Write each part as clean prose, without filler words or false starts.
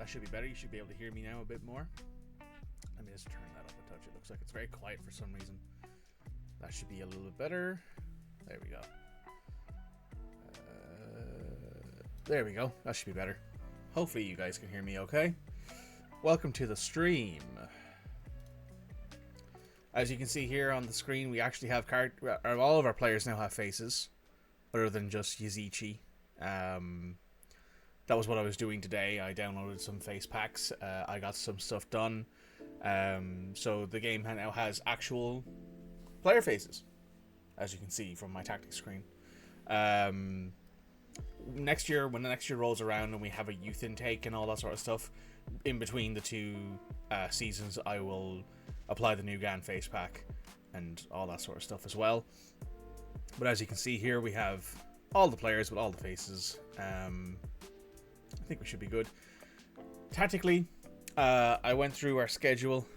That should be better. You should be able to hear me now a bit more. Let me just turn that up a touch. It looks like it's very quiet for some reason. That should be a little bit better. There we go. There we go. That should be better. Hopefully you guys can hear me okay. Welcome to the stream. As you can see here on the screen, we actually have all of our players now have faces, other than just Yazici. That was what I was doing today. I downloaded some face packs. I got some stuff done. So the game now has actual player faces, as you can see from my tactics screen. Next year, when the next year rolls around and we have a youth intake and all that sort of stuff, in between the two seasons, I will apply the new GAN face pack and all that sort of stuff as well. But as you can see here, we have all the players with all the faces. I think we should be good. Tactically, I went through our schedule.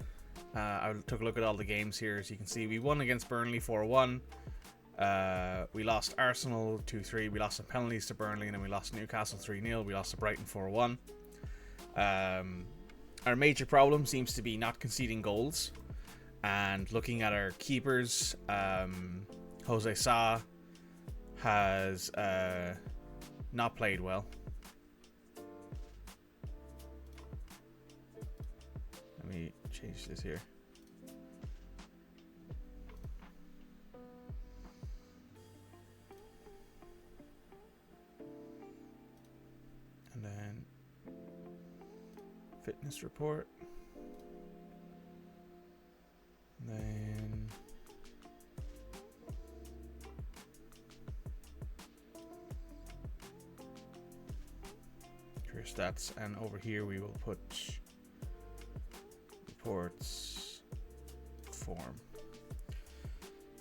I took a look at all the games here. As you can see, we won against Burnley 4-1. We lost Arsenal 2-3. We lost some penalties to Burnley, and then we lost Newcastle 3-0. We lost to Brighton 4-1. Our major problem seems to be not conceding goals. And looking at our keepers, Jose Sa has not played well. Let me change this here. And then fitness report. And then career stats, and over here we will put reports form.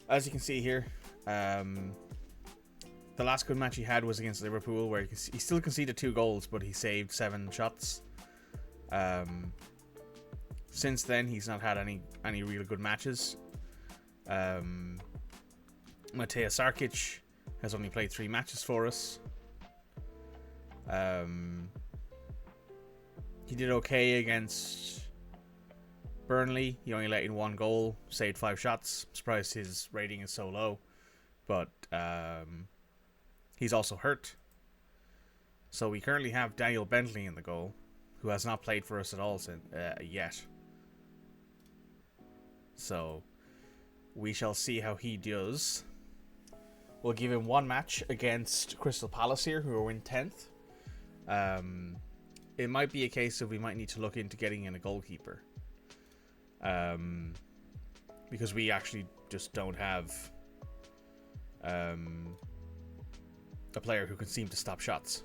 As you can see here, the last good match he had was against Liverpool, where he still conceded 2 goals, but he saved 7 shots. Since then, he's not had any really good matches. Matej Sarkic has only played 3 matches for us. He did okay against Burnley. He only let in 1 goal, saved 5 shots. I'm surprised his rating is so low, but he's also hurt. So we currently have Daniel Bentley in the goal, who has not played for us at all yet. So we shall see how he does. We'll give him 1 match against Crystal Palace here, who are in 10th. It might be a case of we might need to look into getting in a goalkeeper. Because we actually just don't have a player who can seem to stop shots.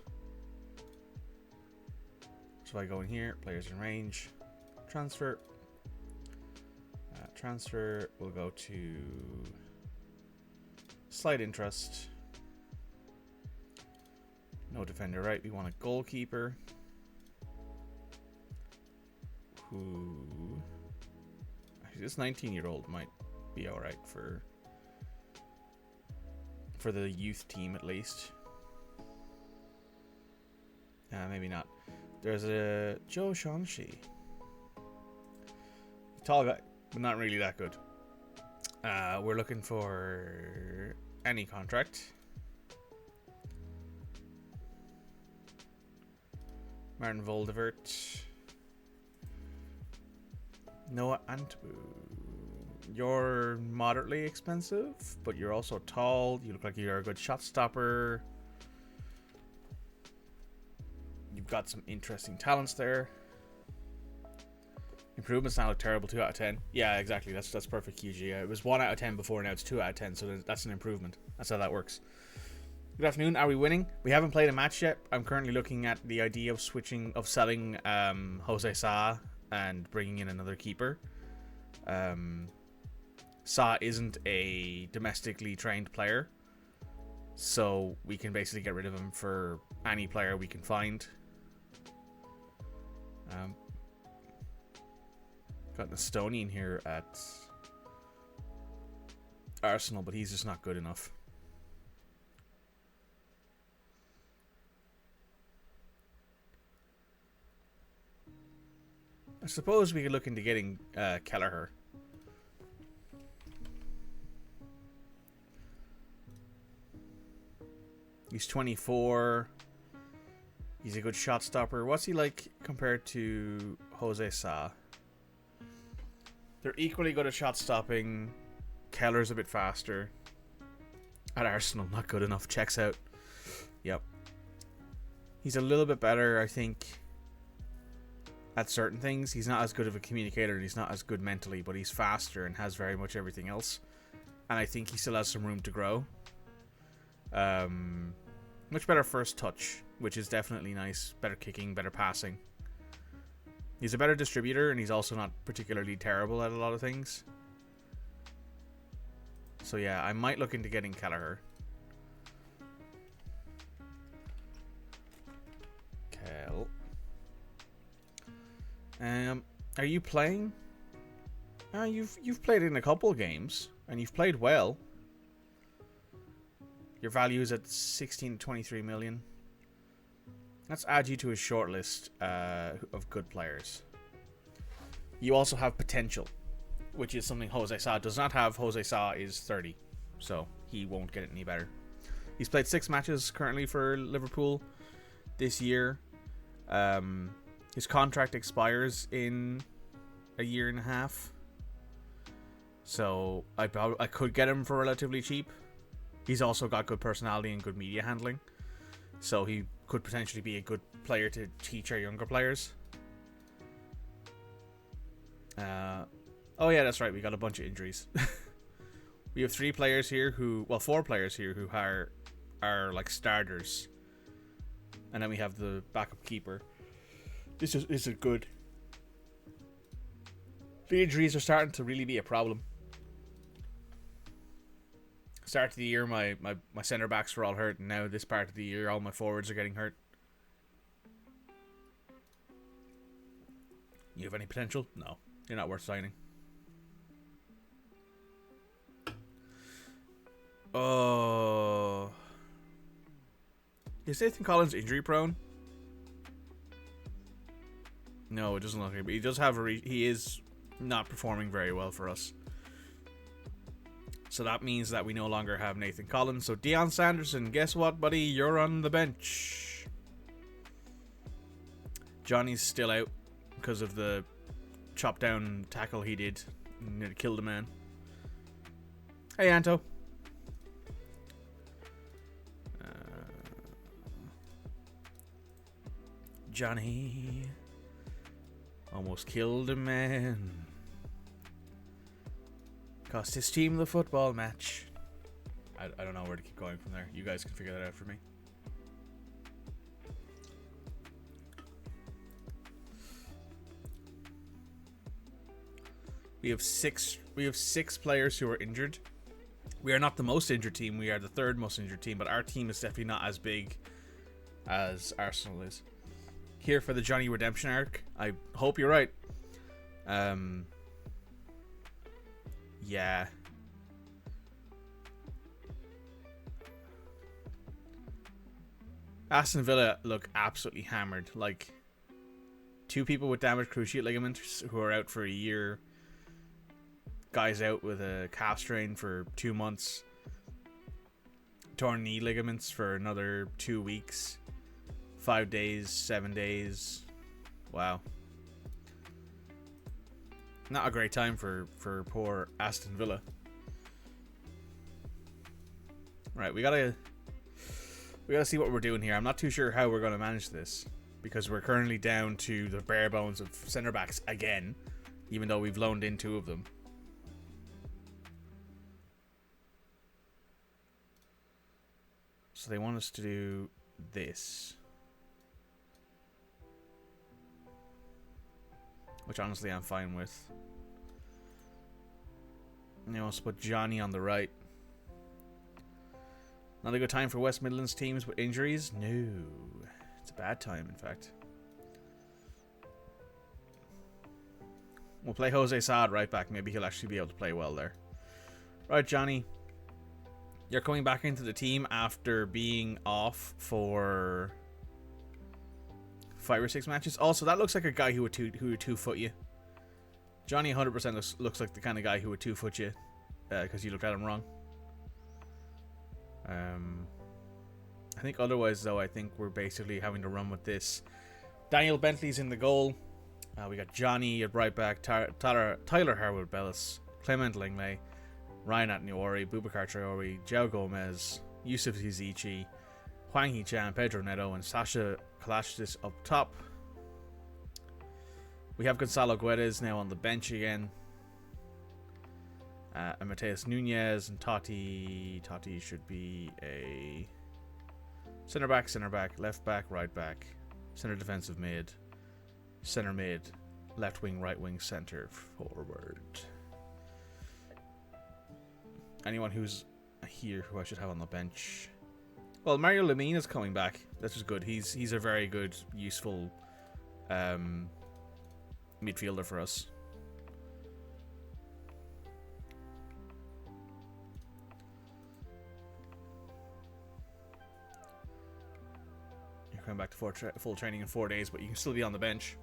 So if I go in here, players in range, transfer. Transfer, we'll go to slight interest. No defender, right? We want a goalkeeper who... Actually, this 19-year-old might be alright for the youth team, at least. Maybe not. There's a Joe Shaughnessy. Tall guy, but not really that good. We're looking for any contract. Martin Voldevert. Noah Antbu. You're moderately expensive, but you're also tall. You look like you're a good shot stopper. You've got some interesting talents there. Improvements now look terrible. 2 out of 10. Yeah, exactly. That's perfect QG. It was 1 out of 10 before. Now it's 2 out of 10. So that's an improvement. That's how that works. Good afternoon. Are we winning? We haven't played a match yet. I'm currently looking at the idea of selling Jose Sa and bringing in another keeper. Sa isn't a domestically trained player, so we can basically get rid of him for any player we can find. Got an Estonian here at Arsenal, but he's just not good enough. suppose we could look into getting Kelleher. He's 24. He's a good shot stopper. What's he like compared to Jose Sa? They're equally good at shot stopping. Keller's a bit faster. At Arsenal, not good enough. Checks out. Yep. He's a little bit better, I think, at certain things. He's not as good of a communicator and he's not as good mentally, but he's faster and has very much everything else. And I think he still has some room to grow. Much better first touch, which is definitely nice. Better kicking, better passing. He's a better distributor, and he's also not particularly terrible at a lot of things. So yeah, I might look into getting Kelleher. Are you playing? You've played in a couple games, and you've played well. Your value is at 16 to 23 million. Let's add you to a short list of good players. You also have potential, which is something Jose Sa does not have. Jose Sa is 30, so he won't get it any better. He's played 6 matches currently for Liverpool this year. His contract expires in a year and a half, so I could get him for relatively cheap. He's also got good personality and good media handling, so he could potentially be a good player to teach our younger players. Oh yeah, that's right, we got a bunch of injuries. We have 4 players here who are like starters, and then we have the backup keeper. This is good. The injuries are starting to really be a problem. Start of the year, my centre backs were all hurt, and now this part of the year, all my forwards are getting hurt. You have any potential? No, you're not worth signing. Oh, is Nathan Collins injury prone? No, it doesn't look like it, but he does have he is not performing very well for us. So that means that we no longer have Nathan Collins. So Deion Sanderson, guess what, buddy? You're on the bench. Johnny's still out because of the chop down tackle he did. And it killed a man. Hey, Anto. Johnny almost killed a man. Cost his team the football match. I don't know where to keep going from there. You guys can figure that out for me. We have six players who are injured. We are not the most injured team. We are the 3rd most injured team, but our team is definitely not as big as Arsenal is. Here for the Johnny Redemption arc. I hope you're right. Yeah. Aston Villa look absolutely hammered. Like, 2 people with damaged cruciate ligaments who are out for a year. Guys out with a calf strain for 2 months. Torn knee ligaments for another 2 weeks. 5 days, 7 days. Wow. Not a great time for poor Aston Villa. Right, we gotta see what we're doing here. I'm not too sure how we're gonna manage this, because we're currently down to the bare bones of centre backs again, even though we've loaned in 2 of them. So they want us to do this, which honestly I'm fine with. And they also put Johnny on the right. Not a good time for West Midlands teams with injuries? No. It's a bad time, in fact. We'll play Jose Sa right back. Maybe he'll actually be able to play well there. Right, Johnny. You're coming back into the team after being off for 5 or 6 matches. Also, that looks like a guy who would 2-foot you. Johnny 100% looks like the kind of guy who would 2-foot you because you looked at him wrong. I think otherwise, though, I think we're basically having to run with this. Daniel Bentley's in the goal. We got Johnny at right back, Tyler Harwood Bellis, Clement Langley, Ryan Atniori, Boubacar Traore, João Gomez, Yusuf Zizici, Hwang Hee-chan, Pedro Neto, and Sasha Kalashtis up top. We have Gonzalo Guedes now on the bench again. And Mateus Nunez and Totti. Totti should be a centre back, left back, right back, centre defensive mid, centre mid, left wing, right wing, centre forward. Anyone who's here who I should have on the bench? Well, Mario Lemina is coming back. This is good. He's a very good, useful midfielder for us. You're coming back to full training in 4 days, but you can still be on the bench.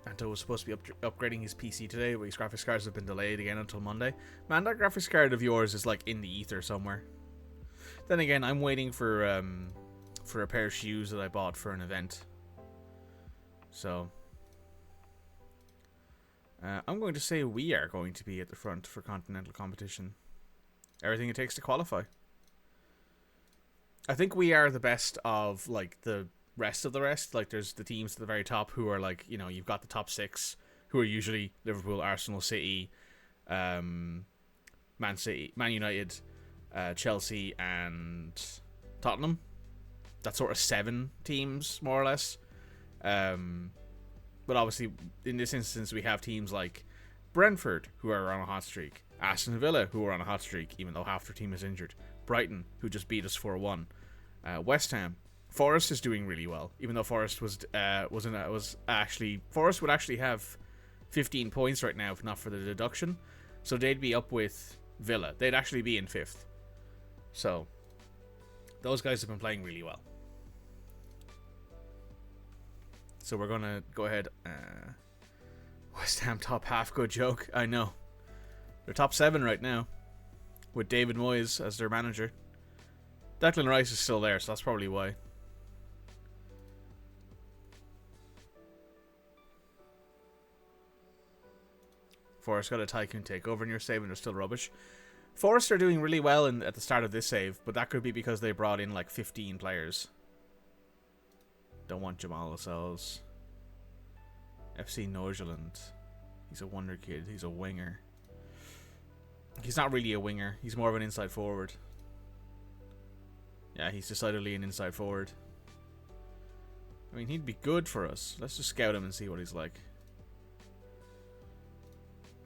Anto was supposed to be upgrading his PC today, but his graphics cards have been delayed again until Monday. Man, that graphics card of yours is like in the ether somewhere. Then again, I'm waiting for a pair of shoes that I bought for an event. So I'm going to say we are going to be at the front for continental competition. Everything it takes to qualify. I think we are the best of like the rest of the rest. Like there's the teams at the very top who are like, you know, you've got the top 6 who are usually Liverpool, Arsenal, City, Man United, Chelsea and Tottenham. That's sort of 7 teams more or less. But obviously in this instance we have teams like Brentford who are on a hot streak, Aston Villa who are on a hot streak even though half their team is injured, Brighton who just beat us 4-1, West Ham. Forest is doing really well, even though Forest Forest would actually have 15 points right now if not for the deduction, so they'd be up with Villa. They'd actually be in 5th. So those guys have been playing really well. So we're gonna go ahead. West Ham top half, good joke. I know. They're top 7 right now, with David Moyes as their manager. Declan Rice is still there, so that's probably why. Forest got a tycoon takeover and you're saving they're still rubbish. Forest are doing really well at the start of this save, but that could be because they brought in like 15 players. Don't want Jamal Lascelles. FC Norgeland. He's a wonder kid. He's a winger. He's not really a winger. He's more of an inside forward. Yeah, he's decidedly an inside forward. I mean, he'd be good for us. Let's just scout him and see what he's like.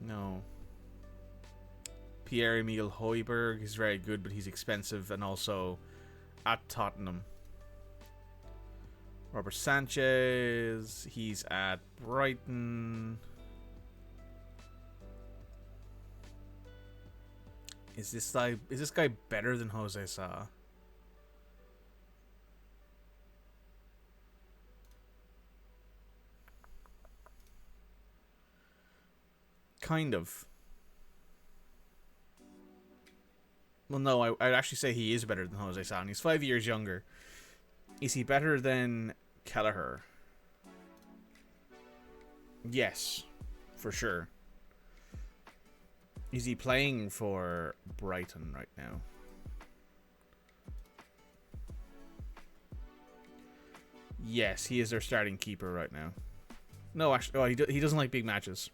No. Pierre-Emile Højbjerg is very good, but he's expensive and also at Tottenham. Robert Sanchez, he's at Brighton. Is this guy better than Jose Sa? Kind of. Well, no, I'd actually say he is better than Jose Sa, and he's 5 years younger. Is he better than Kelleher? Yes, for sure. Is he playing for Brighton right now? Yes, he is their starting keeper right now. No, actually, he doesn't like big matches.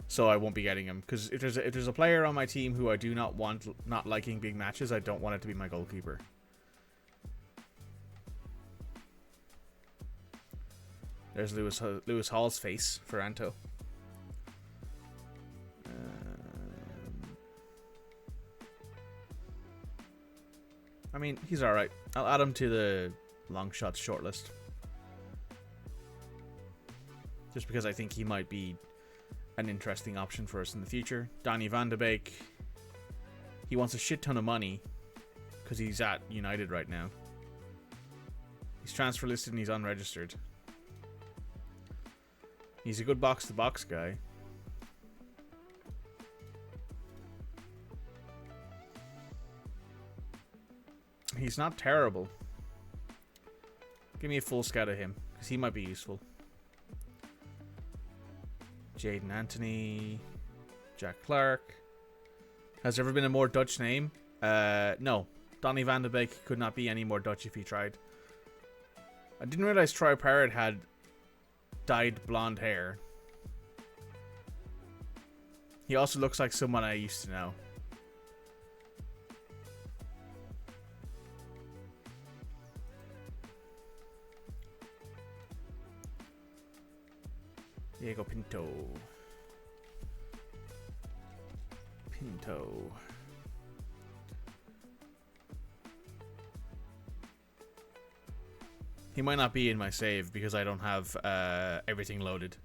So I won't be getting him, because if there's a player on my team who I do not want not liking big matches, I don't want it to be my goalkeeper. There's Lewis Hall's face for Anto. I mean, he's alright. I'll add him to the long shots shortlist. Just because I think he might be an interesting option for us in the future. Donny van de Beek. He wants a shit ton of money because he's at United right now. He's transfer listed and he's unregistered. He's a good box-to-box guy. He's not terrible. Give me a full scout of him, because he might be useful. Jaden Anthony. Jack Clark. Has there ever been a more Dutch name? No. Donny van de Beek could not be any more Dutch if he tried. I didn't realize Troy Parrott had dyed blonde hair. He also looks like someone I used to know. Diego Pinto. He might not be in my save because I don't have everything loaded.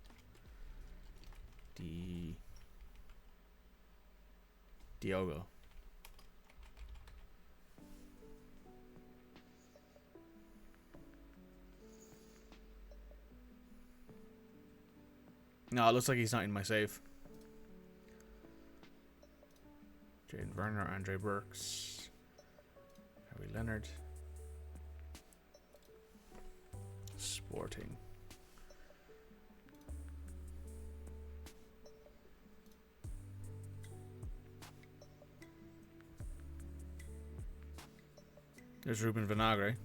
Diogo. No, it looks like he's not in my save. Jaden Werner, Andre Burks, Harry Leonard. Sporting. There's Ruben Vinagre.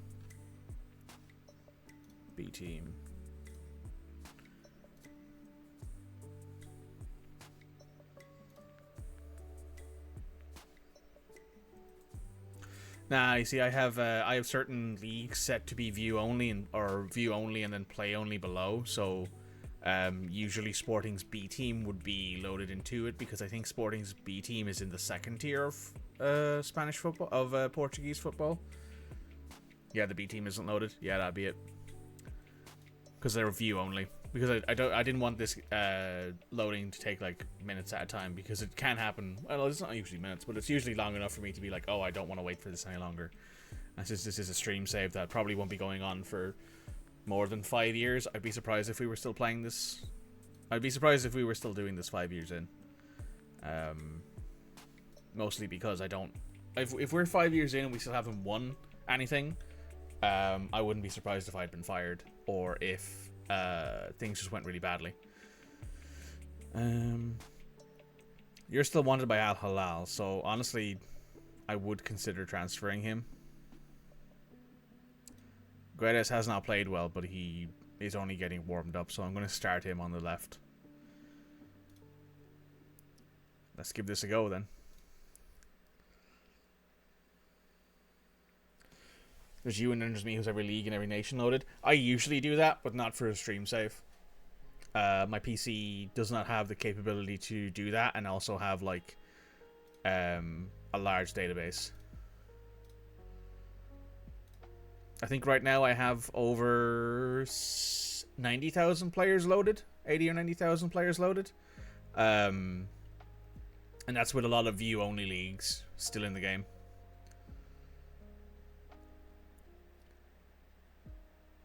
B team. Nah, you see, I have certain leagues set to be view only or view only and then play only below. So, usually Sporting's B team would be loaded into it because I think Sporting's B team is in the second tier of Spanish football Portuguese football. Yeah, the B team isn't loaded. Yeah, that'd be it. Because they're view only. Because I didn't want this loading to take like minutes at a time because it can happen. Well, it's not usually minutes, but it's usually long enough for me to be like, oh, I don't want to wait for this any longer. And since this is a stream save that probably won't be going on for more than 5 years, I'd be surprised if we were still playing this. I'd be surprised if we were still doing this 5 years in. Mostly because I don't. If we're 5 years in and we still haven't won anything, I wouldn't be surprised if I'd been fired or if things just went really badly. You're still wanted by Al Hilal, so honestly, I would consider transferring him. Guedes has not played well, but he is only getting warmed up, so I'm going to start him on the left. Let's give this a go then. There's you and then there's me who's every league and every nation loaded. I usually do that, but not for a stream save. My PC does not have the capability to do that and also have like a large database. I think right now I have over 90,000 players loaded. 80 or 90,000 players loaded. And that's with a lot of view-only leagues still in the game.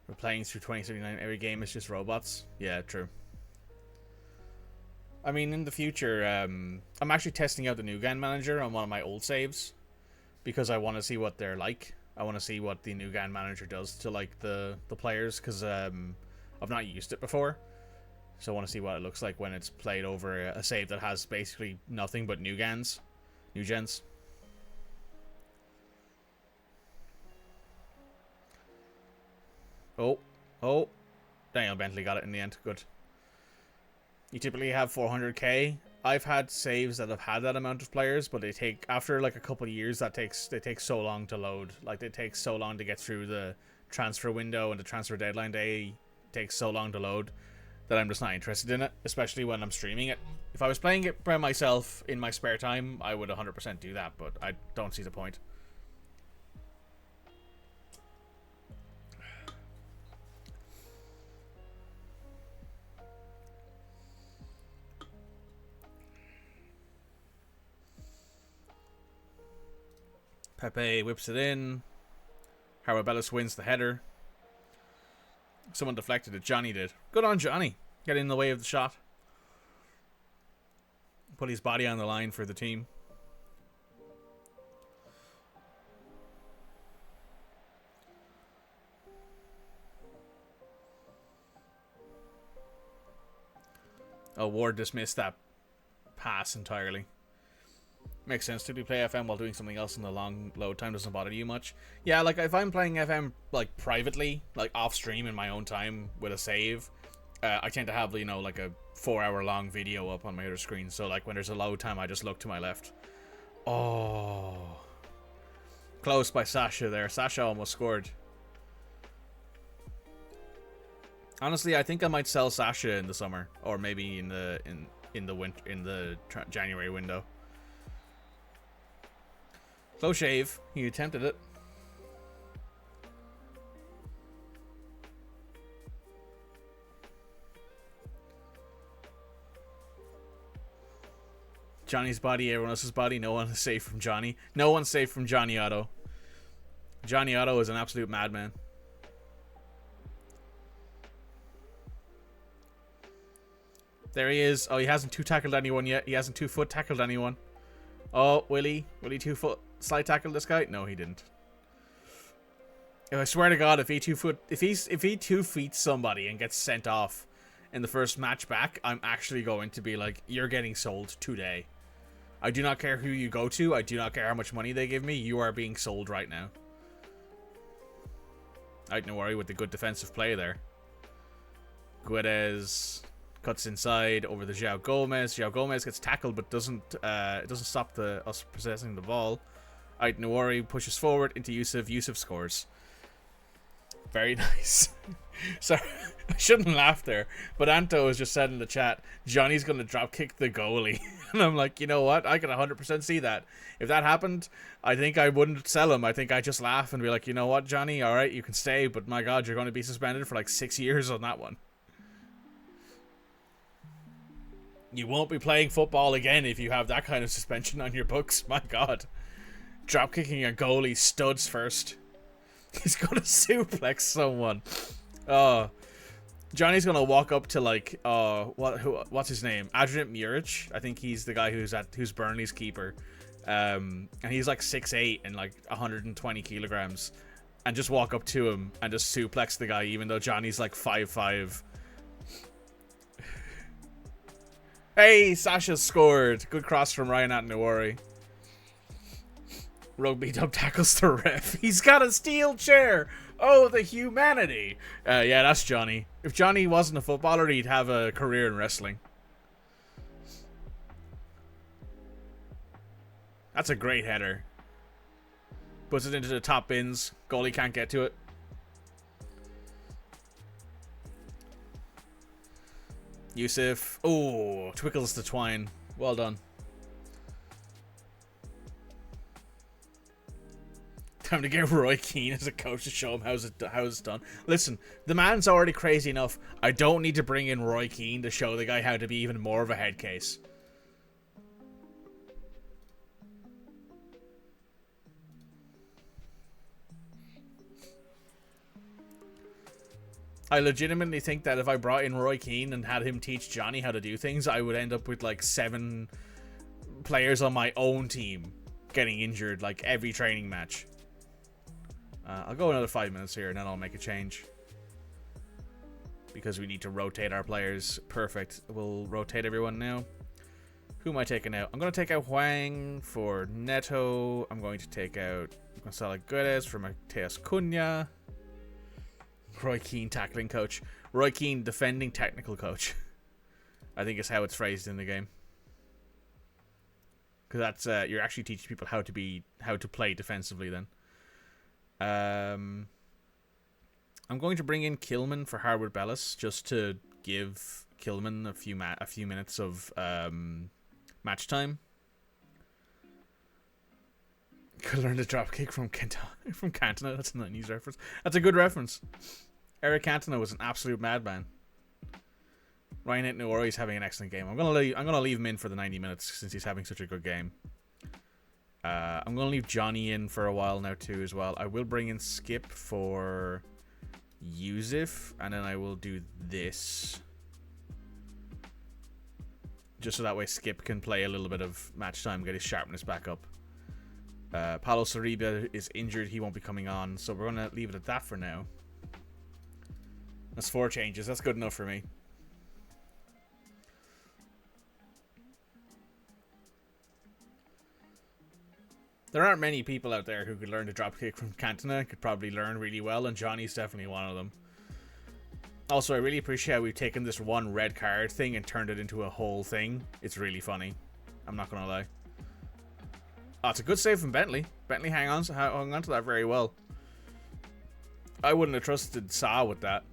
We're playing through 2079. Every game is just robots. Yeah, true. I mean, in the future, I'm actually testing out the new GAN manager on one of my old saves because I want to see what they're like. I want to see what the new GAN manager does to like the players because I've not used it before. So I want to see what it looks like when it's played over a save that has basically nothing but new gens. Oh, Daniel Bentley got it in the end. Good. You typically have 400k. I've had saves that have had that amount of players, but they take after like a couple of years. They take so long to load. Like it takes so long to get through the transfer window and the transfer deadline day takes so long to load that I'm just not interested in it, especially when I'm streaming it. If I was playing it by myself in my spare time, I would 100% do that, but I don't see the point. Pepe whips it in. Harabellis wins the header. Someone deflected it. Johnny did. Good on Johnny. Get in the way of the shot. Put his body on the line for the team. Oh, Ward dismissed that pass entirely. Makes sense. To play FM while doing something else in the long load time doesn't bother you much. Yeah, like if I'm playing FM like privately, like off stream in my own time with a save, I tend to have, you know, like a 4-hour long video up on my other screen. So like when there's a load time, I just look to my left. Oh, close by Sasha there. Sasha almost scored. Honestly, I think I might sell Sasha in the summer, or maybe in the winter, in the January window. Close shave. He attempted it. Johnny's body, everyone else's body. No one is safe from Johnny. No one's safe from Johnny Otto. Johnny Otto is an absolute madman. There he is. Oh, he hasn't two-tackled anyone yet. He hasn't two-foot tackled anyone. Oh, will he? Will he two-foot slide tackle this guy? No, he didn't. I swear to God, if he two-feet somebody and gets sent off in the first match back, I'm actually going to be like, you're getting sold today. I do not care who you go to. I do not care how much money they give me. You are being sold right now. I don't worry with the good defensive play there. Guedes cuts inside over the João Gomez. João Gomez gets tackled, but doesn't stop us possessing the ball. Ait Nouri pushes forward into Yusuf. Yusuf scores. Very nice. Sorry, I shouldn't laugh there, but Anto has just said in the chat, Johnny's going to drop kick the goalie. And I'm like, you know what? I can 100% see that. If that happened, I think I wouldn't sell him. I think I'd just laugh and be like, you know what, Johnny? All right, you can stay, but my God, you're going to be suspended for like 6 years on that one. You won't be playing football again if you have that kind of suspension on your books. My God. Drop kicking a goalie studs first. He's gonna suplex someone. Oh, Johnny's gonna walk up to like what's his name? Adrian Muric. I think he's the guy who's Burnley's keeper. And he's like 6'8" and like 120 kilograms, and just walk up to him and just suplex the guy, even though Johnny's like 5'5". Hey, Sasha scored. Good cross from Ryan Atnawari. Rugby dub tackles the ref. He's got a steel chair. Oh, the humanity. Yeah, that's Johnny. If Johnny wasn't a footballer, he'd have a career in wrestling. That's a great header. Puts it into the top bins. Goalie can't get to it. Yusuf. Oh, twickles the twine. Well done. Time to get Roy Keane as a coach to show him how it's done. Listen, the man's already crazy enough. I don't need to bring in Roy Keane to show the guy how to be even more of a head case. I legitimately think that if I brought in Roy Keane and had him teach Johnny how to do things, I would end up with like 7 players on my own team getting injured like every training match. I'll go another 5 minutes here and then I'll make a change. Because we need to rotate our players. Perfect. We'll rotate everyone now. Who am I taking out? I'm going to take out Huang for Neto. I'm going to take out Gonzalo Guedes for Mateus Cunha. Roy Keane tackling coach. Roy Keane defending technical coach. I think is how it's phrased in the game. Because that's you're actually teaching people how to play defensively then. I'm going to bring in Kilman for Harwood Bellis just to give Kilman a few minutes of match time. Could learn to drop kick from Cantona. That's a 90s reference. That's a good reference. Eric Cantona was an absolute madman. Ryan Nouri is having an excellent game. I'm gonna leave him in for the 90 minutes since he's having such a good game. I'm gonna leave Johnny in for a while now too as well. I will bring in Skip for Yusuf, and then I will do this. Just so that way Skip can play a little bit of match time, get his sharpness back up. Paulo Sariba is injured, he won't be coming on, so we're going to leave it at that for now. That's 4 changes, that's good enough for me. There aren't many people out there who could learn to dropkick from Cantona, could probably learn really well, and Johnny's definitely one of them. Also, I really appreciate how we've taken this one red card thing and turned it into a whole thing. It's really funny. I'm not going to lie. Oh, it's a good save from Bentley. Bentley hung on to that very well. I wouldn't have trusted Sa with that.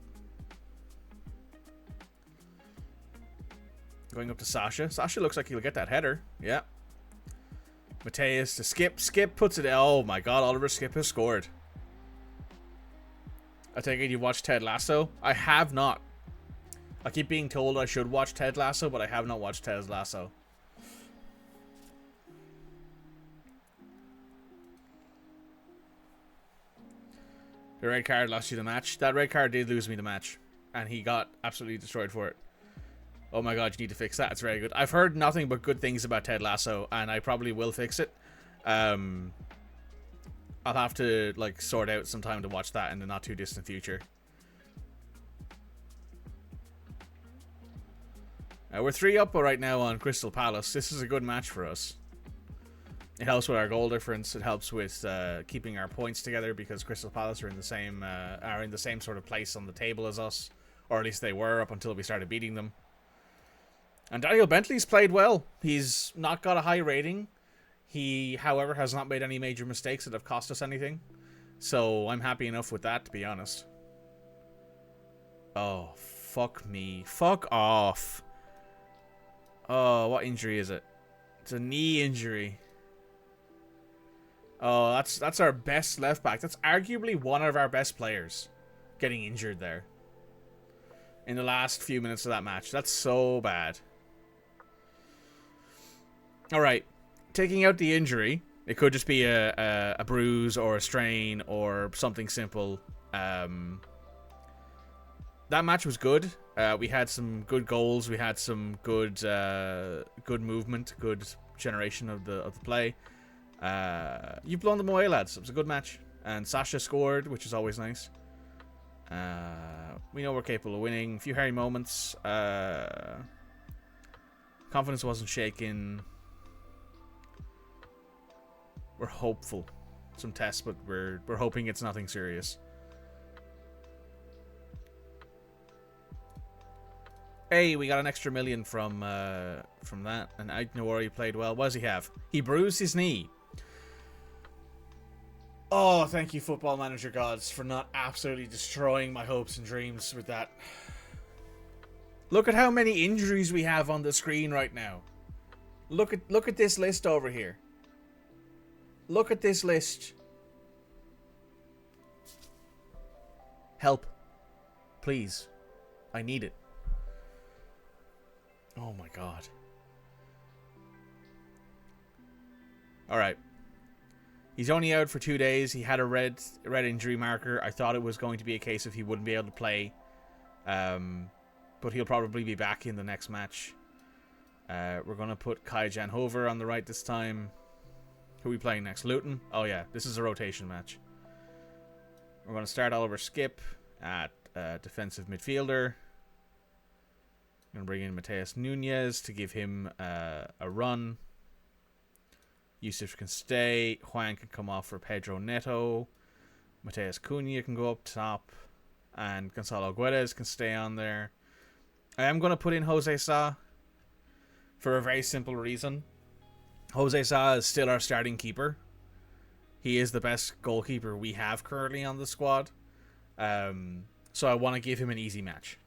Going up to Sasha. Sasha looks like he'll get that header. Yeah. Mateus to Skip. Skip puts it. Oh my god, Oliver Skip has scored. I take it you watched Ted Lasso? I have not. I keep being told I should watch Ted Lasso, but I have not watched Ted Lasso. The red card lost you the match. That red card did lose me the match. And he got absolutely destroyed for it. Oh my god, you need to fix that. It's very good. I've heard nothing but good things about Ted Lasso, and I probably will fix it. I'll have to like sort out some time to watch that in the not too distant future. We're 3 up right now on Crystal Palace. This is a good match for us. It helps with our goal difference. It helps with keeping our points together because Crystal Palace are in the same sort of place on the table as us, or at least they were up until we started beating them. And Daniel Bentley's played well. He's not got a high rating. He, however, has not made any major mistakes that have cost us anything. So I'm happy enough with that, to be honest. Oh, fuck me. Fuck off. Oh, what injury is it? It's a knee injury. Oh, that's our best left back. That's arguably one of our best players getting injured there in the last few minutes of that match. That's so bad. All right, taking out the injury, it could just be a bruise or a strain or something simple. That match was good. We had some good goals. We had some good movement, good generation of the play. You've blown them away, lads. It was a good match, and Sasha scored, which is always nice. We know we're capable of winning. A few hairy moments. Confidence wasn't shaken. We're hopeful. Some tests, but we're hoping it's nothing serious. Hey, we got an extra million from that, and I know where he played well. What does he have? He bruised his knee. Oh, thank you, Football Manager gods, for not absolutely destroying my hopes and dreams with that. Look at how many injuries we have on the screen right now. Look at this list over here. Look at this list. Help. Please. I need it. Oh my god. Alright. He's only out for 2 days. He had a red injury marker. I thought it was going to be a case of he wouldn't be able to play. But he'll probably be back in the next match. We're going to put Kai Jan Hover on the right this time. Who are we playing next? Luton? Oh yeah, this is a rotation match. We're going to start Oliver Skip at defensive midfielder. I'm going to bring in Mateus Nunez to give him a run. Yusuf can stay. Juan can come off for Pedro Neto. Mateus Cunha can go up top. And Gonzalo Guedes can stay on there. I am going to put in Jose Sa for a very simple reason. Jose Sa is still our starting keeper. He is the best goalkeeper we have currently on the squad. So I want to give him an easy match.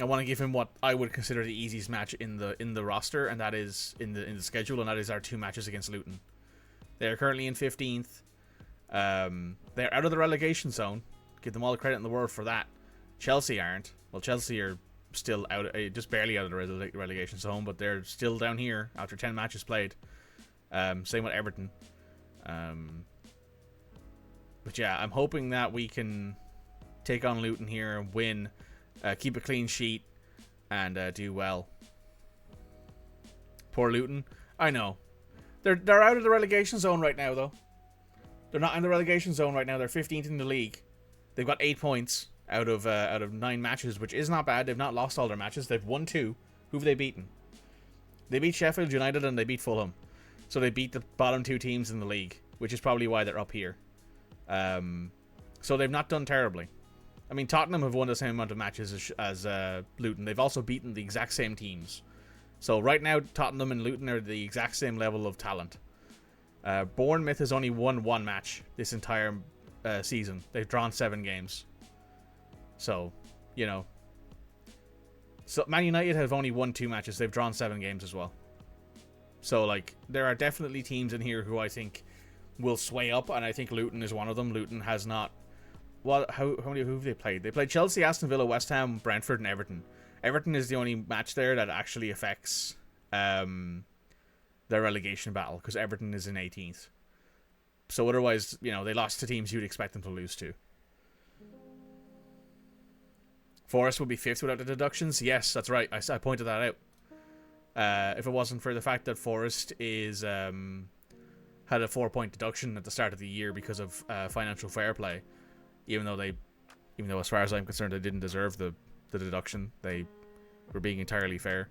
I want to give him what I would consider the easiest match in the roster, and that is in the schedule, and that is our 2 matches against Luton. They're currently in 15th. They're out of the relegation zone. Give them all the credit in the world for that. Chelsea aren't. Well, Chelsea are still out, just barely out of the relegation zone, but they're still down here after 10 matches played. Same with Everton. But yeah, I'm hoping that we can take on Luton here and win, keep a clean sheet, and do well. Poor Luton. I know. They're out of the relegation zone right now, though. They're not in the relegation zone right now. They're 15th in the league. They've got 8 points out of 9 matches, which is not bad. They've not lost all their matches. They've won 2. Who have they beaten? They beat Sheffield United and they beat Fulham. So they beat the bottom 2 teams in the league, which is probably why they're up here. So they've not done terribly. I mean, Tottenham have won the same amount of matches as Luton. They've also beaten the exact same teams. So right now, Tottenham and Luton are the exact same level of talent. Bournemouth has only won 1 match this entire season. They've drawn 7 games. So, you know. So Man United have only won 2 matches. They've drawn 7 games as well. So, like, there are definitely teams in here who I think will sway up, and I think Luton is one of them. Luton has not... Well, who have they played? They played Chelsea, Aston Villa, West Ham, Brentford, and Everton. Everton is the only match there that actually affects their relegation battle, because Everton is in 18th. So otherwise, you know, they lost to teams you'd expect them to lose to. Forest would be 5th without the deductions. Yes, that's right. I pointed that out. If it wasn't for the fact that Forest is had a 4-point deduction at the start of the year because of financial fair play, even though as far as I'm concerned they didn't deserve the deduction, they were being entirely fair.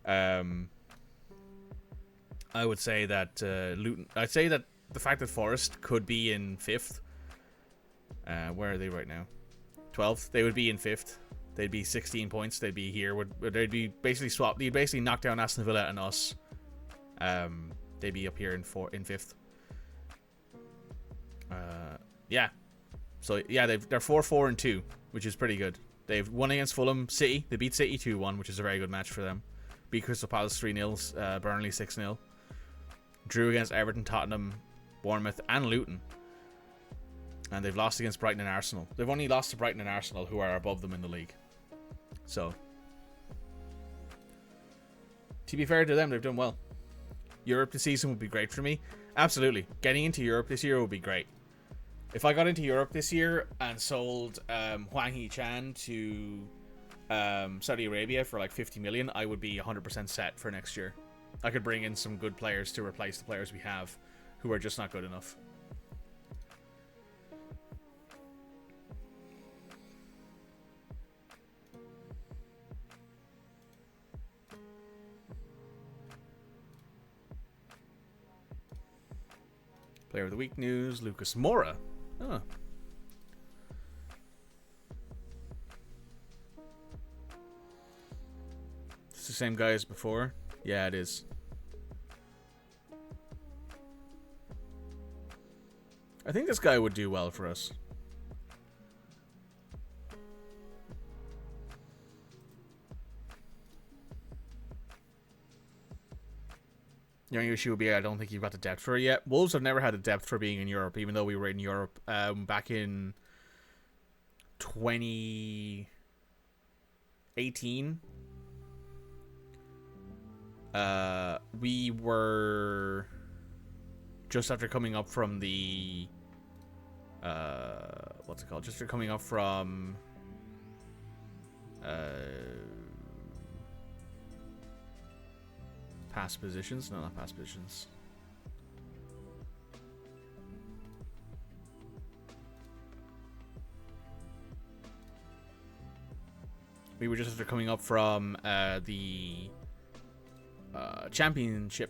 I would say that Luton. I'd say that the fact that Forest could be in 5th. Where are they right now? 12th. They would be in 5th. They'd be 16 points. They'd be here. They'd be basically swapped. They'd basically knock down Aston Villa and us. They'd be up here in 5th. Yeah. So yeah, they're 4-4-2, which is pretty good. They've won against Fulham, City. They beat City 2-1, which is a very good match for them. Beat Crystal Palace 3-0, Burnley 6-0. Drew against Everton, Tottenham, Bournemouth, and Luton. And they've lost against Brighton and Arsenal. They've only lost to Brighton and Arsenal, who are above them in the league. So, to be fair to them, they've done well. Europe this season would be great for me. Absolutely. Getting into Europe this year would be great. If I got into Europe this year and sold Hwang Hee-chan to Saudi Arabia for like 50 million, I would be 100% set for next year. I could bring in some good players to replace the players we have who are just not good enough. Player of the Week news, Lucas Moura. Oh. It's the same guy as before? Yeah, it is. I think this guy would do well for us. The only issue would be I don't think you've got the depth for it yet. Wolves have never had the depth for being in Europe, even though we were in Europe back in 2018. We were just after coming up from the what's it called? Just after coming up from past positions. No, not past positions. We were just after coming up from the championship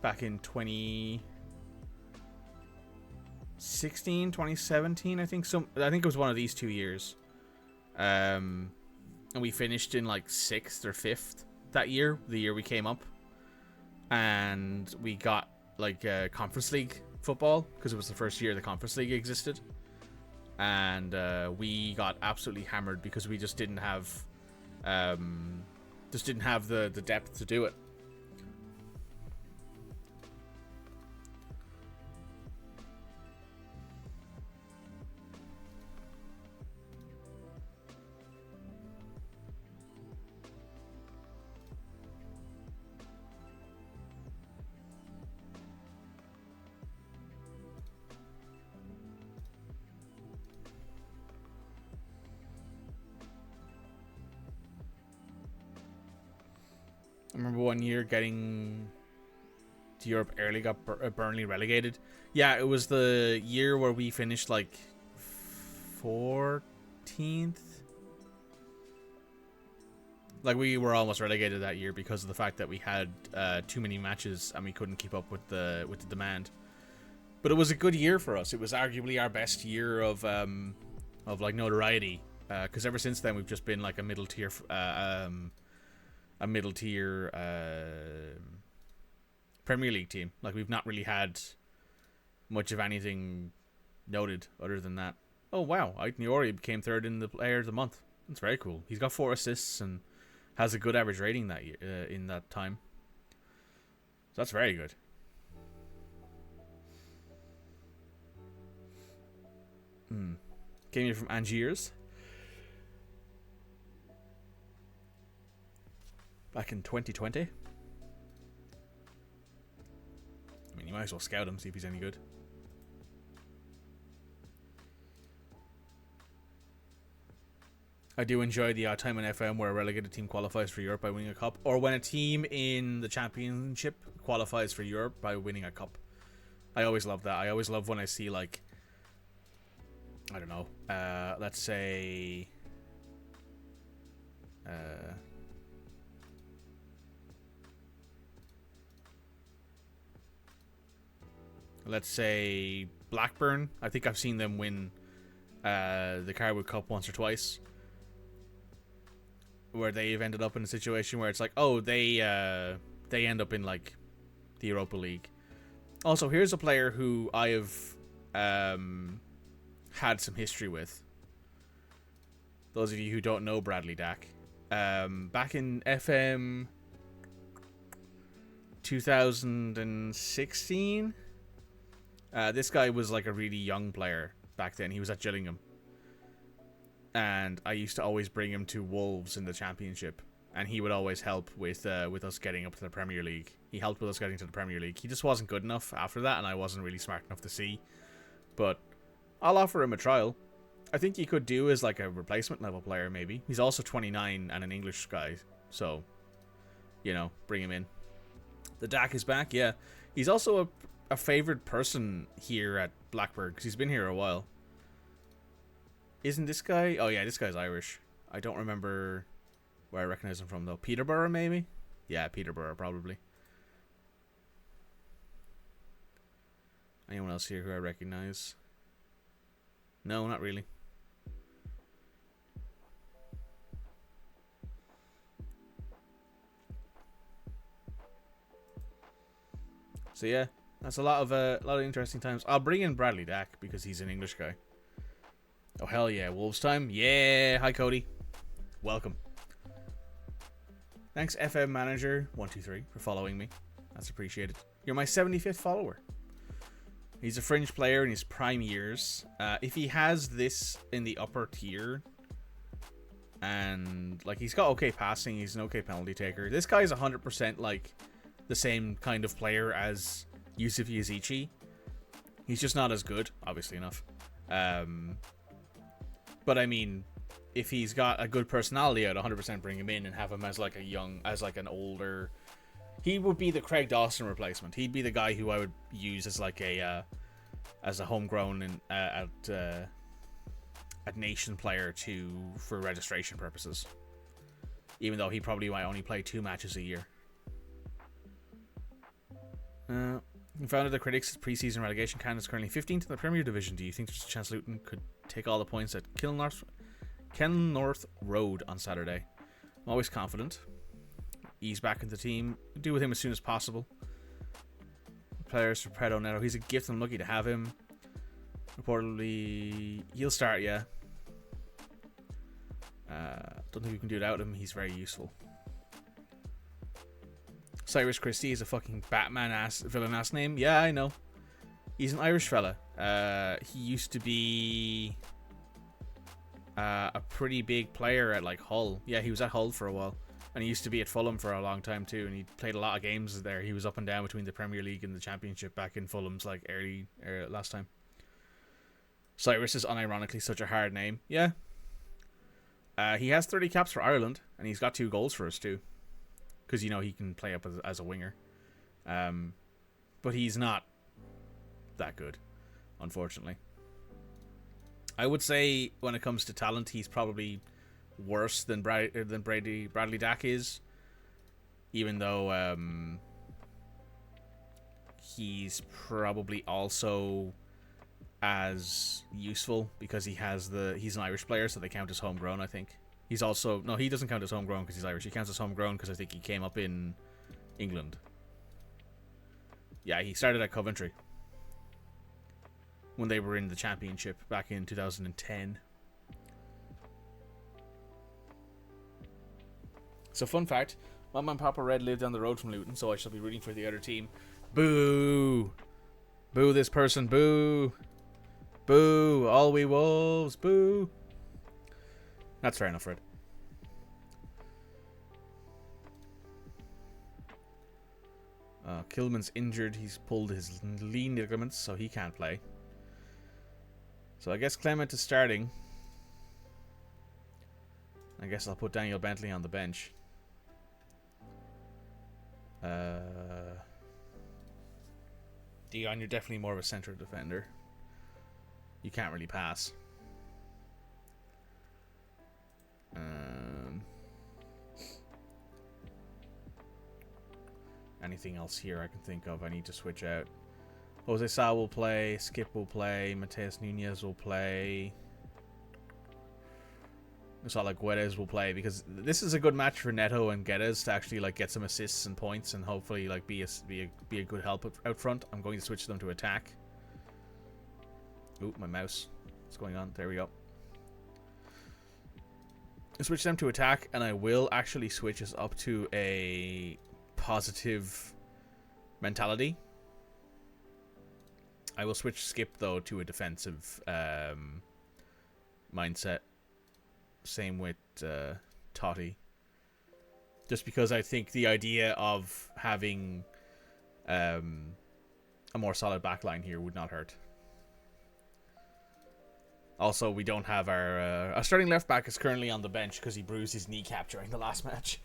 back in 2016, 2017, I think. I think it was one of these 2 years. And we finished in like 6th or 5th that year, the year we came up. And we got like Conference League football because it was the first year the Conference League existed. And we got absolutely hammered because we just didn't have the depth to do it. I remember one year getting to Europe early, got Burnley relegated. Yeah, it was the year where we finished like 14th. Like, we were almost relegated that year because of the fact that we had too many matches and we couldn't keep up with the demand. But it was a good year for us. It was arguably our best year of like notoriety, because ever since then we've just been like a middle tier Premier League team. Like, we've not really had much of anything noted other than that. Oh wow, Aitniori became third in the Player of the Month. That's very cool. He's got 4 assists and has a good average rating that year, in that time. So that's very good. Came here from Angiers back in 2020. I mean, you might as well scout him, see if he's any good. I do enjoy the time on FM where a relegated team qualifies for Europe by winning a cup, or when a team in the Championship qualifies for Europe by winning a cup. I always love that. I always love when I see, like, I don't know, let's say, Blackburn. I think I've seen them win the Carwood Cup once or twice, where they've ended up in a situation where it's like, oh, they end up in like the Europa League. Also, here's a player who I have had some history with. Those of you who don't know Bradley Dack, back in FM 2016, this guy was like a really young player back then. He was at Gillingham. And I used to always bring him to Wolves in the Championship, and he would always help with us getting up to the Premier League. He helped with us getting to the Premier League. He just wasn't good enough after that, and I wasn't really smart enough to see. But I'll offer him a trial. I think he could do as like a replacement level player, maybe. He's also 29 and an English guy, so, you know, bring him in. The Dak is back, yeah. He's also a favoured person here at Blackburn, because he's been here a while. Isn't this guy? Oh, yeah, this guy's Irish. I don't remember where I recognize him from, though. Peterborough, maybe? Yeah, Peterborough, probably. Anyone else here who I recognize? No, not really. So, yeah, that's a lot of interesting times. I'll bring in Bradley Dack because he's an English guy. Oh, hell yeah. Wolves time? Yeah. Hi, Cody. Welcome. Thanks, FM Manager 123, for following me. That's appreciated. You're my 75th follower. He's a fringe player in his prime years. If he has this in the upper tier, and, like, he's got okay passing, he's an okay penalty taker. This guy's 100%, like, the same kind of player as Yusuf Yazici. He's just not as good, obviously enough. But I mean, if he's got a good personality, I'd 100% bring him in and have him as like an older. He would be the Craig Dawson replacement. He'd be the guy who I would use as like as a homegrown and at nation player for registration purposes. Even though he probably might only play 2 matches a year. In front of the critics, preseason relegation candidates currently 15th in the Premier Division. Do you think there's a chance Luton could take all the points at Kenilworth Road on Saturday? I'm always confident. He's back in the team. Do with him as soon as possible. Players for Predo Neto. He's a gift. I'm lucky to have him. Reportedly, he'll start, yeah. Don't think we can do without him. He's very useful. Cyrus Christie is a fucking villain-ass name. Yeah, I know. He's an Irish fella. He used to be a pretty big player at, like, Hull. Yeah, he was at Hull for a while. And he used to be at Fulham for a long time, too. And he played a lot of games there. He was up and down between the Premier League and the Championship back in Fulham's, like, early last time. Cyrus is unironically such a hard name. Yeah. He has 30 caps for Ireland. And he's got 2 goals for us, too. because he can play up as a winger. But he's not that good, unfortunately. I would say when it comes to talent, he's probably worse than Bradley Dack is, even though he's probably also as useful because he's an Irish player, so they count as homegrown. I think he doesn't count as homegrown because he's Irish. He counts as homegrown because I think he came up in England. Yeah, he started at Coventry when they were in the Championship back in 2010. So, fun fact, Mum and Papa Red lived down the road from Luton, so I shall be rooting for the other team. Boo! Boo this person, boo! Boo! All we wolves, boo! That's fair enough, Red. Kilman's injured. He's pulled his lean ligaments, so he can't play. So I guess Clement is starting. I guess I'll put Daniel Bentley on the bench. Dion, you're definitely more of a central defender. You can't really pass. Anything else here I can think of? I need to switch out. Jose Sa will play. Skip will play. Mateus Nunez will play. Gonzalo Guedes will play, because this is a good match for Neto and Guedes to actually get some assists and points and hopefully be a good help out front. I'm going to switch them to attack. Ooh, my mouse. What's going on? There we go. I switch them to attack, and I will actually switch us up to a positive mentality. I will switch Skip, though, to a defensive mindset. Same with Totti. Just because I think the idea of having a more solid backline here would not hurt. Also, we don't have our starting left back is currently on the bench because he bruised his kneecap during the last match.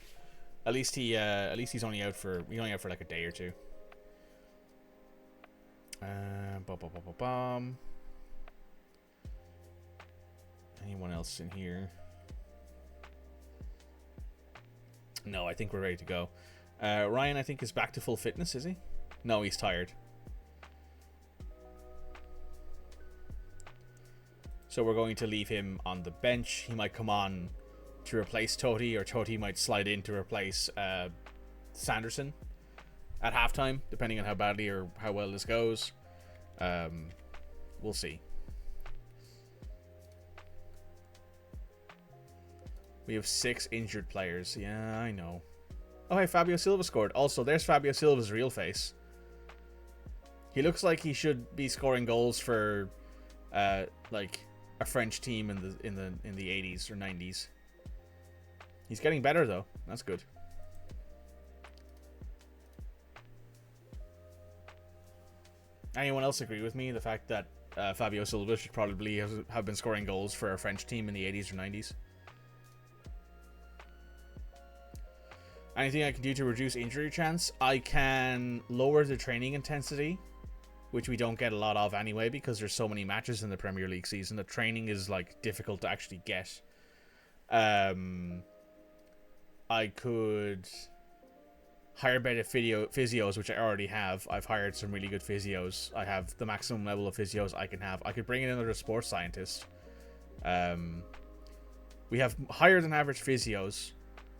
At least he's only out for like a day or two. Anyone else in here? No, I think we're ready to go. Ryan, I think, is back to full fitness, is he? No, he's tired. So we're going to leave him on the bench. He might come on to replace Totti, or Totti might slide in to replace Sanderson at halftime, depending on how badly or how well this goes. We'll see. We have 6 injured players. Yeah, I know. Oh, hey, Fabio Silva scored. Also, there's Fabio Silva's real face. He looks like he should be scoring goals for, like a French team in the 80s or 90s. He's getting better though. That's good. Anyone else agree with me? The fact that Fabio Silva should probably have been scoring goals for a French team in the 80s or 90s. Anything I can do to reduce injury chance? I can lower the training intensity, which we don't get a lot of anyway because there's so many matches in the Premier League season. The training is difficult to actually get. I could hire better physios, which I already have. I've hired some really good physios. I have the maximum level of physios I can have. I could bring in another sports scientist. We have higher than average physios,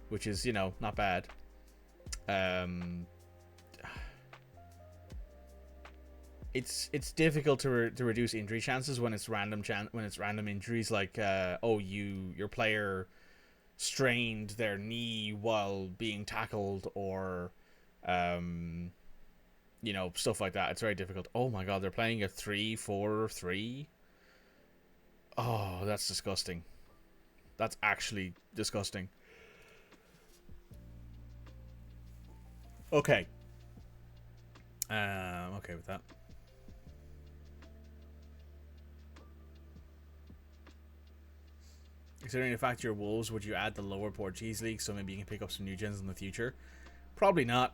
which is, not bad. It's difficult to reduce injury chances when it's random injuries, like your player strained their knee while being tackled, or stuff like that. It's very difficult. Oh my god, they're playing a 3-4-3. Oh, that's disgusting. That's actually disgusting. Okay. I'm okay with that. Considering the fact you're Wolves, would you add the lower Portuguese league so maybe you can pick up some new gens in the future? Probably not.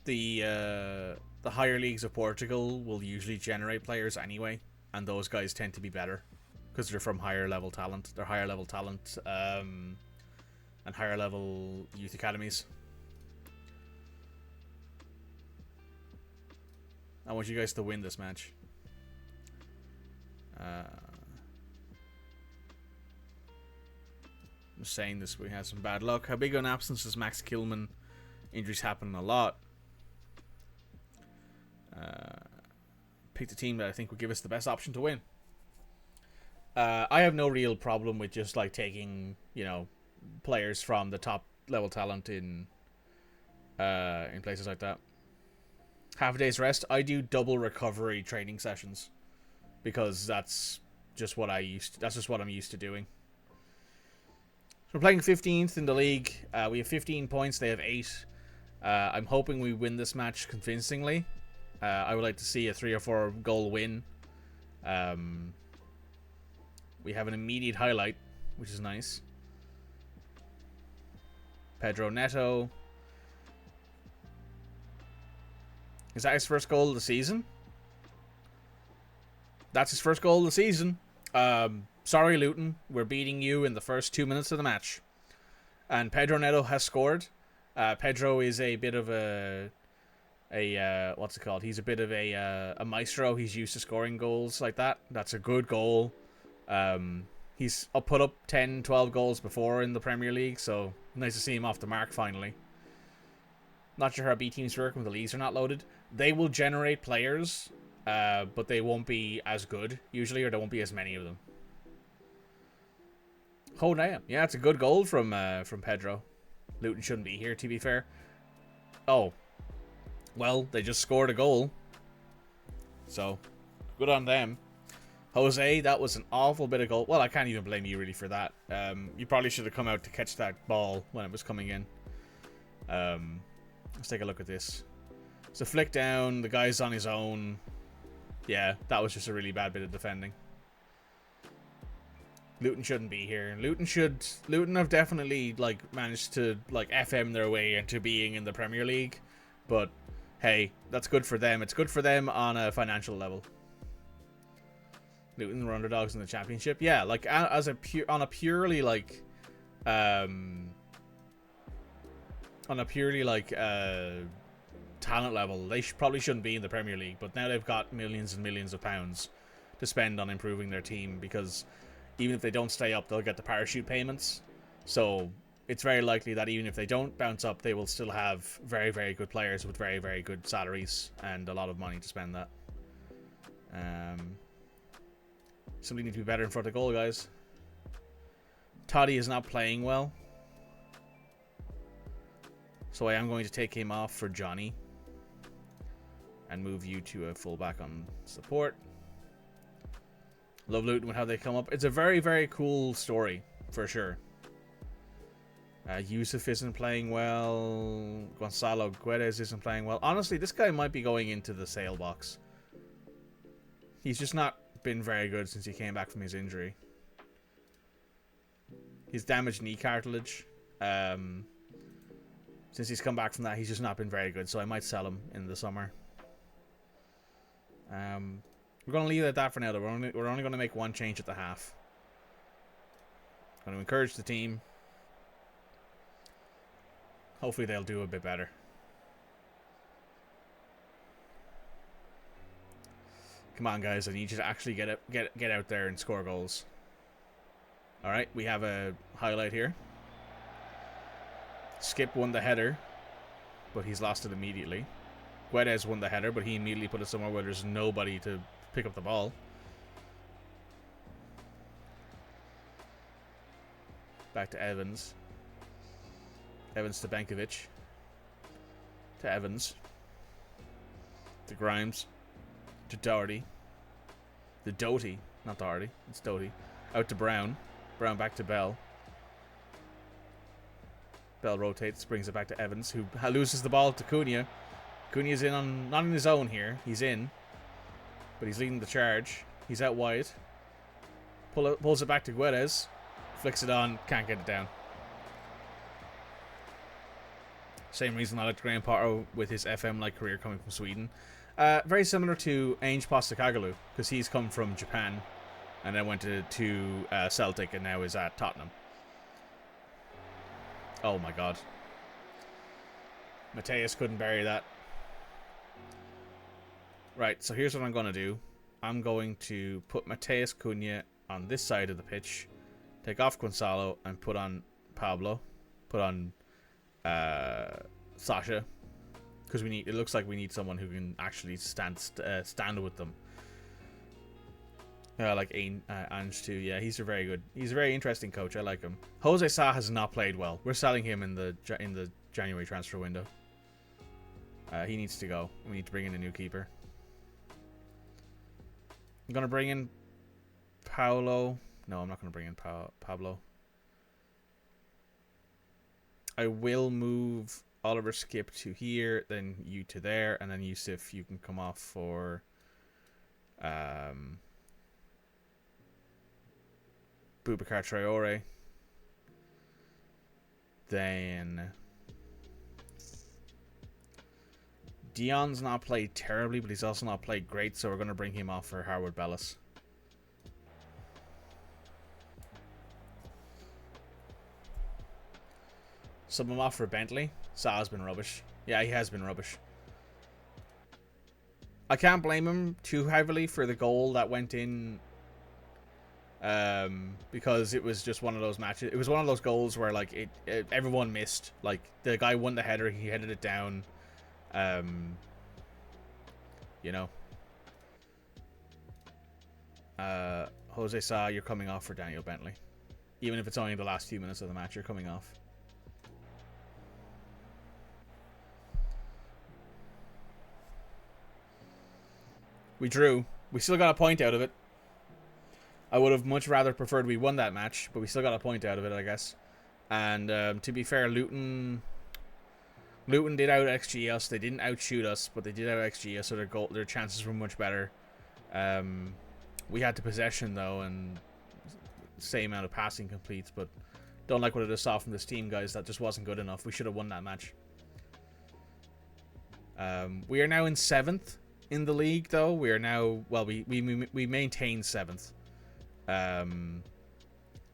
The higher leagues of Portugal will usually generate players anyway, and those guys tend to be better because they're from higher level talent. They're higher level talent and higher level youth academies. I want you guys to win this match. I'm saying this, we had some bad luck. How big an absence is Max Kilman? Injuries happen a lot. Picked a team that I think would give us the best option to win. I have no real problem with just like taking, you know, players from the top level talent in places like that. Half a day's rest. I do double recovery training sessions because that's just what I'm used to doing. So we're playing 15th in the league. We have 15 points. They have 8. I'm hoping we win this match convincingly. I would like to see a 3 or 4 goal win. We have an immediate highlight, which is nice. Pedro Neto. Is that his first goal of the season? That's his first goal of the season. Sorry, Luton. We're beating you in the first 2 minutes of the match. And Pedro Neto has scored. Pedro is a bit of a what's it called? He's a bit of a maestro. He's used to scoring goals like that. That's a good goal. He's put up 10, 12 goals before in the Premier League, so nice to see him off the mark finally. Not sure how B teams work when the leagues are not loaded. They will generate players, but they won't be as good usually, or there won't be as many of them. Oh damn! Yeah, it's a good goal from Pedro. Luton shouldn't be here, to be fair. Oh, well, they just scored a goal, so good on them. Jose, that was an awful bit of goal. Well, I can't even blame you really for that. You probably should have come out to catch that ball when it was coming in. Let's take a look at this. It's a flick down. The guy's on his own. Yeah, that was just a really bad bit of defending. Luton shouldn't be here. Luton have definitely like managed to like FM their way into being in the Premier League, but hey, that's good for them. It's good for them on a financial level. Luton were underdogs in the Championship. Yeah, like as a purely talent level, they probably shouldn't be in the Premier League, but now they've got millions and millions of pounds to spend on improving their team, because even if they don't stay up, they'll get the parachute payments. So it's very likely that even if they don't bounce up, they will still have very, very good players with very, very good salaries and a lot of money to spend that. Somebody needs to be better in front of goal, guys. Toddy is not playing well, so I am going to take him off for Johnny and move you to a fullback on support. Love Luton with how they come up. It's a very, very cool story, for sure. Yusuf isn't playing well. Gonzalo Guedes isn't playing well. Honestly, this guy might be going into the sale box. He's just not been very good since he came back from his injury. He's damaged knee cartilage. Since he's come back from that, he's just not been very good, so I might sell him in the summer. We're going to leave it at that for now, though. We're only going to make one change at the half. Going to encourage the team. Hopefully they'll do a bit better. Come on, guys. I need you to actually get out there and score goals. Alright, we have a highlight here. Skip won the header, but he's lost it immediately. Guedes won the header, but he immediately put it somewhere where there's nobody to pick up the ball. Back to Evans. Evans to Benkovic. To Evans. To Grimes. To Doherty. The Doty. Not Doherty. It's Doty. Out to Brown. Brown back to Bell. Bell rotates. Brings it back to Evans, who loses the ball to Cunha. Cunha's in on... Not on his own here. He's in. But he's leading the charge. He's out wide. Pulls it back to Guedes. Flicks it on, can't get it down. Same reason I liked Graham Potter with his FM-like career coming from Sweden. Very similar to Ainge Postecoglou, because he's come from Japan and then went to Celtic and now is at Tottenham. Oh my god. Mateus couldn't bury that. Right, so here's what I'm going to do. I'm going to put Mateus Cunha on this side of the pitch, take off Gonzalo, and put on Pablo. Put on Sasha. Because it looks like we need someone who can actually stand with them. Like Ange too. Yeah, he's a very interesting coach. I like him. Jose Sa has not played well. We're selling him in the January transfer window. He needs to go. We need to bring in a new keeper. I'm gonna bring in Paolo. No, I'm not gonna bring in Pablo. I will move Oliver Skip to here, then you to there, and then Yusuf, you can come off for Boubacar Traore. Then Dion's not played terribly, but he's also not played great, so we're going to bring him off for Harwood Bellis. Sub him off for Bentley. Sa's been rubbish. Yeah, he has been rubbish. I can't blame him too heavily for the goal that went in, because it was just one of those matches. It was one of those goals where like everyone missed. Like the guy won the header, he headed it down. You know. Jose Sa, you're coming off for Daniel Bentley. Even if it's only the last few minutes of the match, you're coming off. We drew. We still got a point out of it. I would have much rather preferred we won that match, but we still got a point out of it, I guess. And to be fair, Luton did out XG us. They didn't outshoot us, but they did out XG us, so their chances were much better. We had the possession though, and same amount of passing completes, but don't like what I just saw from this team, guys. That just wasn't good enough. We should have won that match. We are now in 7th in the league, though. We are now, well, we maintain 7th.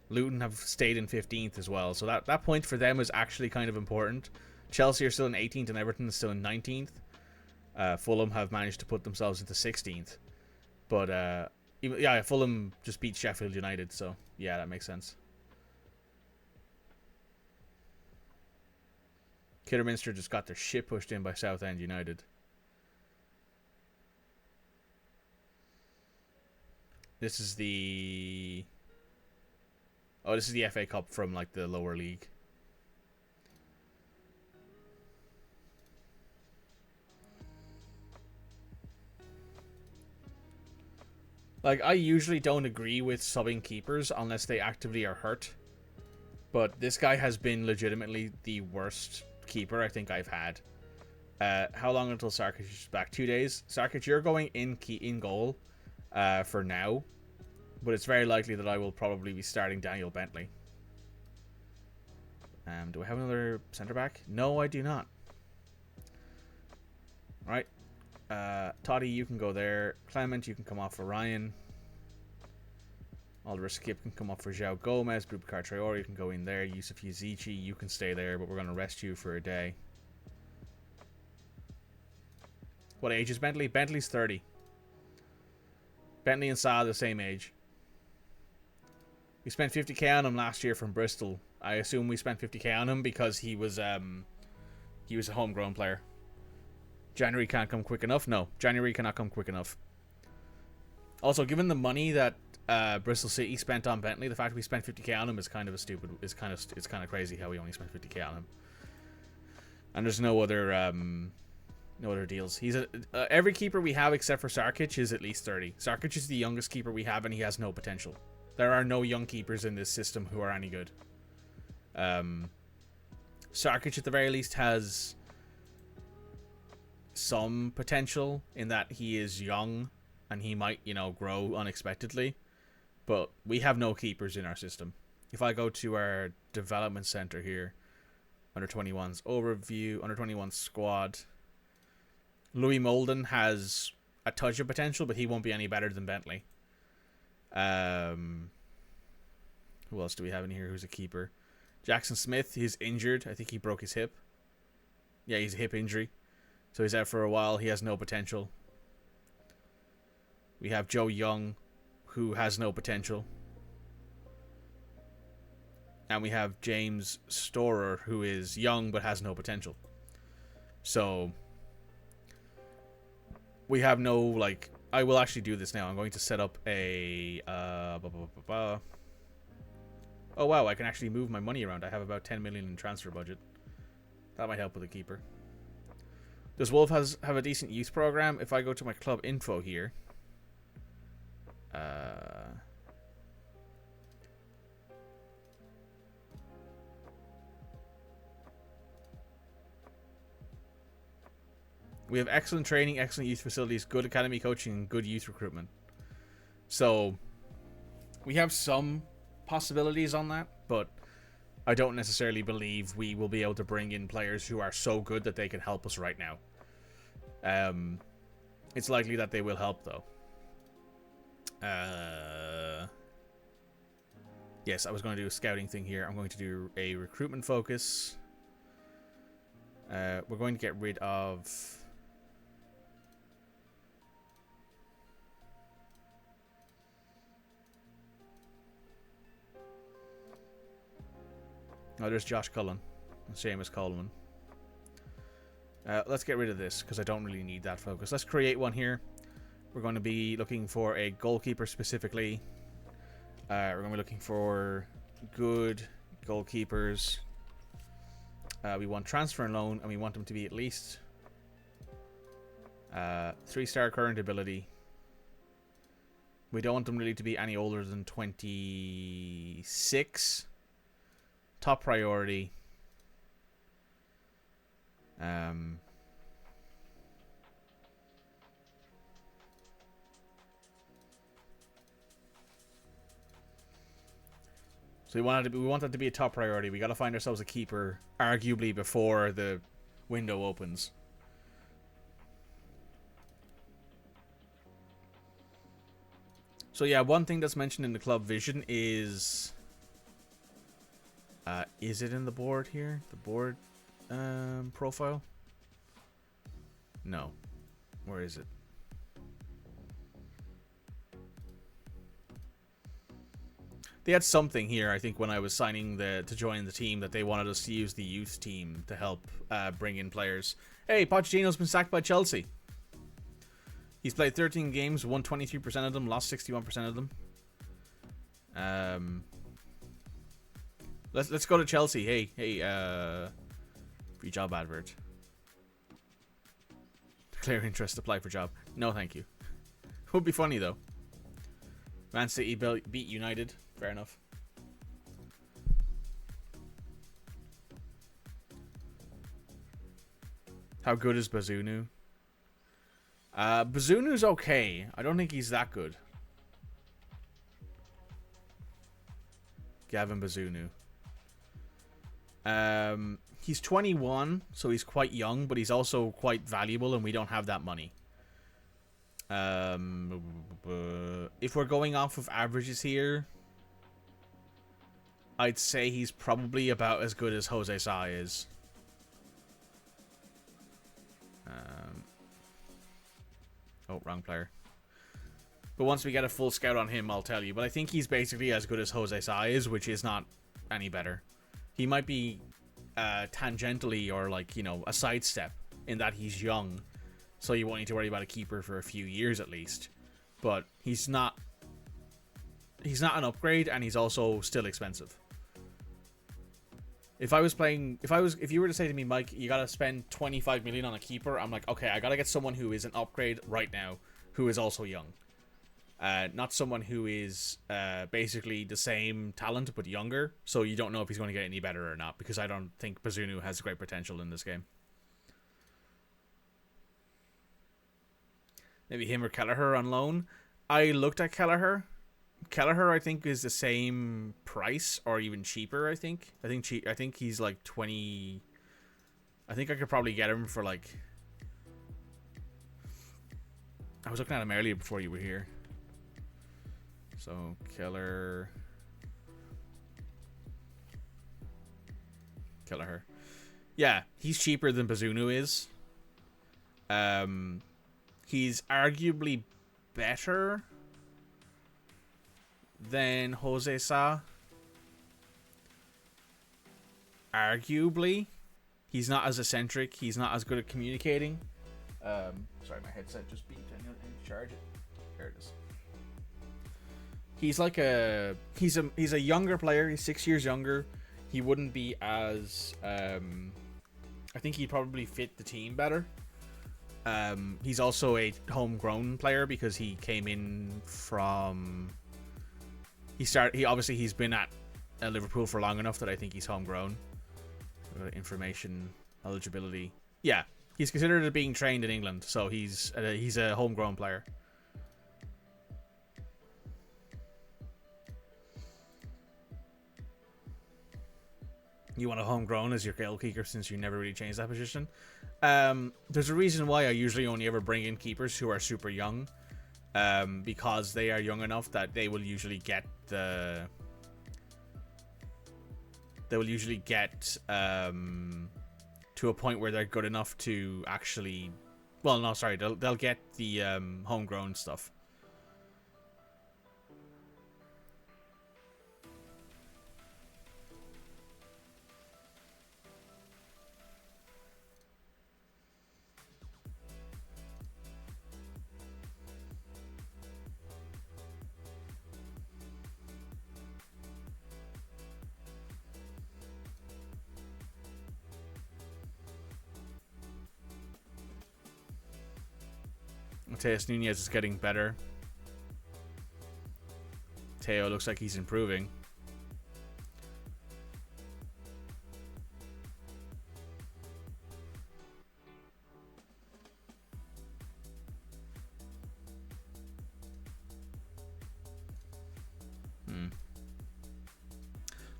Luton have stayed in 15th as well, so that point for them is actually kind of important. Chelsea are still in 18th and Everton is still in 19th. Fulham have managed to put themselves into 16th, but yeah, Fulham just beat Sheffield United, so yeah, that makes sense. Kidderminster just got their shit pushed in by Southend United. This is the FA Cup from like the lower league. Like, I usually don't agree with subbing keepers unless they actively are hurt. But this guy has been legitimately the worst keeper I think I've had. How long until Sarkic is back? 2 days. Sarkic, you're going in goal for now. But it's very likely that I will probably be starting Daniel Bentley. Do I have another centre-back? No, I do not. Right. Toddy, you can go there. Clement, you can come off for Ryan. Oliver Skip can come off for João Gomez. Boubacar Traore, you can go in there. Yusuf Yazici, you can stay there, but we're going to rest you for a day. What age is Bentley? Bentley's 30. Bentley and Sa are the same age. We spent 50k on him last year from Bristol. I assume we spent 50k on him because he was a homegrown player. January can't come quick enough. No, January cannot come quick enough. Also, given the money that Bristol City spent on Bentley, the fact we spent 50k on him is kind of it's kind of crazy how we only spent 50k on him. And there's no other deals. He's every keeper we have except for Sarkic is at least 30. Sarkic is the youngest keeper we have, and he has no potential. There are no young keepers in this system who are any good. Sarkic at the very least has some potential in that he is young and he might, grow unexpectedly. But we have no keepers in our system. if I go to our development center here, under 21's overview, under 21 squad, Louis Molden has a touch of potential, but he won't be any better than Bentley. Who else do we have in here who's a keeper? Jackson Smith, he's injured. I think he broke his hip. Yeah, he's a hip injury. So he's out for a while. He has no potential. We have Joe Young, who has no potential. And we have James Storer, who is young but has no potential. So we have no, like... I will actually do this now. I'm going to set up a... Oh, wow, I can actually move my money around. I have about 10 million in transfer budget. That might help with the keeper. Does Wolf have a decent youth program? If I go to my club info here... we have excellent training, excellent youth facilities, good academy coaching, and good youth recruitment. So, we have some possibilities on that, but I don't necessarily believe we will be able to bring in players who are so good that they can help us right now. It's likely that they will help, though. Yes, I was going to do a scouting thing here. I'm going to do a recruitment focus. We're going to get rid of... Oh, there's Josh Cullen. Seamus Coleman. Let's get rid of this, because I don't really need that focus. Let's create one here. We're going to be looking for a goalkeeper specifically. We're going to be looking for good goalkeepers. We want transfer and loan, and we want them to be at least 3-star current ability. We don't want them really to be any older than 26. Top priority. So we want that to be a top priority. We got to find ourselves a keeper, arguably before the window opens. So yeah, one thing that's mentioned in the club vision is it in the board here? The board profile? No. Where is it? They had something here, I think, when I was signing to join the team, that they wanted us to use the youth team to help bring in players. Hey, Pochettino's been sacked by Chelsea. He's played 13 games, won 23% of them, lost 61% of them. Let's go to Chelsea. Hey, free job advert. Declare interest, apply for job. No, thank you. Would be funny though. Man City beat United. Fair enough. How good is Bazunu? Bazunu's okay. I don't think he's that good. Gavin Bazunu. He's 21, so he's quite young, but he's also quite valuable, and we don't have that money. If we're going off of averages here, I'd say he's probably about as good as Jose Sa is. Oh, wrong player. But once we get a full scout on him, I'll tell you. But I think he's basically as good as Jose Sa is, which is not any better. He might be tangentially or, like, you know, a sidestep in that he's young. So you won't need to worry about a keeper for a few years at least. But he's not an upgrade, and he's also still expensive. If you were to say to me, Mike, you gotta spend 25 million on a keeper, I'm like, okay, I gotta get someone who is an upgrade right now, who is also young. Not someone who is basically the same talent but younger, so you don't know if he's going to get any better or not, because I don't think Bazunu has great potential in this game. Maybe him or Kelleher on loan. I looked at Kelleher. Kelleher, I think, is the same price or even cheaper. I think he's like 20. I think I could probably get him for like. I was looking at him earlier before you were here. So Kelleher. Yeah, he's cheaper than Bazunu is. He's arguably better than Jose Sa. Arguably. He's not as eccentric. He's not as good at communicating. Sorry, my headset just beeped. I need to charge it. There it is. He's like he's a younger player. He's 6 years younger. He wouldn't be as I think he'd probably fit the team better. He's also a homegrown player because he came in from. He's been at Liverpool for long enough that I think he's homegrown. Information, eligibility. Yeah, he's considered as being trained in England, so he's a homegrown player. You want a homegrown as your goalkeeper since you never really changed that position. There's a reason why I usually only ever bring in keepers who are super young, because they are young enough that they will usually get to a point where they're good enough to actually. Well, no, sorry, they'll get the homegrown stuff. Mateus Nunez is getting better. Teo looks like he's improving.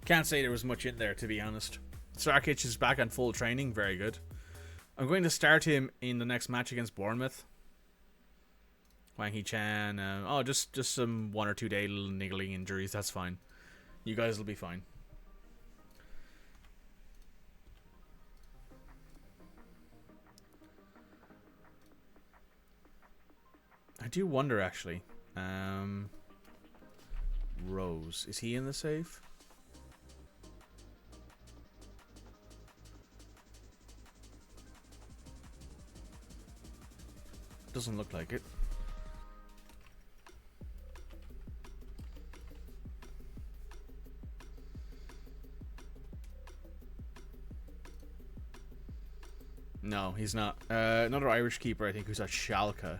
Can't say there was much in there, to be honest. Sarkic is back on full training. Very good. I'm going to start him in the next match against Bournemouth. Wang Hee-chan. Just some 1 or 2 day little niggling injuries. That's fine. You guys will be fine. I do wonder, actually. Rose. Is he in the save? Doesn't look like it. No, he's not. Another Irish keeper, I think, who's at Schalke.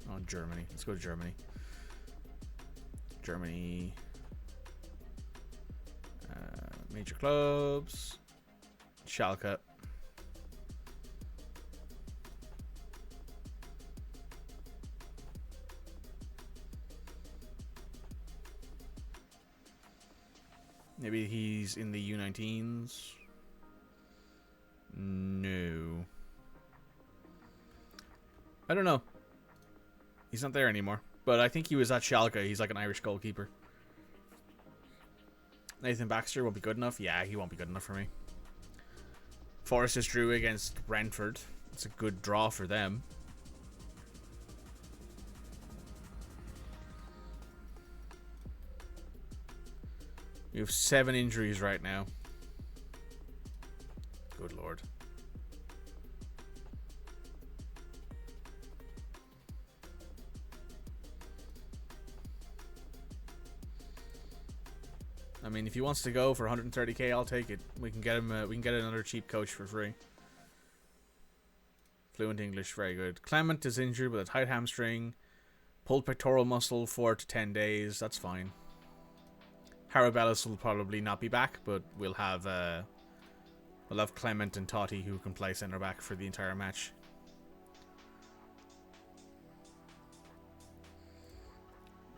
Oh, Germany. Let's go to Germany. Germany. Major clubs. Schalke. Maybe he's in the U19s. No. I don't know. He's not there anymore. But I think he was at Schalke. He's like an Irish goalkeeper. Nathan Baxter won't be good enough. Yeah, he won't be good enough for me. Forrest just drew against Brentford. It's a good draw for them. You have 7 injuries right now. Good lord. I mean, if he wants to go for 130k, I'll take it. We can get him. We can get another cheap coach for free. Fluent English, very good. Clement is injured with a tight hamstring. Pulled pectoral muscle 4 to 10 days. That's fine. Harabellis will probably not be back, but we'll have We'll have Clement and Totti who can play centre back for the entire match.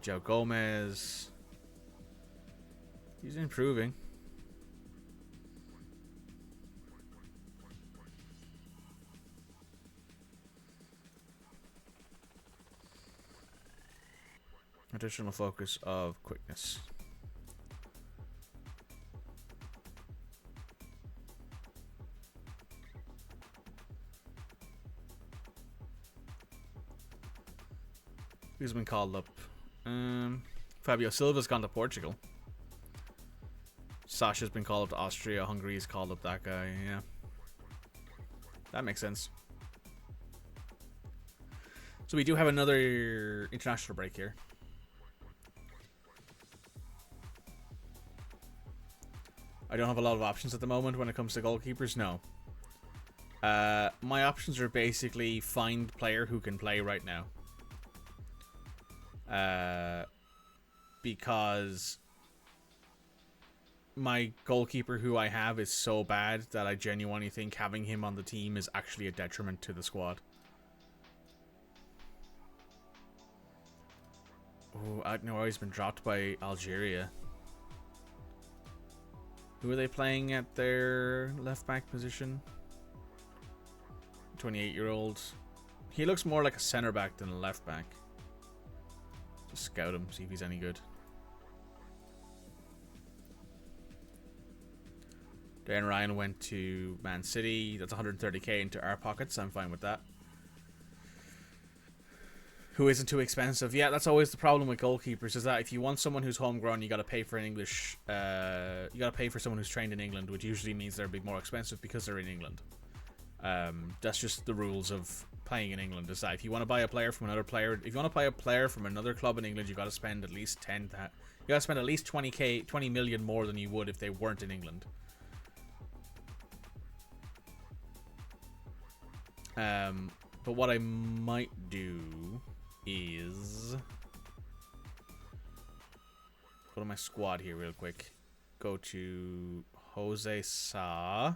Joe Gomez. He's improving. Additional focus of quickness. Who's been called up? Fabio Silva's gone to Portugal. Sasha's been called up to Austria. Hungary's called up that guy. Yeah. That makes sense. So we do have another international break here. I don't have a lot of options at the moment when it comes to goalkeepers. No. My options are basically find player who can play right now. Because my goalkeeper who I have is so bad that I genuinely think having him on the team is actually a detriment to the squad. Oh, I don't know. He's been dropped by Algeria. Who are they playing at their left back position? 28-year-old. He looks more like a center back than a left back. Just scout him, see if he's any good. Dan Ryan went to Man City. That's 130k into our pockets. I'm fine with that. Who isn't too expensive? Yeah, that's always the problem with goalkeepers, is that if you want someone who's homegrown, you got to pay for an English. You got to pay for someone who's trained in England, which usually means they're a bit more expensive because they're in England. That's just the rules of playing in England. Is that if you want to buy a player from another player, if you want to buy a player from another club in England, you got to spend at least 10. You got to spend at least 20 million more than you would if they weren't in England. But what I might do is go to my squad here real quick. Go to Jose Sa.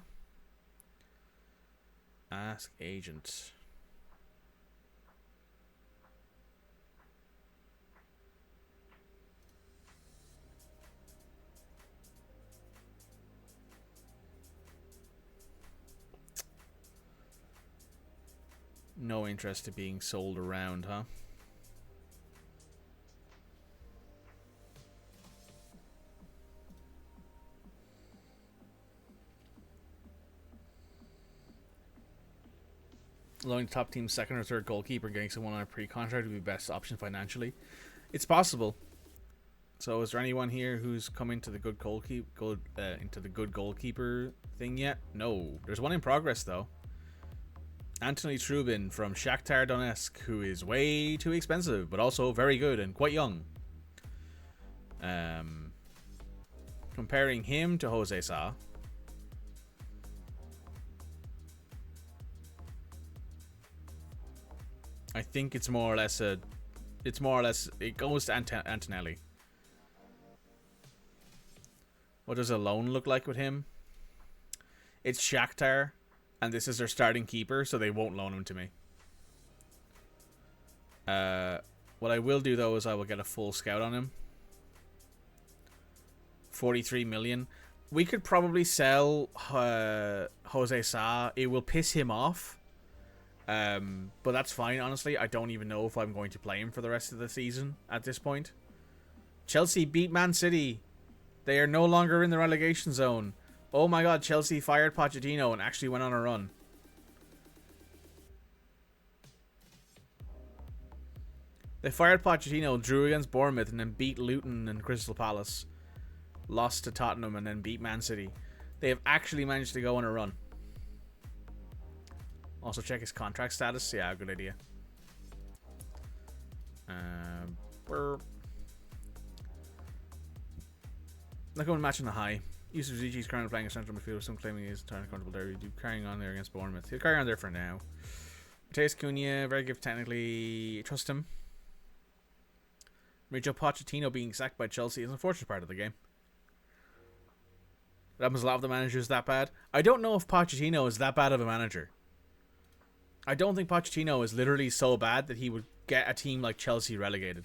Ask agent. No interest in being sold around, huh? Allowing the top team's second or third goalkeeper getting someone on a pre-contract would be the best option financially. It's possible. So, is there anyone here who's come into the good goalkeeper thing yet? No. There's one in progress though. Anthony Trubin from Shakhtar Donetsk, who is way too expensive, but also very good and quite young. Comparing him to Jose Sa. I think it's more or less it goes to Antonelli. What does a loan look like with him? It's Shakhtar, and this is their starting keeper, so they won't loan him to me. What I will do though is I will get a full scout on him. 43 million. We could probably sell Jose Sa. It will piss him off. But that's fine, honestly. I don't even know if I'm going to play him for the rest of the season at this point. Chelsea beat Man City. They are no longer in the relegation zone. Oh my god, Chelsea fired Pochettino and actually went on a run. They fired Pochettino, drew against Bournemouth, and then beat Luton and Crystal Palace. Lost to Tottenham and then beat Man City. They have actually managed to go on a run. Also check his contract status. Yeah, good idea. Not going match in the high. Yusuf Zichi is currently playing a central midfielder. Some claiming he's entirely comfortable there. He'll carrying on there against Bournemouth. He'll carry on there for now. Mateus Cunha, very good technically. Trust him. Mauricio Pochettino being sacked by Chelsea is an unfortunate part of the game. That was a lot of the managers that bad. I don't know if Pochettino is that bad of a manager. I don't think Pochettino is literally so bad that he would get a team like Chelsea relegated.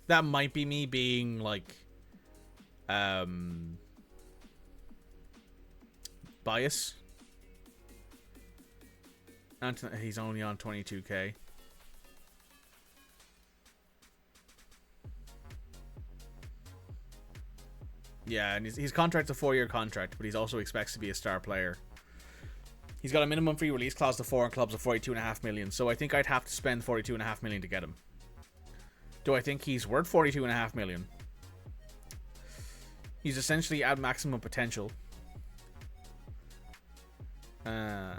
That might be me being like bias. He's only on 22k. Yeah, and his contract's a 4-year contract, but he also expects to be a star player. He's got a minimum free release clause to foreign clubs of 42.5 million, so I think I'd have to spend 42.5 million to get him. Do I think he's worth 42.5 million? He's essentially at maximum potential. How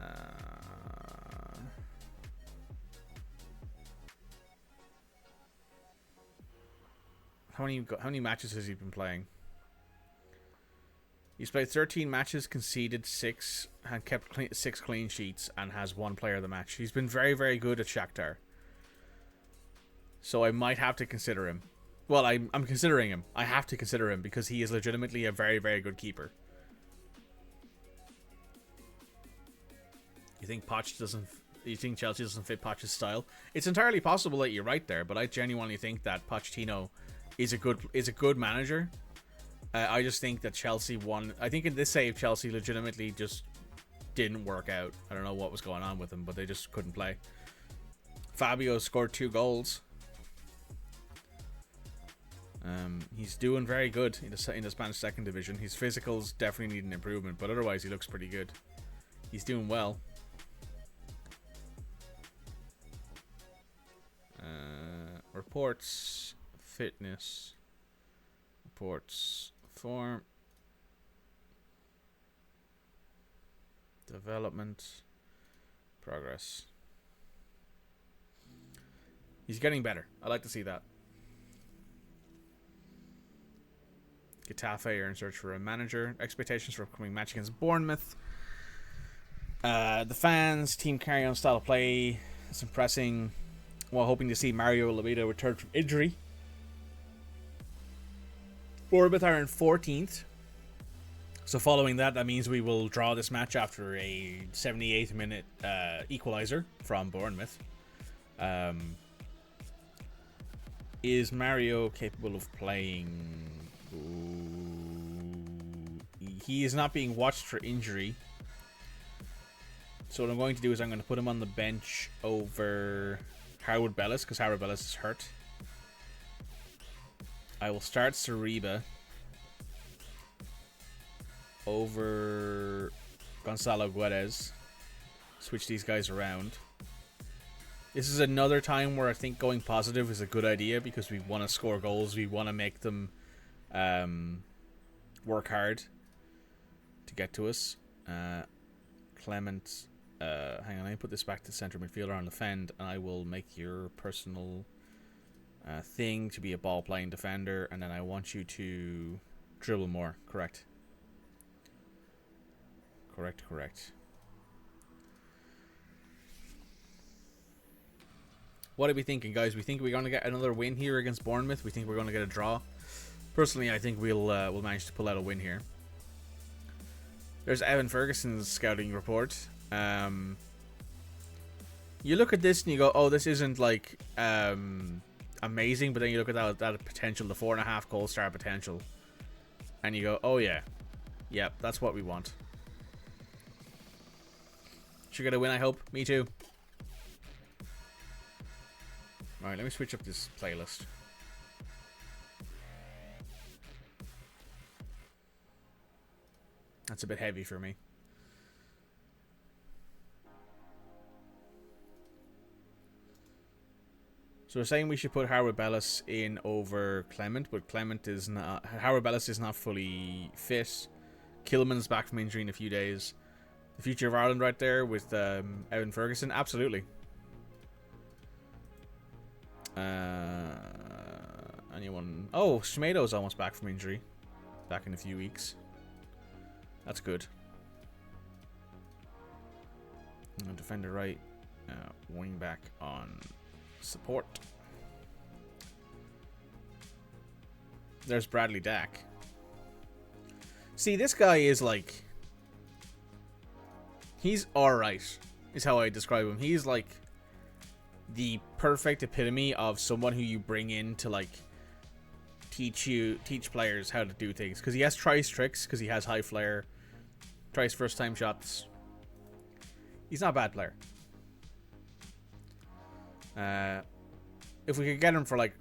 many matches has he been playing? He's played 13 matches, conceded 6, and kept 6 clean sheets, and has 1 player of the match. He's been very, very good at Shakhtar. So I might have to consider him. Well, I'm considering him. I have to consider him because he is legitimately a very, very good keeper. You think Chelsea doesn't fit Poch's style? It's entirely possible that you're right there, but I genuinely think that Pochettino is a good manager. I just think that Chelsea won. I think in this save, Chelsea legitimately just didn't work out. I don't know what was going on with them, but they just couldn't play. Fabio scored 2 goals. He's doing very good in the Spanish second division. His physicals definitely need an improvement, but otherwise he looks pretty good. He's doing well. Reports, fitness, reports, form, development, progress. He's getting better. I like to see that. Getafe are in search for a manager. Expectations for upcoming match against Bournemouth. The fans, team carry on style of play. It's impressing. While hoping to see Mario Lemina return from injury. Bournemouth are in 14th. So following that means we will draw this match after a 78th minute equalizer from Bournemouth. Is Mario capable of playing? He is not being watched for injury. So what I'm going to do is I'm going to put him on the bench over Harwood Bellis, because Harwood Bellis is hurt. I will start Sariba over Gonzalo Guedes. Switch these guys around. This is another time where I think going positive is a good idea because we want to score goals. We want to make them work hard to get to us. Clement, hang on, let me put this back to center midfielder on defend, and I will make your personal thing to be a ball playing defender, and then I want you to dribble more. Correct. What are we thinking, guys? We think we're going to get another win here against Bournemouth. We think we're going to get a draw. Personally, I think we'll manage to pull out a win here. There's Evan Ferguson's scouting report. You look at this and you go, oh, this isn't like amazing, but then you look at that potential, the 4.5 goal star potential, and you go, oh yeah, that's what we want. Should get a win, I hope. Me too. Alright, let me switch up this playlist. That's a bit heavy for me. So we're saying we should put Harwood Bellis in over Clement, but Harwood Bellis is not fully fit. Kilman's back from injury in a few days. The future of Ireland right there with Evan Ferguson, absolutely. Anyone? Oh, Schmado's almost back from injury. Back in a few weeks. That's good. Defender right. Wing back on support. There's Bradley Dack. See, this guy is like... He's alright, is how I describe him. He's like the perfect epitome of someone who you bring in to like teach players how to do things. Because he has tries tricks, because he has high flare, tries first time shots. He's not a bad player. If we could get him for like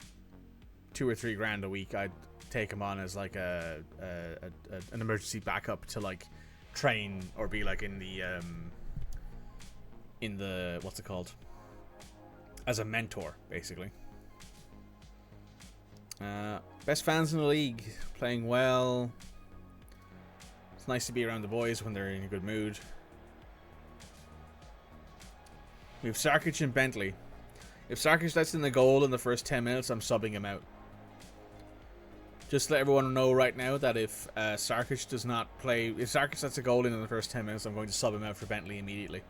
$2 or $3 grand a week, I'd take him on as like an emergency backup to like train or be like in the what's it called, as a mentor basically. Best fans in the league, playing well. It's nice to be around the boys when they're in a good mood. We have Sarkic and Bentley. If Sarkic lets in the goal in the first 10 minutes, I'm subbing him out. Just to let everyone know right now that if Sarkic does not play... If Sarkic lets a goal in the first 10 minutes, I'm going to sub him out for Bentley immediately.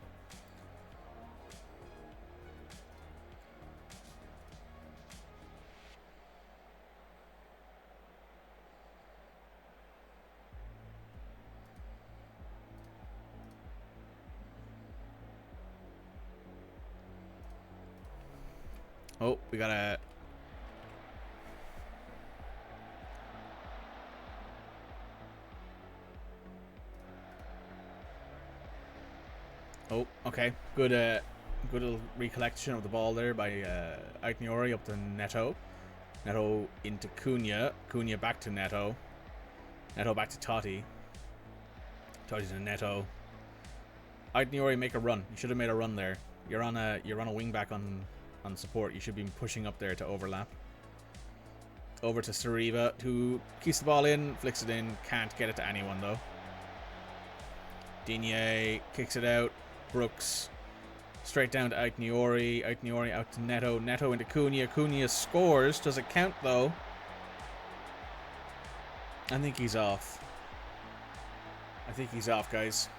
Oh, we got a... Oh, okay. Good little recollection of the ball there by Aitniori up to Neto. Neto into Cunha. Cunha back to Neto. Neto back to Totti. Totti to Neto. Aitniori, make a run. You should have made a run there. You're on a wing back on support. You should be pushing up there to overlap. Over to Sariva, who keeps the ball in, flicks it in, can't get it to anyone though. Digne kicks it out. Brooks straight down to Aitniori. Aitniori out to Neto. Neto into Cunha. Cunha scores. Does it count though? I think he's off. I think he's off, guys.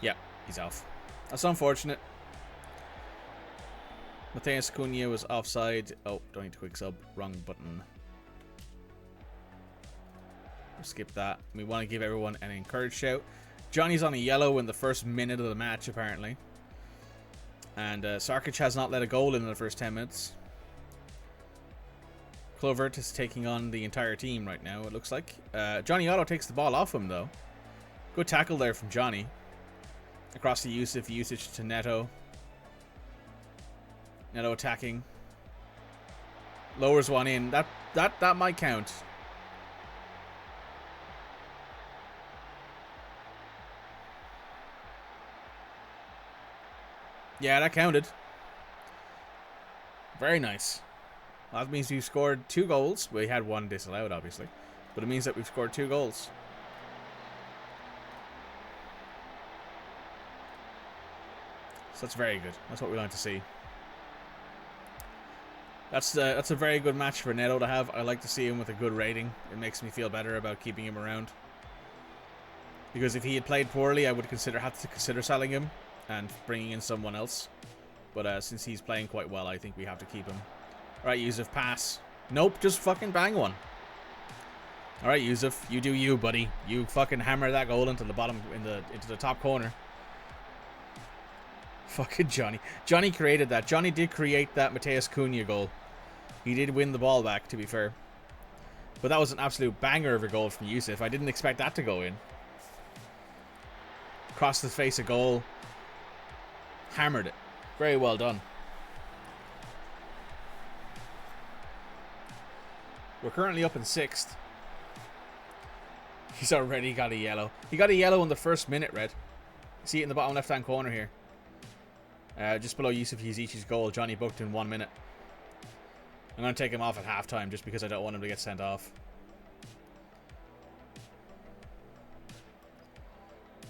Yeah, he's off. That's unfortunate. Matheus Cunha was offside. Oh, don't need to quick sub. Wrong button. We'll skip that. We want to give everyone an encouraged shout. Johnny's on a yellow in the first minute of the match, apparently. And Sarkic has not let a goal in the first 10 minutes. Clovert is taking on the entire team right now, it looks like. Johnny Otto takes the ball off him, though. Good tackle there from Johnny. Across to Yusuf. Usage to Neto. Neto attacking. Lowers one in. That might count. Yeah, that counted. Very nice. Well, that means we've scored 2 goals. We had one disallowed, obviously. But it means that we've scored 2 goals. So that's very good. That's what we like to see. That's a very good match for Neto to have. I like to see him with a good rating. It makes me feel better about keeping him around. Because if he had played poorly, I would have to consider selling him and bringing in someone else. But since he's playing quite well, I think we have to keep him. Alright, Yusuf, pass. Nope, just fucking bang one. Alright, Yusuf, you do you, buddy. You fucking hammer that goal into the bottom, into the top corner. Fucking Johnny. Johnny created that. Johnny did create that Matheus Cunha goal. He did win the ball back, to be fair. But that was an absolute banger of a goal from Yusuf. I didn't expect that to go in. Crossed the face of goal. Hammered it. Very well done. We're currently up in 6th. He's already got a yellow. He got a yellow in the first minute, Red. See it in the bottom left-hand corner here. Just below Yusuf Yazici's goal. Johnny booked in 1 minute. I'm going to take him off at halftime just because I don't want him to get sent off.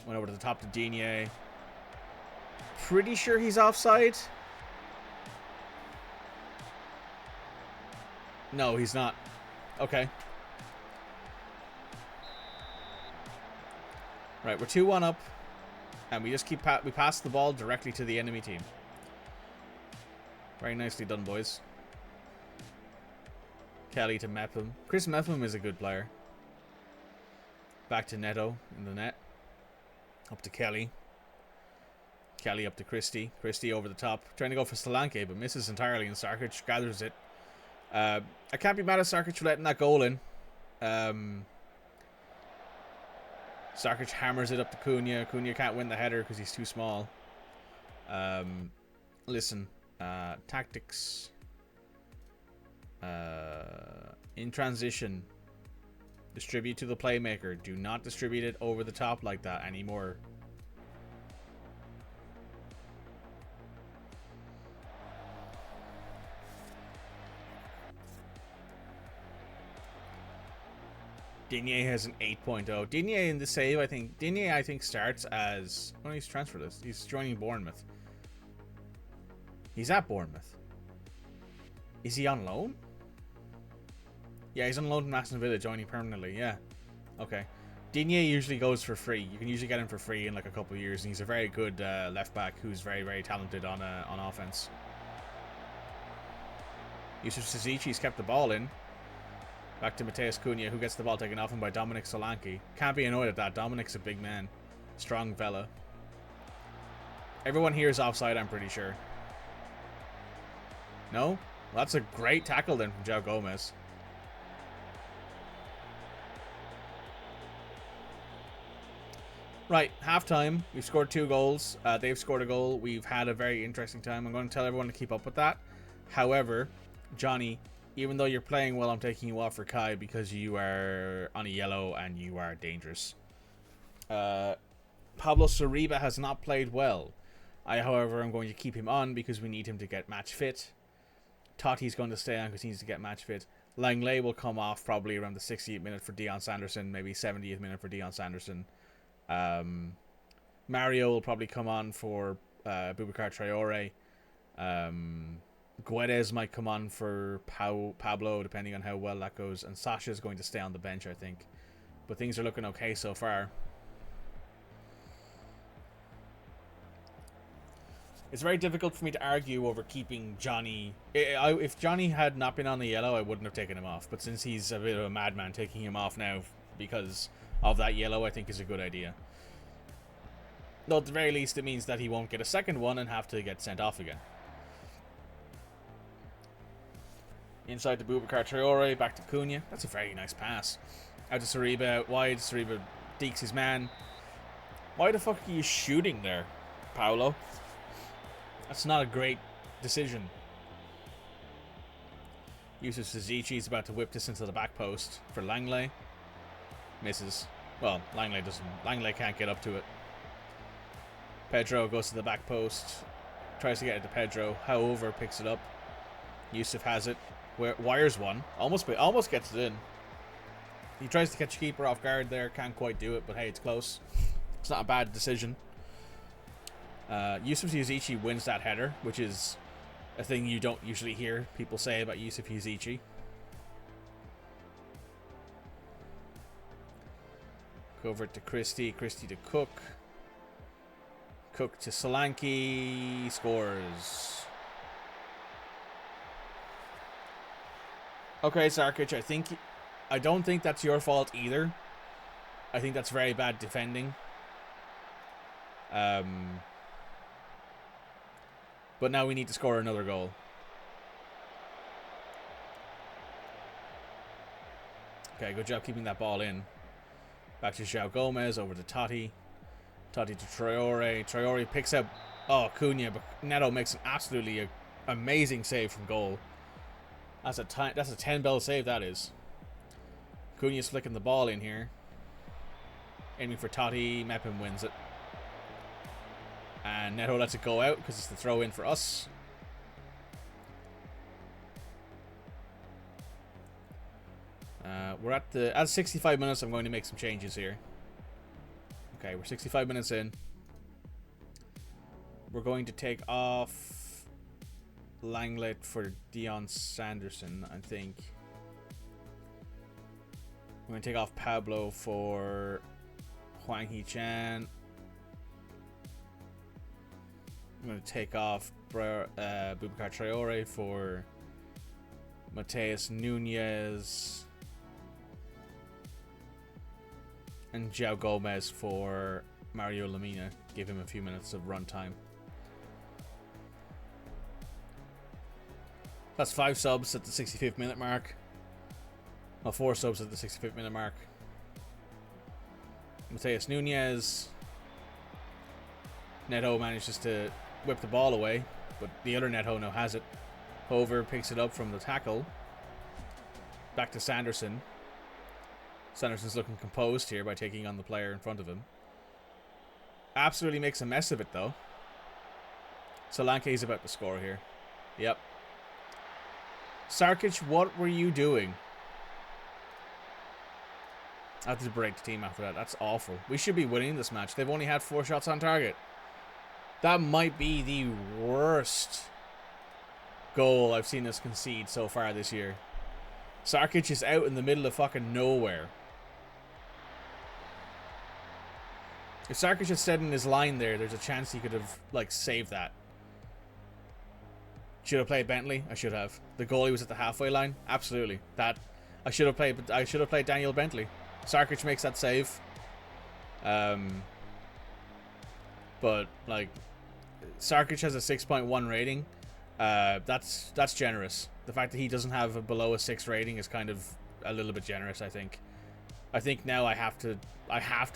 Went over to the top to Digne. Pretty sure he's offside. No, he's not. Okay. Right, we're 2-1 up. And we just we pass the ball directly to the enemy team. Very nicely done, boys. Kelly to Mepham. Chris Mepham is a good player. Back to Neto in the net. Up to Kelly. Kelly up to Christie. Christie over the top. Trying to go for Solanke, but misses entirely, and Sarkic gathers it. I can't be mad at Sarkic for letting that goal in. Sarkic hammers it up to Cunha. Cunha can't win the header because he's too small. Listen. Tactics. In transition. Distribute to the playmaker. Do not distribute it over the top like that anymore. Digne has an 8.0. Digne in the save, I think starts as... Oh, he's transferred this. He's joining Bournemouth. He's at Bournemouth. Is he on loan? Yeah, he's on loan from Aston Villa, joining permanently. Yeah. Okay. Digne usually goes for free. You can usually get him for free in like a couple of years, and he's a very good left back who's very, very talented on offense. Yusuf Sazici's kept the ball in. Back to Mateus Cunha, who gets the ball taken off him by Dominic Solanke. Can't be annoyed at that. Dominic's a big man. Strong fella. Everyone here is offside, I'm pretty sure. No? Well, that's a great tackle then from João Gomez. Right, halftime. We've scored 2 goals. They've scored a goal. We've had a very interesting time. I'm going to tell everyone to keep up with that. However, Johnny, even though you're playing well, I'm taking you off for Kai because you are on a yellow and you are dangerous. Pablo Soriba has not played well. However, I'm going to keep him on because we need him to get match fit. Totti's going to stay on because he needs to get match fit. Langley will come off probably around the 60th minute for Dion Sanderson, maybe 70th minute for Dion Sanderson. Mario will probably come on for Boubacar Traore. Guedes might come on for Pablo, depending on how well that goes. And Sasha's going to stay on the bench, I think. But things are looking okay so far. It's very difficult for me to argue over keeping Johnny. If Johnny had not been on the yellow, I wouldn't have taken him off. But since he's a bit of a madman, taking him off now because of that yellow, I think is a good idea. Though at the very least, it means that he won't get a second one and have to get sent off again. Inside to Boubacar Traore, back to Cunha. That's a very nice pass. Out to Soriba, out wide. Soriba dekes his man. Why the fuck are you shooting there, Paolo? That's not a great decision. Yusuf Sazici's about to whip this into the back post for Langley. Misses. Well, Langley can't get up to it. Pedro goes to the back post. Tries to get it to Pedro. However, picks it up. Yusuf has it. Wires one. Almost gets it in. He tries to catch a keeper off guard there. Can't quite do it, but hey, it's close. It's not a bad decision. Yusuf Yazici wins that header, which is a thing you don't usually hear people say about Yusuf Yazici. Go over to Christie. Christie to Cook. Cook to Solanke. Scores. Okay, Sarkic, I don't think that's your fault either. I think that's very bad defending. But now we need to score another goal. Okay, good job keeping that ball in. Back to João Gomez, over to Totti. Totti to Traore. Traore picks up... Oh, Cunha, but Neto makes an absolutely amazing save from goal. That's a 10-bell save, that is. Cunha's flicking the ball in here. Aiming for Totti. Mepham wins it. And Neto lets it go out because it's the throw in for us. We're at 65 minutes. I'm going to make some changes here. Okay, we're 65 minutes in. We're going to take off Langlet for Dion Sanderson, I think. We're going to take off Pablo for Hwang Hee-chan. I'm going to take off Boubacar Traore for Mateus Nunez and João Gomez for Mario Lemina. Give him a few minutes of run time. That's 5 subs at the 65th minute mark. Well, 4 subs at the 65th minute mark. Mateus Nunez. Neto manages to whip the ball away, but the other Neto now has it. Hover picks it up from the tackle. Back to Sanderson. Sanderson's looking composed here by taking on the player in front of him. Absolutely makes a mess of it, though. Solanke is about to score here. Yep. Sarkic, what were you doing? I have to break the team after that. That's awful. We should be winning this match. They've only had 4 shots on target. That might be the worst goal I've seen us concede so far this year. Sarkic is out in the middle of fucking nowhere. If Sarkic had stayed in his line there, there's a chance he could have, like, saved that. Should have played Bentley? I should have. The goalie was at the halfway line? Absolutely. That I should have played Daniel Bentley. Sarkic makes that save. But like Sarkic has a 6.1 rating. That's generous. The fact that he doesn't have a below a 6 rating is kind of a little bit generous, I think. I think now I have to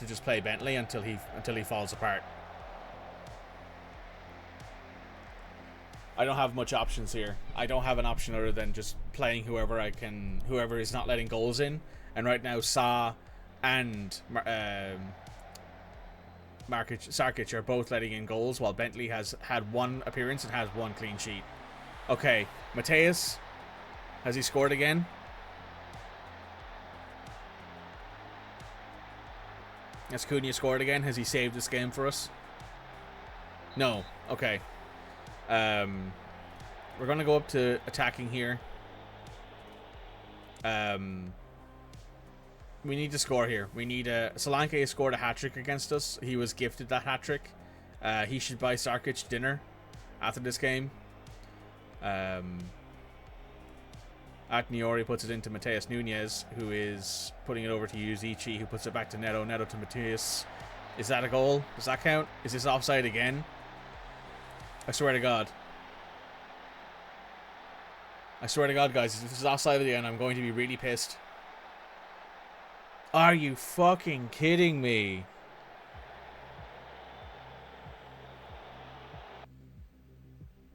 just play Bentley until he falls apart. I don't have much options here. I don't have an option other than just playing whoever is not letting goals in. And right now, Sa and Sarkic are both letting in goals, while Bentley has had 1 appearance and has 1 clean sheet. Okay, Mateus, has he scored again? Has Cunha scored again? Has he saved this game for us? No. Okay. We're going to go up to attacking here. We need to score here. We need Solanke has scored a hat-trick against us. He was gifted that hat-trick. He should buy Sarkic dinner after this game. Atniori puts it into Mateus Nunez, who is putting it over to Uzici, who puts it back to Neto. Neto to Mateus. Is that a goal? Does that count? Is this offside again? I swear to God. I swear to God, guys, if this is offside again, I'm going to be really pissed. Are you fucking kidding me?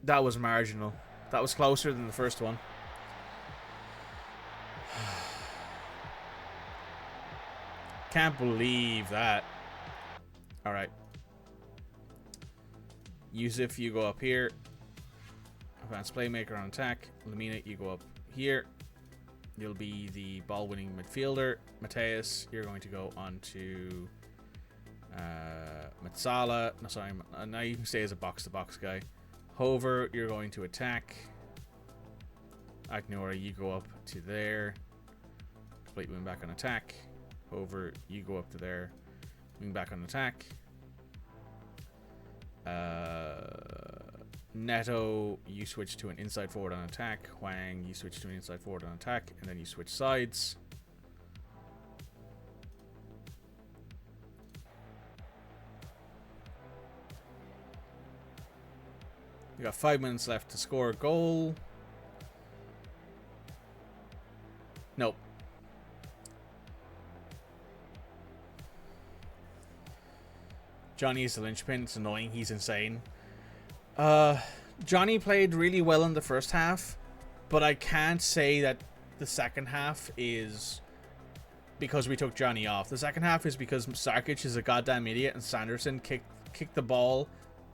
That was marginal. That was closer than the first one. Can't believe that. Alright. Yusuf, you go up here. Advanced playmaker on attack. Lemina, you go up here. You'll be the ball-winning midfielder. Mateus, you're going to go on to Matsala. No, sorry. Now you can stay as a box-to-box guy. Hover, you're going to attack. Agnora, you go up to there. Complete wing back on attack. Hover, you go up to there. Wing back on attack. Neto, you switch to an inside forward on attack. Huang, you switch to an inside forward on attack. And then you switch sides. You got 5 minutes left to score a goal. Nope. Johnny is the linchpin. It's annoying. He's insane. Johnny played really well in the first half, but I can't say that the second half is because we took Johnny off. The second half is because Sarkic is a goddamn idiot and Sanderson kicked the ball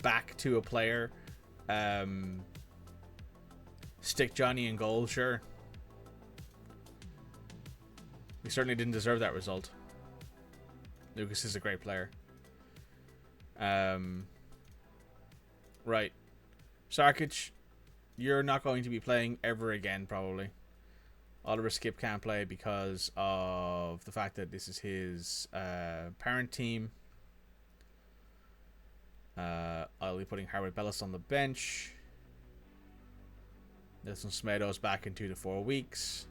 back to a player. Stick Johnny in goal, sure. We certainly didn't deserve that result. Lucas is a great player. Right. Sarkic, you're not going to be playing ever again, probably. Oliver Skip can't play because of the fact that this is his parent team. I'll be putting Howard Bellis on the bench. Nelson Semedo's back in 2 to 4 weeks.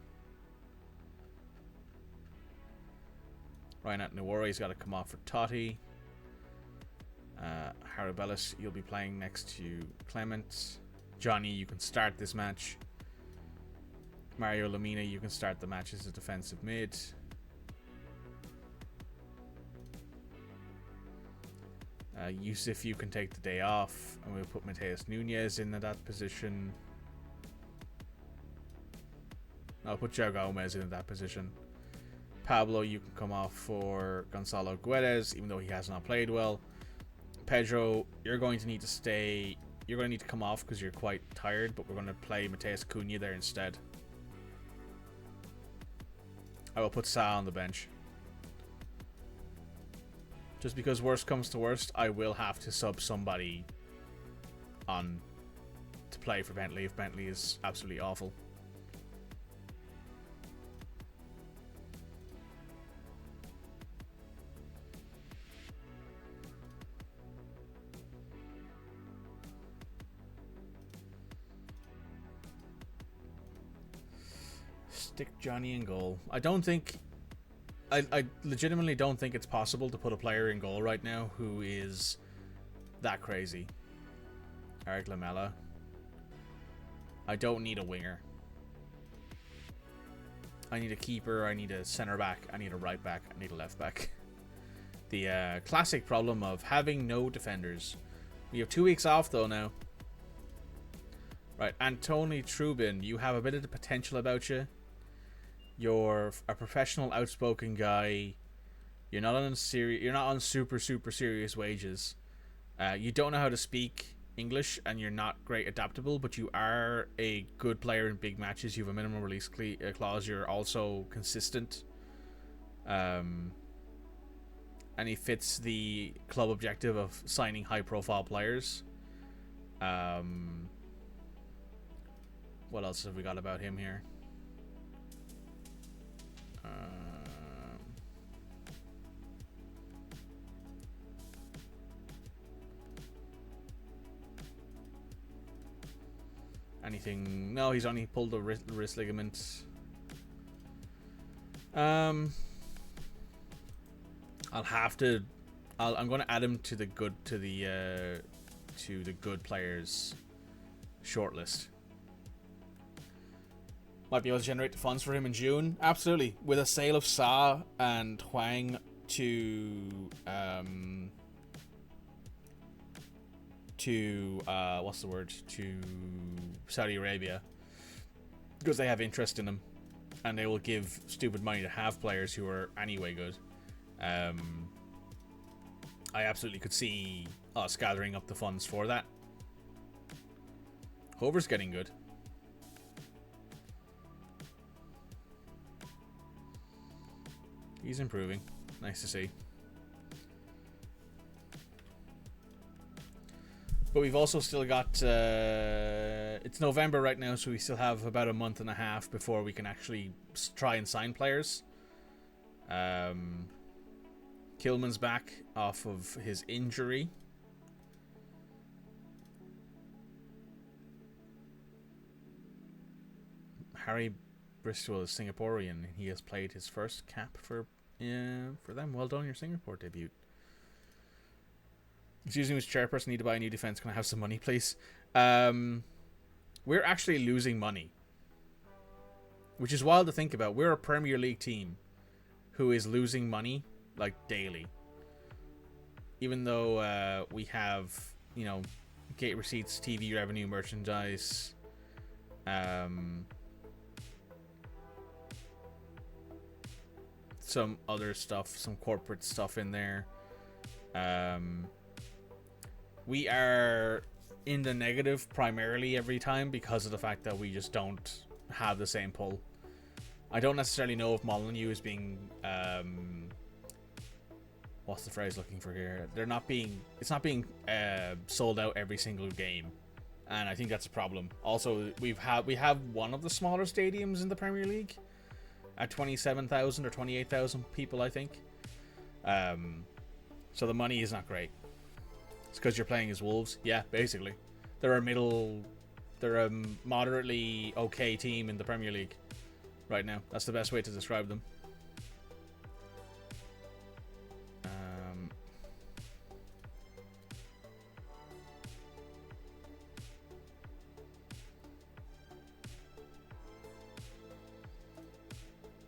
Ryan Atnuori's got to come off for Totti. Harry Bellis, you'll be playing next to Clement. Johnny, you can start this match. Mario Lamina, you can start the match as a defensive mid. Yusuf, you can take the day off, and we'll put Mateus Nunez in that position. I'll put Joe Gomez in that position. Pablo, you can come off for Gonzalo Guedes, even though he has not played well. Pedro, you're going to need to stay. You're going to need to come off because you're quite tired, but we're going to play Mateus Cunha there instead. I will put Sa on the bench. Just because worst comes to worst, I will have to sub somebody on to play for Bentley if Bentley is absolutely awful. Stick Johnny in goal. I don't think... I legitimately don't think it's possible to put a player in goal right now who is that crazy. Eric Lamela. I don't need a winger. I need a keeper. I need a centre back. I need a right back. I need a left back. The classic problem of having no defenders. We have 2 weeks off though now. Right, Antoni Trubin, you have a bit of the potential about you. You're a professional, outspoken guy. You're not on super serious wages. You don't know how to speak English, and you're not great adaptable. But you are a good player in big matches. You have a minimum release clause. You're also consistent. And he fits the club objective of signing high-profile players. What else have we got about him here? Anything? No, he's only pulled the wrist ligament. I'm going to add him to the good players shortlist. Might be able to generate the funds for him in June. Absolutely, with a sale of Sa and Huang to to Saudi Arabia, because they have interest in them, and they will give stupid money to have players who are anyway good. I absolutely could see us gathering up the funds for that. Hover's getting good. He's improving. Nice to see. But we've also still got... it's November right now, so we still have about a month and a half before we can actually try and sign players. Kilman's back off of his injury. Harry Bristol is Singaporean. He has played his first cap for them. Well done, your Singapore debut. Excuse me, Mr. Chairperson, need to buy a new defense. Can I have some money, please? We're actually losing money, which is wild to think about. We're a Premier League team who is losing money like daily, even though we have, you know, gate receipts, TV revenue, merchandise, some other stuff, some corporate stuff in there. We are in the negative primarily every time because of the fact that we just don't have the same pull. I don't necessarily know if Molyneux is being what's the phrase looking for here? It's not being sold out every single game, and I think that's a problem. Also, we have one of the smaller stadiums in the Premier League at 27,000 or 28,000 people, I think. So the money is not great. It's because you're playing as Wolves. Yeah, basically. They're a middle They're a moderately okay team in the Premier League right now. That's the best way to describe them.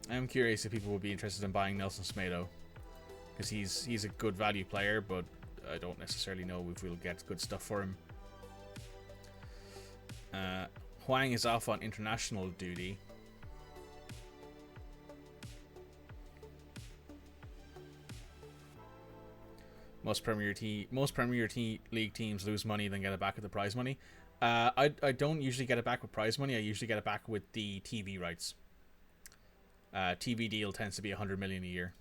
I'm curious if people would be interested in buying Nelson Semedo, because he's a good value player, but I don't necessarily know if we'll get good stuff for him. Huang is off on international duty. Most Premier League teams lose money, then get it back with the prize money. I don't usually get it back with prize money. I usually get it back with the TV rights. TV deal tends to be 100 million a year.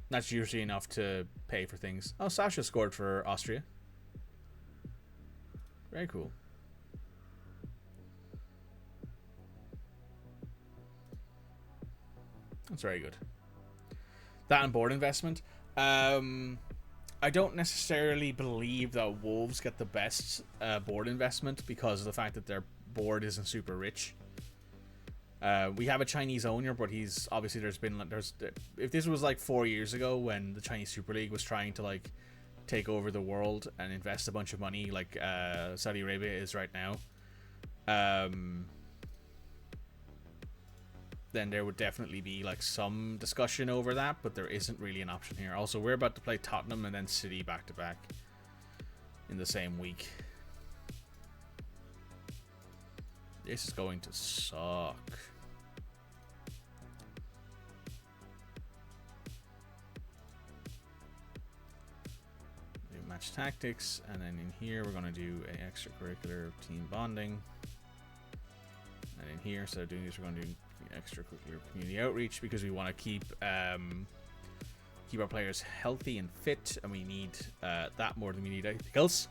That's usually enough to pay for things. Oh, Sasha scored for Austria. Very cool. That's very good. That and board investment. I don't necessarily believe that Wolves get the best board investment because of the fact that their board isn't super rich. We have a Chinese owner, but he's obviously if this was like 4 years ago when the Chinese Super League was trying to like take over the world and invest a bunch of money like Saudi Arabia is right now, then there would definitely be like some discussion over that, but there isn't really an option here. Also, we're about to play Tottenham and then City back to back in the same week. This is going to suck. Do match tactics, and then in here we're going to do a extracurricular team bonding. And in here, instead of doing this, we're going to do extracurricular community outreach because we want to keep our players healthy and fit, and we need that more than we need anything else.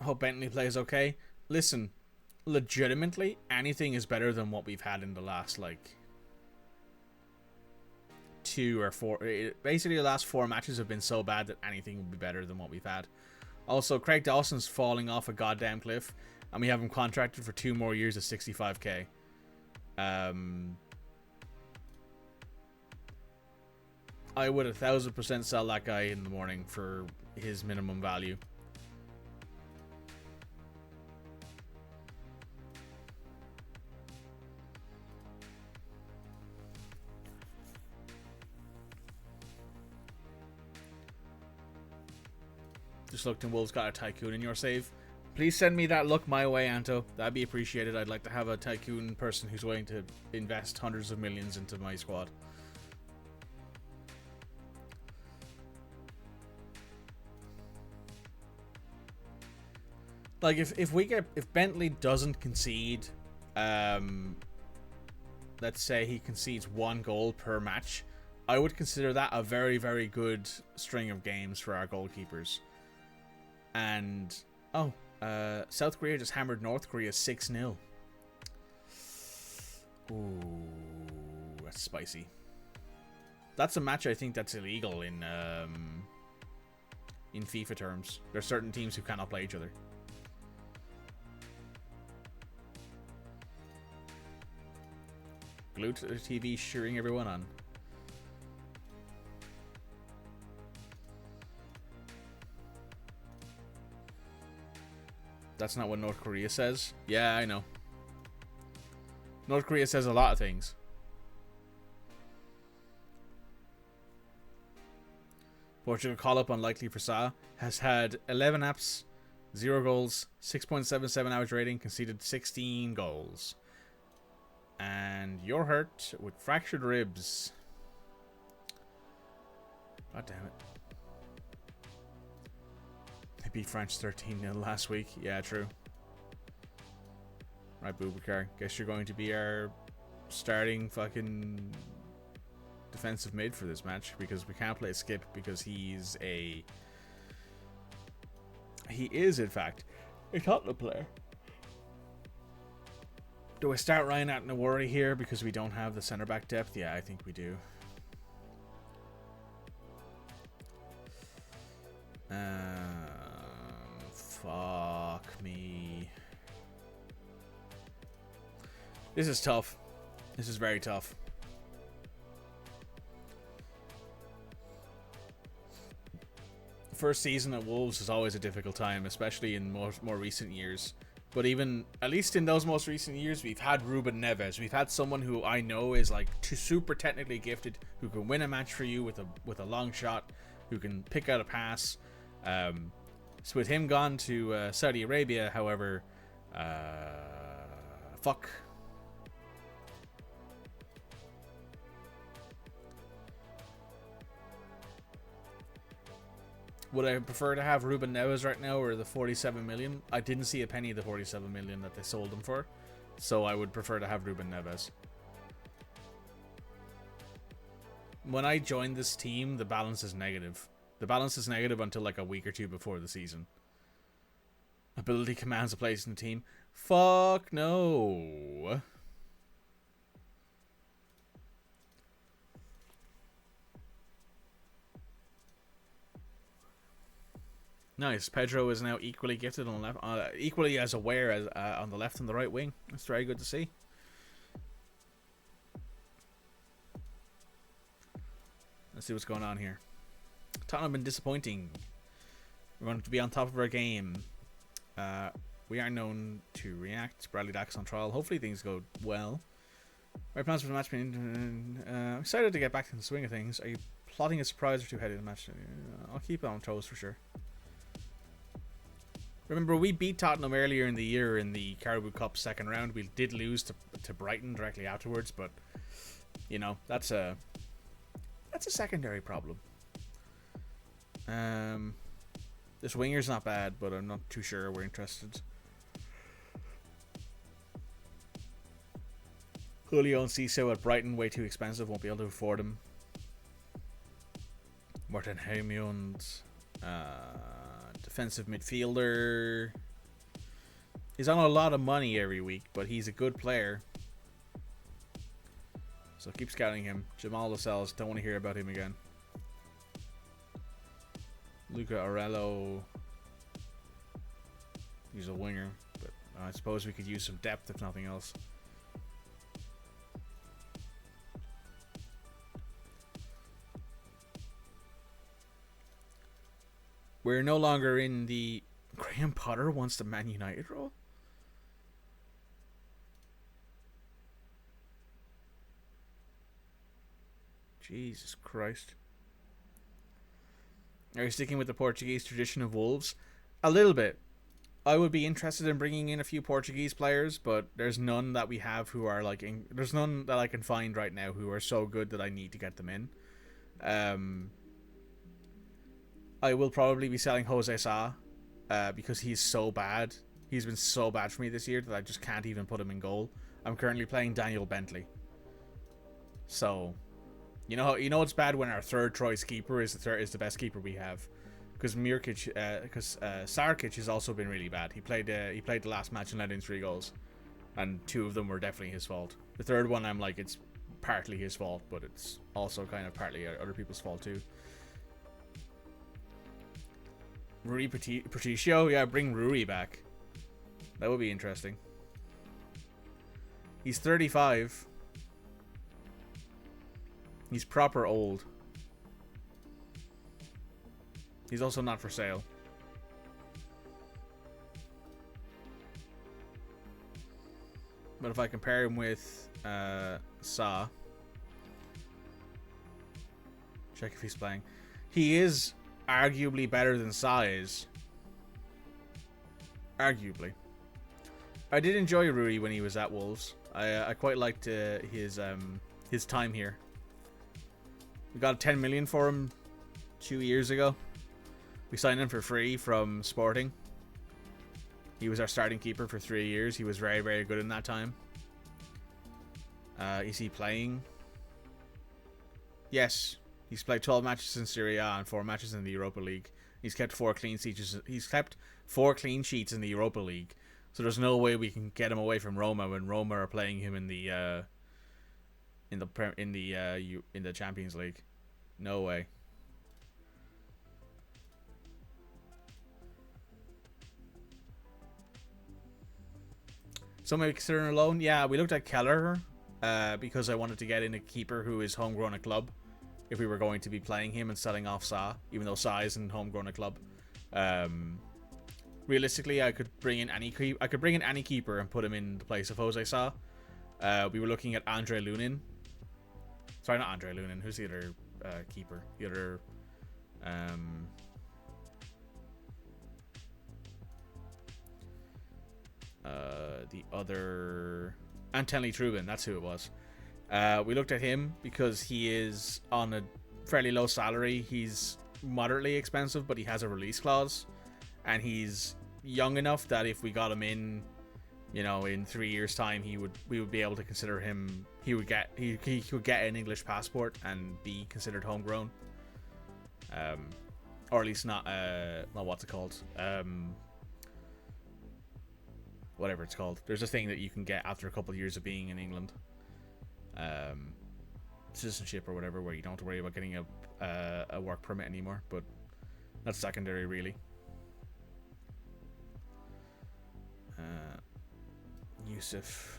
Hope Bentley plays okay. Listen, legitimately, anything is better than what we've had in the last, like, 2 or 4. Basically, the last 4 matches have been so bad that anything would be better than what we've had. Also, Craig Dawson's falling off a goddamn cliff, and we have him contracted for 2 more years at 65k. I would 1000% sell that guy in the morning for his minimum value. Just looked and Wolves got a Tycoon in your save. Please send me that look my way, Anto. That'd be appreciated. I'd like to have a Tycoon person who's willing to invest hundreds of millions into my squad. Like if Bentley doesn't concede, let's say he concedes 1 goal per match, I would consider that a very, very good string of games for our goalkeepers. And South Korea just hammered North Korea 6-0. Ooh, that's spicy. That's a match I think that's illegal in FIFA terms. There's certain teams who cannot play each other. Glued to the TV, cheering everyone on. That's not what North Korea says. Yeah, I know. North Korea says a lot of things. Portugal call up unlikely for Sa. Has had 11 apps, 0 goals, 6.77 average rating, conceded 16 goals. And you're hurt with fractured ribs. God damn it. beat France 13-0 last week. Yeah, true. Right, Boubacar. Guess you're going to be our starting fucking defensive mid for this match, because we can't play Skip because he is in fact a Tottenham player. Do I start Ryan at Nawari here because we don't have the centre back depth? Yeah, I think we do. Fuck me. This is tough. This is very tough. First season at Wolves is always a difficult time, especially in more recent years. But even, at least in those most recent years, we've had Ruben Neves. We've had someone who I know is like super technically gifted, who can win a match for you with a long shot, who can pick out a pass. So with him gone to Saudi Arabia, however, fuck. Would I prefer to have Ruben Neves right now or the 47 million? I didn't see a penny of the 47 million that they sold him for, so I would prefer to have Ruben Neves. When I joined this team, the balance is negative. The balance is negative until like a week or two before the season. Ability commands a place in the team. Fuck no. Nice. Pedro is now equally gifted on the left, equally as aware as on the left and the right wing. That's very good to see. Let's see what's going on here. Tottenham have been disappointing. We want to be on top of our game. We are known to react. Bradley Dax on trial. Hopefully things go well. My plans for the match. I'm excited to get back in the swing of things. Are you plotting a surprise or two ahead of the match? I'll keep it on toes for sure. Remember, we beat Tottenham earlier in the year in the Carabao Cup second round. We did lose to Brighton directly afterwards, but you know, that's a secondary problem. This winger's not bad, but I'm not too sure we're interested. Julio and Ciso at Brighton, way too expensive, won't be able to afford him. Martin Heymund, defensive midfielder. He's on a lot of money every week, but he's a good player. So keep scouting him. Jamal Lascelles, don't want to hear about him again. Luca Arello. He's a winger, but I suppose we could use some depth if nothing else. We're no longer in the Graham Potter wants the Man United role. Jesus Christ. Are you sticking with the Portuguese tradition of Wolves? A little bit. I would be interested in bringing in a few Portuguese players, but there's none that we have who are like... there's none that I can find right now who are so good that I need to get them in. I will probably be selling Jose Sa because he's so bad. He's been so bad for me this year that I just can't even put him in goal. I'm currently playing Daniel Bentley. So... You know it's bad when our third choice keeper is the best keeper we have, because Sarkic has also been really bad. He played the last match and let in 3 goals, and 2 of them were definitely his fault. The third one, I'm like, it's partly his fault, but it's also kind of partly other people's fault too. Rui Patricio, yeah, bring Rui back. That would be interesting. He's 35. He's proper old. He's also not for sale. But if I compare him with Sa, check if he's playing. He is arguably better than Sa is. Arguably. I did enjoy Rui when he was at Wolves. I quite liked his time here. We got 10 million for him 2 years ago. We signed him for free from Sporting. He was our starting keeper for 3 years. He was very, very good in that time. Is he playing? Yes. He's played 12 matches in Serie A and 4 matches in the Europa League. He's kept 4 clean sheets. He's kept 4 clean sheets in the Europa League. So there's no way we can get him away from Roma when Roma are playing him in the Champions League. No way. So maybe considering a loan? Yeah, we looked at Keller because I wanted to get in a keeper who is homegrown at club. If we were going to be playing him and selling off Sa, even though Sa isn't homegrown at club. Realistically, I could bring in any keeper and put him in the place of Jose Sa. We were looking at Andre Lunin. Sorry, not Andre Lunin. Who's the other keeper? The other Anthony Trubin, that's who it was. We looked at him because he is on a fairly low salary. He's moderately expensive, but he has a release clause, and he's young enough that if we got him in, you know, in 3 years' time, we would be able to consider him. He could get an English passport and be considered homegrown, or at least not what's it called, whatever it's called. There's a thing that you can get after a couple of years of being in England, citizenship or whatever, where you don't have to worry about getting a work permit anymore. But that's secondary, really. Yusuf.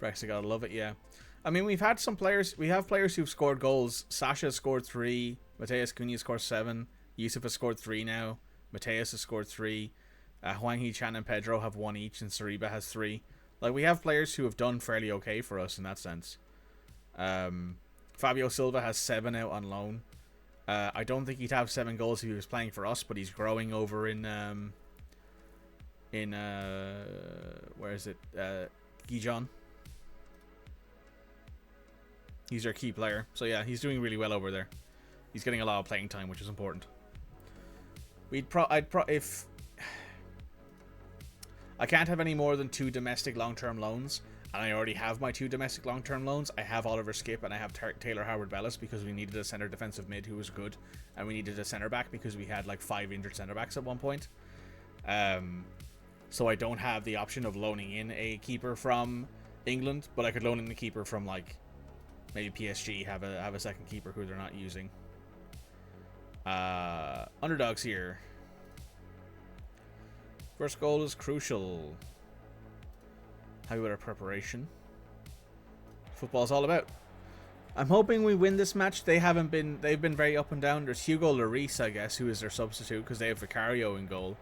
Brexit, gotta love it, yeah. I mean, we have players who've scored goals. Sasha scored 3. Mateus Cunha scored 7. Yusuf has scored 3 now. Mateus has scored 3. Huang Hee-chan and Pedro have 1 each, and Sariba has 3. Like, we have players who have done fairly okay for us in that sense. Fabio Silva has 7 out on loan. I don't think he'd have 7 goals if he was playing for us, but he's growing over in where is it? Gijon. He's our key player. So yeah, he's doing really well over there. He's getting a lot of playing time, which is important. If I can't have any more than 2 domestic long-term loans, and I already have my 2 domestic long-term loans. I have Oliver Skip and I have Taylor Howard-Bellis because we needed a center defensive mid who was good, and we needed a center back because we had like 5 injured center backs at one point. So I don't have the option of loaning in a keeper from England, but I could loan in the keeper from like maybe PSG, have a second keeper who they're not using. Underdogs here. First goal is crucial. How about our preparation? Football's all about. I'm hoping we win this match. They've been very up and down. There's Hugo Lloris, I guess, who is their substitute because they have Vicario in goal.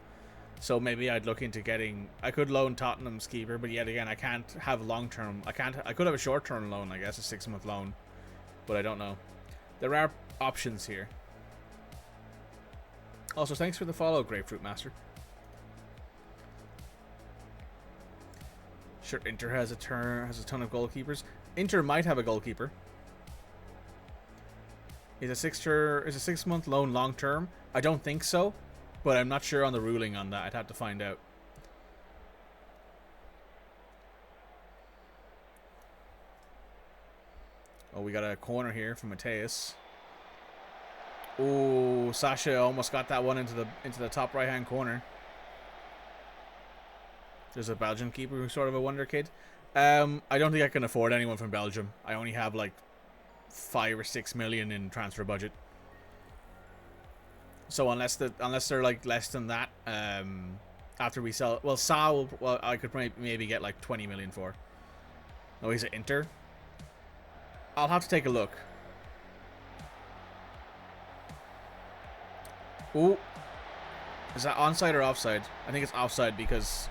So maybe I'd look into getting. I could loan Tottenham's keeper, but yet again, I can't have long term. I could have a short term loan, I guess, a 6-month loan, but I don't know. There are options here. Also, thanks for the follow, Grapefruit Master. Sure, Inter has a ton of goalkeepers. Inter might have a goalkeeper. Is a 6-month loan long term? I don't think so, but I'm not sure on the ruling on that. I'd have to find out. Oh, we got a corner here from Mateus. Oh, Sasha almost got that one into the top right hand corner. There's a Belgian keeper who's sort of a wonder kid. I don't think I can afford anyone from Belgium. I only have like 5 or 6 million in transfer budget. So unless they're like less than that, after we sell, well, Sal, well, I could maybe get like 20 million for. Oh, he's at Inter. I'll have to take a look. Ooh, is that onside or offside? I think it's offside because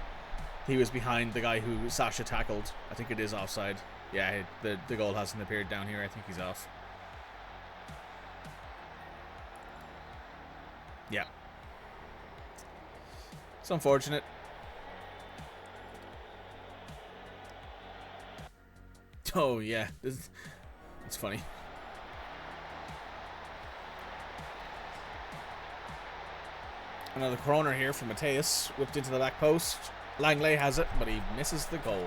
he was behind the guy who Sasha tackled. I think it is offside. Yeah, the goal hasn't appeared down here. I think he's off. Yeah. It's unfortunate. Oh, yeah. It's funny. Another corner here from Mateus. Whipped into the back post. Langley has it, but he misses the goal.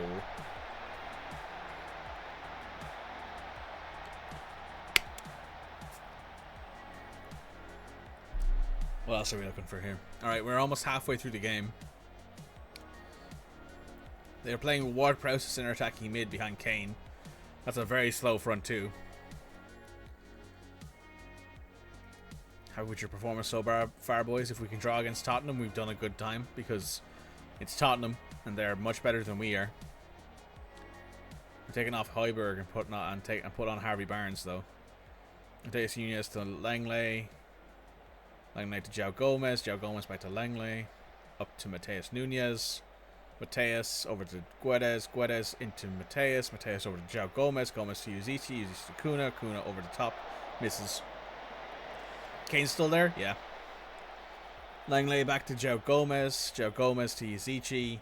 What else are we looking for here? Alright, we're almost halfway through the game. They're playing Ward-Prowse center attacking mid behind Kane. That's a very slow front two. How would your performance so far, boys? If we can draw against Tottenham, we've done a good time because it's Tottenham and they're much better than we are. We're taking off Højbjerg and put on Harvey Barnes though. Mateus Nunes to Langley. Langley to João Gomez. João Gomez back to Langley. Up to Mateus Nunes. Mateus over to Guedes. Guedes into Mateus. Mateus over to João Gomez. Gomez to Uzici. Uzici to Kuna. Kuna over the top. Misses. Kane's still there? Yeah. Langley back to João Gomez. João Gomez to Uzici.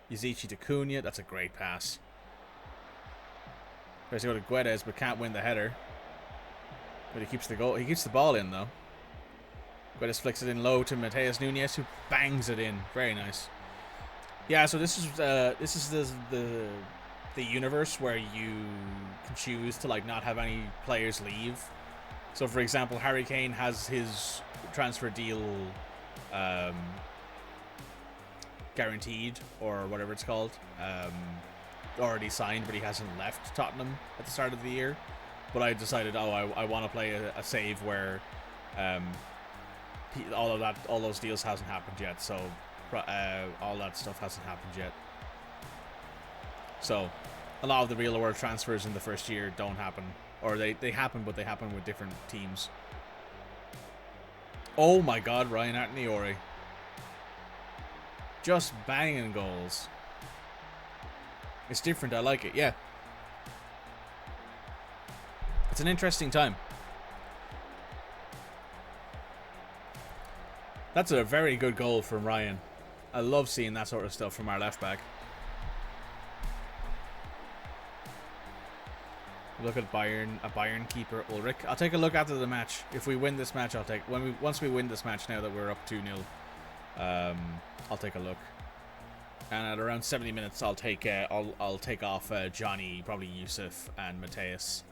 Uzici to Cunha. That's a great pass. Tries to go to Guedes but can't win the header. But he keeps the goal. He keeps the ball in though. Guedes flicks it in low to Mateus Nunes, who bangs it in. Very nice. Yeah, so this is the universe where you can choose to like not have any players leave. So, for example, Harry Kane has his transfer deal guaranteed, or whatever it's called, already signed, but he hasn't left Tottenham at the start of the year. But I decided, I want to play a save where all those deals hasn't happened yet. So all that stuff hasn't happened yet. So a lot of the real world transfers in the first year don't happen, or they happen, but they happen with different teams. Oh my God, Ryan Atniori. Just banging goals. It's different, I like it, yeah. It's an interesting time. That's a very good goal from Ryan. I love seeing that sort of stuff from our left back. Look at Bayern keeper Ulrich. I'll take a look after the match. If we win this match, once we win this match now that we're up 2-0, I'll take a look. And at around 70 minutes, I'll take off Johnny, probably Yusuf and Mateus.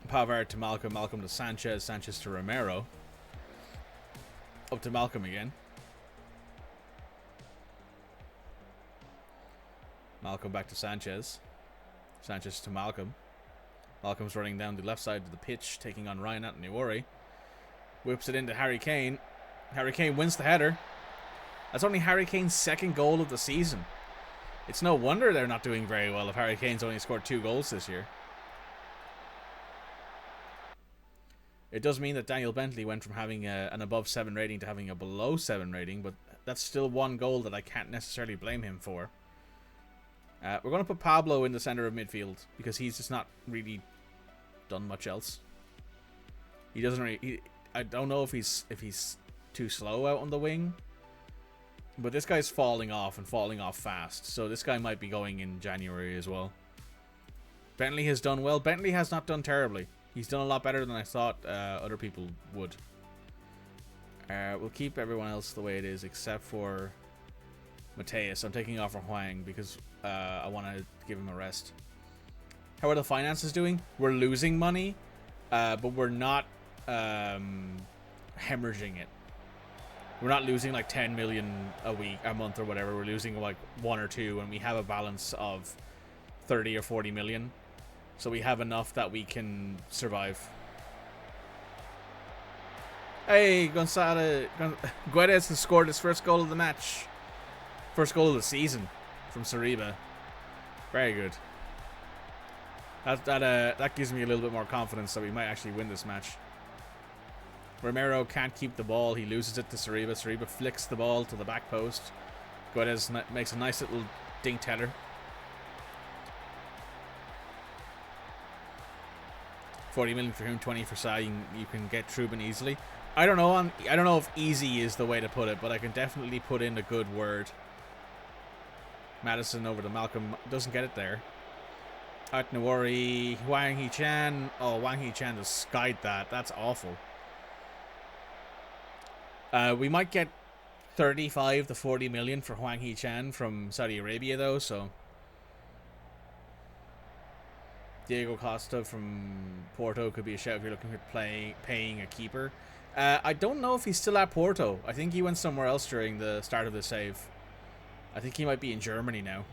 Pavard to Malcolm, Malcolm to Sanchez, Sanchez to Romero. Up to Malcolm again. Malcolm back to Sanchez. Sanchez to Malcolm. Malcolm's running down the left side of the pitch, taking on Ryan Atniori. Whips it into Harry Kane. Harry Kane wins the header. That's only Harry Kane's second goal of the season. It's no wonder they're not doing very well if Harry Kane's only scored 2 goals this year. It does mean that Daniel Bentley went from having an above 7 rating to having a below 7 rating, but that's still one goal that I can't necessarily blame him for. We're going to put Pablo in the center of midfield because he's just not really done much else. He doesn't really. I don't know if he's too slow out on the wing, but this guy's falling off and falling off fast. So this guy might be going in January as well. Bentley has done well. Bentley has not done terribly. He's done a lot better than I thought other people would. We'll keep everyone else the way it is except for Mateus. I'm taking off for Huang because I want to give him a rest. How are the finances doing? We're losing money, but we're not hemorrhaging it. We're not losing like 10 million a month or whatever. We're losing like 1 or 2, and we have a balance of 30 or 40 million. So we have enough that we can survive. Hey, Guedes has scored his first goal of the match. First goal of the season from Sariba. Very good. That gives me a little bit more confidence that we might actually win this match. Romero can't keep the ball. He loses it to Sariba. Sariba flicks the ball to the back post. Guedes makes a nice little dink header. 40 million for him, 20 for Sa. You can get Trubin easily. I don't know if easy is the way to put it, but I can definitely put in a good word. Madison over to Malcolm. Doesn't get it there. Out no worry. Wang Hee-chan. Oh, Wang Hee-chan has skied that. That's awful. We might get 35 to 40 million for Hwang Hee-chan from Saudi Arabia, though, so. Diego Costa from Porto could be a shout if you're looking at paying a keeper. I don't know if he's still at Porto. I think he went somewhere else during the start of the save. I think he might be in Germany now.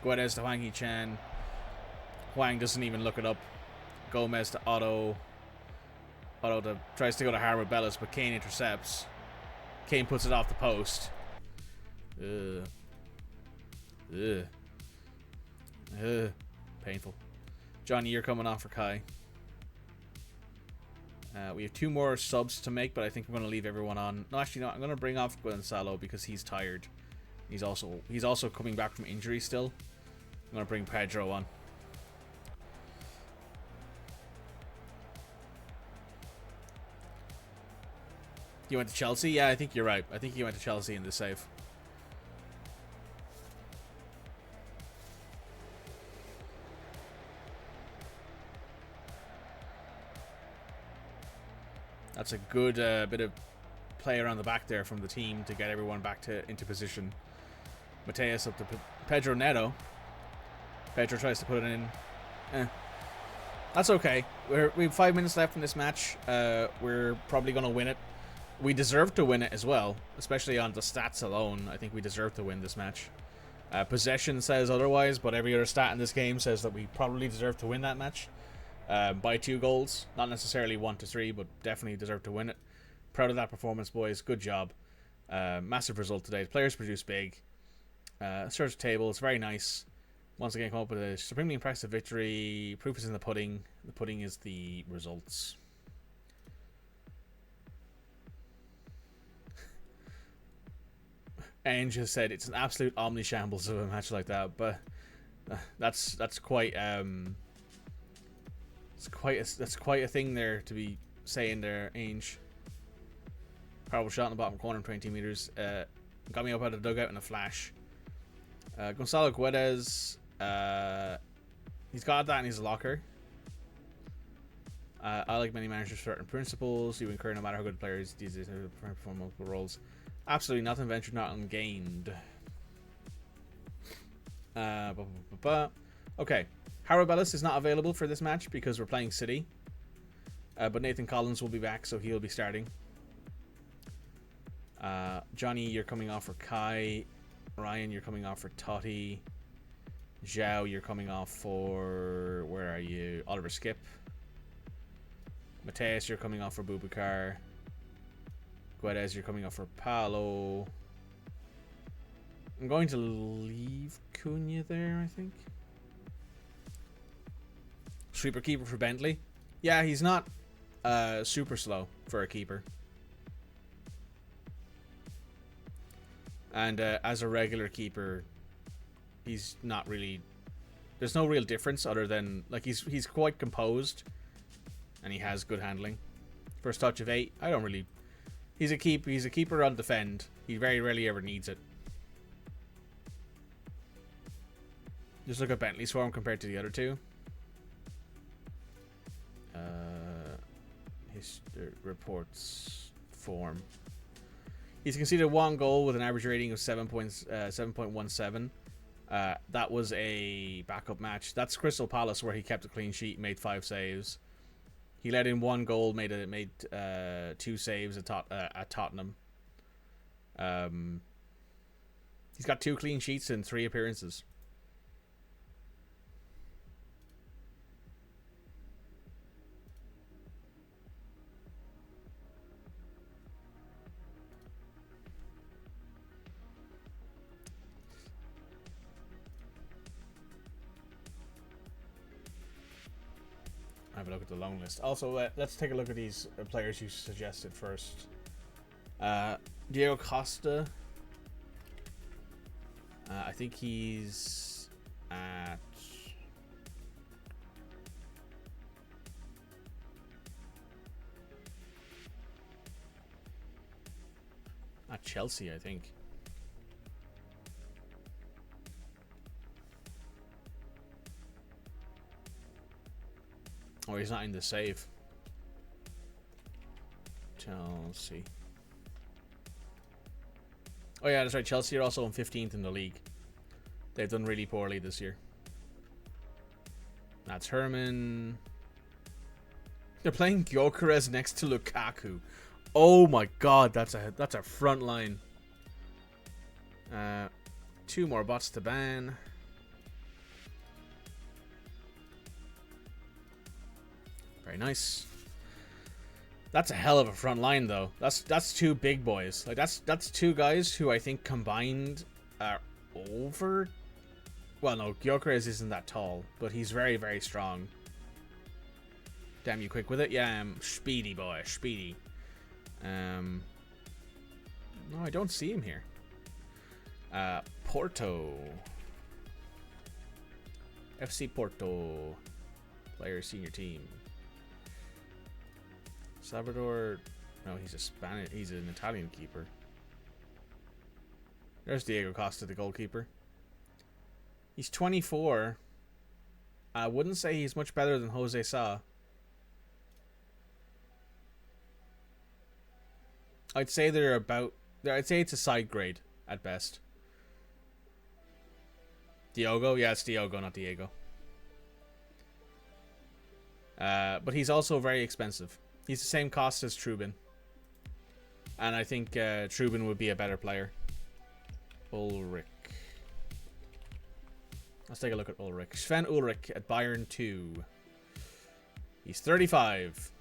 Guedes to Hwang Hee-chan. Hwang doesn't even look it up. Gomez to Otto. Otto tries to go to Harvard Bellis, but Kane intercepts. Kane puts it off the post. Painful. Johnny, you're coming off for Kai. We have 2 more subs to make, but I think I'm going to leave everyone on. No, actually, no. I'm going to bring off Gonzalo because he's tired. He's also coming back from injury still. I'm going to bring Pedro on. You went to Chelsea? Yeah, I think you're right. I think you went to Chelsea in the save. That's a good bit of play around the back there from the team to get everyone back into position. Mateus up to Pedro Neto. Pedro tries to put it in. That's okay. We have 5 minutes left in this match. We're probably going to win it. We deserve to win it as well, especially on the stats alone. I think we deserve to win this match. Possession says otherwise, but every other stat in this game says that we probably deserve to win that match. By 2 goals. Not necessarily 1 to 3, but definitely deserve to win it. Proud of that performance, boys. Good job. Massive result today. The players produced big. Search table. It's very nice. Once again, come up with a supremely impressive victory. Proof is in the pudding. The pudding is the results. Ange has said it's an absolute omni shambles of a match like that, but that's quite that's quite a thing there to be saying there, Ange. Powerful shot in the bottom corner, 20 meters. Got me up out of the dugout in a flash. Gonzalo Guedes, he's got that in his locker. I like many managers certain principles. You incur no matter how good the player is. These perform multiple roles. Absolutely nothing ventured, not ungained. Okay. Harold Bellis is not available for this match because we're playing City. But Nathan Collins will be back, so he'll be starting. Johnny, you're coming off for Kai. Ryan, you're coming off for Totti. Zhao, you're coming off for... Where are you? Oliver Skip. Mateus, you're coming off for Boubacar. Guedes, you're coming off for Paolo. I'm going to leave Cunha there, I think. Sweeper keeper for Bentley. Yeah, he's not super slow for a keeper. And as a regular keeper, he's not really... There's no real difference other than... Like, he's quite composed. And he has good handling. First touch of 8. I don't really... He's a keeper on defend. He very rarely ever needs it. Just look at Bentley's form compared to the other two. His reports form. He's conceded 1 goal with an average rating of 7.17. That was a backup match. That's Crystal Palace where he kept a clean sheet, made 5 saves. He let in 1 goal, made 2 saves at Tottenham. He's got 2 clean sheets in 3 appearances. Have a look at the long list. Also, let's take a look at these players you suggested first. Diego Costa. I think he's at Chelsea, I think. Oh, he's not in the save. Chelsea. Oh yeah, that's right. Chelsea are also on 15th in the league. They've done really poorly this year. That's Herman. They're playing Gyökeres next to Lukaku. Oh my god, that's a front line. 2 more bots to ban. Very nice. That's a hell of a front line, though. That's 2 big boys. Like that's 2 guys who I think combined are over. Well, no, Gyökeres isn't that tall, but he's very, very strong. Damn you quick with it. Yeah, speedy boy, speedy. No, I don't see him here. Porto. FC Porto. Player senior team. Salvador. No, he's a Spanish. He's an Italian keeper. There's Diego Costa, the goalkeeper. He's 24. I wouldn't say he's much better than Jose Sa. I'd say they're about. I'd say it's a side grade at best. Diogo? Yeah, it's Diogo, not Diego. But he's also very expensive. He's the same cost as Trubin. And I think Trubin would be a better player. Ulrich. Let's take a look at Ulrich. Sven Ulrich at Bayern 2. He's 35.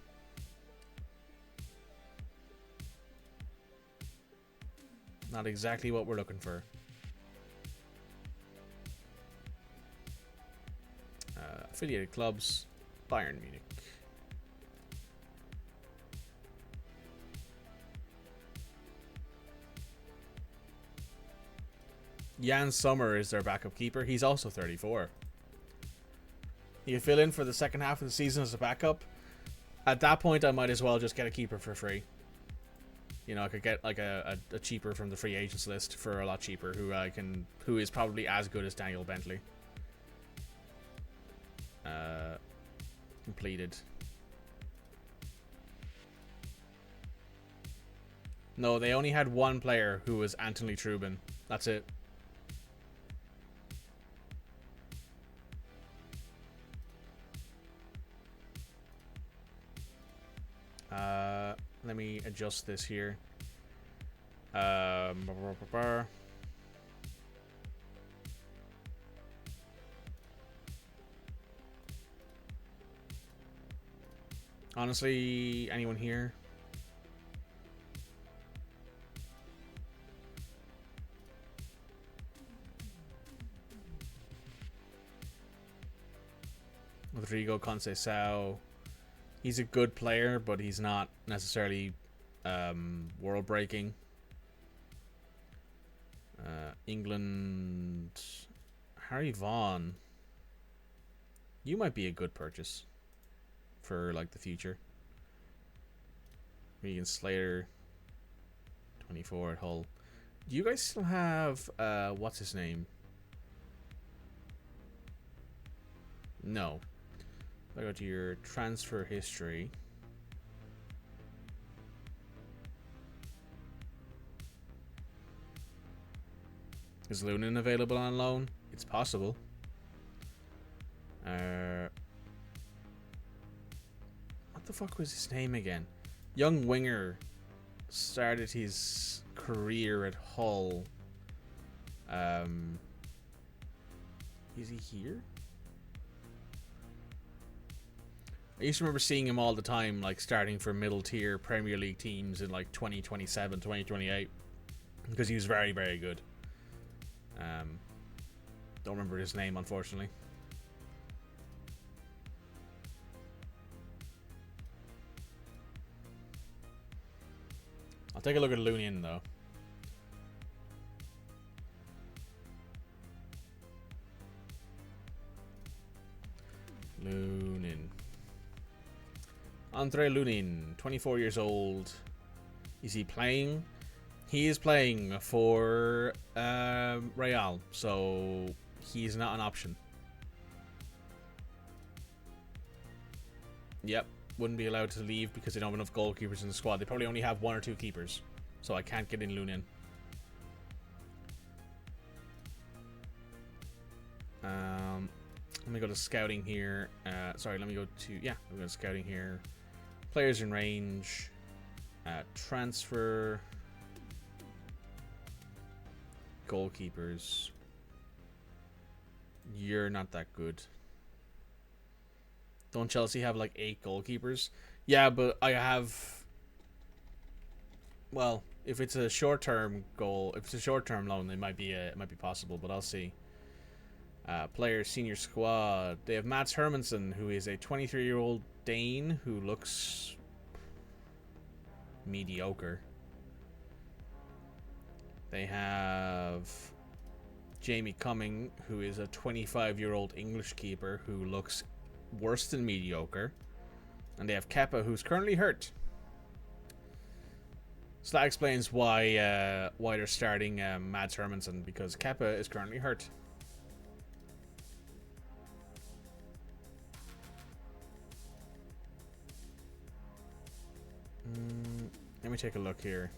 Not exactly what we're looking for. Affiliated clubs. Bayern Munich. Jan Sommer is their backup keeper. He's also 34. He can fill in for the second half of the season as a backup. At that point, I might as well just get a keeper for free. You know, I could get like a cheaper from the free agents list for a lot cheaper, who is probably as good as Daniel Bentley. Completed. No, they only had one player who was Anthony Trubin. That's it. Let me adjust this here. Honestly, anyone here? Rodrigo Conceição. He's a good player, but he's not necessarily world breaking. England. Harry Vaughan. You might be a good purchase for like the future. Regan Slater. 24 at Hull. Do you guys still have what's his name? No. If I go to your transfer history. Is Lunin available on loan? It's possible. What the fuck was his name again? Young winger started his career at Hull. Is he here? I used to remember seeing him all the time, like starting for middle tier Premier League teams in like 2027, 2028, because he was very, very good. Don't remember his name, unfortunately. I'll take a look at Lunin though. Lunin. Andre Lunin, 24 years old. Is he playing? He is playing for Real, so he's not an option. Yep, wouldn't be allowed to leave because they don't have enough goalkeepers in the squad. They probably only have 1 or 2 keepers, so I can't get in Lunin. Let me go to scouting here. Sorry, let me go to, yeah, I'm going to scouting here. Players in range. Transfer. Goalkeepers. You're not that good. Don't Chelsea have like 8 goalkeepers? Yeah, but I have... Well, if it's a short-term goal, if it's a short-term loan, it might be possible, but I'll see. Players, senior squad. They have Mats Hermansson, who is a 23-year-old Dane who looks mediocre. They have Jamie Cumming, who is a 25-year-old English keeper who looks worse than mediocre. And they have Kepa, who's currently hurt. So that explains why they're starting Mads Hermansson, because Kepa is currently hurt. Let me take a look here.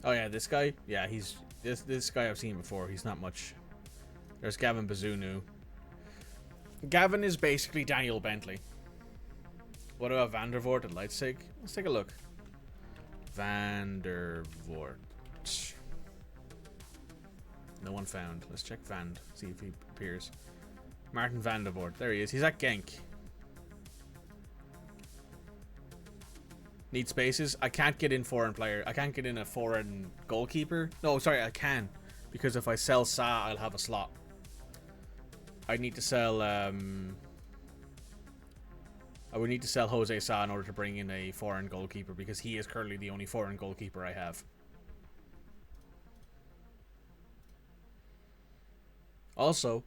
Oh yeah, this guy. Yeah, he's this guy I've seen before. He's not much. There's Gavin Bazunu. Gavin is basically Daniel Bentley. What about Van der Voort and Leipzig? Let's take a look. Van der Voort. No one found. Let's check Van. See if he appears. Martin Van der Voort. There he is. He's at Genk. Need spaces. I can't get in foreign player. I can't get in a foreign goalkeeper. No, sorry, I can. Because if I sell Sa, I'll have a slot. I need to sell... I would need to sell Jose Sa in order to bring in a foreign goalkeeper, because he is currently the only foreign goalkeeper I have. Also,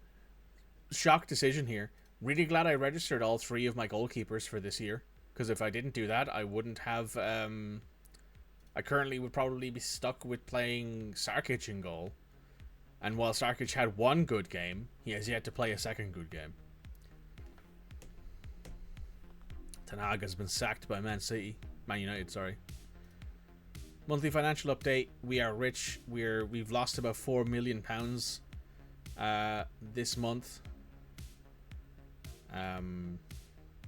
shock decision here. Really glad I registered all 3 of my goalkeepers for this year. Because if I didn't do that, I wouldn't have... I currently would probably be stuck with playing Sarkic in goal. And while Sarkic had 1 good game, he has yet to play a 2nd good game. Ten Hag has been sacked by Man United, sorry. Monthly financial update. We are rich. We've lost about £4 million this month.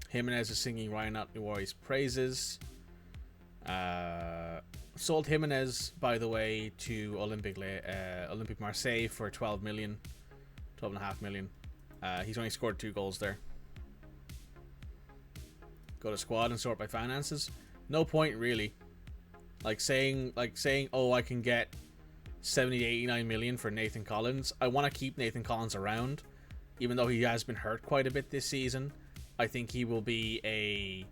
Jimenez is singing Ryan Atnuari's praises. Sold Jimenez, by the way, to Olympique Marseille for 12.5 million. He's only scored 2 goals there. Go to squad and sort by finances. No point really. Like saying, oh, I can get 70 to 89 million for Nathan Collins. I want to keep Nathan Collins around, even though he has been hurt quite a bit this season. I think he will be a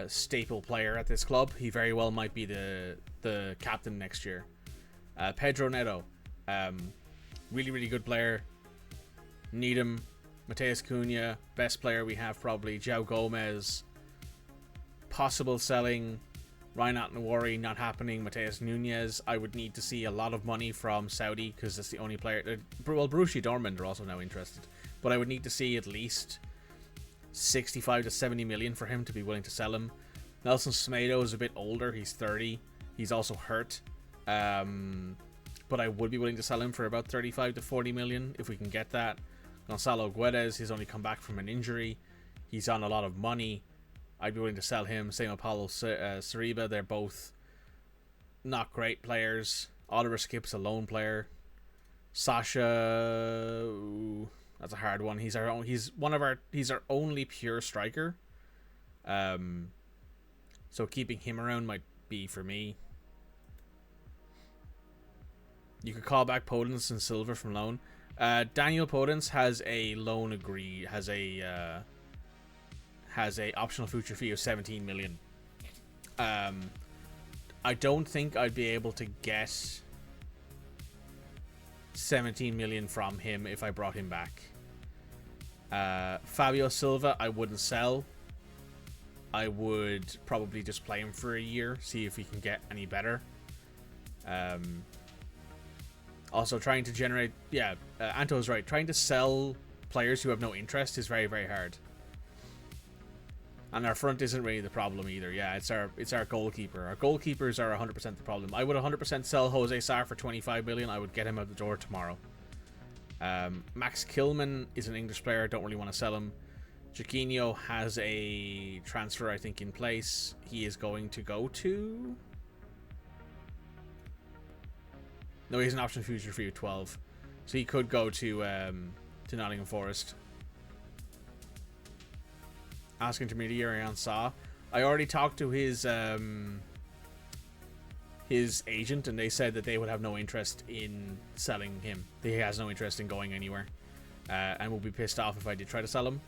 staple player at this club. He very well might be the captain next year. Pedro Neto, really good player. Need him. Mateus Cunha, best player we have probably. João Gomez, possible selling. Ryan Atnuari, not happening. Mateus Nunes, I would need to see a lot of money from Saudi, because that's the only player. Well, Borussia Dortmund are also now interested, but I would need to see at least 65 to 70 million for him to be willing to sell him. Nelson Semedo is a bit older. He's 30. He's also hurt. But I would be willing to sell him for about 35 to 40 million if we can get that. Gonzalo Guedes, he's only come back from an injury. He's on a lot of money. I'd be willing to sell him. Same with Paulo Sariba. They're both not great players. Oliver Skip's a lone player. Sasha... Ooh, that's a hard one. He's our only pure striker. So keeping him around might be for me. You could call back Podence and Silva from loan. Daniel Podence has a loan agreed. Has a optional future fee of 17 million. I don't think I'd be able to get 17 million from him if I brought him back. Fabio Silva, I wouldn't sell. I would probably just play him for a year, see if he can get any better. Also, trying to generate... Yeah, Anto's right. Trying to sell players who have no interest is very, very hard. And our front isn't really the problem either. Yeah, it's our goalkeeper. Our goalkeepers are 100% the problem. I would 100% sell Jose Sarr for 25 million. I would get him out the door tomorrow. Max Kilman is an English player. Don't really want to sell him. Chiquinho has a transfer, I think, in place. He is going to go to... No, he's an option future for you, 12. So he could go to Nottingham Forest. Ask intermediary on Saw. I already talked to his agent, and they said that they would have no interest in selling him. He has no interest in going anywhere, and will be pissed off if I did try to sell him.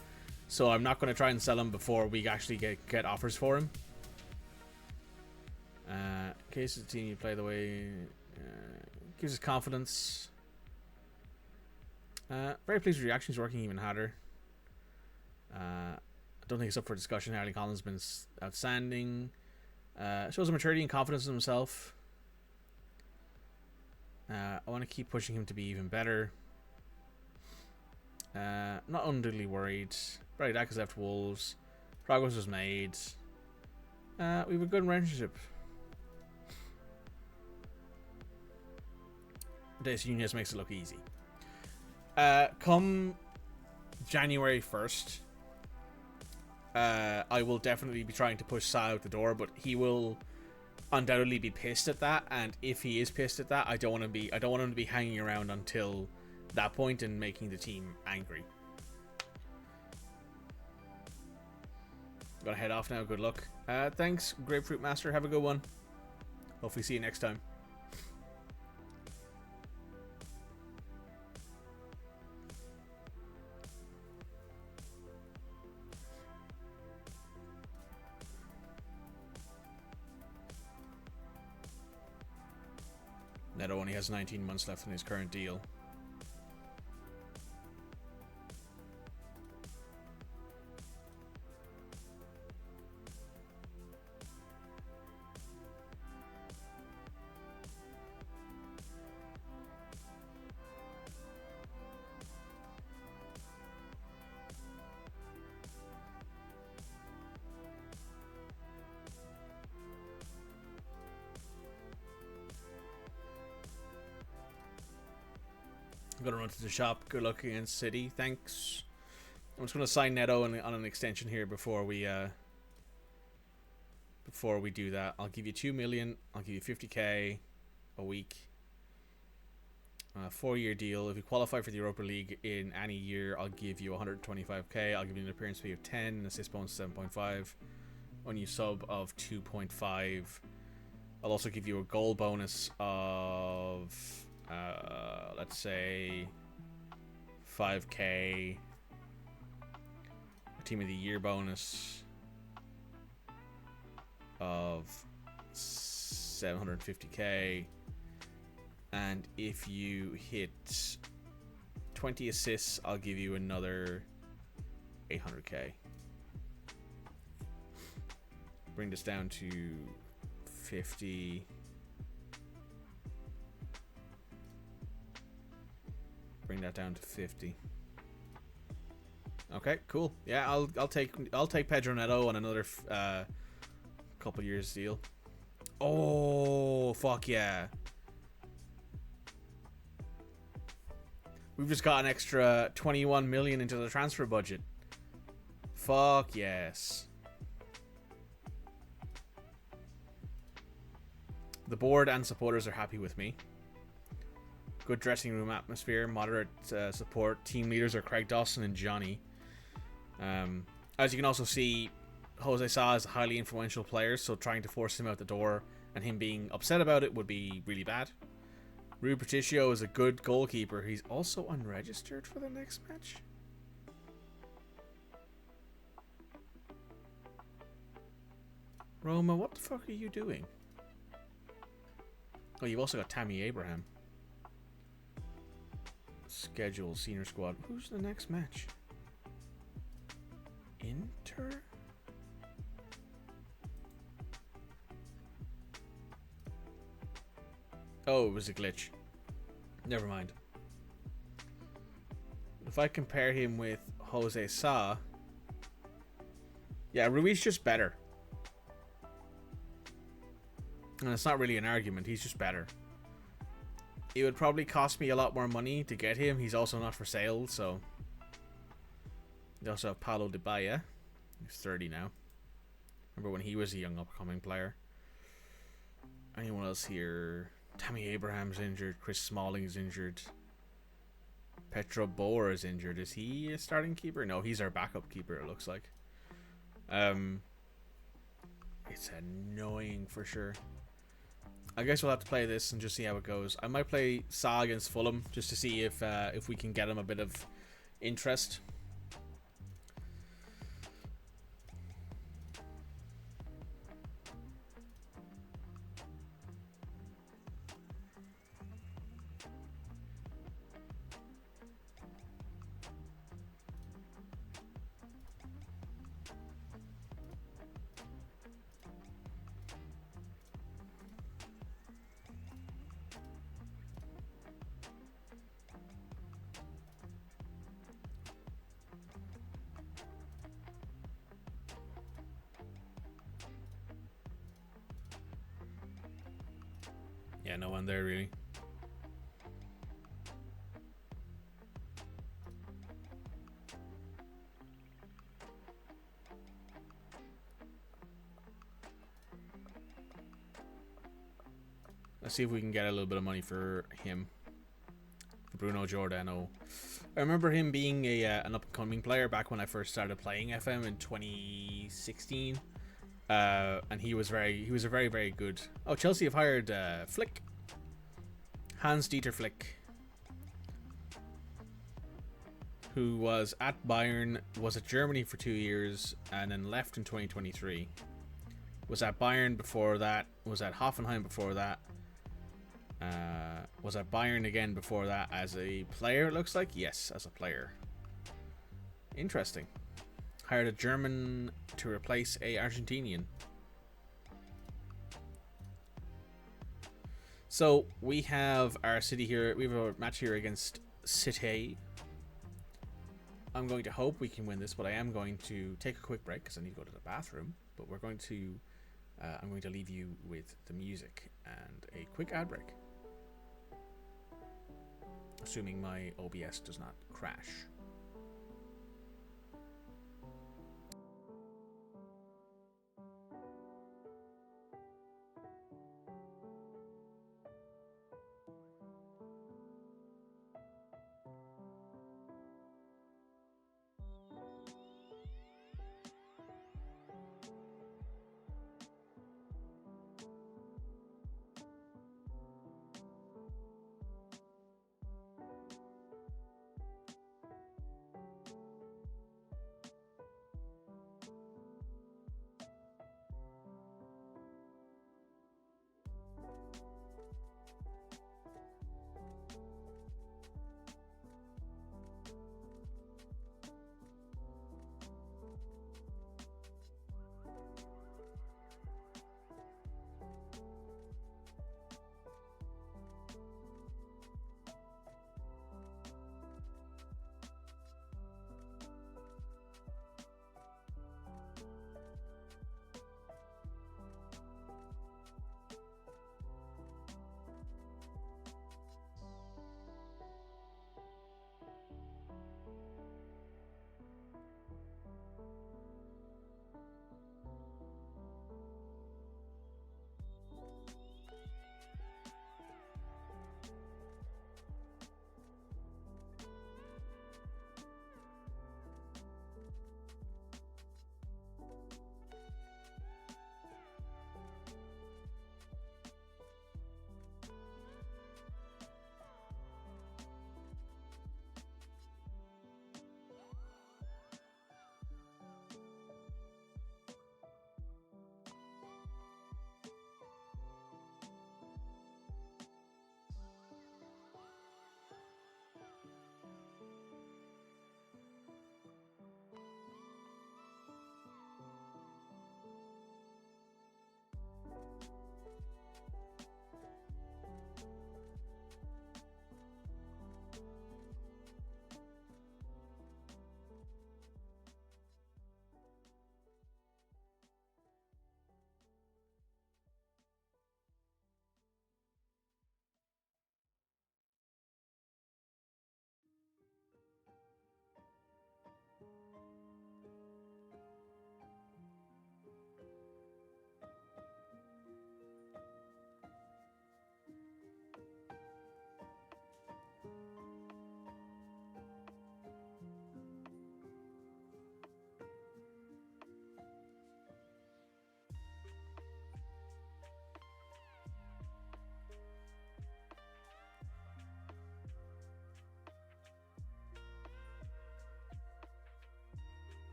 So I'm not going to try and sell him before we actually get offers for him. In case the team you play the way gives us confidence. Very pleased with reactions, working even harder. I don't think it's up for discussion. Harley Collins has been outstanding. Shows a maturity and confidence in himself. I want to keep pushing him to be even better. Not unduly worried. Bradley Dack has left Wolves. Progress was made. We have a good relationship. Dace Nunez makes it look easy. Come January 1st, I will definitely be trying to push Sa out the door, but he will undoubtedly be pissed at that. And if he is pissed at that, I don't want him to be hanging around until that point and making the team angry. Gotta head off now. Good luck. Thanks, Grapefruit Master. Have a good one. Hopefully see you next time. Neto only has 19 months left in his current deal. I'm gonna run to the shop. Good luck against City. Thanks. I'm just gonna sign Neto on an extension here before we do that. I'll give you 2 million. I'll give you 50k a week. 4-year deal. If you qualify for the Europa League in any year, I'll give you 125k. I'll give you an appearance fee of 10, an assist bonus 7.5, on you sub of 2.5. I'll also give you a goal bonus of let's say 5k, a team of the year bonus of 750k, and if you hit 20 assists, I'll give you another 800k. Bring this down to 50. Bring that down to 50. Okay, cool. Yeah, I'll take Pedro Neto on another couple years deal. Oh, fuck yeah. We've just got an extra 21 million into the transfer budget. Fuck yes. The board and supporters are happy with me. Good dressing room atmosphere, moderate support. Team leaders are Craig Dawson and Johnny. As you can also see, Jose Sa is a highly influential player, so trying to force him out the door and him being upset about it would be really bad. Rui Patricio is a good goalkeeper. He's also unregistered for the next match. Roma, what the fuck are you doing? Oh, you've also got Tammy Abraham. Schedule, senior squad. Who's the next match? Inter? Oh, it was a glitch. Never mind. If I compare him with Jose Sa, yeah, Rui's just better. And it's not really an argument, he's just better. It would probably cost me a lot more money to get him. He's also not for sale, so. They also have Paulo Dybala. He's 30 now. Remember when he was a young upcoming player. Anyone else here? Tammy Abraham's injured. Chris Smalling's injured. Petro Boer is injured. Is he a starting keeper? No, he's our backup keeper, it looks like. It's annoying for sure. I guess we'll have to play this and just see how it goes. I might play Sa against Fulham just to see if we can get him a bit of interest. Yeah, no one there really. Let's see if we can get a little bit of money for him. For Bruno Giordano. I remember him being an up-and-coming player back when I first started playing FM in 2016. And he was a very, very good. Oh, Chelsea have hired Flick. Hans-Dieter Flick, who was at Bayern, was at Germany for 2 years, and then left in 2023. Was at Bayern before that. Was at Hoffenheim before that. Was at Bayern again before that as a player, it looks like. Yes, as a player. Interesting. Hired a German to replace a Argentinian. So we have our city here. We have a match here against City. I'm going to hope we can win this, but I am going to take a quick break because I need to go to the bathroom. But we're going to, I'm going to leave you with the music and a quick ad break. Assuming my OBS does not crash.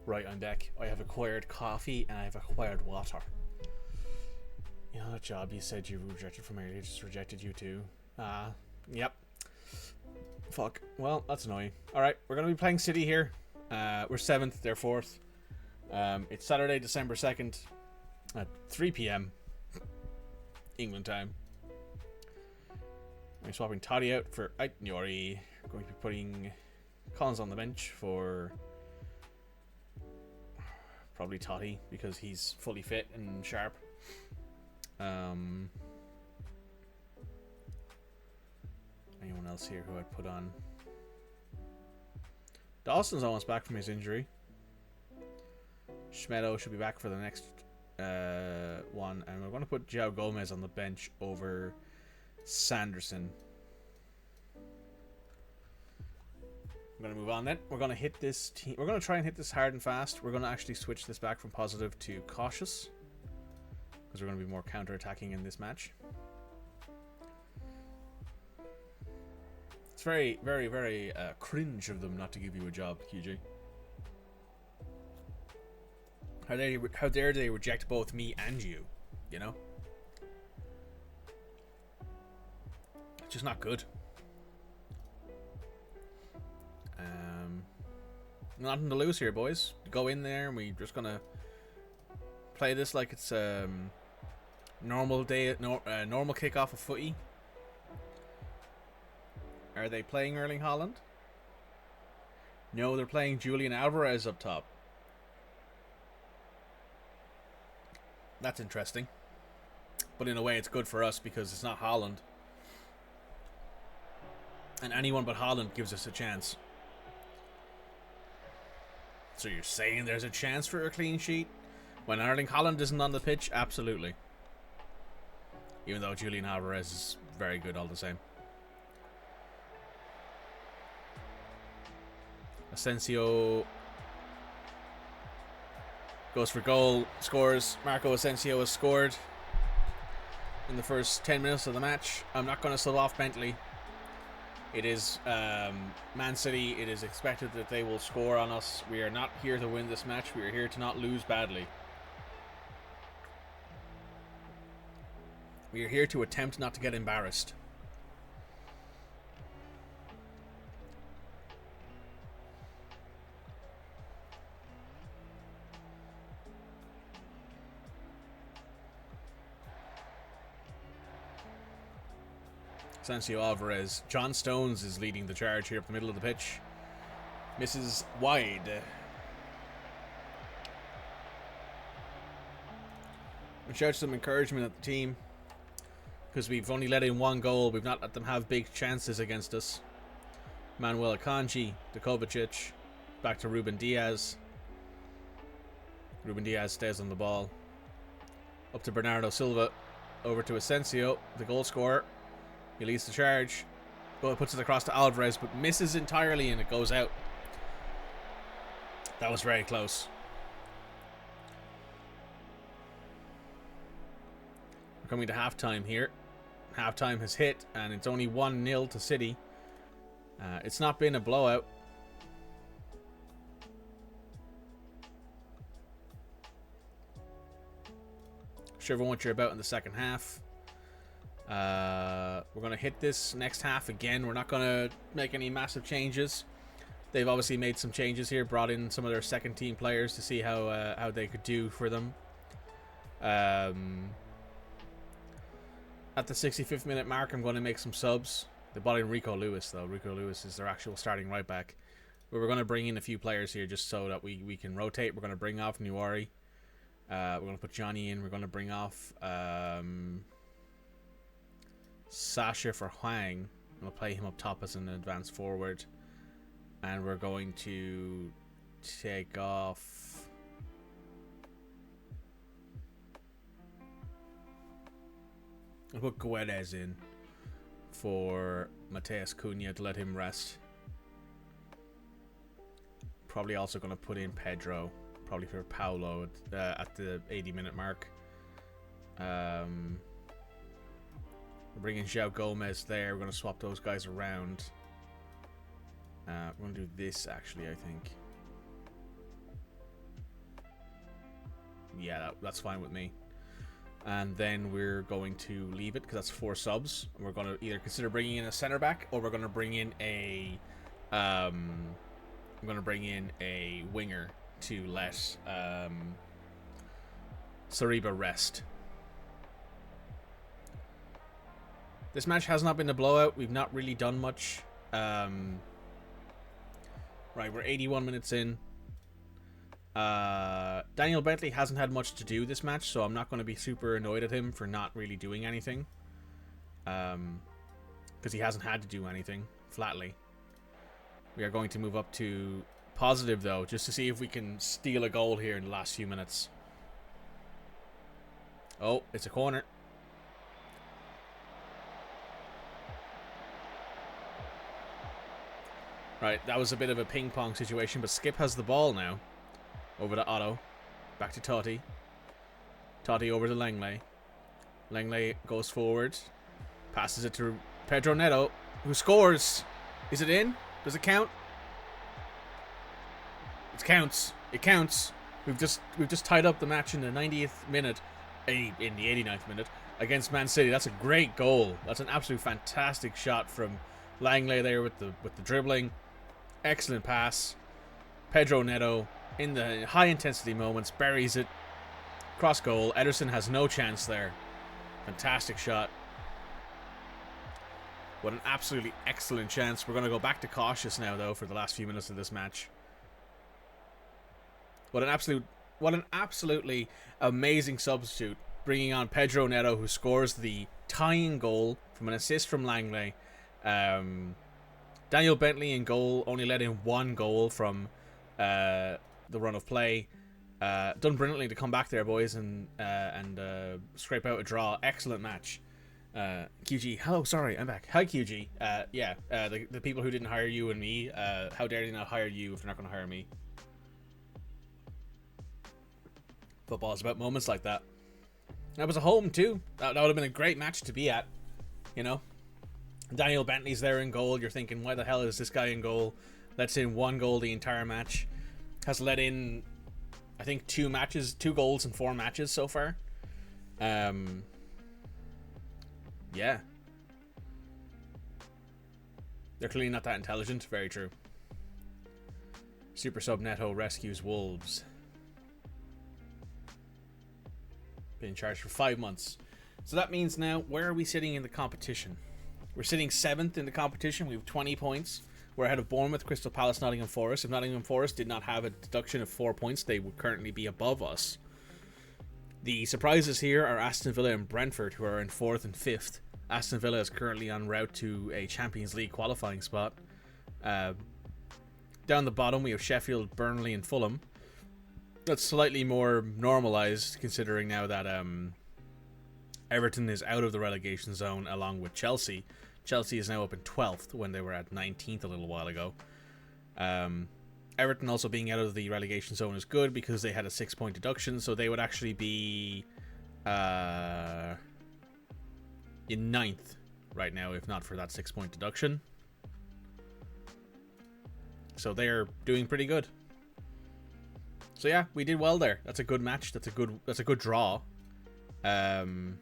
Right on deck. I have acquired coffee and I have acquired water. You know that job you said you rejected from earlier just rejected you too? Yep. Fuck. Well, that's annoying. Alright, we're going to be playing City here. We're 7th, they're 4th. It's Saturday, December 2nd at 3 p.m. England time. I'm swapping Toddy out for Nyori. We're going to be putting Collins on the bench for probably Toddy because he's fully fit and sharp. Anyone else here who I'd put on? Dawson's almost back from his injury. Schmedo should be back for the next one, and we're going to put João Gomez on the bench over Sanderson. I'm going to move on then. We're going to hit this team. We're going to try and hit this hard and fast. We're going to actually switch this back from positive to cautious because we're going to be more counter-attacking in this match. It's very, very, very cringe of them not to give you a job, QG. How dare they reject both me and you, you know? It's just not good. Nothing to lose here, boys. Go in there and we're just gonna play this like it's normal day, normal kickoff of footy. Are they playing Erling Haaland? No, they're playing Julian Alvarez up top. That's interesting. But in a way, it's good for us because it's not Haaland. And anyone but Haaland gives us a chance. So you're saying there's a chance for a clean sheet? When Erling Haaland isn't on the pitch? Absolutely. Even though Julian Alvarez is very good all the same. Asensio goes for goal, scores. Marco Asensio has scored in the first 10 minutes of the match. I'm not going to sub off Bentley. It is Man City. It is expected that they will score on us. We are not here to win this match. We are here to not lose badly. We are here to attempt not to get embarrassed. Asensio Alvarez. John Stones is leading the charge here up the middle of the pitch. Misses wide. And shout some encouragement at the team. Because we've only let in one goal. We've not let them have big chances against us. Manuel Akanji, Kovacic. Back to Ruben Diaz. Ruben Diaz stays on the ball. Up to Bernardo Silva. Over to Asensio, the goal scorer. He leads the charge. Puts it across to Alvarez, but misses entirely and it goes out. That was very close. We're coming to halftime here. Halftime has hit and it's only 1-0 to City. It's not been a blowout. Sure everyone what you're about in the second half. We're going to hit this next half again. We're not going to make any massive changes. They've obviously made some changes here, brought in some of their second team players to see how they could do for them. At the 65th minute mark, I'm going to make some subs. They brought in Rico Lewis, though. Rico Lewis is their actual starting right back. But we're going to bring in a few players here just so that we can rotate. We're going to bring off Nyori. We're going to put Johnny in. We're going to bring off Sasha for Huang. We'll play him up top as an advanced forward. And we're going to take off I'll put Guedes in for Mateus Cunha to let him rest. Probably also going to put in Pedro. Probably for Paulo at the 80-minute mark. We're bringing João Gomez there. We're going to swap those guys around. We're going to do this, actually, I think. Yeah, that's fine with me. And then we're going to leave it because that's 4 subs. And we're going to either consider bringing in a center back, or we're going to bring in I'm going to bring in a winger to let Saliba rest. This match has not been a blowout. We've not really done much. Right, we're 81 minutes in. Daniel Bentley hasn't had much to do this match, so I'm not going to be super annoyed at him for not really doing anything. Because he hasn't had to do anything, flatly. We are going to move up to positive, though, just to see if we can steal a goal here in the last few minutes. Oh, it's a corner. Right, that was a bit of a ping-pong situation, but Skip has the ball now. Over to Otto. Back to Totti. Totti over to Langley. Langley goes forward. Passes it to Pedro Neto, who scores. Is it in? Does it count? It counts. It counts. We've just tied up the match in the 90th minute, in the 89th minute against Man City. That's a great goal. That's an absolute fantastic shot from Langley there with the dribbling. Excellent pass. Pedro Neto in the high intensity moments buries it. Cross goal. Ederson has no chance there. Fantastic shot. What an absolutely excellent chance. We're going to go back to cautious now, though, for the last few minutes of this match. What an absolutely amazing substitute. Bringing on Pedro Neto, who scores the tying goal from an assist from Langley. Daniel Bentley in goal, only let in 1 goal from the run of play. Done brilliantly to come back there, boys, and scrape out a draw. Excellent match. QG, hello, sorry, I'm back. Hi, QG. The people who didn't hire you and me, how dare they not hire you if they're not going to hire me? Football is about moments like that. That was a home, too. That would have been a great match to be at, you know? Daniel Bentley's there in goal. You're thinking, why the hell is this guy in goal? Lets in 1 goal the entire match. Has let in, I think, 2 goals in 4 matches so far. Yeah. They're clearly not that intelligent. Very true. Super Sub Neto rescues Wolves. Been charged for 5 months. So that means now, where are we sitting in the competition? We're sitting 7th in the competition. We have 20 points. We're ahead of Bournemouth, Crystal Palace, Nottingham Forest. If Nottingham Forest did not have a deduction of 4 points, they would currently be above us. The surprises here are Aston Villa and Brentford, who are in 4th and 5th. Aston Villa is currently en route to a Champions League qualifying spot. Down the bottom, we have Sheffield, Burnley, and Fulham. That's slightly more normalised, considering now that Everton is out of the relegation zone, along with Chelsea. Chelsea is now up in 12th, when they were at 19th a little while ago. Everton also being out of the relegation zone is good, because they had a 6-point deduction, so they would actually be in 9th right now, if not for that 6-point deduction. So they're doing pretty good. So yeah, we did well there. That's a good match. That's a good draw. The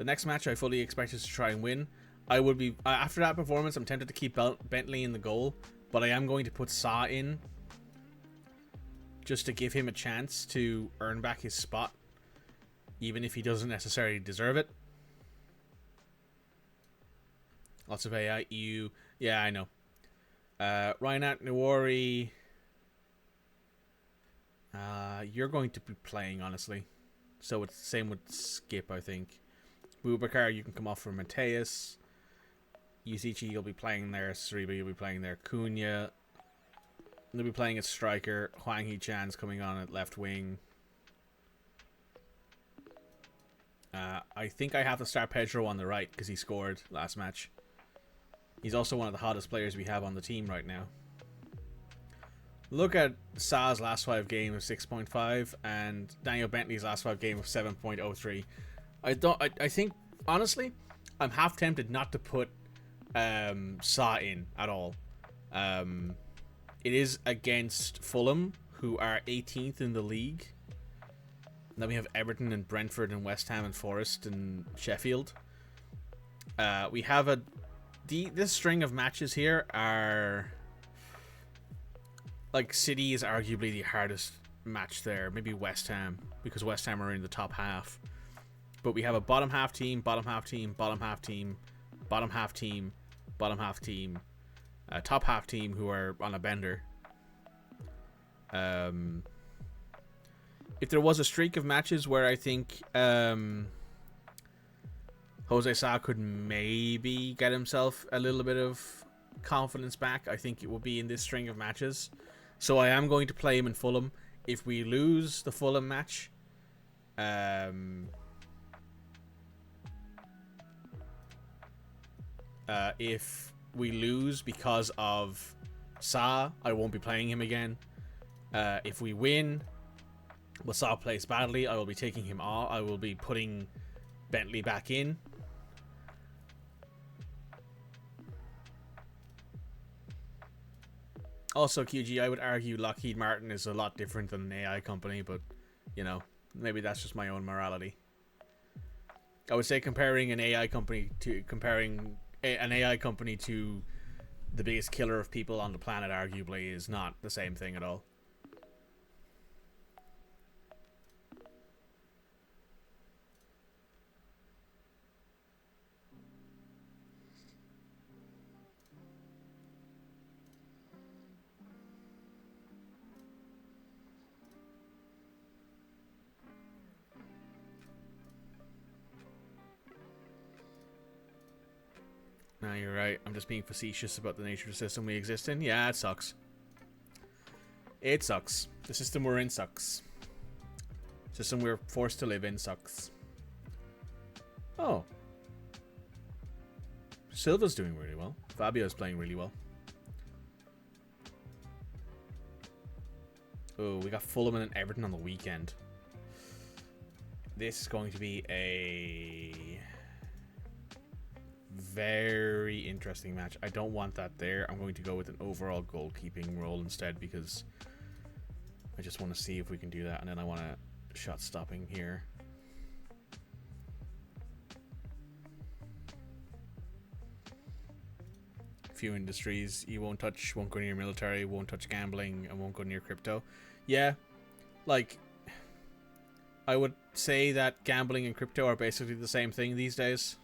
next match I fully expect us to try and win. I would be after that performance, I'm tempted to keep Bentley in the goal, but I am going to put Sa in just to give him a chance to earn back his spot, even if he doesn't necessarily deserve it. Lots of AI, EU. Yeah, I know. Reinat Nwori. You're going to be playing, honestly. So it's the same with Skip, I think. Boubacar, you can come off for Mateus. Yuzichi, you'll be playing there. Sariba, you'll be playing there. Cunha, they'll be playing as striker. Hwang Hee-chan's coming on at left wing. I think I have to start Pedro on the right because he scored last match. He's also one of the hottest players we have on the team right now. Look at Sa's last 5 game of 6.5 and Daniel Bentley's last 5 game of 7.03. I think, honestly, I'm half tempted not to put Sa in at all. It is against Fulham, who are 18th in the league. Then we have Everton and Brentford and West Ham and Forest and Sheffield. We have this string of matches here are like City is arguably the hardest match there. Maybe West Ham, because West Ham are in the top half. But we have a bottom half team, bottom half team, bottom half team, bottom half team, bottom half team, top half team who are on a bender. If there was a streak of matches where I think Jose Sa could maybe get himself a little bit of confidence back, I think it will be in this string of matches. So I am going to play him in Fulham. If we lose the Fulham match, if we lose because of Sa, I won't be playing him again. If we win, but Sa plays badly, I will be taking him off. I will be putting Bentley back in. Also, QG, I would argue Lockheed Martin is a lot different than an AI company, but, you know, maybe that's just my own morality. I would say comparing an AI company to the biggest killer of people on the planet arguably is not the same thing at all. No, you're right. I'm just being facetious about the nature of the system we exist in. Yeah, it sucks. It sucks. The system we're in sucks. The system we're forced to live in sucks. Oh. Silva's doing really well. Fabio's playing really well. Oh, we got Fulham and Everton on the weekend. This is going to be a very interesting match. I don't want that there. I'm going to go with an overall goalkeeping role instead because I just want to see if we can do that, and then I want to shot stopping here. Few industries you won't touch, won't go near military, won't touch gambling, and won't go near crypto. Yeah, like I would say that gambling and crypto are basically the same thing these days.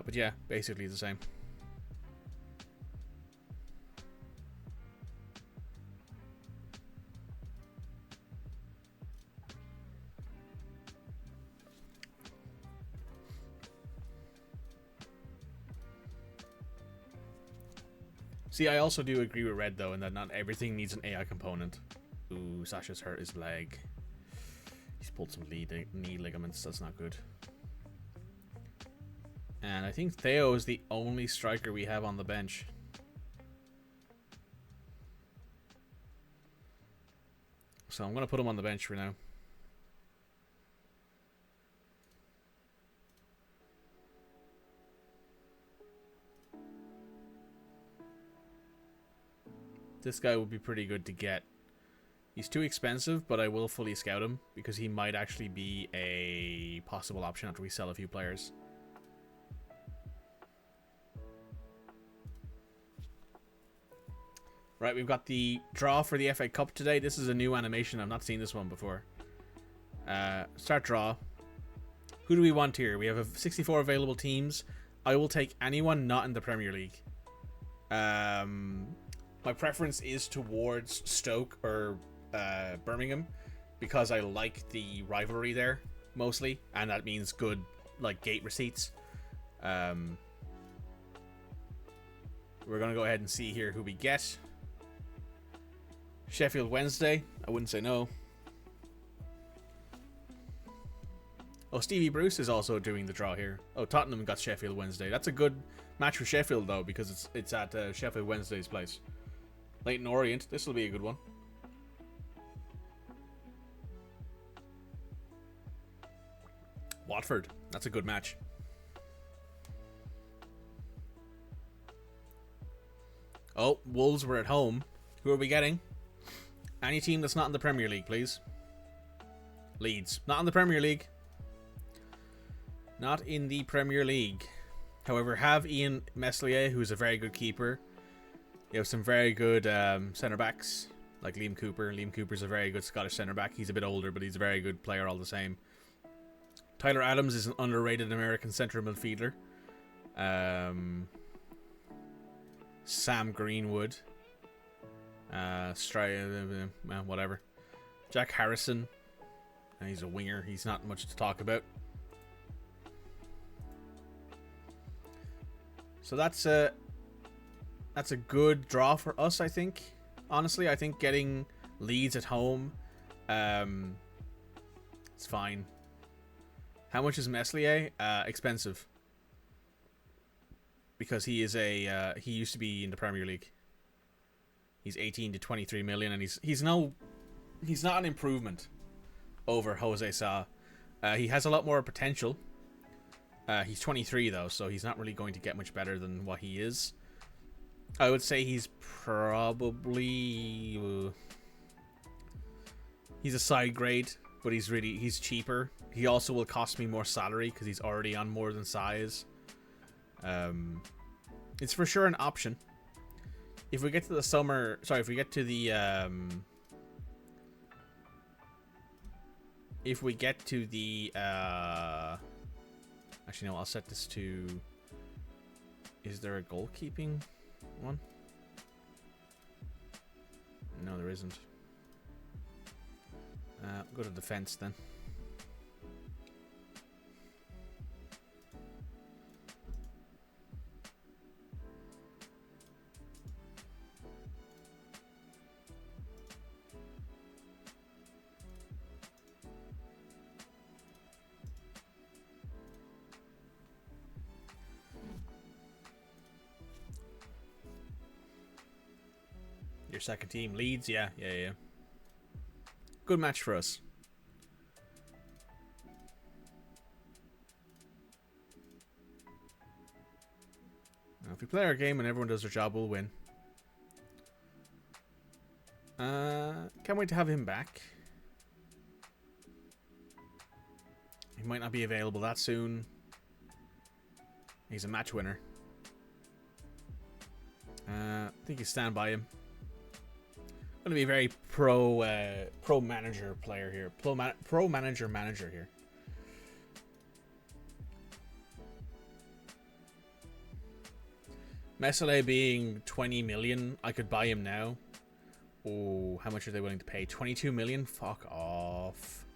But yeah, basically the same. See, I also do agree with Red, though, in that not everything needs an AI component. Ooh, Sasha's hurt his leg. He's pulled some knee ligaments. That's not good. And I think Theo is the only striker we have on the bench. So I'm going to put him on the bench for now. This guy would be pretty good to get. He's too expensive, but I will fully scout him because he might actually be a possible option after we sell a few players. Right, we've got the draw for the FA Cup today. This is a new animation. I've not seen this one before. Start draw. Who do we want here? We have 64 available teams. I will take anyone not in the Premier League. My preference is towards Stoke or Birmingham because I like the rivalry there mostly, and that means good like gate receipts. We're gonna go ahead and see here who we get. Sheffield Wednesday. I wouldn't say no. Oh, Stevie Bruce is also doing the draw here. Oh, Tottenham got Sheffield Wednesday. That's a good match for Sheffield though because it's at Sheffield Wednesday's place. Leighton Orient. This will be a good one. Watford. That's a good match. Oh, Wolves were at home. Who are we getting? Any team that's not in the Premier League, please. Leeds. Not in the Premier League. Not in the Premier League. However, have Ian Meslier, who's a very good keeper. You have some very good centre-backs, like Liam Cooper. Liam Cooper's a very good Scottish centre-back. He's a bit older, but he's a very good player all the same. Tyler Adams is an underrated American centre midfielder. Sam Greenwood. Whatever. Jack Harrison. He's a winger. He's not much to talk about. So that's a good draw for us, I think. Honestly, I think getting Leeds at home, it's fine. How much is Meslier? Expensive. Because he is he used to be in the Premier League. He's 18 to 23 million, and he's not an improvement over Jose Sa. He has a lot more potential. He's 23 though, so he's not really going to get much better than what he is. I would say he's probably he's a side grade, but he's cheaper. He also will cost me more salary because he's already on more than size. It's for sure an option. If we get to the if we get to the actually no, I'll set this to, is there a goalkeeping one? No, there isn't. Go to defense then. Your second team, Leeds, yeah. Good match for us. Now, if we play our game and everyone does their job, we'll win. Can't wait to have him back. He might not be available that soon. He's a match winner. I think you stand by him. Going to be a very pro manager player here. Pro manager here. Meslier being 20 million, I could buy him now. Oh, how much are they willing to pay? 22 million? Fuck off.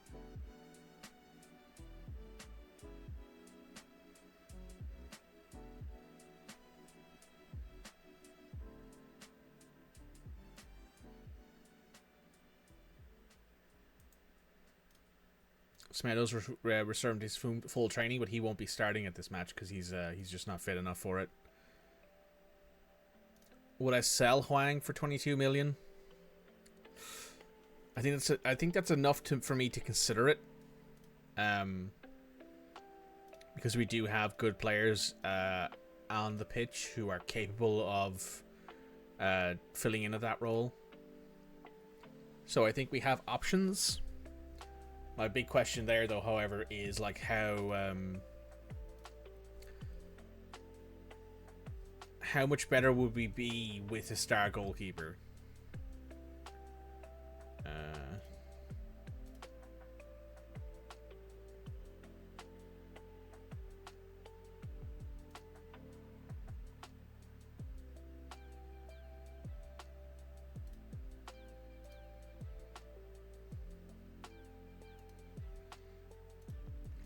Smedo's reserved his full training, but he won't be starting at this match because he's just not fit enough for it. Would I sell Huang for 22 million? I think that's enough for me to consider it. Because we do have good players on the pitch who are capable of filling in at that role. So I think we have options. My big question there, though, however, is like how much better would we be with a star goalkeeper?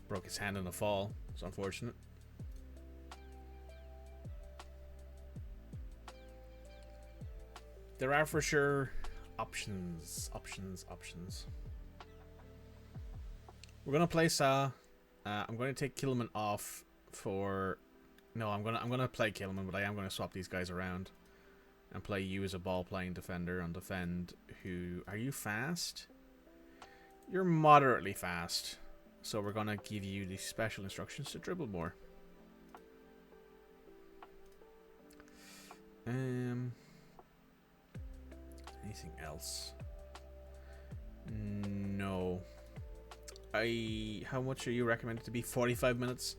Broke his hand in the fall. It's unfortunate. There are for sure options. We're gonna play Sa. I'm going to take Kilman off for. No, I'm gonna play Kilman, but I am gonna swap these guys around and play you as a ball-playing defender on defend. Who are you fast? You're moderately fast. So we're going to give you the special instructions to dribble more. Anything else? No. How much are you recommended to be? 45 minutes?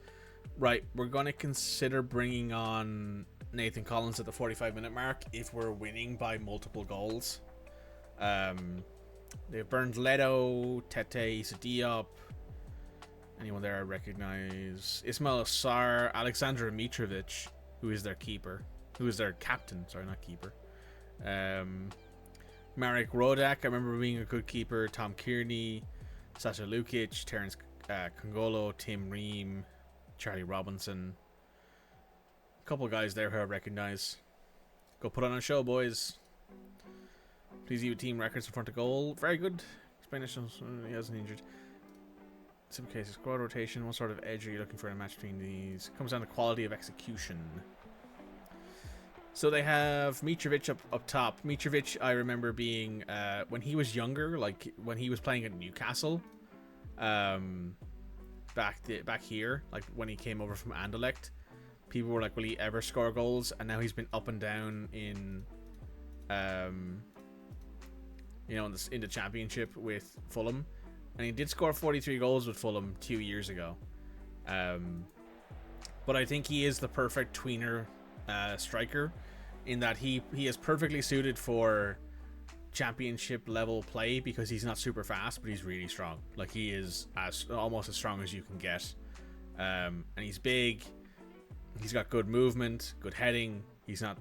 Right, we're going to consider bringing on Nathan Collins at the 45-minute mark if we're winning by multiple goals. They've burned Leto, Tete, Diop. Anyone there I recognize? Ismail Assar, Alexander Mitrovic, who is their keeper. Who is their captain, sorry, not keeper. Marek Rodak, I remember being a good keeper. Tom Kearney, Sasha Lukic, Terence Congolo, Tim Ream, Charlie Robinson. A couple of guys there who I recognize. Go put on a show, boys. Please leave team records in front of goal. Very good. Explanation. He hasn't injured. Simple cases. Squad rotation. What sort of edge are you looking for in a match between these? Comes down to quality of execution. So they have Mitrovic up top. Mitrovic, I remember being when he was younger, like when he was playing at Newcastle, back here, like when he came over from Anderlecht, people were like, "Will he ever score goals?" And now he's been up and down in, in the championship with Fulham, and he did score 43 goals with Fulham 2 years ago. But I think he is the perfect tweener striker, in that he is perfectly suited for championship level play because he's not super fast, but he's really strong. Like, he is almost as strong as you can get, and he's big. He's got good movement, good heading. He's not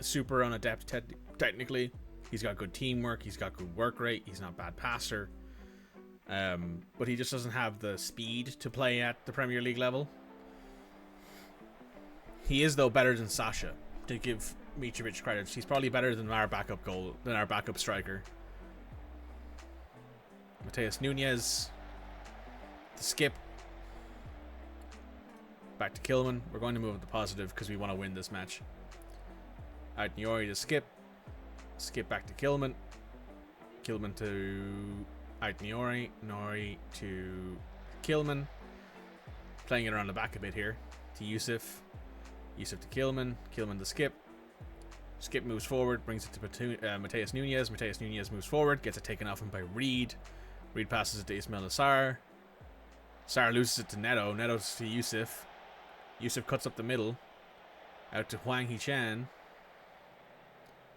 super unadept technically. He's got good teamwork. He's got good work rate. He's not a bad passer, but he just doesn't have the speed to play at the Premier League level. He is, though, better than Sasha, to give Mitrovic credit. He's probably better than our backup striker. Mateus Nunes. The skip. Back to Kilman. We're going to move with the positive because we want to win this match. Out Niori to skip. Skip back to Kilman. Kilman to out Niori. Nori to Kilman. Playing it around the back a bit here. To Yusuf. Yusuf to Kilman. Kilman to skip. Skip moves forward, brings it to Mateus Nunes. Mateus Nunes moves forward, gets it taken off him by Reed. Reed passes it to Ismail Assar. Assar loses it to Neto. Neto to Yusuf. Yusuf cuts up the middle. Out to Huang Hichan.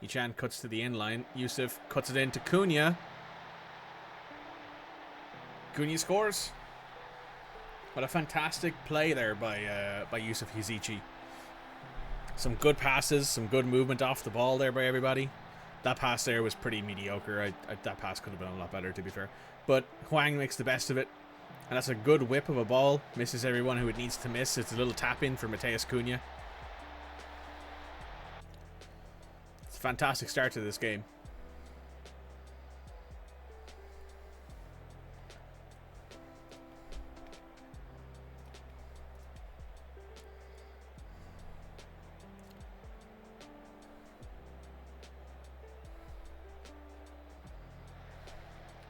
Hichan cuts to the end line. Yusuf cuts it in to Cunha. Cunha scores. What a fantastic play there by Yusuf Yazici. Some good passes, some good movement off the ball there by everybody. That pass there was pretty mediocre. That pass could have been a lot better, to be fair. But Huang makes the best of it. And that's a good whip of a ball. Misses everyone who it needs to miss. It's a little tap-in for Mateus Cunha. It's a fantastic start to this game.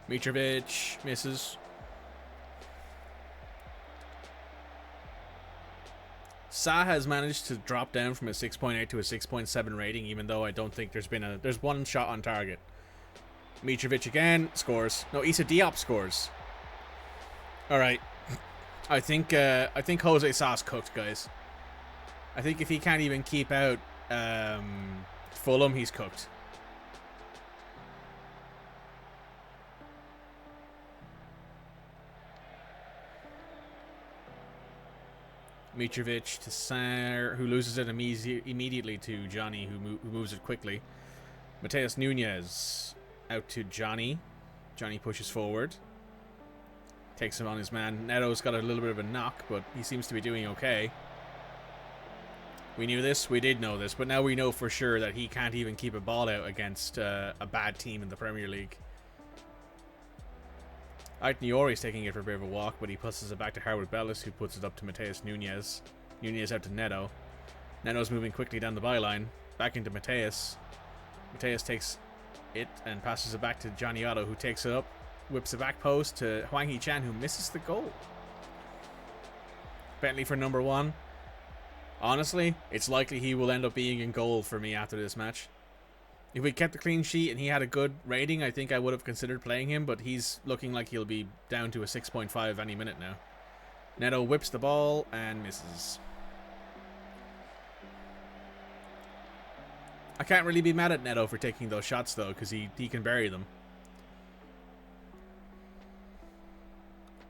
Mitrovic misses. Sa has managed to drop down from a 6.8 to a 6.7 rating, even though I don't think there's one shot on target. Mitrovic again scores. No, Issa Diop scores. All right, I think Jose Sa's cooked, guys. I think if he can't even keep out Fulham, he's cooked. Mitrovic to Sar, who loses it immediately to Johnny, who moves it quickly. Mateus Nunes out to Johnny. Johnny pushes forward. Takes him on his man. Neto's got a little bit of a knock, but he seems to be doing okay. We knew this. We did know this, but now we know for sure that he can't even keep a ball out against a bad team in the Premier League. Out Niori's taking it for a bit of a walk, but he passes it back to Harwood Bellis, who puts it up to Mateus Nunes. Nunes out to Neto. Neto's moving quickly down the byline. Back into Mateus. Mateus takes it and passes it back to Johnny Otto, who takes it up. whips a back post to Hwang Hee-chan, who misses the goal. Bentley for number 1. Honestly, it's likely he will end up being in goal for me after this match. If we kept the clean sheet and he had a good rating, I think I would have considered playing him, but he's looking like he'll be down to a 6.5 any minute now. Neto whips the ball and misses. I can't really be mad at Neto for taking those shots, though, because he can bury them.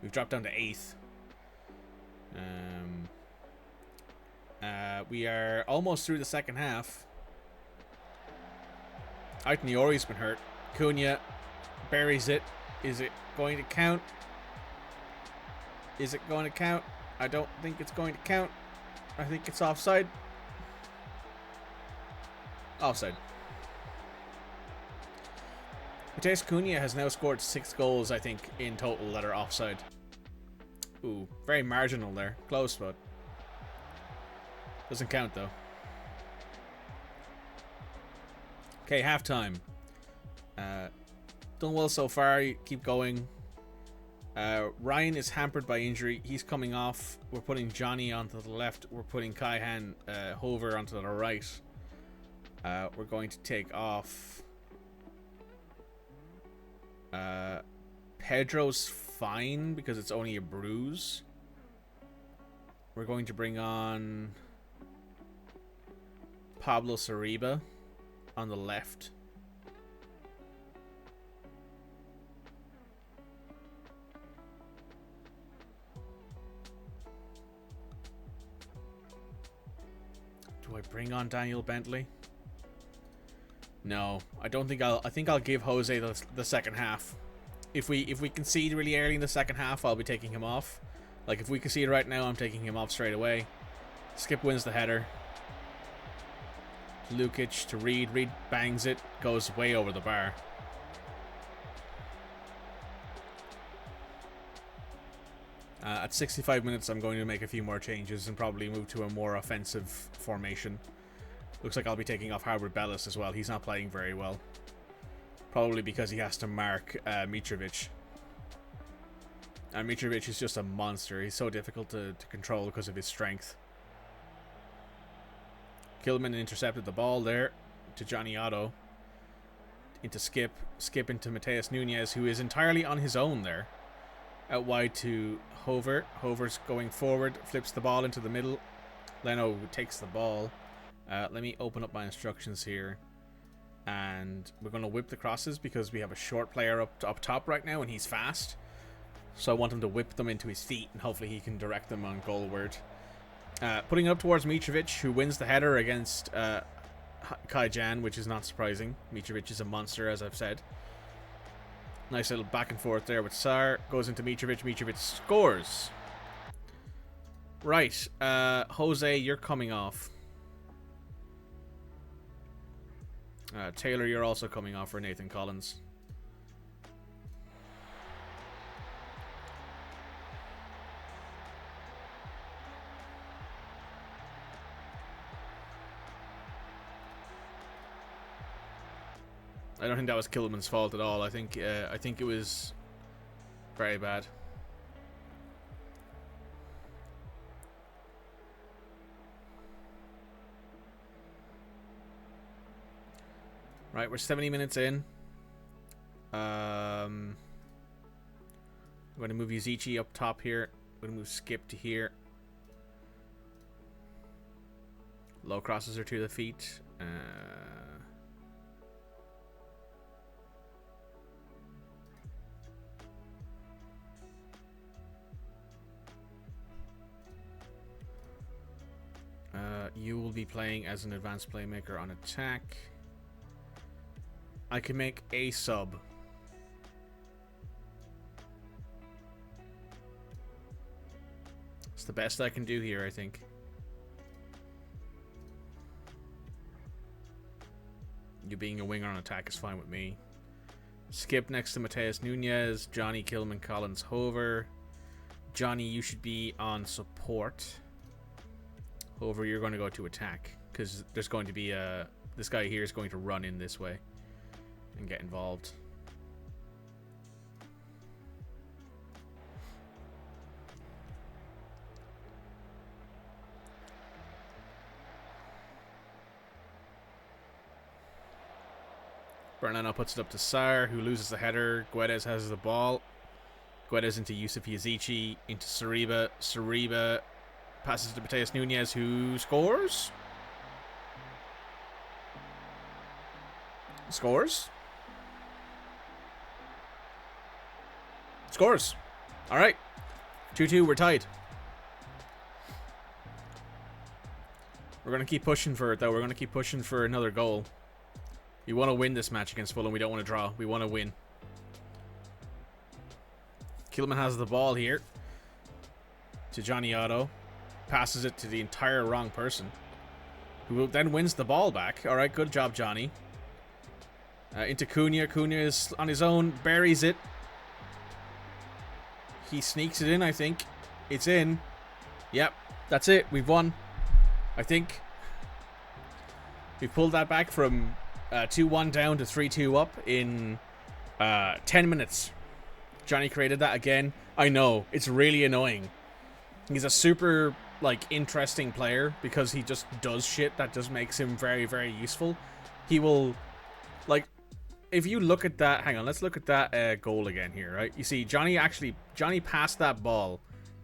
We've dropped down to 8th. We are almost through the second half. Aitniori's been hurt. Cunha buries it. Is it going to count? Is it going to count? I don't think it's going to count. I think it's offside. Offside. Mateus Cunha has now scored 6 goals, I think, in total that are offside. Ooh, very marginal there. Close, but doesn't count, though. Okay, halftime. Done well so far. Keep going. Ryan is hampered by injury. He's coming off. We're putting Johnny onto the left. We're putting Kaihan Hover onto the right. We're going to take off. Pedro's fine because it's only a bruise. We're going to bring on Pablo Sariba on the left. Do I bring on Daniel Bentley? No, I don't think I think I'll give Jose the second half. If we concede really early in the second half, I'll be taking him off. Like, if we concede right now, I'm taking him off straight away. Skip wins the header. Lukic to Reed. Reed bangs it. Goes way over the bar. At 65 minutes, I'm going to make a few more changes and probably move to a more offensive formation. Looks like I'll be taking off Howard Bellis as well. He's not playing very well. Probably because he has to mark Mitrovic. And Mitrovic is just a monster. He's so difficult to control because of his strength. Kilman intercepted the ball there to Johnny Otto. Into Skip. Skip into Mateus Nunez, who is entirely on his own there. Out wide to Hover. Hover's going forward. Flips the ball into the middle. Leno takes the ball. Let me open up my instructions here. And we're going to whip the crosses because we have a short player up top right now and he's fast. So I want him to whip them into his feet and hopefully he can direct them on goalward. Putting it up towards Mitrovic, who wins the header against Kai Jan, which is not surprising. Mitrovic is a monster, as I've said. Nice little back and forth there with Sar. Goes into Mitrovic. Mitrovic scores. Right. Jose, you're coming off. Taylor, you're also coming off for Nathan Collins. I don't think that was Kilman's fault at all. I think it was very bad. Right, we're 70 minutes in. I'm going to move Yuzichi up top here. I'm going to move Skip to here. Low crosses are to the feet. You will be playing as an advanced playmaker on attack. I can make a sub. It's the best I can do here, I think. You being a winger on attack is fine with me. Skip next to Mateus Nunez. Johnny, Kilman, Collins, Hover. Johnny, you should be on support. Hover, you're going to go to attack. Because there's going to be a... This guy here is going to run in this way and get involved. Bernardo puts it up to Sarr, who loses the header. Guedes has the ball. Guedes into Yusuf Yazici, into Sariba. Sariba passes to Mateus Nunes, who scores. Scores. All right. 2-2, we're tied. We're going to keep pushing for it, though. We're going to keep pushing for another goal. We want to win this match against Fulham. We don't want to draw. We want to win. Kilman has the ball here. To Johnny Otto. Passes it to the entire wrong person. Who then wins the ball back. Alright, good job, Johnny. Into Cunha. Cunha is on his own. Buries it. He sneaks it in, I think. It's in. Yep, that's it. We've won. I think. We pulled that back from 2-1 down to 3-2 up in 10 minutes. Johnny created that again. I know, it's really annoying. He's a super, like, interesting player because he just does shit that just makes him very, very useful. He will, like, if you look at that, hang on, let's look at that goal again here, right? You see, Johnny passed that ball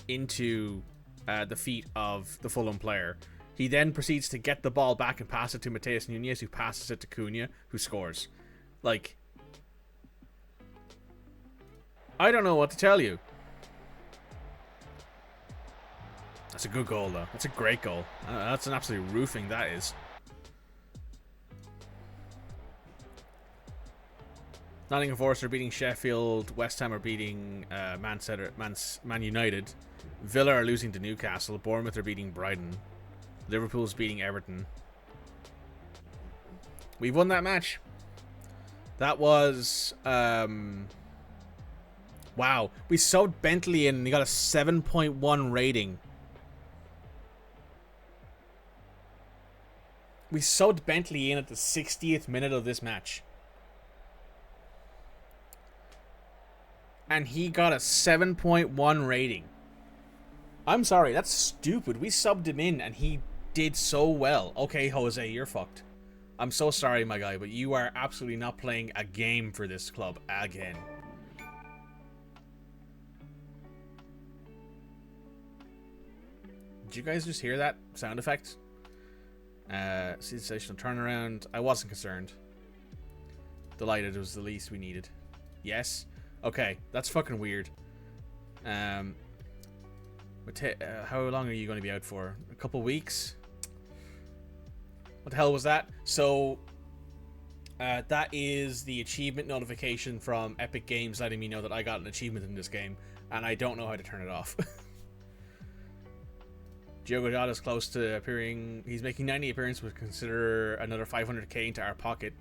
into the feet of the Fulham player. He then proceeds to get the ball back and pass it to Mateus Nunes, who passes it to Cunha, who scores. Like, I don't know what to tell you. That's a good goal, though. That's a great goal. That's an absolute roofing, that is. Nottingham Forest are beating Sheffield. West Ham are beating Man United. Villa are losing to Newcastle. Bournemouth are beating Brighton. Liverpool's beating Everton. We've won that match. That was... wow. We subbed Bentley in and he got a 7.1 rating. We subbed Bentley in at the 60th minute of this match. And he got a 7.1 rating. I'm sorry, that's stupid. We subbed him in and he did so well. Okay, Jose, you're fucked. I'm so sorry, my guy, but you are absolutely not playing a game for this club again. Did you guys just hear that sound effect? Sensational turnaround. I wasn't concerned. Delighted it was the least we needed. Yes? Okay, that's fucking weird. How long are you going to be out for? A couple weeks? What the hell was that? So, that is the achievement notification from Epic Games letting me know that I got an achievement in this game, and I don't know how to turn it off. Diogo Jota's close to appearing. He's making 90 appearances, would consider another 500k into our pocket.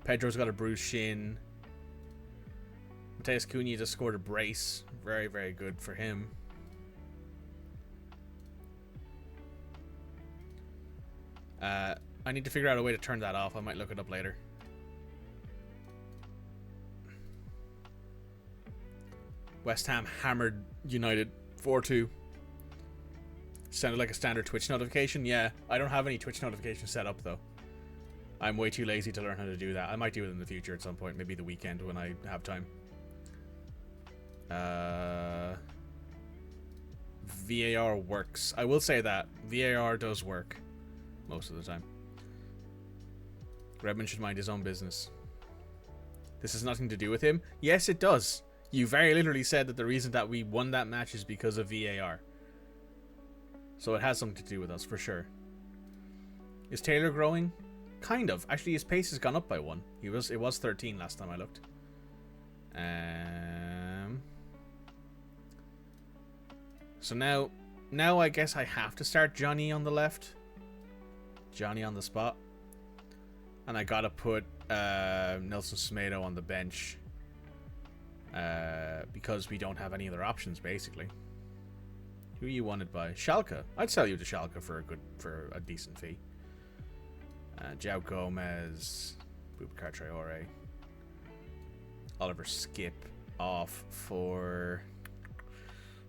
Pedro's got a bruised shin. Mateus Cunha just scored a brace. Very, very good for him. I need to figure out a way to turn that off. I might look it up later. West Ham hammered United 4-2. Sounded like a standard Twitch notification. Yeah, I don't have any Twitch notifications set up, though. I'm way too lazy to learn how to do that. I might do it in the future at some point. Maybe the weekend when I have time. VAR works. I will say that. VAR does work. Most of the time. Redmond should mind his own business. This has nothing to do with him. Yes, it does. You very literally said that the reason that we won that match is because of VAR. So it has something to do with us, for sure. Is Taylor growing? Kind of. Actually, his pace has gone up by 1. It was 13 last time I looked. So now I guess I have to start Johnny on the left. Johnny on the spot. And I gotta put Nelson Semedo on the bench. Because we don't have any other options, basically. Who you wanted by? Schalke. I'd sell you to Schalke for a decent fee. João Gomez, Boubacar Traore, Oliver Skip off for.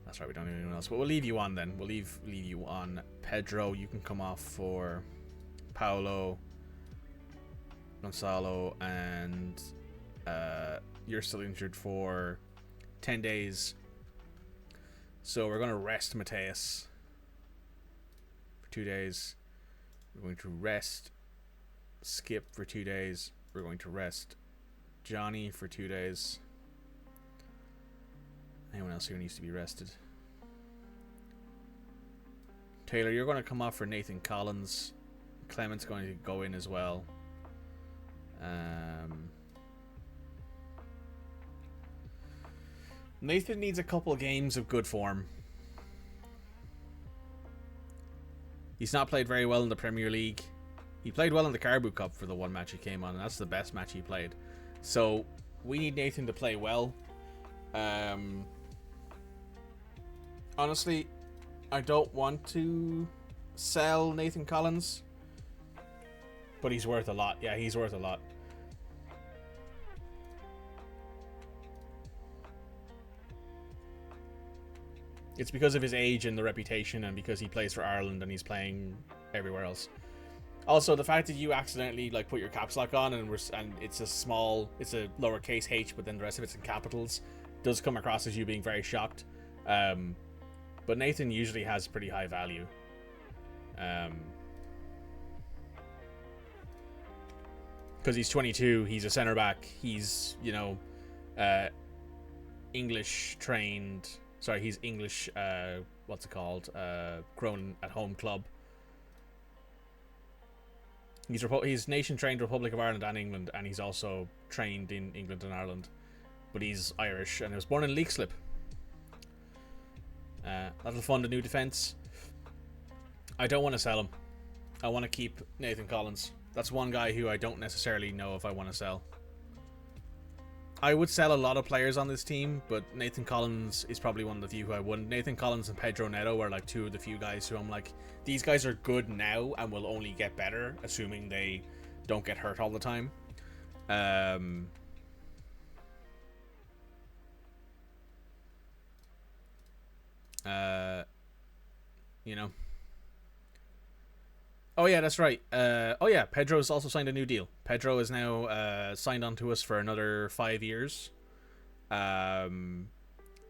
That's right, we don't need anyone else. But we'll leave you on then. We'll leave you on. Pedro, you can come off for Paulo. Gonzalo, and you're still injured for 10 days. So we're going to rest Mateus for 2 days. We're going to rest Skip for 2 days. We're going to rest Johnny for 2 days. Anyone else here needs to be rested? Taylor, you're going to come off for Nathan Collins. Clement's going to go in as well. Nathan needs a couple of games of good form. He's not played very well in the Premier League. He played well in the Caribou Cup for the one match he came on, and that's the best match he played. So we need Nathan to play well. Honestly, I don't want to sell Nathan Collins, but he's worth a lot. Yeah, he's worth a lot. It's because of his age and the reputation, and because he plays for Ireland and he's playing everywhere else. Also, the fact that you accidentally like put your caps lock on and it's a lowercase h, but then the rest of it's in capitals, does come across as you being very shocked. But Nathan usually has pretty high value. Because he's 22, he's a centre back. He's English trained. Sorry, he's English, what's it called? Grown at home club. He's nation-trained Republic of Ireland and England, and he's also trained in England and Ireland. But he's Irish, and he was born in Leixlip. That'll fund a new defence. I don't want to sell him. I want to keep Nathan Collins. That's one guy who I don't necessarily know if I want to sell. I would sell a lot of players on this team, but Nathan Collins is probably one of the few who I wouldn't. Nathan Collins and Pedro Neto are like two of the few guys who I'm like, these guys are good now and will only get better, assuming they don't get hurt all the time. Oh yeah, that's right. Pedro's also signed a new deal. Pedro is now signed on to us for another 5 years.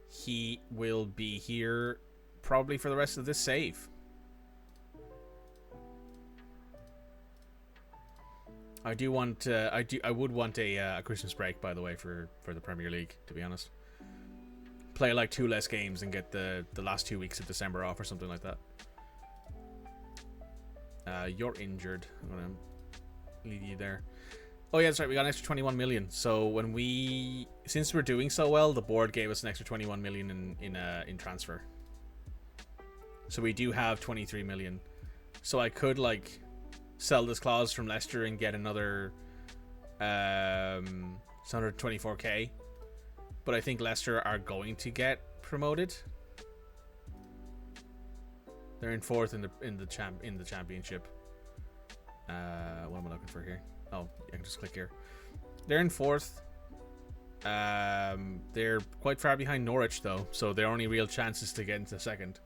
He will be here probably for the rest of this save. I would want a Christmas break, by the way, for the Premier League, to be honest. Play like 2 less games and get the last 2 weeks of December off or something like that. You're injured. I'm gonna leave you there. Oh yeah, that's right. We got an extra 21 million. So since we're doing so well, the board gave us an extra 21 million in transfer. So we do have 23 million. So I could like sell this clause from Leicester and get another 124k. But I think Leicester are going to get promoted. They're in 4th in the championship. What am I looking for here? Oh, I can just click here. They're in 4th. They're quite far behind Norwich though, so their only real chance is to get into 2nd.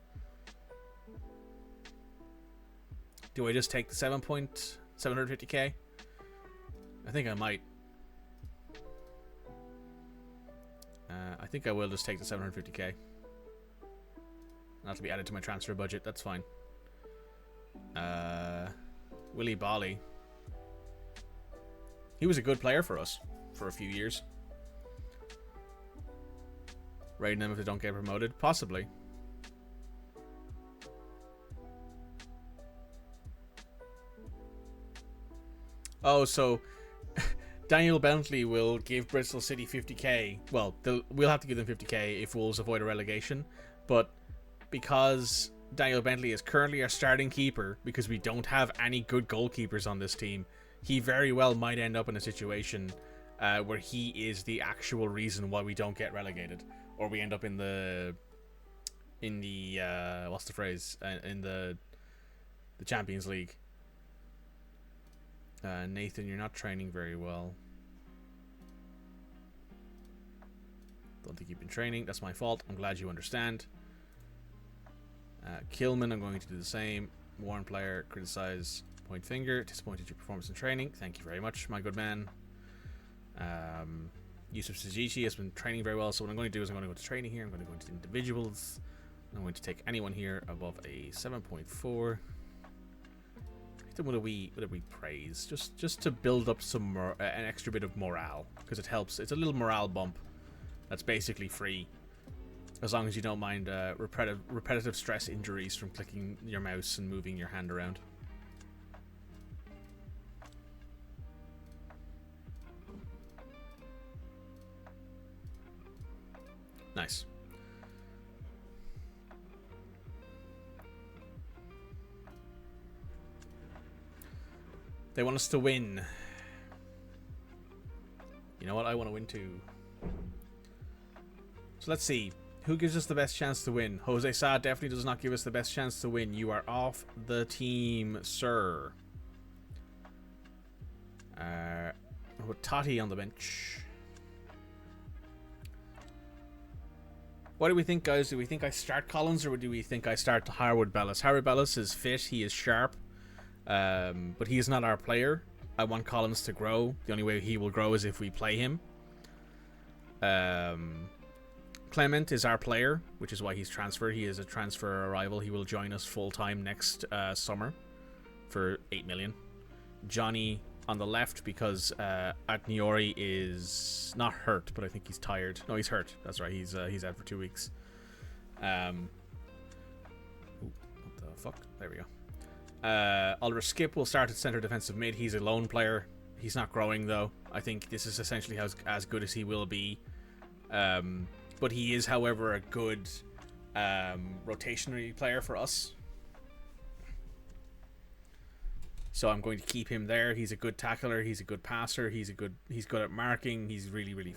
Do I just take the 750k? I think I might. I think I will just take the 750k. That'll be added to my transfer budget. That's fine. Willie Bolly. He was a good player for us for a few years. Raiding them if they don't get promoted? Possibly. Oh, so Daniel Bentley will give Bristol City 50k. Well, we'll have to give them 50k if Wolves avoid a relegation. But because Daniel Bentley is currently our starting keeper, because we don't have any good goalkeepers on this team, he very well might end up in a situation where he is the actual reason why we don't get relegated, or we end up in the what's the phrase, in the Champions League. Nathan, you're not training very well. Don't think you've been training. That's my fault. I'm glad you understand. Kilman, I'm going to do the same. Warren player, criticize Point finger. Disappointed your performance in training. Thank you very much, my good man. Yusuf Sajichi has been training very well. So what I'm going to do is I'm going to go to training here. I'm going to go into individuals. I'm going to take anyone here above a 7.4. What do we praise? Just to build up some more, an extra bit of morale, because it helps. It's a little morale bump that's basically free, as long as you don't mind repetitive stress injuries from clicking your mouse and moving your hand around. Nice. They want us to win. You know what? I want to win too. So let's see. Who gives us the best chance to win? Jose Sa definitely does not give us the best chance to win. You are off the team, sir. With Totti on the bench. What do we think, guys? Do we think I start Collins, or do we think I start Harwood Bellis? Harwood Bellis is fit. He is sharp. But he is not our player. I want Collins to grow. The only way he will grow is if we play him. Clement is our player, which is why he's transferred. He is a transfer arrival. He will join us full-time next summer for 8 million. Johnny on the left, because Atniori is not hurt, but I think he's tired. No, he's hurt. That's right. He's out for 2 weeks. What the fuck? There we go. Oliver Skip will start at centre defensive mid. He's a lone player. He's not growing, though. I think this is essentially as good as he will be. But he is, however, a good rotationary player for us. So I'm going to keep him there. He's a good tackler. He's a good passer. He's good at marking. He's really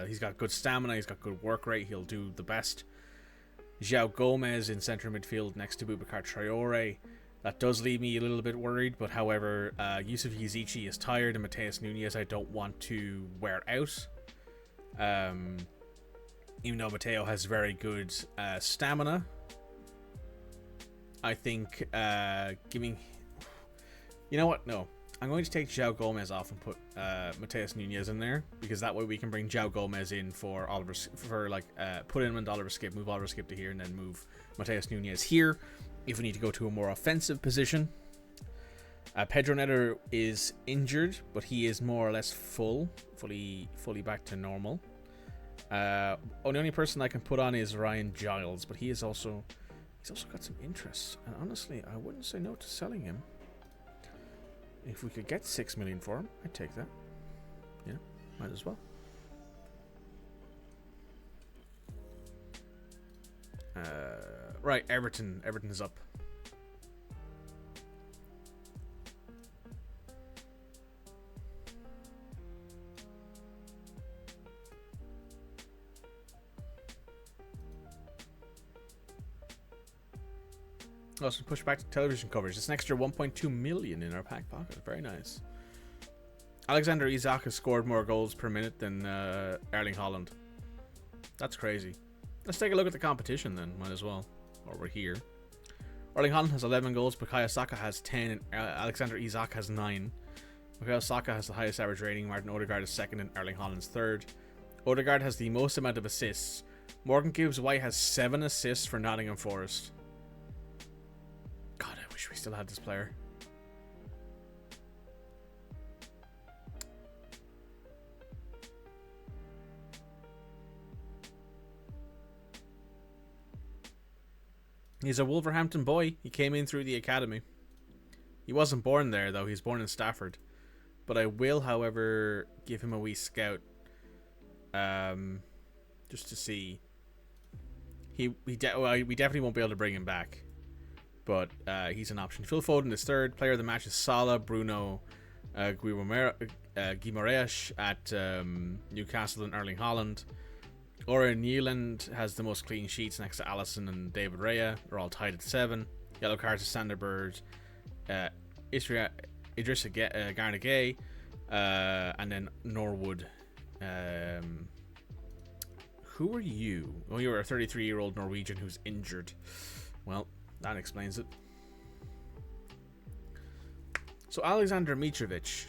he's got good stamina. He's got good work rate. He'll do the best. João Gomez in centre midfield next to Boubacar Traore. That does leave me a little bit worried, but however, Yusuf Yazici is tired, and Mateus Nunes I don't want to wear out. Even though Mateo has very good stamina, I think giving... You know what? No. I'm going to take João Gomez off and put Mateus Nunes in there, because that way we can bring João Gomez in for Oliver, put him in Oliver Skip, move Oliver Skip to here, and then move Mateus Nunes here if we need to go to a more offensive position. Pedro Neto is injured, but he is more or less fully back to normal. The only person I can put on is Ryan Giles, but he's also got some interest, and honestly, I wouldn't say no to selling him. If we could get 6 million for him, I'd take that. Yeah, might as well. Right, Everton is up. Also, push back to television coverage. It's an extra 1.2 million in our back pocket. Very nice. Alexander Isak has scored more goals per minute than Erling Haaland. That's crazy. Let's take a look at the competition then. Might as well. While we're here. Erling Haaland has 11 goals. Bukayo Saka has 10. And Alexander Isak has 9. Bukayo Saka has the highest average rating. Martin Odegaard is second and Erling Haaland's third. Odegaard has the most amount of assists. Morgan Gibbs-White has 7 assists for Nottingham Forest. God, I wish we still had this player. He's a Wolverhampton boy. He came in through the academy. He wasn't born there, though. He was born in Stafford. But I will, however, give him a wee scout. Just to see. We definitely won't be able to bring him back. But he's an option. Phil Foden is third. Player of the match is Salah, Bruno Guimaraes at Newcastle, and Erling Haaland. Ora Newland has the most clean sheets next to Alisson and David Raya. They're all tied at 7. Yellow cards to Sanderberg, Idrissa Gana Gueye, and then Norwood. Who are you? Oh, you're a 33-year-old Norwegian who's injured. Well, that explains it. So Alexander Mitrovic.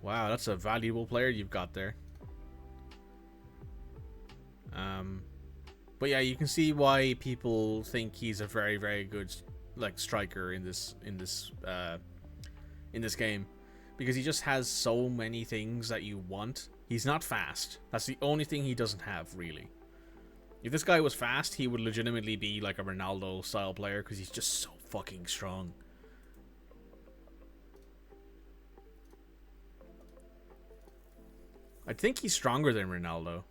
Wow, that's a valuable player you've got there. But yeah, you can see why people think he's a very, very good like striker in this game, because he just has so many things that you want. He's not fast. That's the only thing he doesn't have, really. If this guy was fast, he would legitimately be like a Ronaldo style player, because he's just so fucking strong. I think he's stronger than Ronaldo.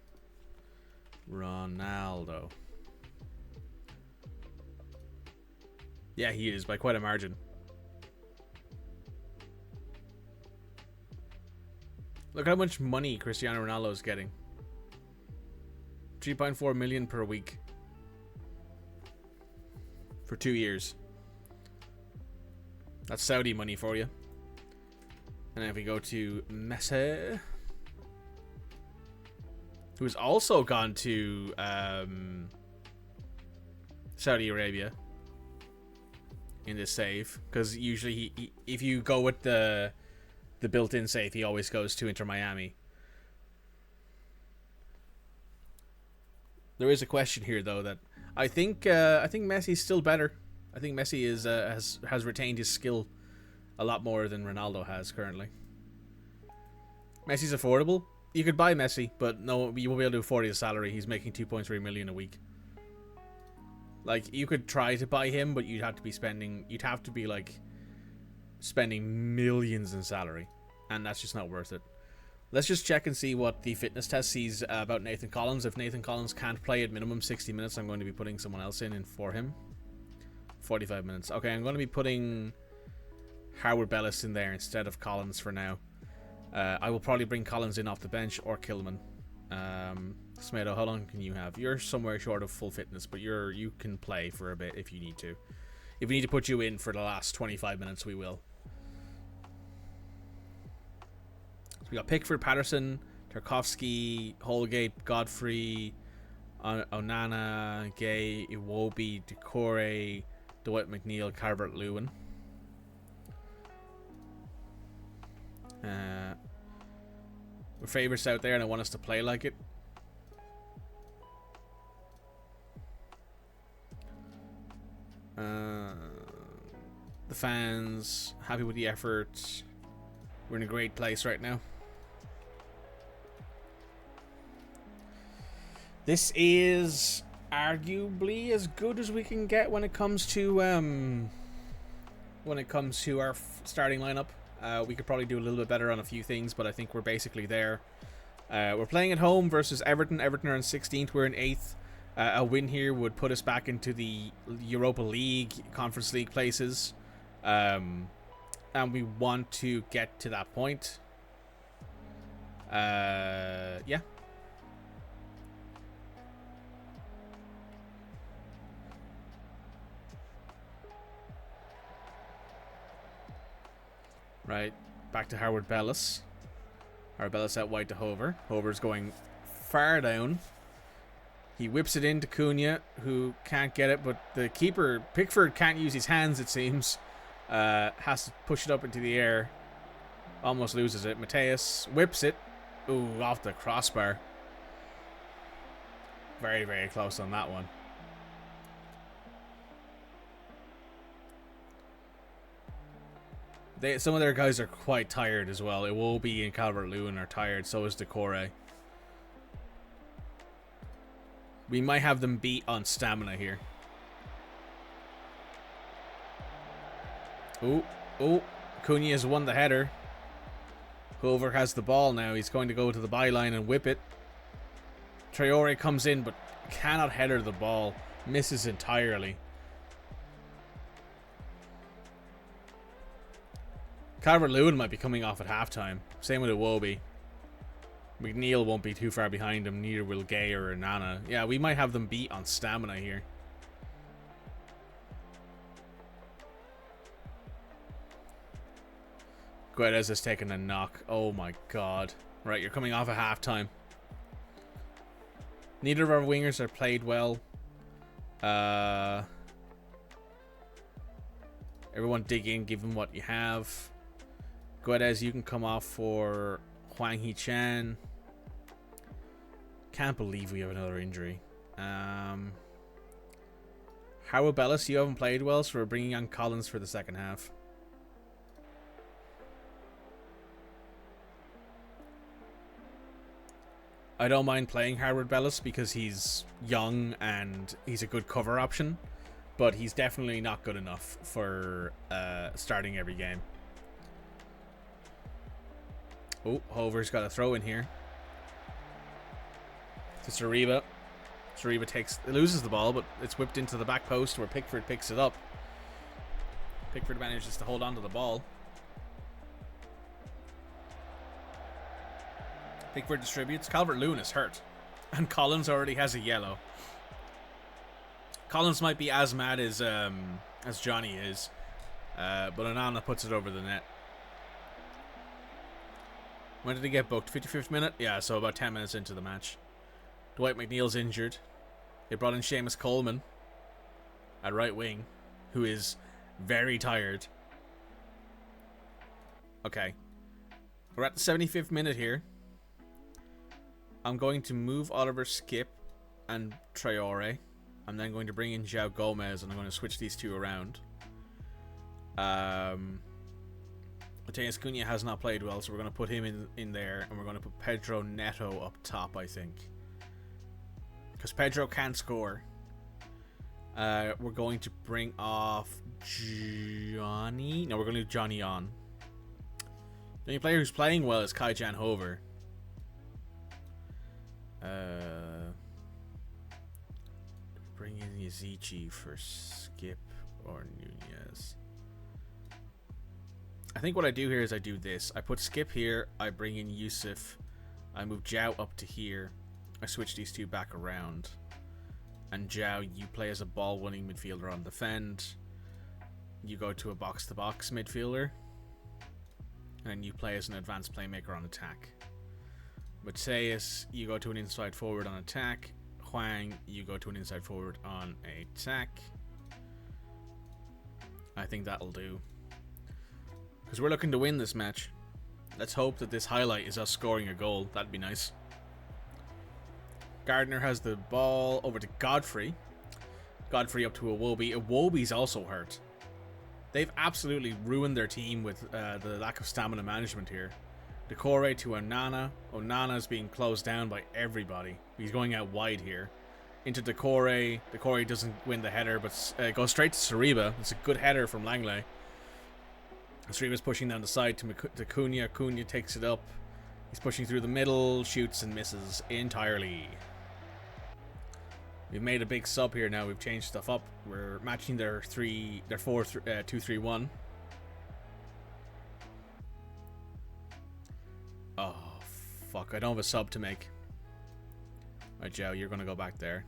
Yeah, he is, by quite a margin. Look how much money Cristiano Ronaldo is getting. 3.4 million per week. For 2 years. That's Saudi money for you. And then if we go to Messi, who's also gone to Saudi Arabia in this save, because usually he, if you go with the built-in save, he always goes to Inter Miami. There is a question here though that I think Messi's still better. I think Messi is has retained his skill a lot more than Ronaldo has currently. Messi's affordable. You could buy Messi, but no, you won't be able to afford his salary. He's making 2.3 million a week. Like, you could try to buy him, but you'd have to be like spending millions in salary, and that's just not worth it. Let's just check and see what the fitness test sees about Nathan Collins. If Nathan Collins can't play at minimum 60 minutes, I'm going to be putting someone else in for him. 45 minutes. Okay, I'm going to be putting Howard Bellis in there instead of Collins for now. I will probably bring Collins in off the bench or Kilman. Smedo, how long can you have? You're somewhere short of full fitness, but you can play for a bit if you need to. If we need to put you in for the last 25 minutes, we will. So we got Pickford, Patterson, Tarkovsky, Holgate, Godfrey, Onana, Gay, Iwobi, Decore, Dwight McNeil, Calvert-Lewin. We're favourites out there and I want us to play like it. The fans happy with the effort. We're in a great place right now. This is arguably as good as we can get when it comes to our starting lineup. We could probably do a little bit better on a few things, but I think we're basically there. We're playing at home versus Everton. Everton are in 16th. We're in 8th. A win here would put us back into the Europa League, Conference League places. And we want to get to that point. Yeah. Right, back to Howard Bellis. Howard Bellis out wide to Hover. Hover's going far down. He whips it into Cunha, who can't get it, but the keeper, Pickford, can't use his hands, it seems. Has to push it up into the air. Almost loses it. Mateus whips it. Ooh, off the crossbar. Very, very close on that one. Some of their guys are quite tired as well. Iwobi and Calvert-Lewin are tired. So is Decore. We might have them beat on stamina here. Oh, Cunha has won the header. Hover has the ball now. He's going to go to the byline and whip it. Traore comes in but cannot header the ball. Misses entirely. Calvert-Lewin might be coming off at halftime. Same with Iwobi. McNeil won't be too far behind him. Neither will Gay or Nana. Yeah, we might have them beat on stamina here. Guedes has taken a knock. Oh my god. Right, you're coming off at halftime. Neither of our wingers are played well. Everyone dig in, give him what you have. Guedes, you can come off for Huang Hee-chan. Can't believe we have another injury. Howard Bellis, you haven't played well, so we're bringing on Collins for the second half. I don't mind playing Howard Bellis because he's young and he's a good cover option, but he's definitely not good enough for starting every game. Oh, Hover's got a throw in here to Sariba. Sariba loses the ball, but it's whipped into the back post where Pickford picks it up. Pickford manages to hold on to the ball. Pickford distributes. Calvert-Lewin is hurt. And Collins already has a yellow. Collins might be as mad as Johnny is. But Onana puts it over the net. When did he get booked? 55th minute? Yeah, so about 10 minutes into the match. Dwight McNeil's injured. They brought in Seamus Coleman at right wing, who is very tired. Okay. We're at the 75th minute here. I'm going to move Oliver Skip and Traore. I'm then going to bring in João Gomez, and I'm going to switch these two around. Mateus Cunha has not played well, so we're going to put him in there, and we're going to put Pedro Neto up top, I think. Because Pedro can't score. We're going to bring off Johnny. No, we're going to leave Johnny on. The only player who's playing well is Kai-Jan Hover. Bring in Yazici for Skip or Nunez. I think what I do here is I do this. I put Skip here. I bring in Yusuf. I move João up to here. I switch these two back around. And João, you play as a ball-winning midfielder on defend. You go to a box-to-box midfielder. And you play as an advanced playmaker on attack. Mateus, you go to an inside forward on attack. Huang, you go to an inside forward on attack. I think that'll do. Because we're looking to win this match. Let's hope that this highlight is us scoring a goal. That'd be nice. Gardner has the ball over to Godfrey. Godfrey up to Iwobi. Iwobi's also hurt. They've absolutely ruined their team with the lack of stamina management here. Decore to Onana. Onana's being closed down by everybody. He's going out wide here. Into Decore. Decore doesn't win the header, but goes straight to Sariba. It's a good header from Langley. Sariba's pushing down the side to Cunha. Cunha takes it up. He's pushing through the middle, shoots and misses entirely. We've made a big sub here now. We've changed stuff up. We're matching their 4-2-3-1. Oh, fuck. I don't have a sub to make. Right, Joe, you're going to go back there.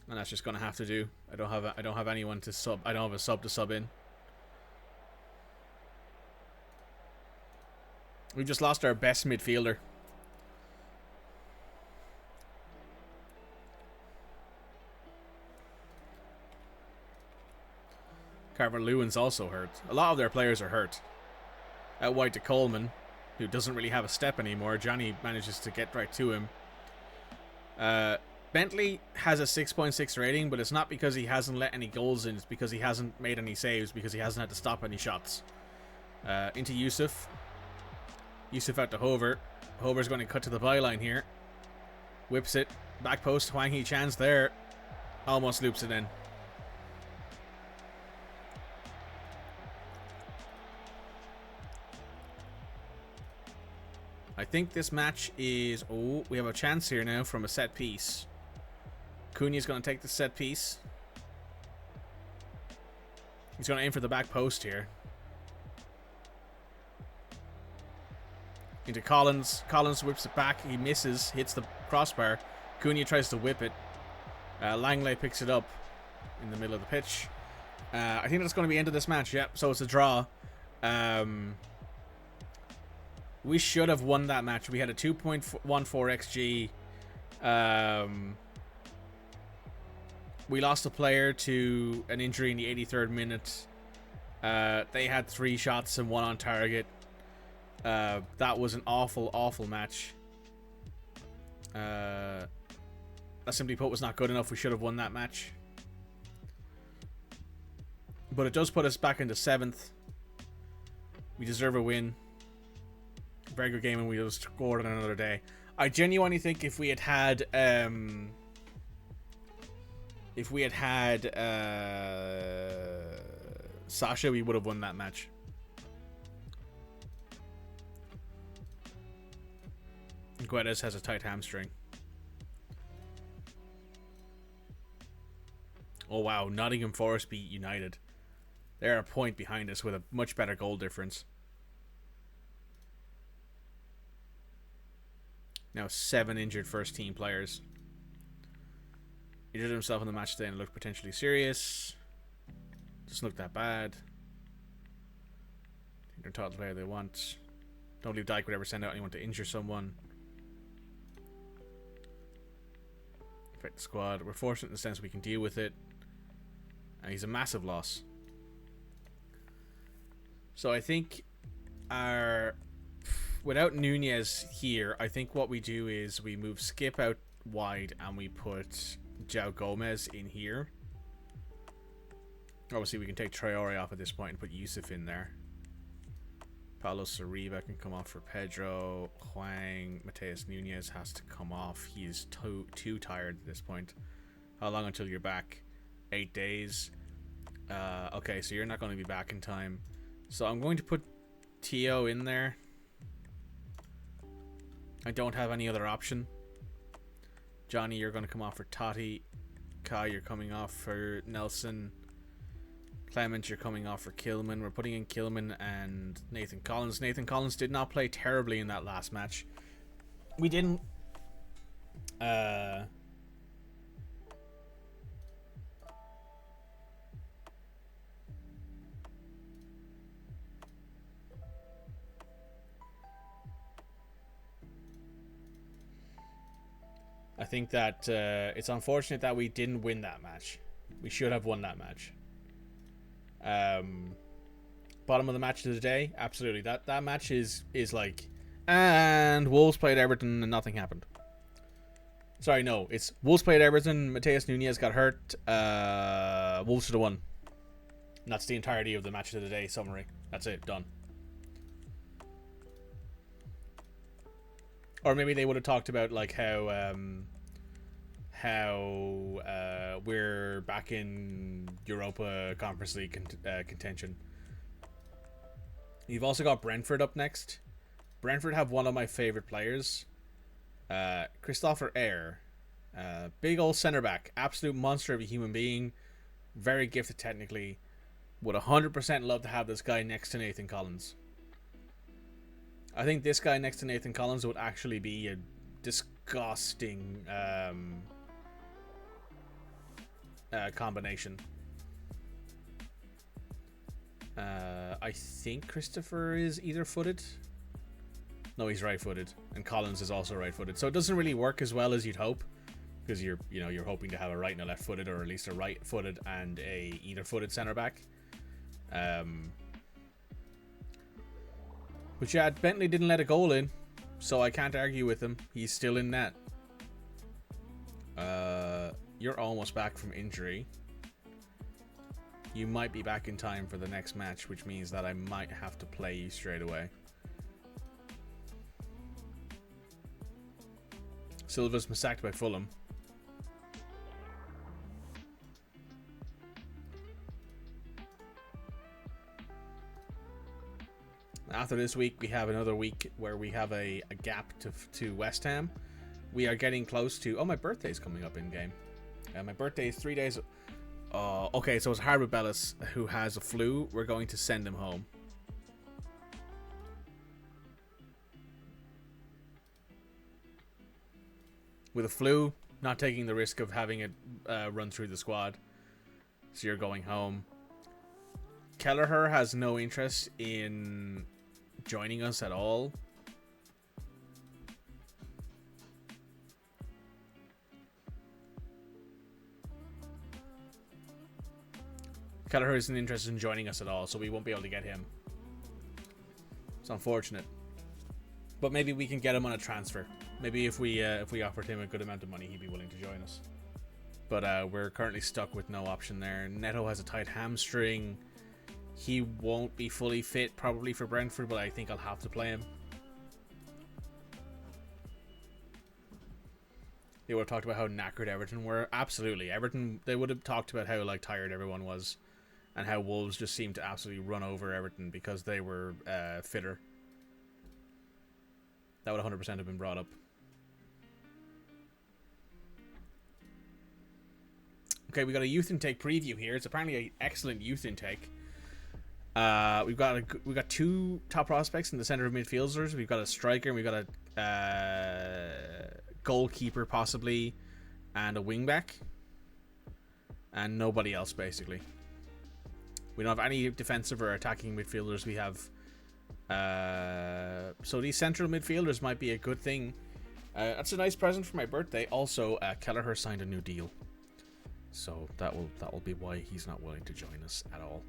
And that's just going to have to do. I don't have anyone to sub. I don't have a sub to sub in. We've just lost our best midfielder. Calvert-Lewin's also hurt. A lot of their players are hurt. Out wide to Coleman, who doesn't really have a step anymore. Johnny manages to get right to him. Bentley has a 6.6 rating, but it's not because he hasn't let any goals in. It's because he hasn't made any saves, because he hasn't had to stop any shots. Into Yusuf. Yusuf out to Hover. Hover's going to cut to the byline here. Whips it. Back post. Huang Hee-chan's there. Almost loops it in. I think this match is... Oh, we have a chance here now from a set piece. Cunha's going to take the set piece. He's going to aim for the back post here. Into Collins. Collins whips it back. He misses. Hits the crossbar. Cunha tries to whip it. Langley picks it up in the middle of the pitch. I think that's going to be the end of this match. Yep, so it's a draw. We should have won that match. We had a 2.14 XG. We lost a player to an injury in the 83rd minute. They had 3 shots and 1 on target. That was an awful, awful match. That simply put was not good enough. We should have won that match. But it does put us back into 7th. We deserve a win. Very good game, and we just scored on another day. I genuinely think if we had had Sasha, we would have won that match. Guedes has a tight hamstring. Oh wow, Nottingham Forest beat United. They're a point behind us with a much better goal difference. Now 7 injured first team players. He injured himself in the match today and looked potentially serious. Doesn't look that bad. I think they're taught the player they want. Don't believe Dyke would ever send out anyone to injure someone. Affect the squad. We're fortunate in the sense we can deal with it. And he's a massive loss. So I think without Nunez here, I think what we do is we move Skip out wide and we put João Gomez in here. Obviously, we can take Traore off at this point and put Yusuf in there. Paulo Sariba can come off for Pedro. Huang, Mateus Nunez has to come off. He is too tired at this point. How long until you're back? 8 days. Okay, so you're not going to be back in time. So I'm going to put Tio in there. I don't have any other option. Johnny, you're going to come off for Totti. Kai, you're coming off for Nelson. Clement, you're coming off for Kilman. We're putting in Kilman and Nathan Collins. Nathan Collins did not play terribly in that last match. We didn't... I think that it's unfortunate that we didn't win that match. We should have won that match. Bottom of the match of the day, absolutely. That match is like, and Wolves played Everton and nothing happened. Sorry, no, it's Wolves played Everton. Mateus Nunez got hurt. Wolves should have won. And that's the entirety of the match of the day summary. That's it, done. Or maybe they would have talked about like how we're back in Europa Conference League contention. You've also got Brentford up next. Brentford have one of my favorite players, Christopher Eyre, big old centre back, absolute monster of a human being, very gifted technically. Would 100% love to have this guy next to Nathan Collins. I think this guy next to Nathan Collins would actually be a disgusting combination. I think Christopher is either footed. No, he's right footed, and Collins is also right footed. So it doesn't really work as well as you'd hope, because you're hoping to have a right and a left footed, or at least a right footed and a either footed center back. But yeah, Bentley didn't let a goal in, so I can't argue with him. He's still in net. You're almost back from injury. You might be back in time for the next match, which means that I might have to play you straight away. Silva's been sacked by Fulham. After this week, we have another week where we have a gap to West Ham. We are getting close to... Oh, my birthday's coming up in-game. My birthday is 3 days... okay, so it's Harvard Bellis who has a flu. We're going to send him home. With a flu, not taking the risk of having it run through the squad. So you're going home. Kelleher has no interest in joining us at all. Kelleher isn't interested in joining us at all, so we won't be able to get him. It's unfortunate. But maybe we can get him on a transfer. Maybe if we offered him a good amount of money, he'd be willing to join us. But we're currently stuck with no option there. Neto has a tight hamstring. He won't be fully fit probably for Brentford, but I think I'll have to play him. They would have talked about how knackered Everton were. Absolutely. Everton, they would have talked about how tired everyone was and how Wolves just seemed to absolutely run over Everton because they were fitter. That would 100% have been brought up. Okay, we got a youth intake preview here. It's apparently an excellent youth intake. We've got two top prospects in the center of midfielders. We've got a striker, and we've got a goalkeeper possibly, and a wingback, and nobody else basically. We don't have any defensive or attacking midfielders. We have so these central midfielders might be a good thing. That's a nice present for my birthday. Also, Kelleher signed a new deal, so that will be why he's not willing to join us at all.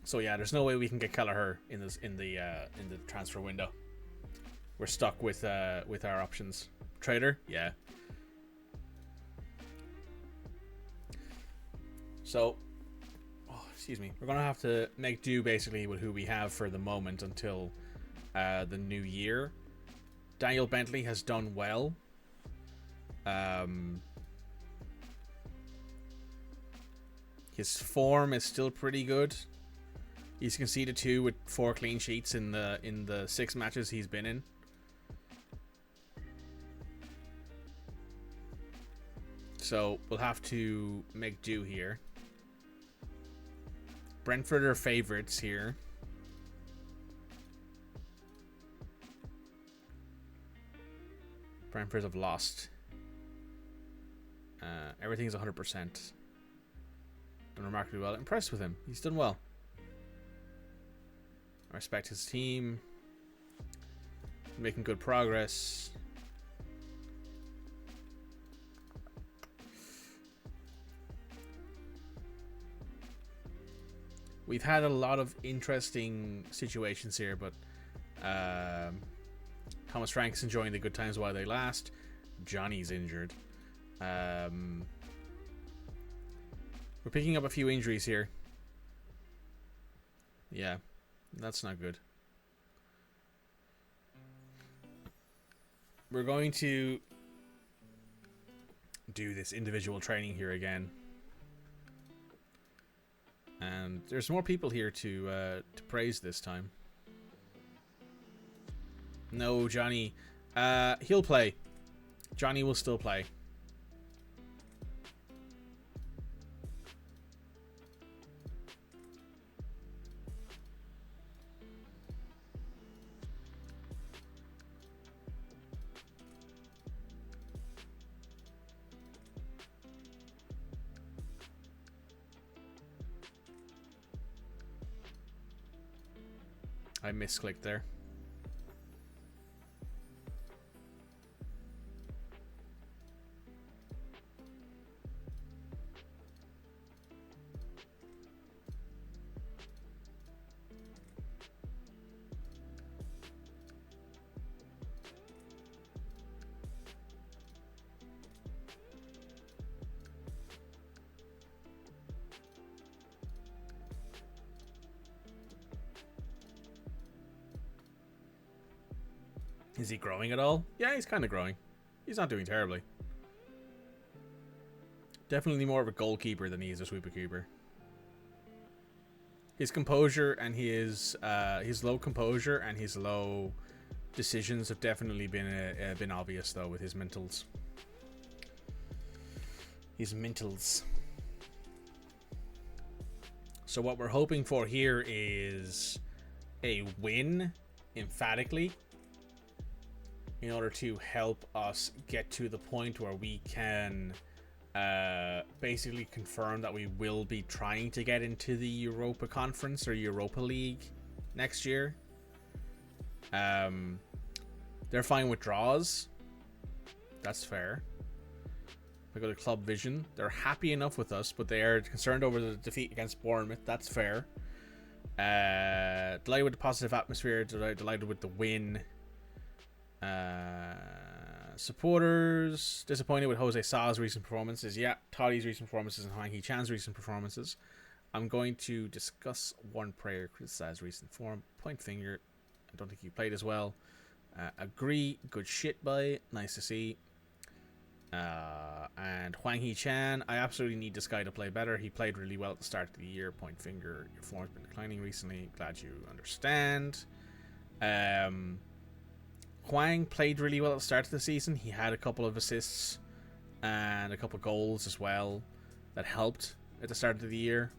So yeah, there's no way we can get Kelleher in the transfer window. We're stuck with our options. Trader, yeah. So, excuse me. We're gonna have to make do basically with who we have for the moment until the new year. Daniel Bentley has done well. His form is still pretty good. He's conceded 2 with 4 clean sheets in the 6 matches he's been in. So we'll have to make do here. Brentford are favourites here. Brentford have lost. Everything's 100%. Done remarkably well. Impressed with him. He's done well. I respect his team. Making good progress. We've had a lot of interesting situations here, but Thomas Frank's enjoying the good times while they last. Johnny's injured. We're picking up a few injuries here. Yeah, that's not good. We're going to do this individual training here again. And there's more people here to praise this time. No, Johnny. He'll play. Johnny will still play. I misclicked there. Is he growing at all? Yeah, he's kind of growing. He's not doing terribly. Definitely more of a goalkeeper than he is a sweeper keeper. His composure and his low composure and his low decisions have definitely been obvious though with his mentals. His mentals. So what we're hoping for here is a win, emphatically, in order to help us get to the point where we can basically confirm that we will be trying to get into the Europa Conference or Europa League next year. They're fine with draws. That's fair. I go to Club Vision. They're happy enough with us, but they are concerned over the defeat against Bournemouth. That's fair. Delighted with the positive atmosphere. Delighted with the win. Supporters disappointed with Jose Sa's recent performances. Yeah, Toddy's recent performances and Hwang Hee-chan's recent performances. I'm going to discuss one player criticize recent form. Point finger. I don't think he played as well. Agree. Good shit by. Nice to see. And Hwang Hee-chan, I absolutely need this guy to play better. He played really well at the start of the year. Point finger. Your form's been declining recently. Glad you understand. Hwang played really well at the start of the season. He had a couple of assists and a couple of goals as well that helped at the start of the year.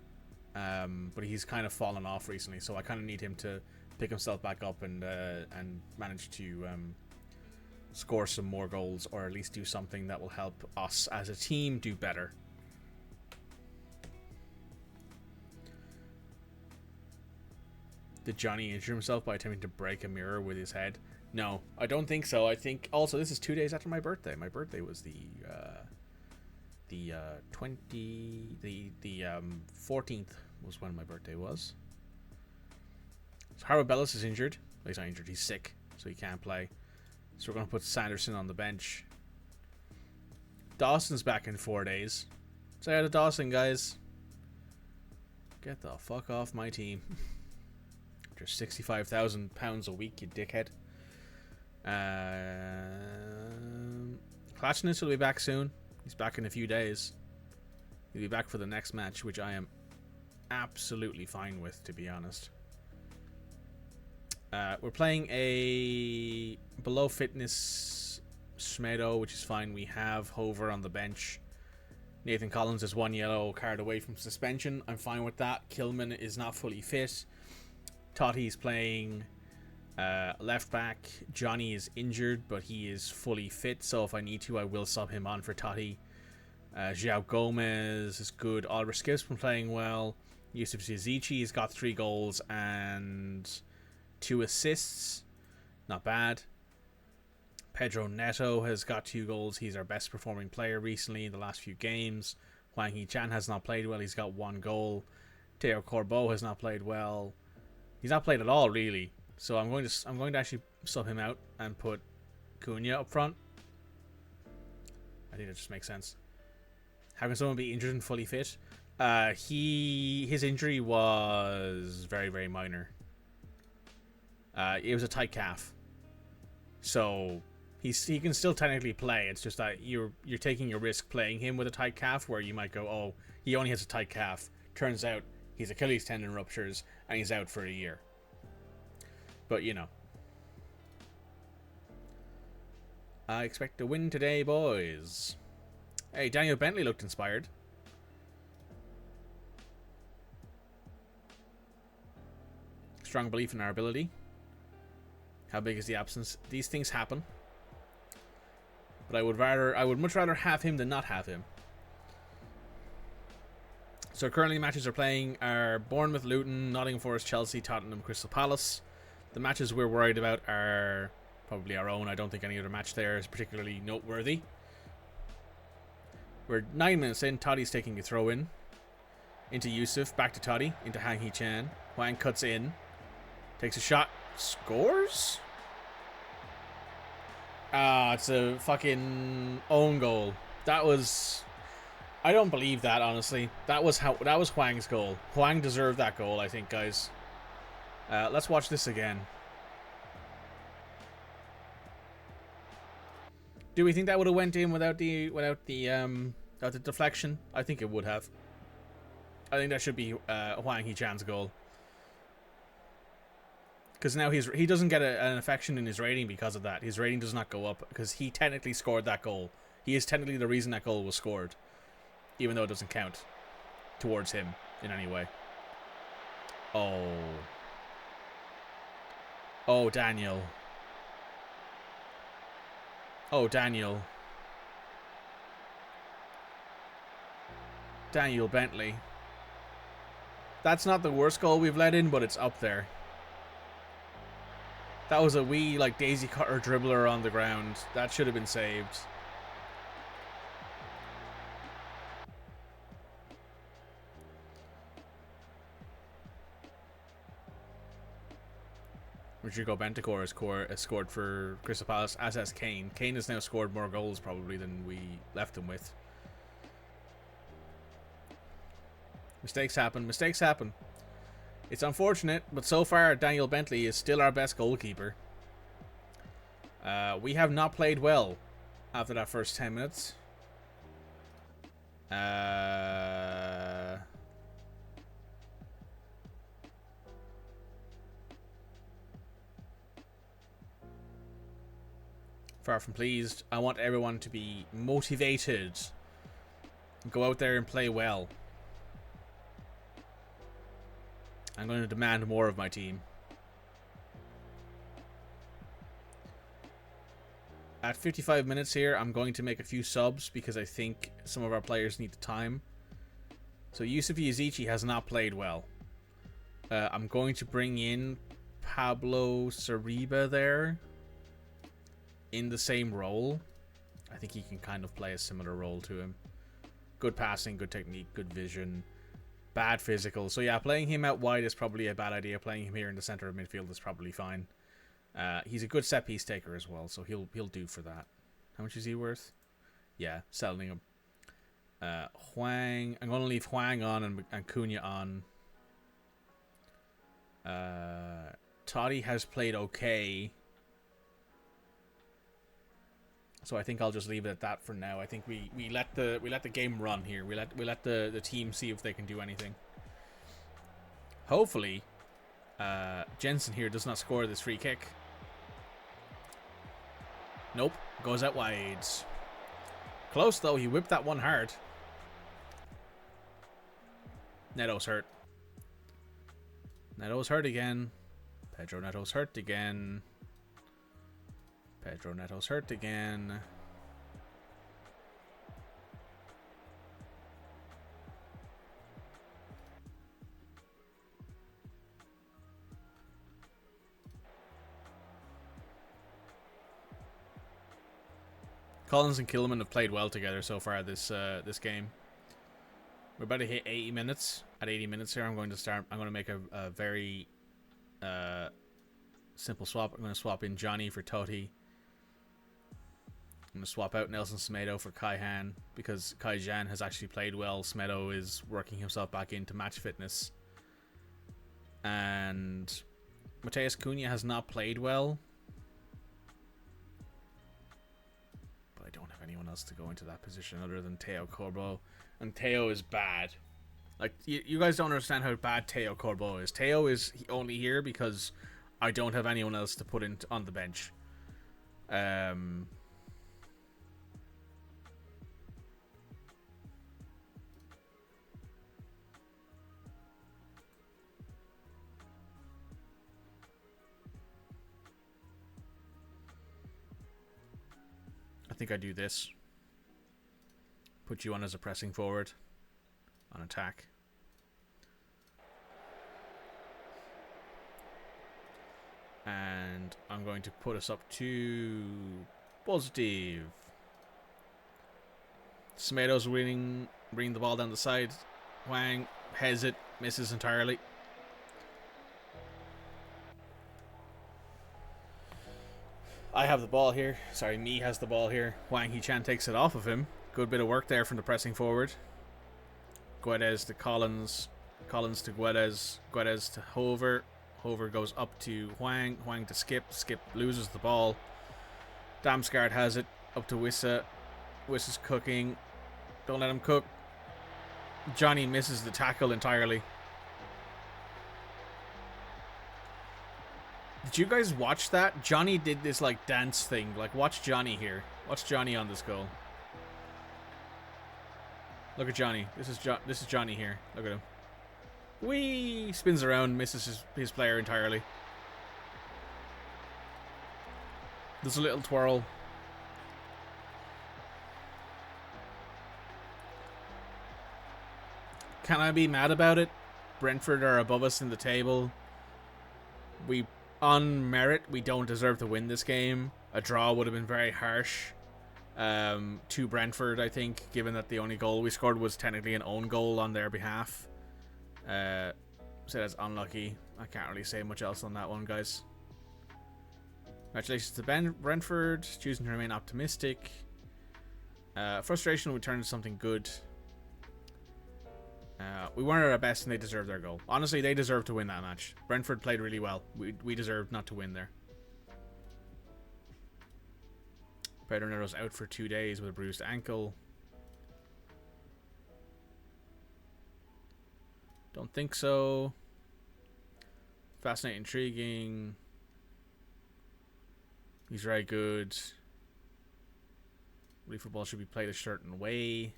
But he's kind of fallen off recently, so I kind of need him to pick himself back up and manage to score some more goals, or at least do something that will help us as a team do better. Did Johnny injure himself by attempting to break a mirror with his head? No, I don't think so. I think also this is 2 days after my birthday. My birthday was the 14th was when my birthday was. So Harvard Bellis is injured. Well, he's not injured. He's sick, so he can't play. So we're going to put Sanderson on the bench. Dawson's back in 4 days. Say hi to Dawson, guys. Get the fuck off my team. After £65,000 a week, you dickhead. Klatchnitz will be back soon. He's back in a few days. He'll be back for the next match, which I am absolutely fine with, to be honest. We're playing a below fitness Schmedo, which is fine. We have Hover on the bench. Nathan Collins is 1 yellow card away from suspension. I'm fine with that. Kilman is not fully fit. Totti's playing left back. Johnny is injured, but he is fully fit, so if I need to, I will sub him on for Totti. João Gomez is good. Oliver Skip's been playing well. Yusuf Zizici has got 3 goals and 2 assists. Not bad. Pedro Neto has got 2 goals. He's our best performing player recently in the last few games. Hwang Hee-chan has not played well. He's got 1 goal. Teo Corbeau has not played well. He's not played at all, really. So I'm going to actually sub him out and put Cunha up front. I think that just makes sense. How can someone be injured and fully fit? His injury was very, very minor. It was a tight calf, so he can still technically play. It's just that you're taking a risk playing him with a tight calf, where you might go, oh, he only has a tight calf. Turns out his Achilles tendon ruptures and he's out for a year. But you know, I expect to win today, boys. Hey, Daniel Bentley looked inspired. Strong belief in our ability. How big is the absence? These things happen. But I would much rather have him than not have him. So currently matches are playing are Bournemouth, Luton, Nottingham Forest, Chelsea, Tottenham, Crystal Palace. The matches we're worried about are probably our own. I don't think any other match there is particularly noteworthy. We're 9 minutes in. Toddy's taking a throw in. Into Yusuf. Back to Toddy. Into Hwang Hee-chan. Hwang cuts in. Takes a shot. Scores? It's a fucking own goal. That was... I don't believe that, honestly. That was Hwang's goal. Hwang deserved that goal, I think, guys. Let's watch this again. Do we think that would have went in without the deflection? I think it would have. I think that should be Hwang Hee-chan's goal. Because now he doesn't get an affection in his rating because of that. His rating does not go up because he technically scored that goal. He is technically the reason that goal was scored, even though it doesn't count towards him in any way. Oh, Daniel. Oh, Daniel. Daniel Bentley. That's not the worst goal we've let in, but it's up there. That was a wee, like, daisy cutter dribbler on the ground. That should have been saved. Rodrigo Bentancur has scored for Crystal Palace, as has Kane. Kane has now scored more goals probably than we left him with. Mistakes happen. Mistakes happen. It's unfortunate, but so far Daniel Bentley is still our best goalkeeper. We have not played well after that first 10 minutes. Far from pleased. I want everyone to be motivated. Go out there and play well. I'm going to demand more of my team. At 55 minutes here, I'm going to make a few subs because I think some of our players need the time. So Yusuf Yazici has not played well. I'm going to bring in Pablo Sariba there in the same role. I think he can kind of play a similar role to him. Good passing, good technique, good vision, bad physical. So yeah, playing him out wide is probably a bad idea. Playing him here in the center of midfield is probably fine. He's a good set piece taker as well, so he'll do for that. How much is he worth? Yeah, selling him. Hwang. I'm going to leave Hwang on and Cunha on. Toddy has played okay, so I think I'll just leave it at that for now. I think we let the game run here. We let the team see if they can do anything. Hopefully, Jensen here does not score this free kick. Nope, goes out wide. Close though. He whipped that one hard. Neto's hurt. Neto's hurt again. Pedro Neto's hurt again. Pedro Neto's hurt again. Collins and Kilman have played well together so far this game. We're about to hit 80 minutes. At 80 minutes here, I'm going to make a very simple swap. I'm going to swap in Johnny for Totti. I'm going to swap out Nelson Semedo for Kai Han because Kai Jan has actually played well. Semedo is working himself back into match fitness. And Mateus Cunha has not played well. But I don't have anyone else to go into that position other than Teo Corbeau. And Teo is bad. Like, you guys don't understand how bad Teo Corbeau is. Teo is only here because I don't have anyone else to put in on the bench. I think I do this. Put you on as a pressing forward on attack. And I'm going to put us up to positive. Semedo's bringing the ball down the side. Hwang heads it, misses entirely. I have the ball here. Sorry, Me has the ball here. Hwang Hee-chan takes it off of him. Good bit of work there from the pressing forward. Guedes to Collins. Collins to Guedes. Guedes to Hover. Hover goes up to Hwang. Hwang to Skip. Skip loses the ball. Damsgaard has it. Up to Wissa. Wissa's cooking. Don't let him cook. Johnny misses the tackle entirely. Did you guys watch that? Johnny did this like dance thing. Like, watch Johnny here. Watch Johnny on this goal. Look at Johnny. This is Johnny here. Look at him. Whee! Spins around, misses his player entirely. There's a little twirl. Can I be mad about it? Brentford are above us in the table. On merit, we don't deserve to win this game. A draw would have been very harsh to Brentford, I think, given that the only goal we scored was technically an own goal on their behalf. So that's unlucky. I can't really say much else on that one, guys. Congratulations to Brentford, choosing to remain optimistic. Frustration will turn to something good. We weren't at our best and they deserved their goal. Honestly, they deserved to win that match. Brentford played really well. We deserved not to win there. Pedro Nero's out for 2 days with a bruised ankle. Don't think so. Fascinating, intriguing. He's very good. League football should be played a certain way.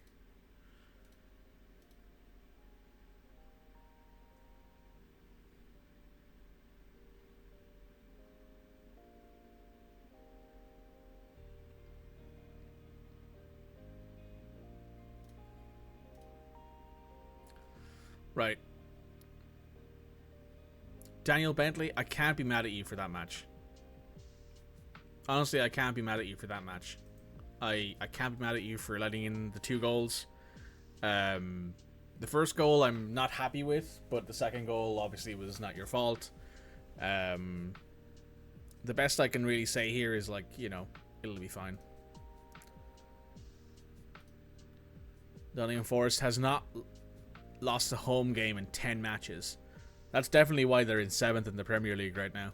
Right. Daniel Bentley, I can't be mad at you for that match. Honestly, I can't be mad at you for that match. I can't be mad at you for letting in the 2 goals. The first goal I'm not happy with, but the second goal obviously was not your fault. The best I can really say here is, like, you know, it'll be fine. Nottingham Forest has not lost a home game in 10 matches. That's definitely why they're in 7th in the Premier League right now.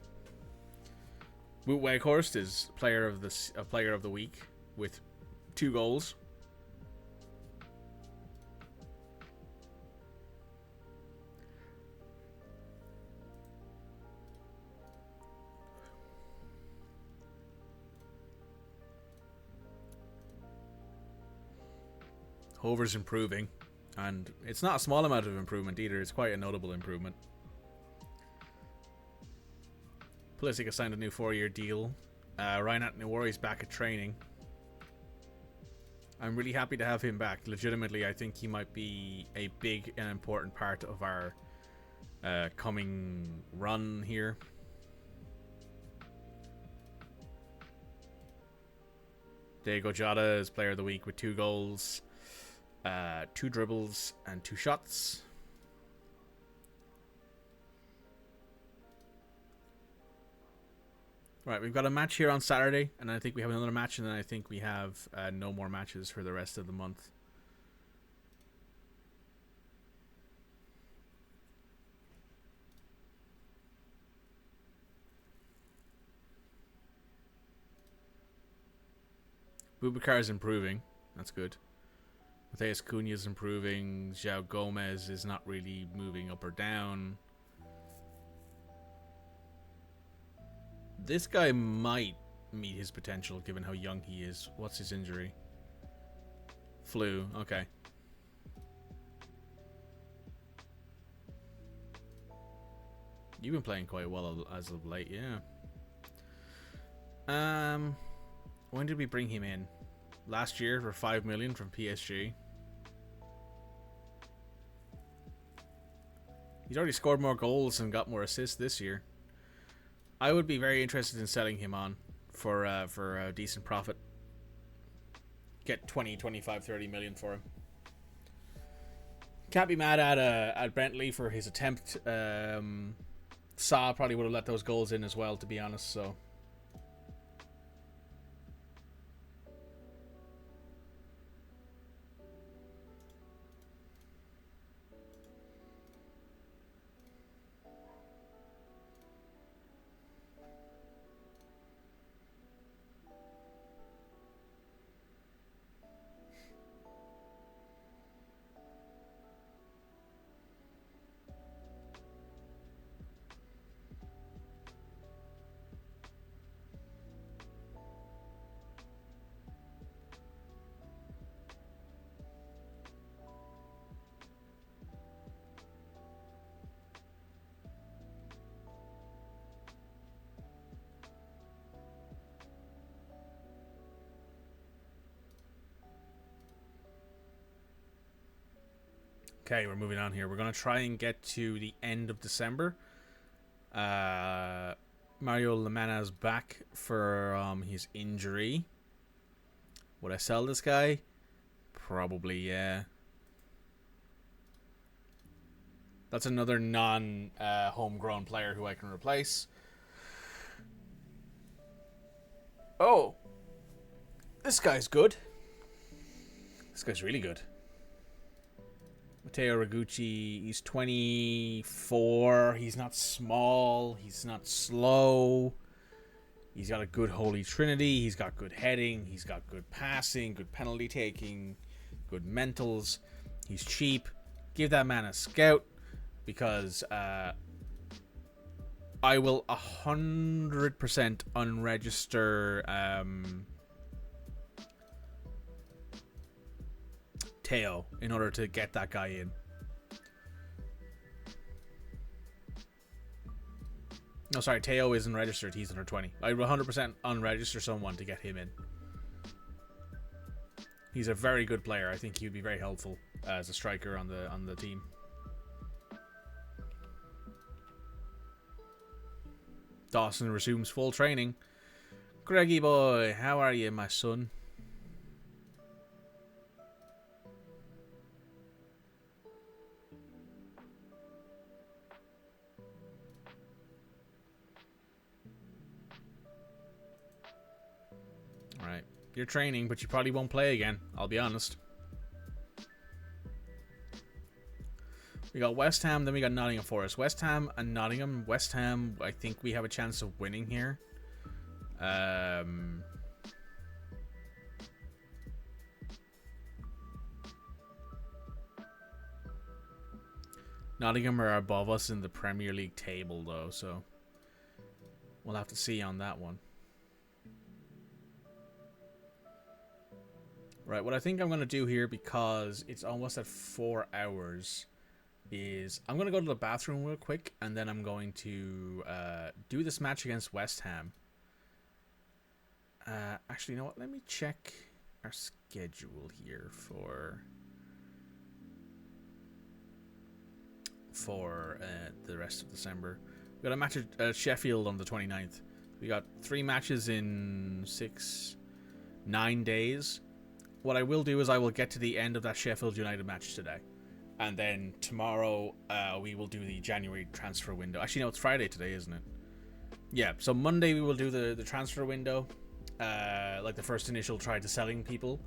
Wout Weghorst is player of the week with 2 goals. Hover's improving, and it's not a small amount of improvement either. It's quite a notable improvement. Pulisic has signed a new 4-year deal. Reinhard Newari is back at training. I'm really happy to have him back. Legitimately, I think he might be a big and important part of our coming run here. Diego Jota is player of the week with 2 goals, 2 dribbles, and 2 shots. Right, we've got a match here on Saturday, and I think we have another match, and then I think we have no more matches for the rest of the month. Boubacar is improving. That's good. Matheus Cunha is improving. João Gomez is not really moving up or down. This guy might meet his potential given how young he is. What's his injury? Flu. Okay. You've been playing quite well as of late, yeah. When did we bring him in? Last year for 5 million from PSG. He's already scored more goals and got more assists this year. I would be very interested in selling him on for a decent profit. Get 20, 25, 30 million for him. Can't be mad at Bentley for his attempt. Sa probably would have let those goals in as well, to be honest, so... Okay, we're moving on here. We're going to try and get to the end of December. Mario Lamana's back for his injury. Would I sell this guy? Probably, yeah. That's another non-homegrown player who I can replace. Oh, this guy's good. This guy's really good. Matteo Ragucci, he's 24. He's not small. He's not slow. He's got a good Holy Trinity. He's got good heading. He's got good passing, good penalty taking, good mentals. He's cheap. Give that man a scout, because I will 100% unregister Teo in order to get that guy in. No, sorry, Teo isn't registered. He's under 20. I will 100% unregister someone to get him in. He's a very good player. I think he would be very helpful as a striker on the team. Dawson resumes full training. Greggy boy, how are you, my son? Alright. You're training, but you probably won't play again. I'll be honest. We got West Ham, then we got Nottingham Forest. West Ham and Nottingham. West Ham, I think we have a chance of winning here. Nottingham are above us in the Premier League table, though, so we'll have to see on that one. Right, what I think I'm going to do here, because it's almost at 4 hours, is I'm going to go to the bathroom real quick, and then I'm going to do this match against West Ham. Actually, you know what? Let me check our schedule here for the rest of December. We got a match at Sheffield on the 29th. We got 3 matches in 9 days. What I will do is I will get to the end of that Sheffield United match today. And then tomorrow, we will do the January transfer window. Actually, no, it's Friday today, isn't it? Yeah, so Monday we will do the transfer window. Like the first initial try to selling people.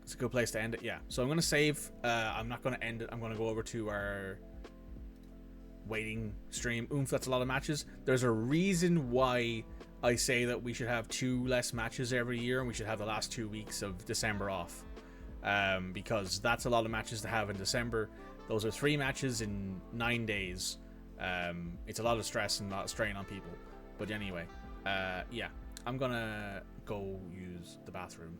It's a good place to end it, yeah. So I'm going to save. I'm not going to end it. I'm going to go over to our waiting stream. Oomph, that's a lot of matches. There's a reason why I say that we should have 2 less matches every year, and we should have the last 2 weeks of December off. Because that's a lot of matches to have in December. Those are 3 matches in 9 days. It's a lot of stress and a lot of strain on people. But anyway, yeah, I'm gonna go use the bathroom.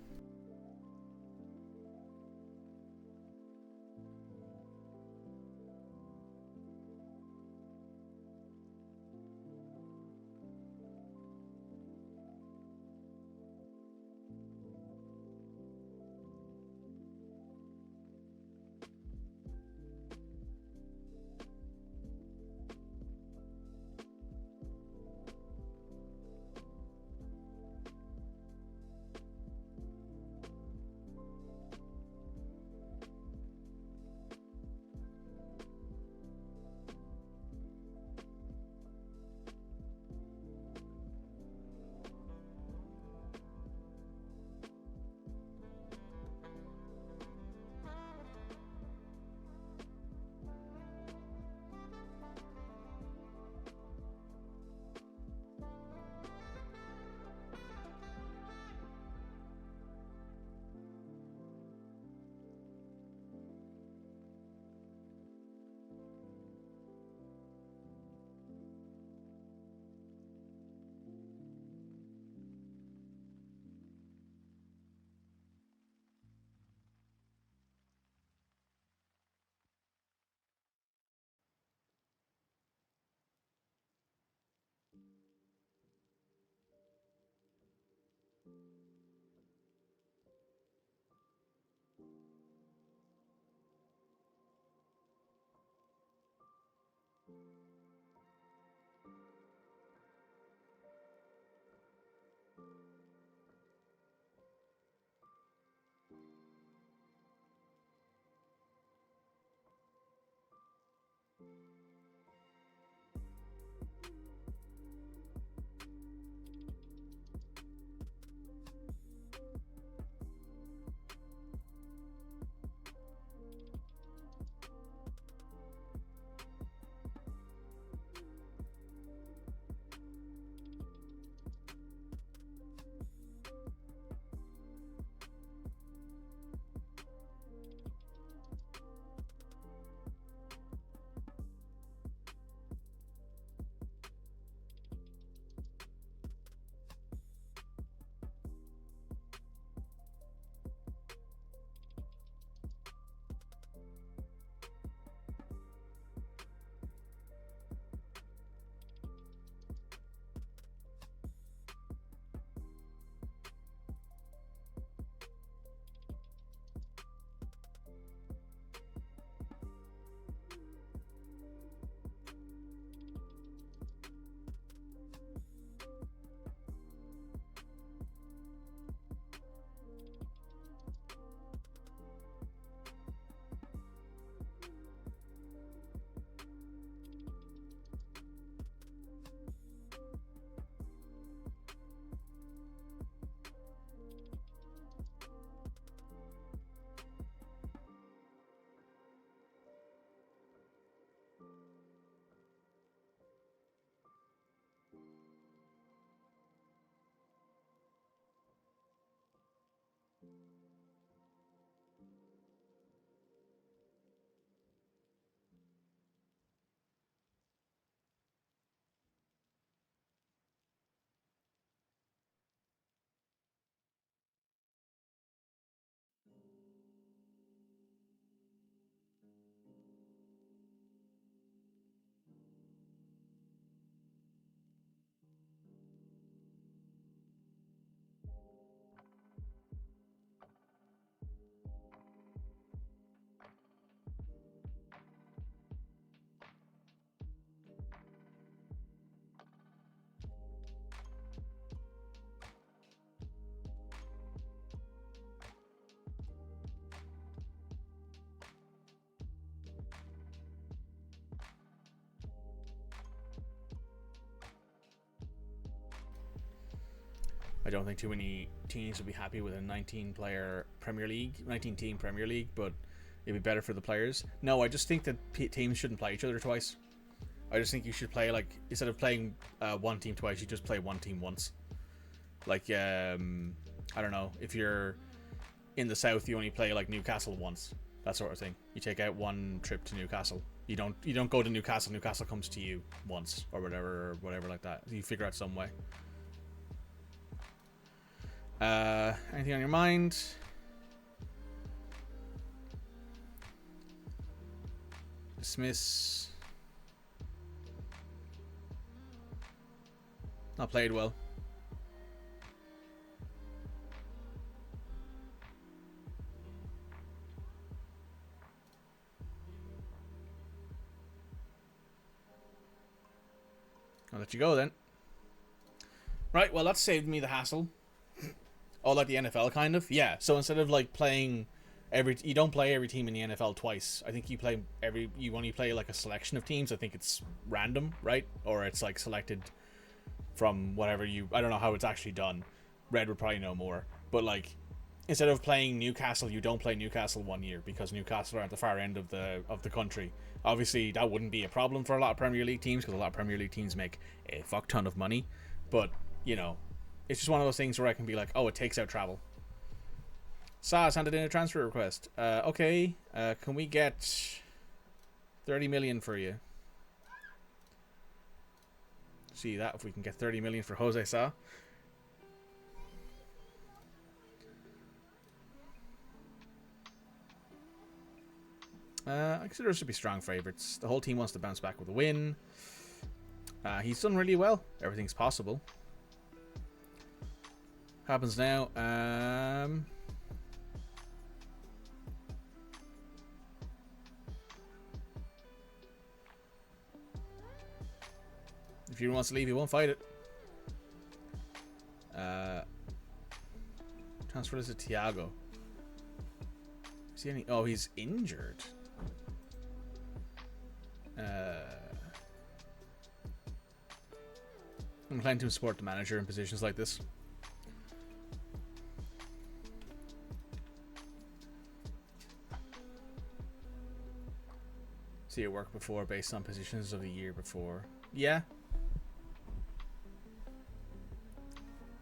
I don't think too many teams would be happy with a 19-player Premier League, 19-team Premier League, but it'd be better for the players. No, I just think that teams shouldn't play each other twice. I just think you should play, like, instead of playing one team twice, you just play one team once. Like, I don't know, if you're in the south, you only play, like, Newcastle once. That sort of thing. You take out one trip to Newcastle. You don't go to Newcastle. Newcastle comes to you once or whatever like that. You figure out some way. Anything on your mind? Dismiss. Not played well. I'll let you go then. Right, well that saved me the hassle. Oh, like the NFL kind of? Yeah, so instead of like playing you don't play every team in the NFL twice. I think you only play like a selection of teams. I think it's random, right? Or it's like selected from whatever I don't know how it's actually done. Red would probably know more. But like, instead of playing Newcastle, you don't play Newcastle one year because Newcastle are at the far end of the country. Obviously, that wouldn't be a problem for a lot of Premier League teams because a lot of Premier League teams make a fuck ton of money. But, you know, it's just one of those things where I can be like, oh, it takes out travel. Sa's handed in a transfer request. Okay, can we get 30 million for you? See that, if we can get 30 million for Jose Sa. I consider us to be strong favourites. The whole team wants to bounce back with a win. He's done really well. Everything's possible. Happens now. If he wants to leave, he won't fight it. Transfer list to Thiago. Is he any? Oh, he's injured. I'm inclined to support the manager in positions like this. See it work before based on positions of the year before. Yeah.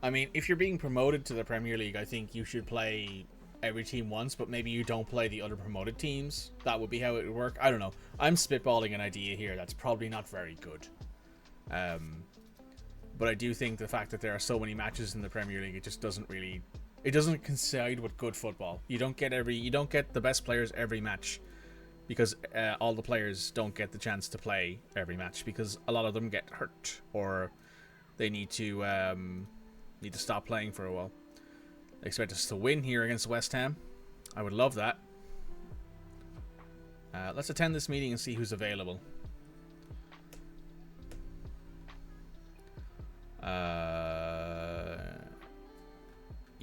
I mean, if you're being promoted to the Premier League, I think you should play every team once, but maybe you don't play the other promoted teams. That would be how it would work. I don't know. I'm spitballing an idea here that's probably not very good. But I do think the fact that there are so many matches in the Premier League, it just doesn't really... It doesn't coincide with good football. You don't get the best players every match because all the players don't get the chance to play every match because a lot of them get hurt or they need to stop playing for a while. They expect us to win here against West Ham. I would love that. Let's attend this meeting and see who's available.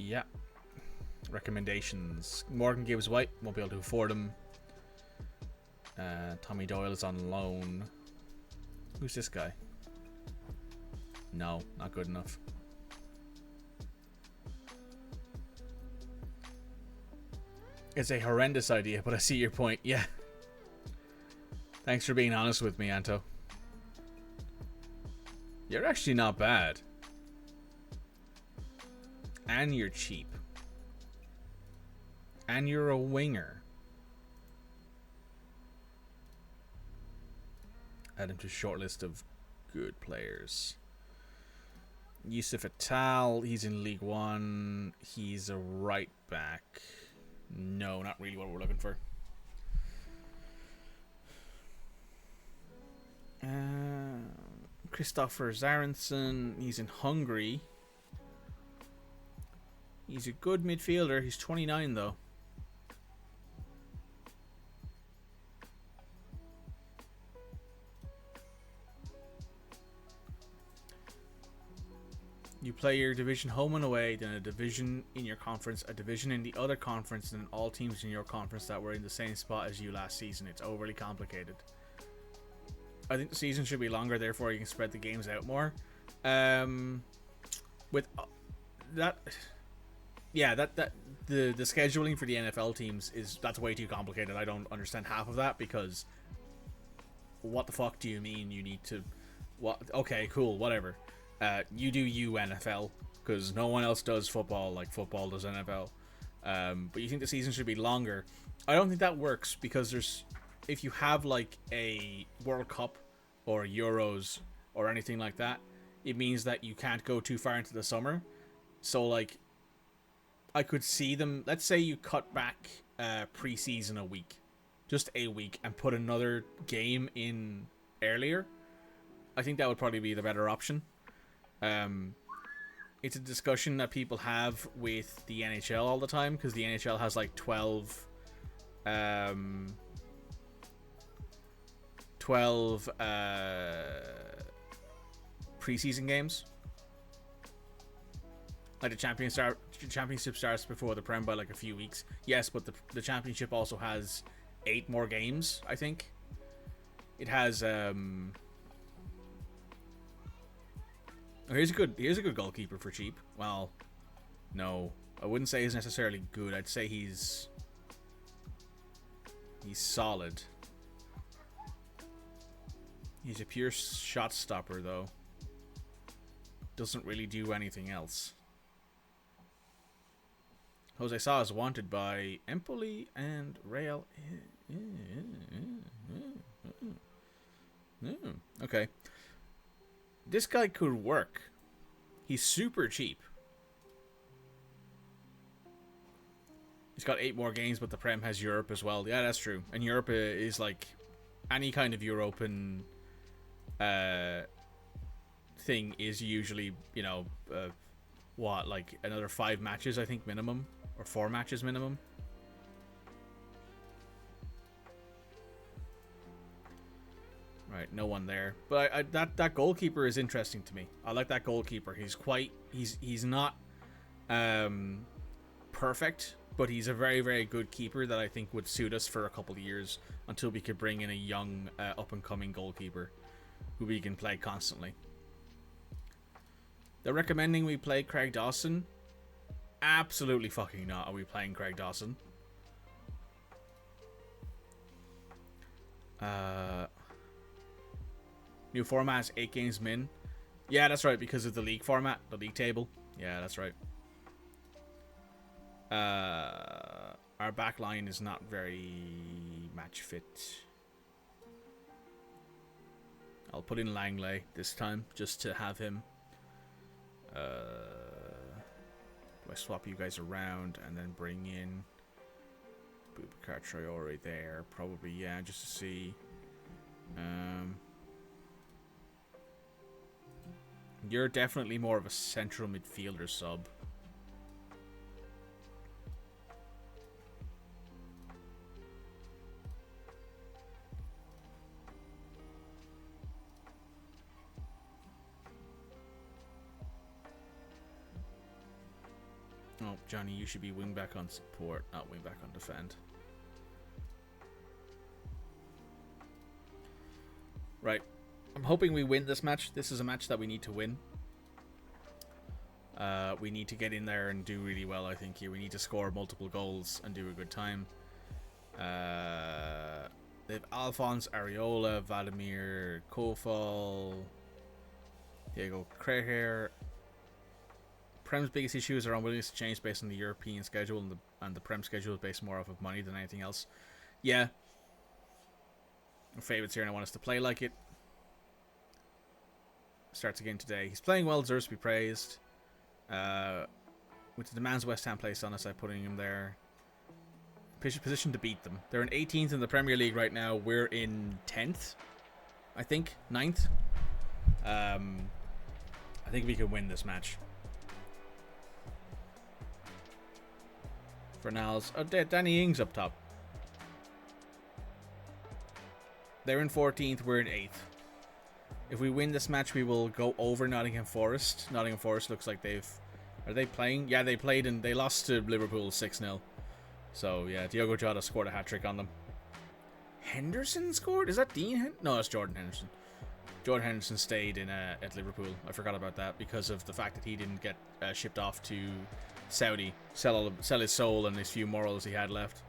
Yeah. Recommendations. Morgan Gibbs White won't be able to afford him. Tommy Doyle is on loan. Who's this guy? No, not good enough. It's a horrendous idea, but I see your point. Yeah. Thanks for being honest with me, Anto. You're actually not bad. And you're cheap. And you're a winger. Add him to short list of good players. Yusuf Atal, he's in League One. He's a right back. No, not really what we're looking for. Christopher Zarensen, he's in Hungary. He's a good midfielder. He's 29 though. You play your division home and away, then a division in your conference, a division in the other conference, and then all teams in your conference that were in the same spot as you last season. It's overly complicated. I think the season should be longer, therefore you can spread the games out more. With the scheduling for the NFL teams that's way too complicated. I don't understand half of that, because what the fuck do you mean you need to? What? Okay, cool, whatever. You do NFL, because no one else does football like football does NFL. But you think the season should be longer? I don't think that works, because if you have like a World Cup or Euros or anything like that, it means that you can't go too far into the summer. So like, I could see them. Let's say you cut back preseason a week, just a week, and put another game in earlier. I think that would probably be the better option. It's a discussion that people have with the NHL all the time, because the NHL has like 12 preseason games. Like the championship starts before the Prem by like a few weeks. Yes, but the championship also has 8 more games, I think. It has here's a good goalkeeper for cheap. Well, no, I wouldn't say he's necessarily good. I'd say he's solid. He's a pure shot stopper, though. Doesn't really do anything else. Jose Sa is wanted by Empoli and Real. Okay. This guy could work. He's super cheap. He's got 8 more games, but the Prem has Europe as well. Yeah, that's true. And Europe is like any kind of European thing is usually, like another 5 matches, I think, minimum, or 4 matches minimum. Right, no one there. But that goalkeeper is interesting to me. I like that goalkeeper. He's not perfect, but he's a very, very good keeper that I think would suit us for a couple of years until we could bring in a young, up-and-coming goalkeeper who we can play constantly. They're recommending we play Craig Dawson. Absolutely fucking not are we playing Craig Dawson. New format is 8 games min. Yeah, that's right, because of the league format, the league table. Yeah, that's right. Our back line is not very match fit. I'll put in Langley this time, just to have him. Do I swap you guys around and then bring in Boubacar Traore there? Probably, yeah, just to see. You're definitely more of a central midfielder sub. Oh, Johnny, you should be wing back on support, not wing back on defend. Right. I'm hoping we win this match. This is a match that we need to win. We need to get in there and do really well, I think, here. We need to score multiple goals and do a good time. They have Alphonse Areola, Vladimir Kofal, Diego Creher. Prem's biggest issues are unwillingness to change based on the European schedule, and the Prem schedule is based more off of money than anything else. Yeah. Our favourites here, and I want us to play like it. Starts again today. He's playing well, deserves to be praised. With the demands West Ham placed on us, I'm putting him there. Position to beat them. They're in 18th in the Premier League right now. We're in 10th, I think, 9th. I think we can win this match. Fernals. Oh, Danny Ings up top. They're in 14th. We're in 8th. If we win this match, we will go over Nottingham Forest. Nottingham Forest looks like they've... Are they playing? Yeah, they played and they lost to Liverpool 6-0. So, yeah, Diogo Jota scored a hat-trick on them. Henderson scored? Is that Dean? No, that's Jordan Henderson. Jordan Henderson stayed in at Liverpool. I forgot about that because of the fact that he didn't get shipped off to Saudi, sell his soul and his few morals he had left.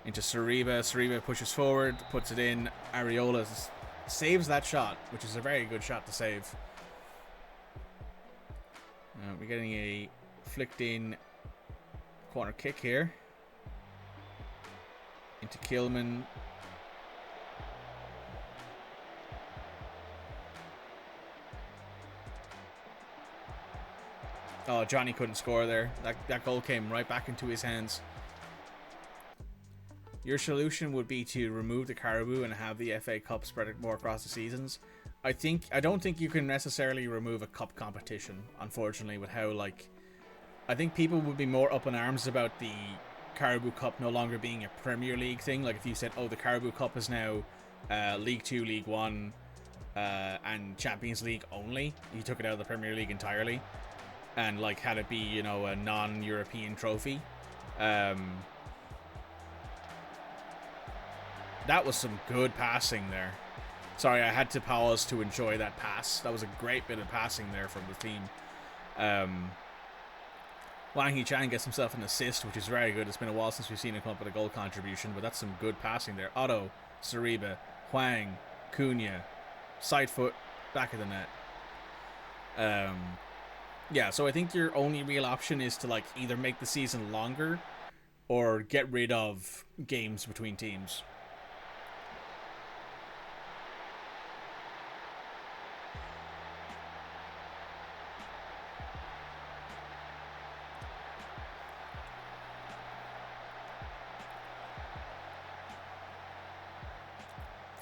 Into Saliba. Saliba pushes forward, puts it in. Areola saves that shot, which is a very good shot to save. We're getting a flicked in corner kick here. Into Kilman. Oh, Johnny couldn't score there. That goal came right back into his hands. Your solution would be to remove the Carabao and have the FA Cup spread it more across the seasons. I don't think you can necessarily remove a cup competition, unfortunately, with how, like, I think people would be more up in arms about the Carabao Cup no longer being a Premier League thing. Like if you said, oh, the Carabao Cup is now League 2, League 1 and Champions League only. You took it out of the Premier League entirely and like had it be, you know, a non-European trophy. That was some good passing there. Sorry, I had to pause to enjoy that pass. That was a great bit of passing there from the team. Wang Hee-chan gets himself an assist, which is very good. It's been a while since we've seen him come up with a goal contribution, but that's some good passing there. Otto, Saliba, Hwang, Cunha, side foot, back of the net. Yeah, so I think your only real option is to like either make the season longer or get rid of games between teams.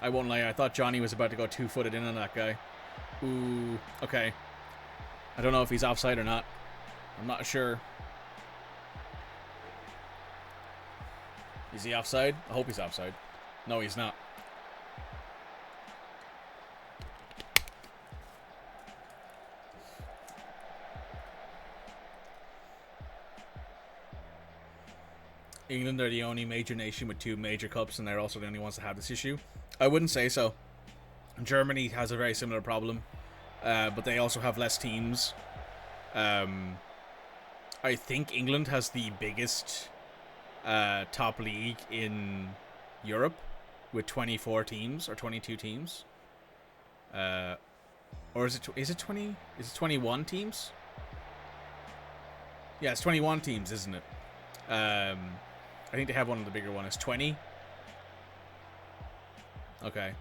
I won't lie, I thought Johnny was about to go two-footed in on that guy. Ooh, okay. I don't know if he's offside or not. I'm not sure. Is he offside? I hope he's offside. No, he's not. England are the only major nation with 2 major cups, and they're also the only ones that have this issue. I wouldn't say so. Germany has a very similar problem, but they also have less teams. I think England has the biggest top league in Europe with 24 teams or 22 teams. Or is it 20? Is it 21 teams? Yeah, it's 21 teams, isn't it? I think they have one of the bigger ones. It's 20. Okay.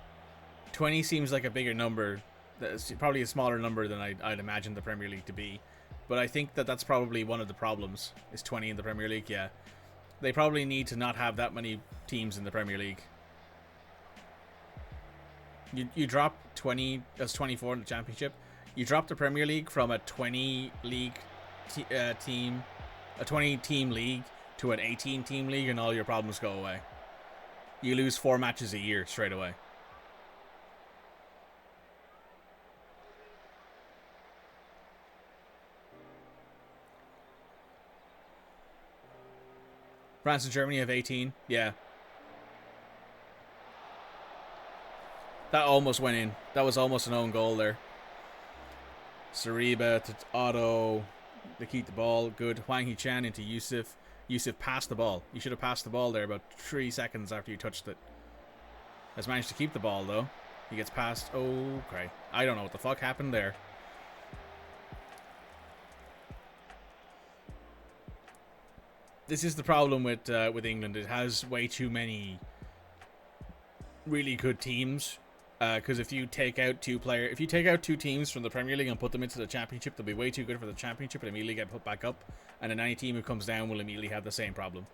20 seems like a bigger number. That's probably a smaller number than I'd imagine the Premier League to be. But I think that's probably one of the problems, is 20 in the Premier League, yeah. They probably need to not have that many teams in the Premier League. You drop 20, that's 24 in the Championship. You drop the Premier League from a 20 league team, a 20 team league to an 18 team league, and all your problems go away. You lose 4 matches a year straight away. France and Germany have 18. Yeah. That almost went in. That was almost an own goal there. Saliba to Otto. They keep the ball. Good. Hwang Hee-chan into Yusuf. Yusuf passed the ball. You should have passed the ball there about 3 seconds after you touched it. Has managed to keep the ball, though. He gets past. Okay. I don't know what the fuck happened there. This is the problem with England. It has way too many really good teams. Because if you take out 2 teams from the Premier League and put them into the Championship, they'll be way too good for the Championship and immediately get put back up. And then any team who comes down will immediately have the same problem.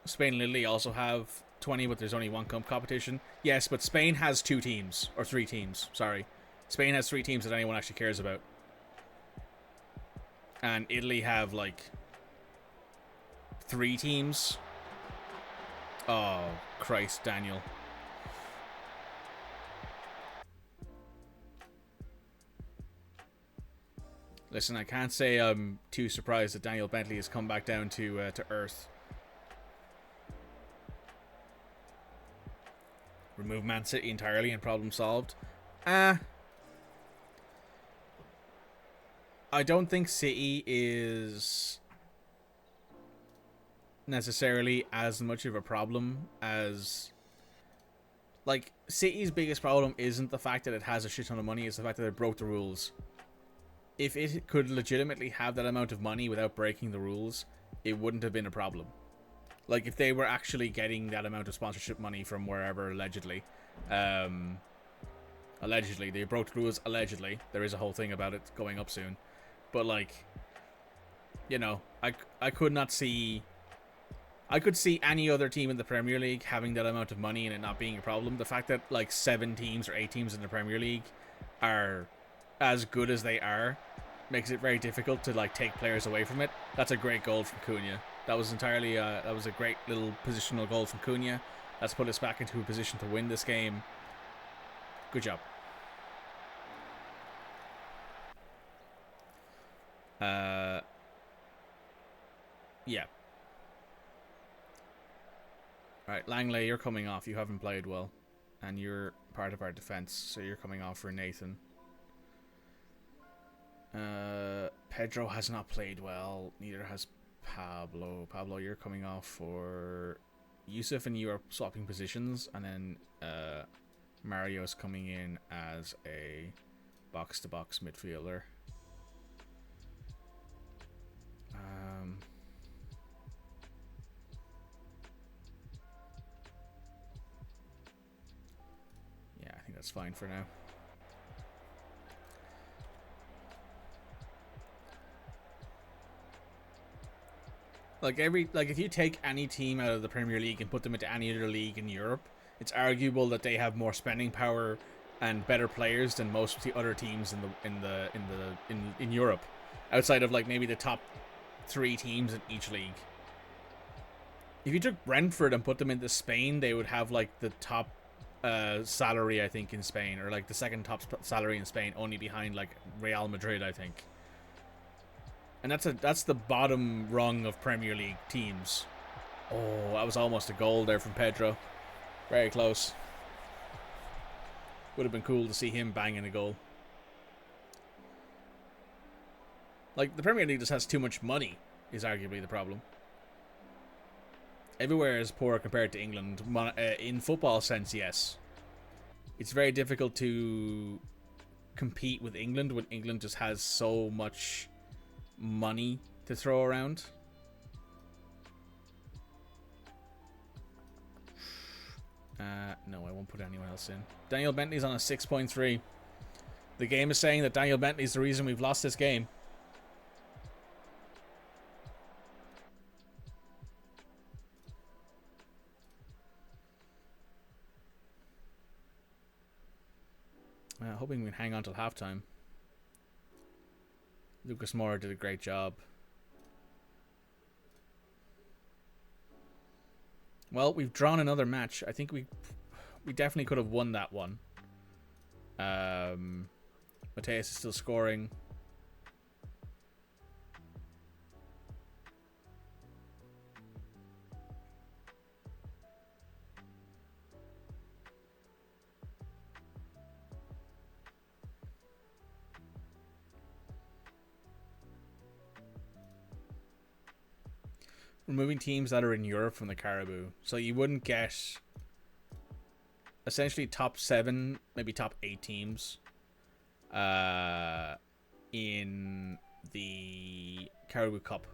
Spain and Italy also have 20, but there's only 1 cup competition. Yes, but Spain has 2 teams, or 3 teams, sorry. Spain has 3 teams that anyone actually cares about. And Italy have, like, 3 teams. Oh, Christ, Daniel. Listen, I can't say I'm too surprised that Daniel Bentley has come back down to earth. remove Man City entirely and problem solved. I don't think City is necessarily as much of a problem as... Like, City's biggest problem isn't the fact that it has a shit ton of money, it's the fact that it broke the rules. If it could legitimately have that amount of money without breaking the rules, it wouldn't have been a problem. Like, if they were actually getting that amount of sponsorship money from wherever, allegedly. Allegedly. They broke the rules, allegedly. There is a whole thing about it going up soon. But, like, you know, I could not see... I could see any other team in the Premier League having that amount of money and it not being a problem. The fact that, like, 7 teams or 8 teams in the Premier League are as good as they are makes it very difficult to, like, take players away from it. That's a great goal from Cunha. That was entirely, that was a great little positional goal from Cunha. That's put us back into a position to win this game. Good job. Yeah. Alright, Langley, you're coming off. You haven't played well. And you're part of our defense, so you're coming off for Nathan. Pedro has not played well. Neither has Pablo. Pablo, you're coming off for Yusuf, and you are swapping positions. And then Mario's coming in as a box-to-box midfielder. Yeah, I think that's fine for now. Like if you take any team out of the Premier League and put them into any other league in Europe, it's arguable that they have more spending power and better players than most of the other teams in Europe, outside of like maybe the top 3 teams in each league. If you took Brentford and put them into Spain, they would have like the top salary, I think, in Spain, or like the second top salary in Spain, only behind like Real Madrid, I think. And that's the bottom rung of Premier League teams. Oh, that was almost a goal there from Pedro. Very close. Would have been cool to see him banging a goal. Like, the Premier League just has too much money, is arguably the problem. Everywhere is poor compared to England. In football sense, yes. It's very difficult to compete with England when England just has so much money to throw around. No, I won't put anyone else in. Daniel Bentley's on a 6.3. The game is saying that Daniel Bentley's the reason we've lost this game. Hoping we can hang on till halftime. Lucas Moura did a great job. Well, we've drawn another match. I think we definitely could have won that one. Mateus is still scoring. Removing teams that are in Europe from the Caribou. So you wouldn't get essentially top 7, maybe top 8 teams in the Caribou Cup.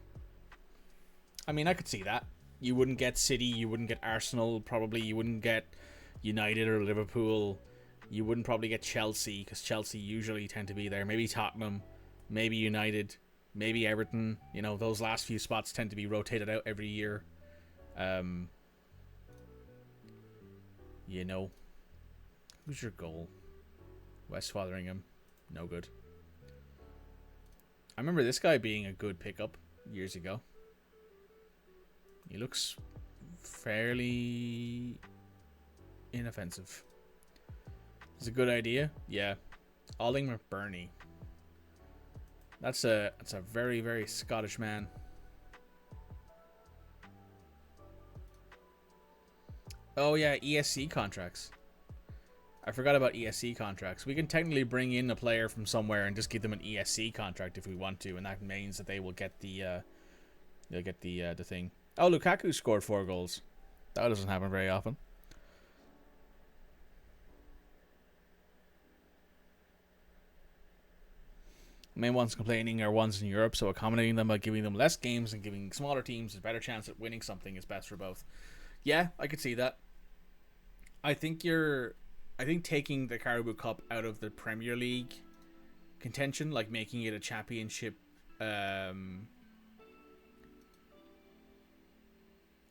I mean, I could see that. You wouldn't get City, you wouldn't get Arsenal, probably. You wouldn't get United or Liverpool. You wouldn't probably get Chelsea, because Chelsea usually tend to be there. Maybe Tottenham, maybe United. Maybe Everton. You know, those last few spots tend to be rotated out every year. You know. Who's your goal? West Fotheringham. No good. I remember this guy being a good pickup years ago. He looks fairly inoffensive. It's a good idea. Yeah. Alling McBurney. That's a very, very Scottish man. Oh yeah, ESC contracts. I forgot about ESC contracts. We can technically bring in a player from somewhere and just give them an ESC contract if we want to, and that means that they will get the thing. Oh, Lukaku scored 4 goals. That doesn't happen very often. The main ones complaining are ones in Europe, so accommodating them by giving them less games and giving smaller teams a better chance at winning something is best for both. Yeah, I could see that. I think taking the Carabao Cup out of the Premier League contention, like making it a championship,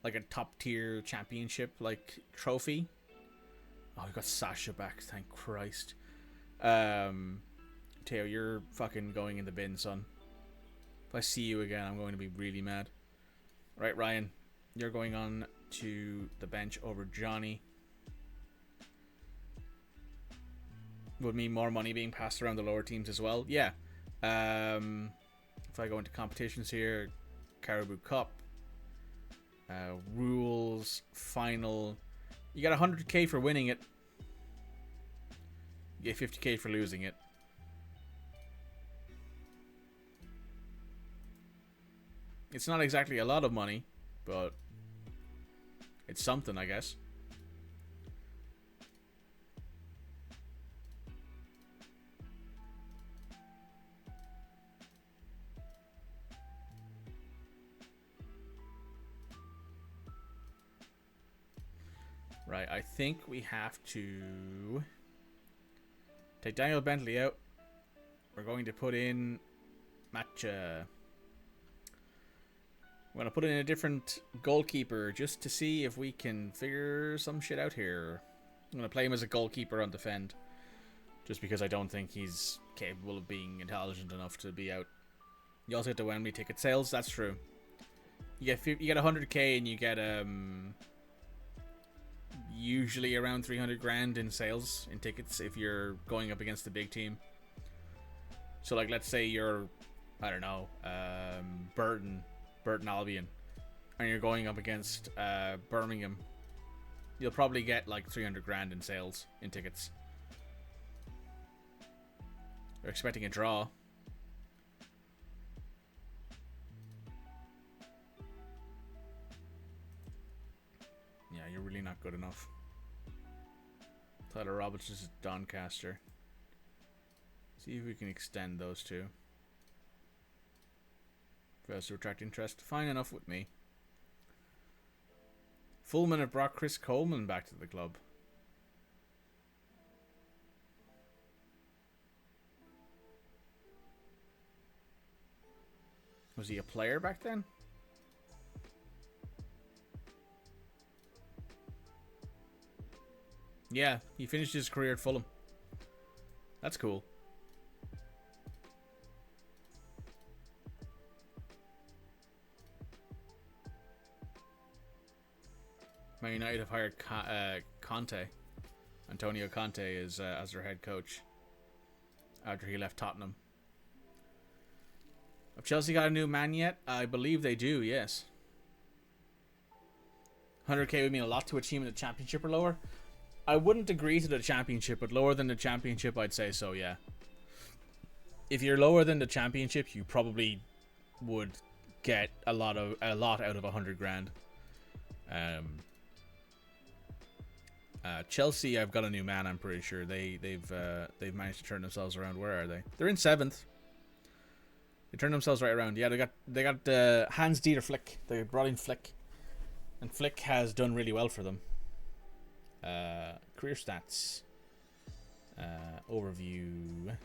like a top tier championship like trophy. Oh, we got Sasha back, thank Christ. Teo, you're fucking going in the bin, son. If I see you again, I'm going to be really mad. Right, Ryan, you're going on to the bench over Johnny. Would mean more money being passed around the lower teams as well. Yeah. If I go into competitions here, Carabao Cup, rules, final. You got 100k for winning it. You get 50k for losing it. It's not exactly a lot of money, but it's something, I guess. Right, I think we have to take Daniel Bentley out. We're going to put in Matcha. We're going to put in a different goalkeeper just to see if we can figure some shit out here. I'm going to play him as a goalkeeper on defend. Just because I don't think he's capable of being intelligent enough to be out. You also get the Wembley ticket sales. That's true. You get 100k and you get usually around 300 grand in sales in tickets if you're going up against a big team. So like let's say you're, I don't know, Burton Albion, and you're going up against Birmingham, you'll probably get like 300 grand in sales in tickets. They're expecting a draw. Yeah, you're really not good enough. Tyler Roberts is Doncaster. See if we can extend those two. Fails to attract interest. Fine enough with me. Fullman have brought Chris Coleman back to the club. Was he a player back then? Yeah, he finished his career at Fulham. That's cool. Man United have hired Conte. Antonio Conte is as their head coach after he left Tottenham. Have Chelsea got a new man yet? I believe they do, yes. 100k would mean a lot to a team in the Championship or lower. I wouldn't agree to the Championship, but lower than the Championship, I'd say so, yeah. If you're lower than the Championship, you probably would get a lot out of 100 grand. Chelsea, I've got a new man. I'm pretty sure they've managed to turn themselves around. Where are they? They're in 7th. They turned themselves right around. Yeah, they got Hans Dieter Flick. They brought in Flick, and Flick has done really well for them. Career stats. Overview.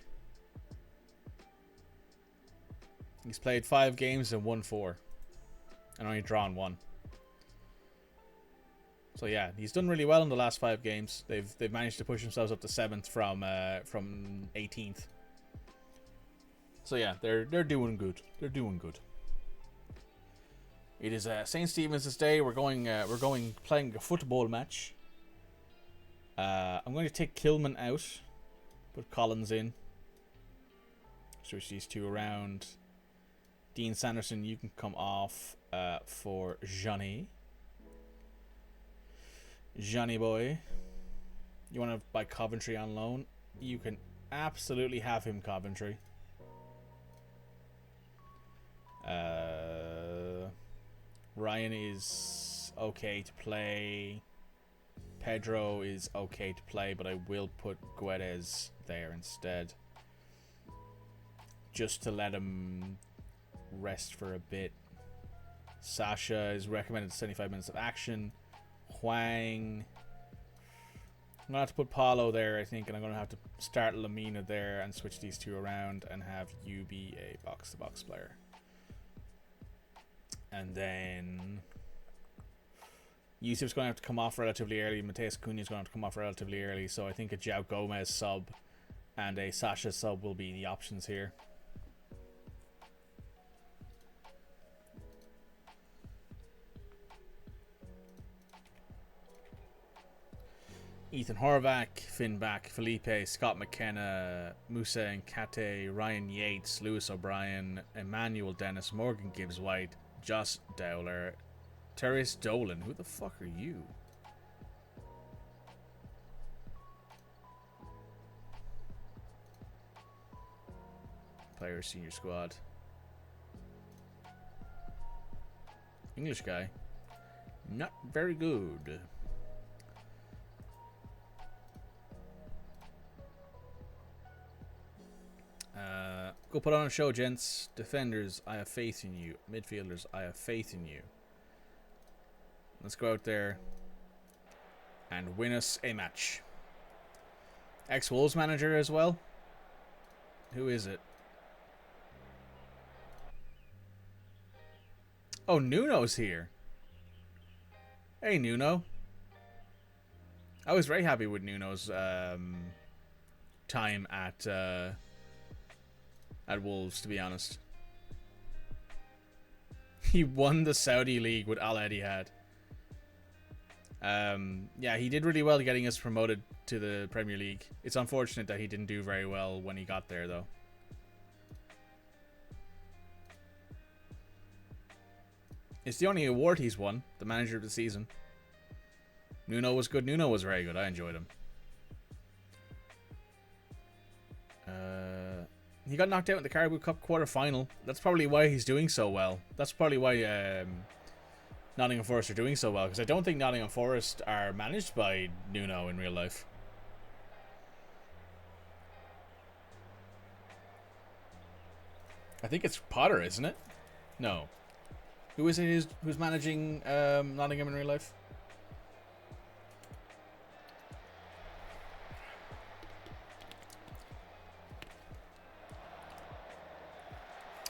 He's played 5 games and won 4, and only drawn 1. So yeah, he's done really well in the last 5 games. They've managed to push themselves up to 7th from 18th. So yeah, they're doing good. They're doing good. It is St. Stephen's Day. We're going playing a football match. I'm going to take Kilman out, put Collins in. Switch these two around. Dean Sanderson, you can come off for Johnny boy. You want to buy Coventry on loan? You can absolutely have him, Coventry. Ryan is okay to play. Pedro is okay to play, but I will put Guedes there instead. Just to let him rest for a bit. Sasha is recommended 75 minutes of action. Huang. I'm going to have to put Paulo there, I think, and I'm going to have to start Lamina there and switch these two around and have you be a box-to-box player. And then Yusuf's going to have to come off relatively early. Mateus Cunha is going to have to come off relatively early. So I think a João Gomez sub and a Sasha sub will be the options here. Ethan Horvath, Finn Back, Felipe, Scott McKenna, Musa Nkate, Ryan Yates, Lewis O'Brien, Emmanuel Dennis, Morgan Gibbs White, Josh Dowler, Terrace Dolan. Who the fuck are you? Player senior squad. English guy. Not very good. Go put on a show, gents. Defenders, I have faith in you. Midfielders, I have faith in you. Let's go out there and win us a match. Ex-Wolves manager as well. Who is it? Oh, Nuno's here. Hey, Nuno. I was very happy with Nuno's time at Wolves, to be honest. He won the Saudi League with Al Ittihad. Yeah, he did really well getting us promoted to the Premier League. It's unfortunate that he didn't do very well when he got there, though. It's the only award he's won, the manager of the season. Nuno was good. Nuno was very good. I enjoyed him. He got knocked out in the Carabao Cup quarter-final. That's probably why he's doing so well. That's probably why Nottingham Forest are doing so well. Because I don't think Nottingham Forest are managed by Nuno in real life. I think it's Potter, isn't it? No. Who is it who's managing Nottingham in real life?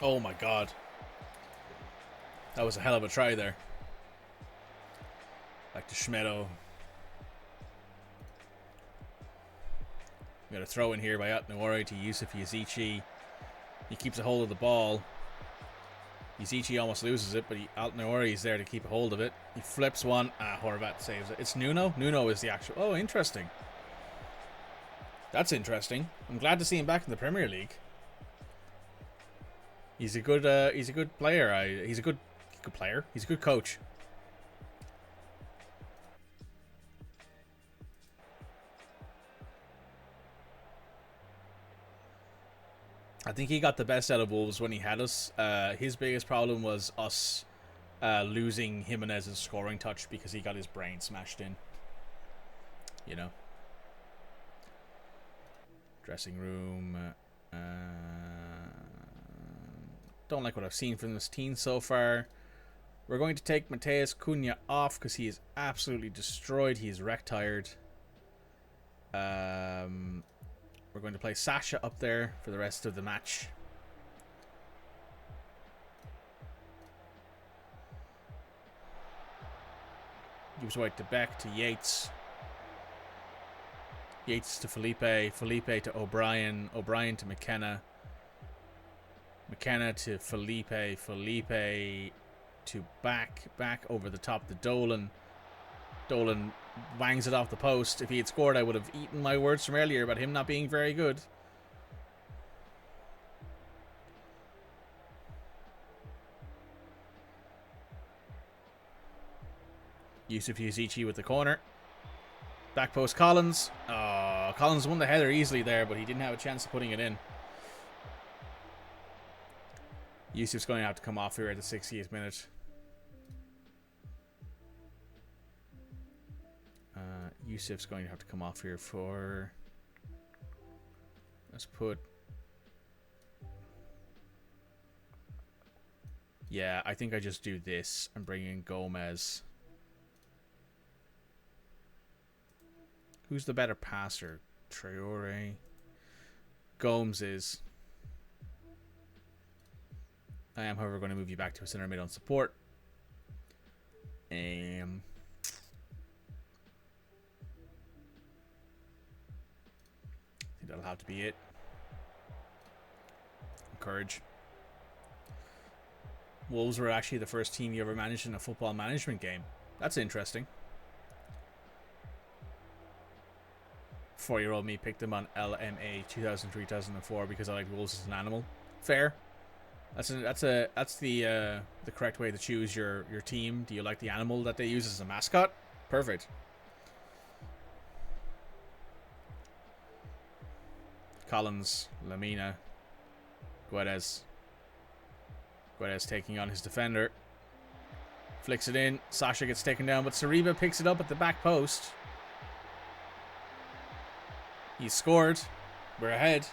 Oh my god. That was a hell of a try there. Back to Schmedo. We got a throw in here by Atnouari to Yusuf Yazici. He keeps a hold of the ball. Yazici almost loses it, but Atnouari is there to keep a hold of it. He flips one. Horvath saves it. It's Nuno. Nuno is the actual... Oh, interesting. That's interesting. I'm glad to see him back in the Premier League. He's a good player. He's a good player. He's a good coach. I think he got the best out of Wolves when he had us. His biggest problem was us losing Jimenez's scoring touch because he got his brain smashed in. You know. Dressing room. Don't like what I've seen from this team so far. We're going to take Mateus Cunha off because he is absolutely destroyed. He is wreck tired. We're going to play Sasha up there for the rest of the match. Gives White to Beck to Yates. Yates to Felipe. Felipe to O'Brien. O'Brien to McKenna. McKenna to Felipe. Felipe to back over the top to Dolan. Dolan wangs it off the post. If he had scored, I would have eaten my words from earlier about him not being very good. Yusuf Yazici with the corner. Back post Collins. Collins won the header easily there, but he didn't have a chance of putting it in. Yusuf's going to have to come off here at the 60th minute. Yusuf's going to have to come off here for... Let's put... Yeah, I think I just do this and bring in Gomez. Who's the better passer? Traore. Gomes is. I am, however, going to move you back to a center mid on support. I think that'll have to be it. Courage. Wolves were actually the first team you ever managed in a football management game. That's interesting. 4-year-old me picked them on LMA 2003-2004 because I like Wolves as an animal. Fair. That's the correct way to choose your team. Do you like the animal that they use as a mascot? Perfect. Collins, Lamina, Guedes. Guedes taking on his defender. Flicks it in. Sasha gets taken down, but Sariba picks it up at the back post. He's scored. We're ahead.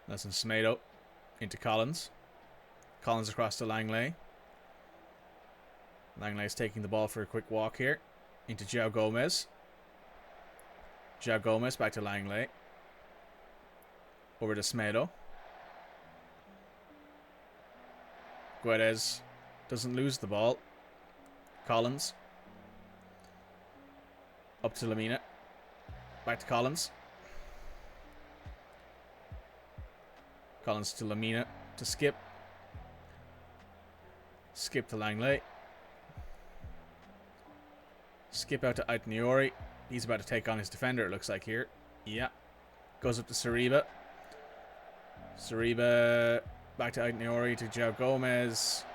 That's in Smedo into Collins. Collins across to Langley. Langley's taking the ball for a quick walk here. Into João Gomez. João Gomez back to Langley. Over to Smedo. Guedes doesn't lose the ball. Collins. Up to Lamina. Back to Collins. Collins to Lamina. To Skip. Skip to Langley. Skip out to Aitniori. He's about to take on his defender, it looks like here. Yeah. Goes up to Sariba. Sariba back to Aitniori to João Gomez.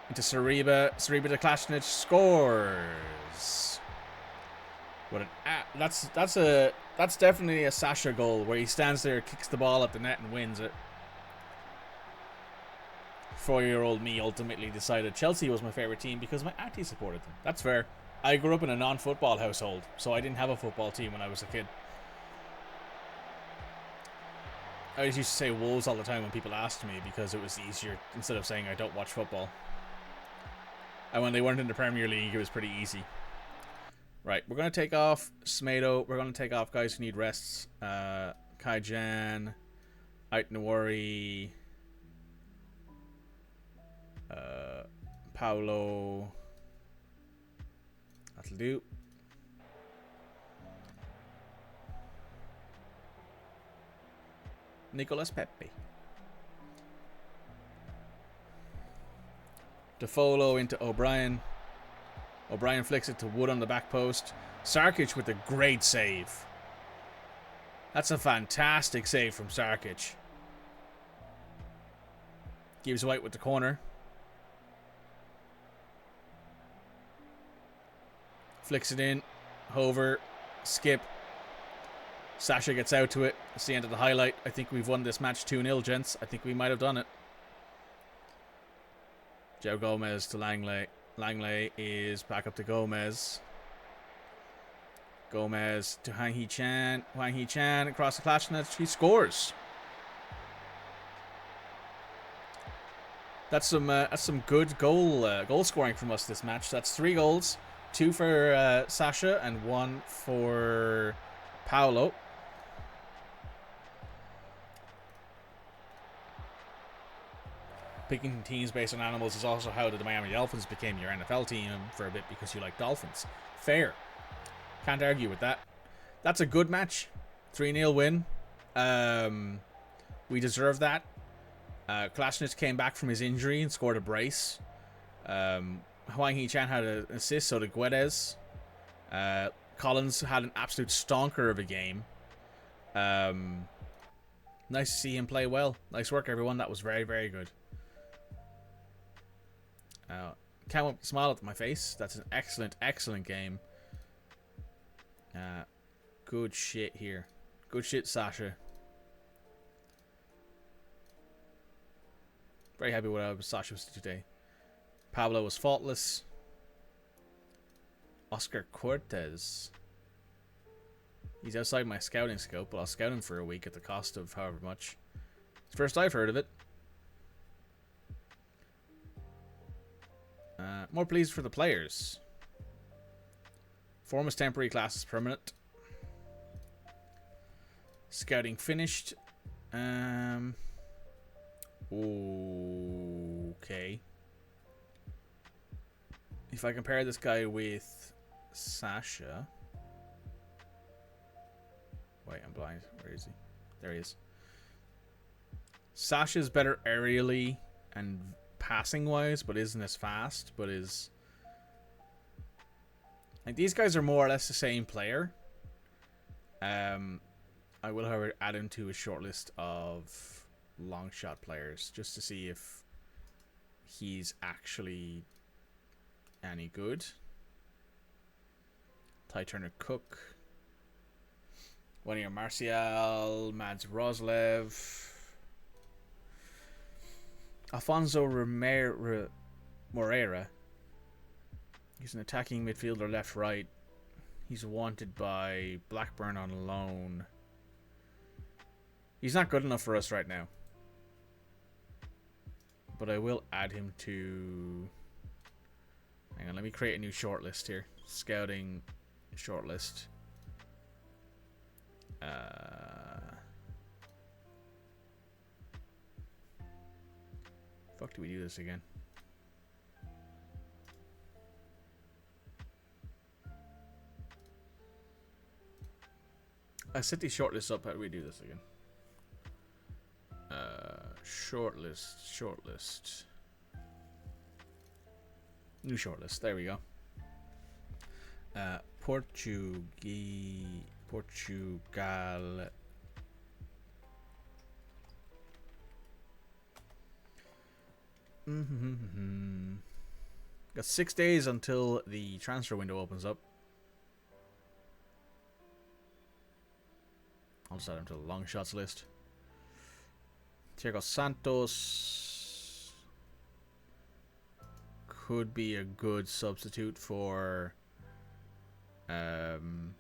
Into Sariba. Sariba to Klasnic. Scores. What an that's definitely a Sasha goal where he stands there, kicks the ball at the net and wins it. 4-year-old me ultimately decided Chelsea was my favorite team because my auntie supported them. That's fair. I grew up in a non-football household, so I didn't have a football team when I was a kid. I always used to say Wolves all the time when people asked me because it was easier instead of saying I don't watch football. And when they weren't in the Premier League, it was pretty easy. Right, we're going to take off Smedo. We're going to take off guys who need rests. Kaijan, Aitnawari, Paulo. That'll do. Nicolas Pepe. DeFolo into O'Brien. O'Brien flicks it to Wood on the back post. Sarkic with a great save. That's a fantastic save from Sarkic. Gives White with the corner. Flicks it in. Hover. Skip. Sasha gets out to it. It's the end of the highlight. I think we've won this match 2-0, gents. I think we might have done it. João Gomez to Langley. Langley is back up to Gomez. Gomez to Hwang Hee-chan. Hwang Hee-chan across the Klasnic. He scores. That's some good goal scoring from us this match. That's 3 goals. 2 for Sasha and 1 for Paulo. Picking teams based on animals is also how the Miami Dolphins became your NFL team for a bit because you like dolphins. Fair. Can't argue with that. That's a good match. 3-0 win. We deserve that. Klasnic came back from his injury and scored a brace. Hwang Hee-chan had an assist, so did Guedes. Collins had an absolute stonker of a game. Nice to see him play well. Nice work, everyone. That was very, very good. Can't wait to smile at my face. That's an excellent, excellent game. Good shit here. Good shit, Sasha. Very happy with how Sasha was today. Pablo was faultless. Oscar Cortez. He's outside my scouting scope, but I'll scout him for a week at the cost of however much. It's the first I've heard of it. More pleased for the players. Form is temporary, class is permanent. Scouting finished. Okay. If I compare this guy with Sasha. Wait, I'm blind. Where is he? There he is. Sasha's better aerially and passing wise, but isn't as fast, but is like these guys are more or less the same player. I will, however, add him to a short list of long shot players just to see if he's actually any good. Ty Turner Cook, Wanier Martial, Mads Roslev, Alfonso Moreira. He's an attacking midfielder, left-right. He's wanted by Blackburn on loan. He's not good enough for us right now. But I will add him to... Hang on, let me create a new shortlist here. Scouting shortlist. Fuck, do we do this again? I set these shortlists up. How do we do this again? Shortlist. New shortlist. There we go. Portugal. Got 6 days until the transfer window opens up. I'll just add him to the long shots list. Thiago Santos could be a good substitute for Nelson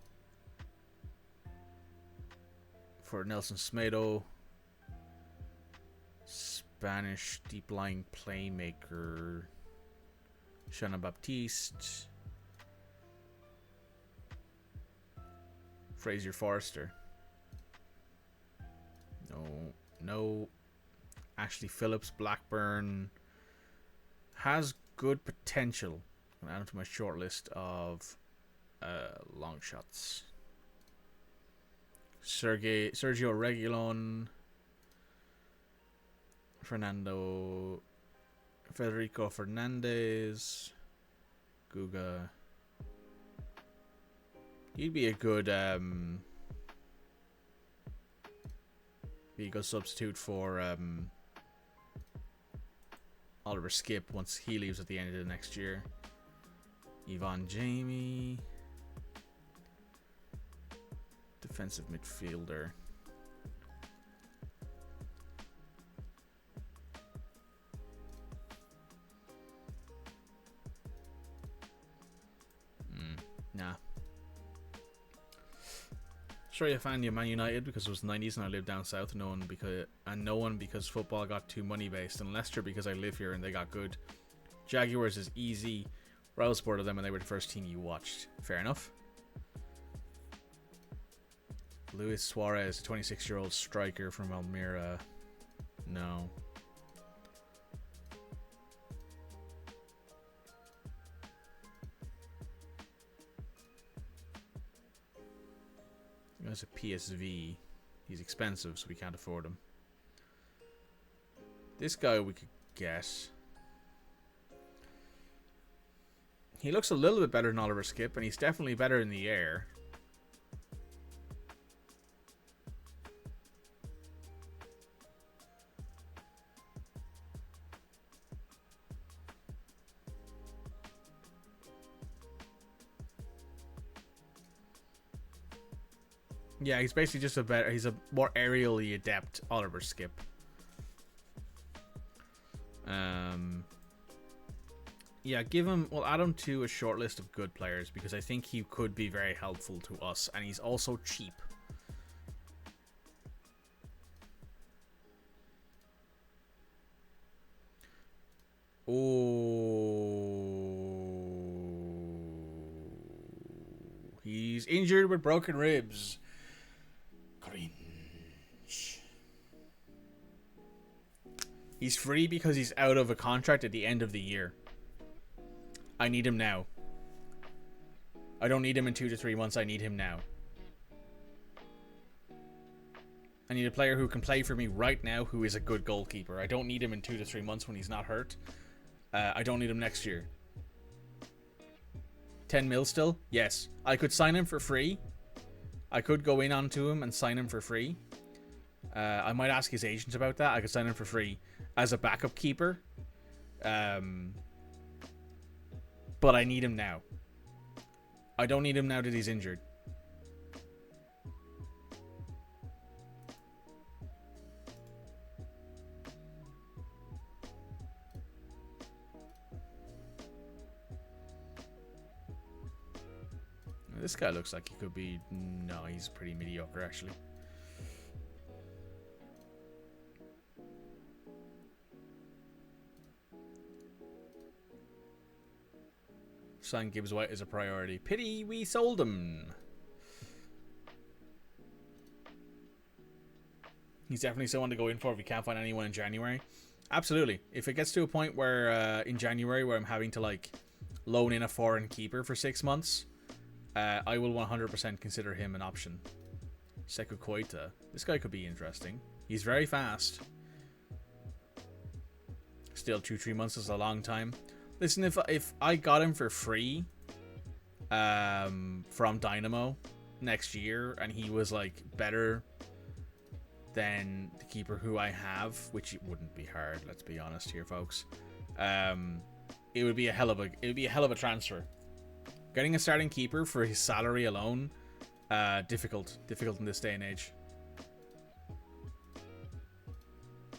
Semedo. Spanish deep lying playmaker Shana Baptiste. Fraser Forrester. No. Ashley Phillips, Blackburn has good potential. I'm gonna add him to my short list of long shots. Sergio Reguilon, Federico Fernandez, Guga. He'd be a good substitute for Oliver Skip once he leaves at the end of the next year. Yvonne Jamie, defensive midfielder. Nah. Sure, you fan of Man United because it was the 90s and I lived down south. No one because football got too money based, and Leicester because I live here and they got good. Jaguars is easy. Royal supported them and they were the first team you watched. Fair enough. Luis Suarez, 26-year-old striker from Almira. No. That's a PSV. He's expensive, so we can't afford him. This guy we could get. He looks a little bit better than Oliver Skip, and he's definitely better in the air. Yeah, he's basically just he's a more aerially adept Oliver Skip. Yeah, we'll add him to a short list of good players because I think he could be very helpful to us, and he's also cheap. Oh, he's injured with broken ribs. Cringe. He's free because he's out of a contract at the end of the year. I need him now. I don't need him in 2 to 3 months. I need him now. I need a player who can play for me right now who is a good goalkeeper. I don't need him in 2 to 3 months when he's not hurt. I don't need him next year. 10 mil still? Yes. I could sign him for free. I could go in onto him and sign him for free. I might ask his agent about that. I could sign him for free as a backup keeper. But I need him now. I don't need him now that he's injured. This guy looks like he could be... No, he's pretty mediocre, actually. Sign Gibbs White is a priority. Pity we sold him. He's definitely someone to go in for if we can't find anyone in January. Absolutely. If it gets to a point where in January where I'm having to like loan in a foreign keeper for 6 months, I will 100% consider him an option. Sekou Koita. This guy could be interesting. He's very fast. Still 2-3 months is a long time. Listen, if I got him for free from Dynamo next year and he was like better than the keeper who I have, which it wouldn't be hard, let's be honest here, folks. It would be a hell of a transfer. Getting a starting keeper for his salary alone, difficult in this day and age.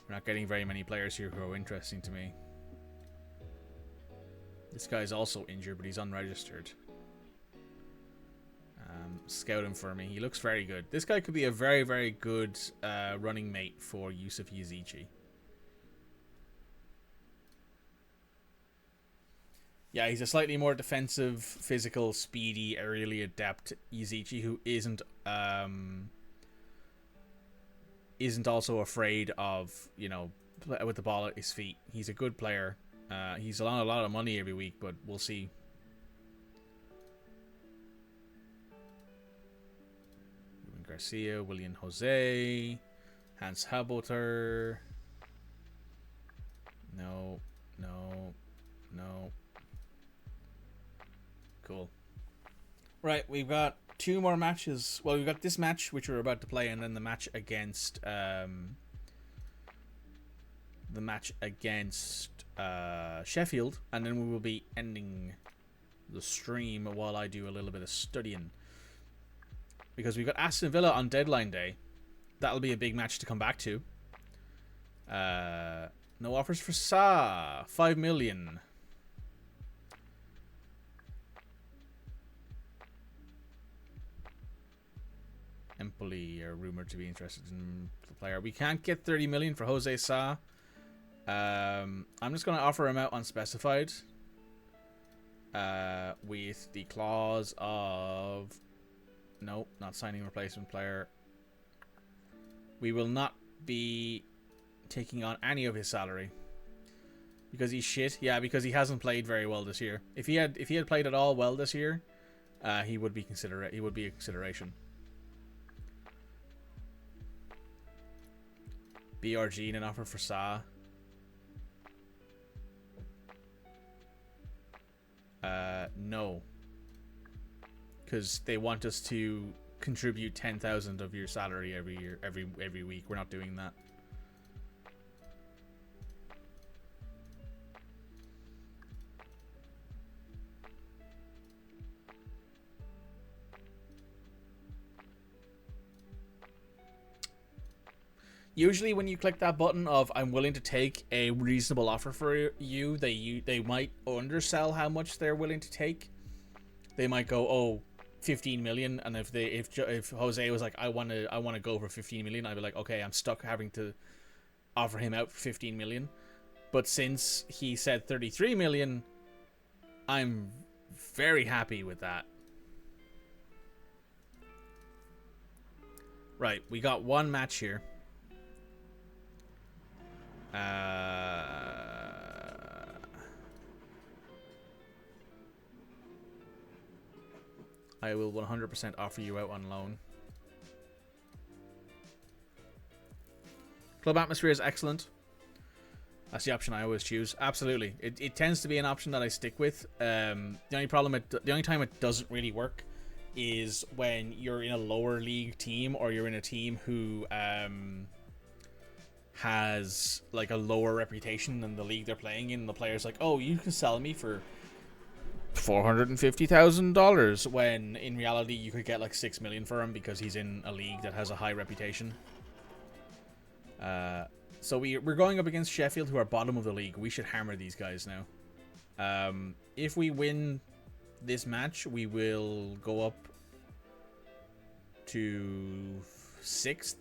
We're not getting very many players here who are interesting to me. This guy's also injured, but he's unregistered. Scout him for me. He looks very good. This guy could be a very, very good running mate for Yusuf Yazici. Yeah, he's a slightly more defensive, physical, speedy, aerially adept Yazici who isn't also afraid of, you know, with the ball at his feet. He's a good player. He's on a lot of money every week, but we'll see. Ruben Garcia, William Jose, Hans Haboter. No. Cool. Right, we've got 2 more matches. Well, we've got this match, which we're about to play, and then the match against... Sheffield, and then we will be ending the stream while I do a little bit of studying, because we've got Aston Villa on deadline day. That'll be a big match to come back to. No offers for Sa. 5 million. Empoli are rumored to be interested in the player. We can't get 30 million for Jose Sa. I'm just going to offer him out unspecified with the clause of nope, not signing replacement player. We will not be taking on any of his salary because he's shit. Yeah, because he hasn't played very well this year. If he had played at all well this year, he would be a consideration. BRG in an offer for Sa. No, because they want us to contribute 10,000 of your salary every year, every week. We're not doing that. Usually when you click that button of I'm willing to take a reasonable offer for you, they might undersell how much they're willing to take. They might go, oh, 15 million, and if Jose was like, I want to go for 15 million, I'd be like, okay, I'm stuck having to offer him out for 15 million. But since he said 33 million, I'm very happy with that. Right, we got one match here. I will 100% offer you out on loan. Club atmosphere is excellent. That's the option I always choose. Absolutely, it tends to be an option that I stick with. The only time it doesn't really work is when you're in a lower league team, or you're in a team who has like a lower reputation than the league they're playing in. And the player's like, oh, you can sell me for $450,000, when in reality you could get like 6 million for him because he's in a league that has a high reputation. So we're going up against Sheffield, who are bottom of the league. We should hammer these guys now. If we win this match, we will go up to 6th.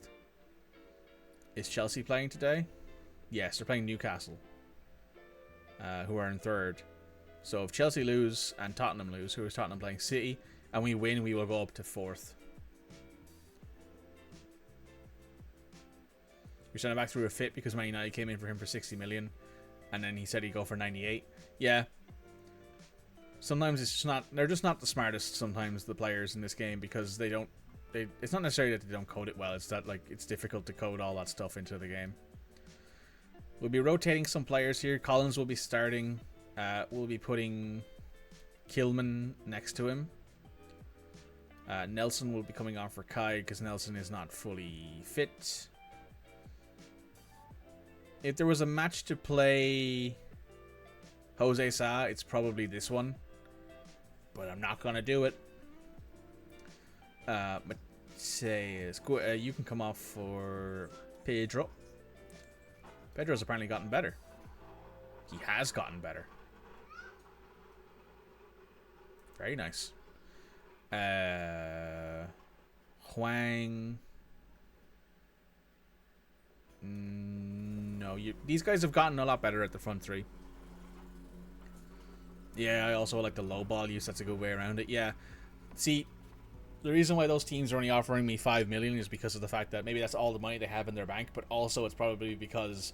Is Chelsea playing today? Yes, they're playing Newcastle, who are in 3rd. So if Chelsea lose and Tottenham lose, who is Tottenham playing? City, and we win, we will go up to 4th. You're sending back through a fit because Man United came in for him for 60 million, and then he said he'd go for 98. Yeah. Sometimes it's just not. They're just not the smartest. Sometimes the players in this game, because they don't. It's not necessarily that they don't code it well. It's that like it's difficult to code all that stuff into the game. We'll be rotating some players here. Collins will be starting. We'll be putting Kilman next to him. Nelson will be coming on for Kai because Nelson is not fully fit. If there was a match to play Jose Sa, it's probably this one. But I'm not going to do it. Mateus, you can come off for Pedro. Pedro's apparently gotten better. He has gotten better. Very nice. Huang. No, these guys have gotten a lot better at the front three. Yeah, I also like the low ball use. That's a good way around it. Yeah. See, the reason why those teams are only offering me 5 million is because of the fact that maybe that's all the money they have in their bank, but also it's probably because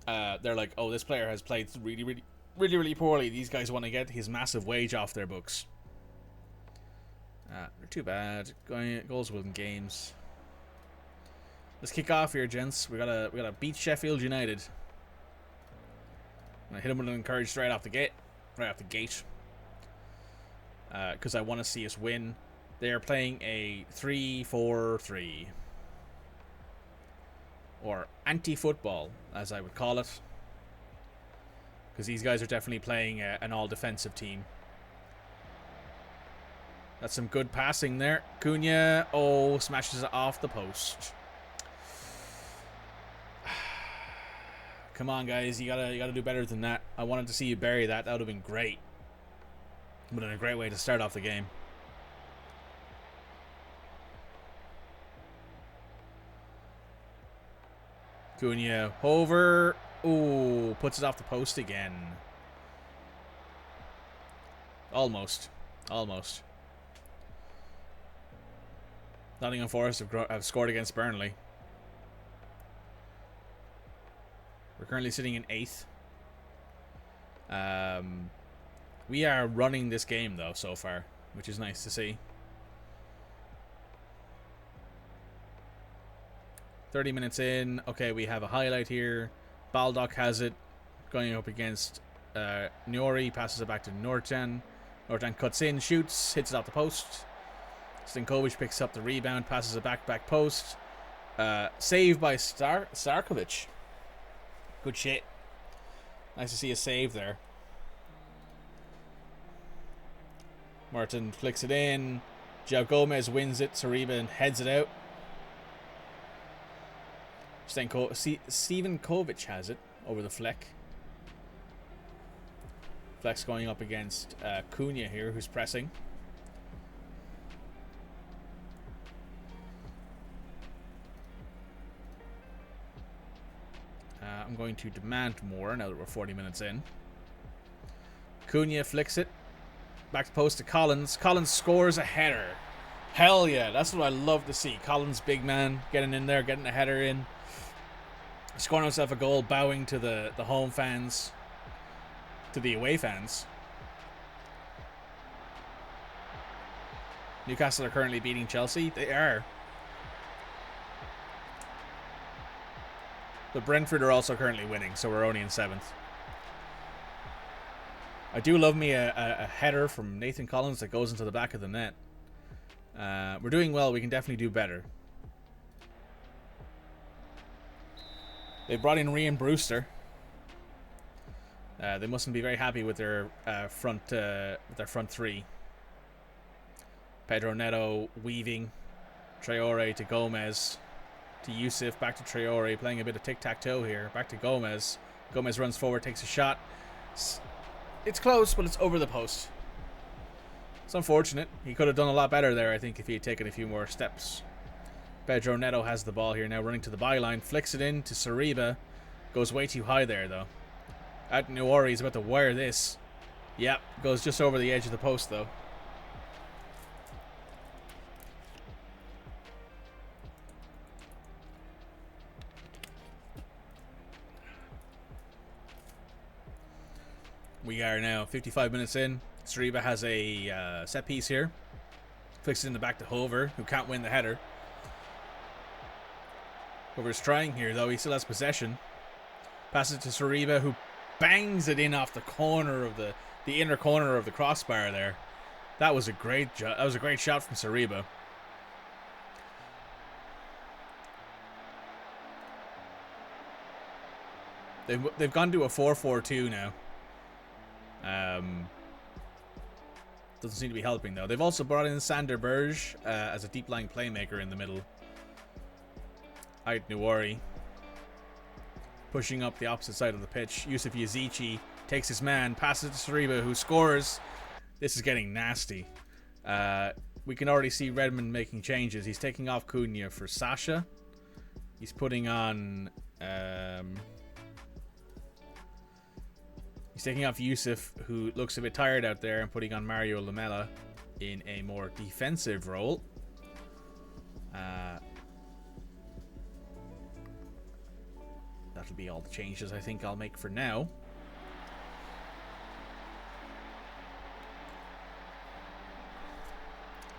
they're like, oh, this player has played really poorly. These guys want to get his massive wage off their books. They're too bad. Goals win games. Let's kick off here, gents. We gotta beat Sheffield United. I'm gonna hit them with an encourage right off the gate. Because I want to see us win. They are playing a 3-4-3. Or anti-football, as I would call it. Because these guys are definitely playing an all-defensive team. That's some good passing there. Cunha, smashes it off the post. Come on, guys, you gotta do better than that. I wanted to see you bury that. That would have been great. But in a great way to start off the game. Cunha over. Ooh, puts it off the post again. Almost. Nottingham Forest have scored against Burnley. We're currently sitting in 8th. We are running this game, though, so far, which is nice to see. 30 minutes in. Okay, we have a highlight here. Baldock has it, going up against Nori. Passes it back to Norjan. Norjan cuts in, shoots, hits it off the post. Stankovic picks up the rebound, passes it back post. Save by Starkovic. Good shit. Nice to see a save there. Martin flicks it in. João Gomez wins it. Sariba heads it out. Steven Kovic has it over the Fleck. Fleck's going up against Cunha here, who's pressing. I'm going to demand more now that we're 40 minutes in. Cunha flicks it. Back to post to Collins. Collins scores a header. Hell yeah, that's what I love to see. Collins, big man, getting in there, getting a header in. Scoring himself a goal, bowing to the home fans, to the away fans. Newcastle are currently beating Chelsea. They are. But Brentford are also currently winning, so we're only in 7th. I do love me a header from Nathan Collins that goes into the back of the net. We're doing well. We can definitely do better. They brought in Ryan Brewster. They mustn't be very happy with their front three. Pedro Neto weaving, Traore to Gomez, to Yusuf, back to Traore, playing a bit of tic-tac-toe here. Back to Gomez. Gomez runs forward, takes a shot. It's close, but it's over the post. It's unfortunate. He could have done a lot better there, I think, if he had taken a few more steps. Pedro Neto has the ball here now, running to the byline. Flicks it in to Sariba. Goes way too high there, though. Nouri is about to wire this. Yep, goes just over the edge of the post, though. We are now 55 minutes in. Sariba has a set piece here. Flicks it in the back to Hover, who can't win the header. Hover's trying here, though. He still has possession. Passes it to Sariba, who bangs it in off the corner of the inner corner of the crossbar there. That was a great shot from Sariba. They've gone to a 4-4-2 now. Doesn't seem to be helping, though. They've also brought in Sander Berge as a deep-lying playmaker in the middle. Ait Nouri pushing up the opposite side of the pitch. Yusuf Yazici takes his man, passes it to Sariba, who scores. This is getting nasty. We can already see Redmond making changes. He's taking off Cunha for Sasha. He's putting on... He's taking off Yusuf, who looks a bit tired out there, and putting on Mario Lamela in a more defensive role. That'll be all the changes I think I'll make for now.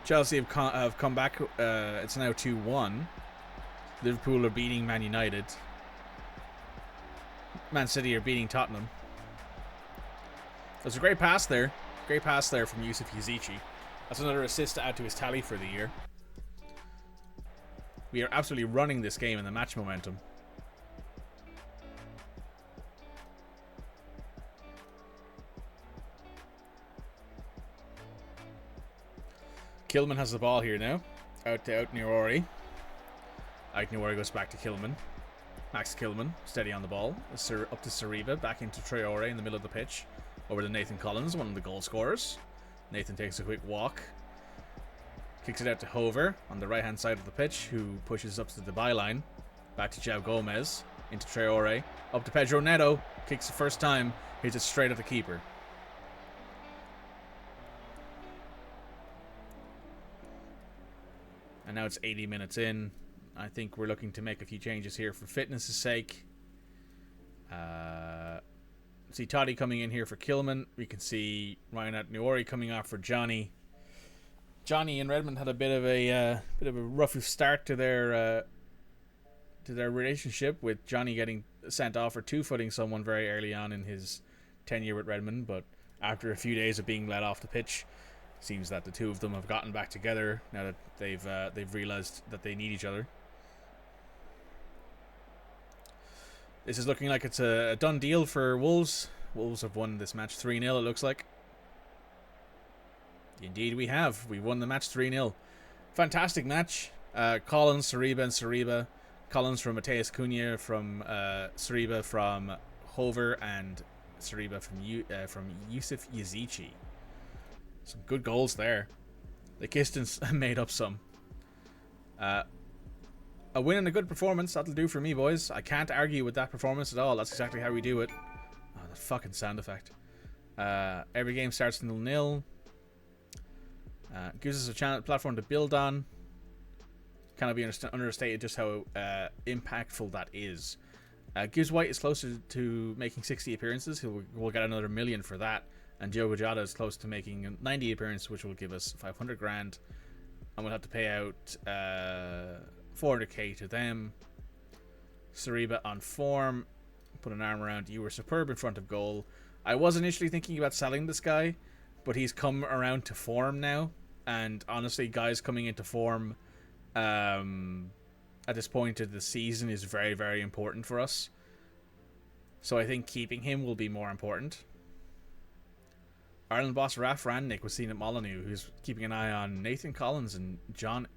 Chelsea have come back. It's now 2-1. Liverpool are beating Man United. Man City are beating Tottenham. There's a great pass there. Great pass there from Yusuf Yazici. That's another assist to add to his tally for the year. We are absolutely running this game in the match momentum. Kilman has the ball here now. Out to Nouri. Nouri goes back to Kilman. Max Kilman, steady on the ball. Up to Sariba, back into Traore in the middle of the pitch. Over to Nathan Collins, one of the goal scorers. Nathan takes a quick walk. Kicks it out to Hover on the right-hand side of the pitch, who pushes up to the byline. Back to João Gomez, into Traore. Up to Pedro Neto, kicks the first time, hits it straight at the keeper. And now it's 80 minutes in. I think we're looking to make a few changes here for fitness' sake. See Toddy coming in here for Kilman. We can see Ryan Nouri coming off for Johnny. Johnny and Redmond had a bit of a rough start to their relationship, with Johnny getting sent off for two-footing someone very early on in his tenure with Redmond. But after a few days of being let off the pitch, seems that the two of them have gotten back together now that they've realized that they need each other. This is looking like it's a done deal for Wolves. Wolves have won this match 3-0, it looks like. Indeed we have. We won the match 3-0. Fantastic match. Collins, Sariba, and Sariba Collins from Mateus Cunha, from Sariba from Hover, and Sariba from Yusuf Yazici. Some good goals there. The Kistons made up some. A win and a good performance, that'll do for me, boys. I can't argue with that performance at all. That's exactly how we do it. Oh, that fucking sound effect. Every game starts 0-0. Gives us a platform to build on. Cannot be understated just how impactful that is. Gibbs White is closer to making 60 appearances. We'll get another $1 million for that. And Joe Gujata is close to making 90 appearances, which will give us 500 grand. And we'll have to pay out 400k to them. Sariba on form. Put an arm around. You were superb in front of goal. I was initially thinking about selling this guy, but he's come around to form now. And honestly, guys coming into form at this point of the season is very, very important for us. So I think keeping him will be more important. Ireland boss Raf Randnick was seen at Molyneux, who's keeping an eye on Nathan Collins and John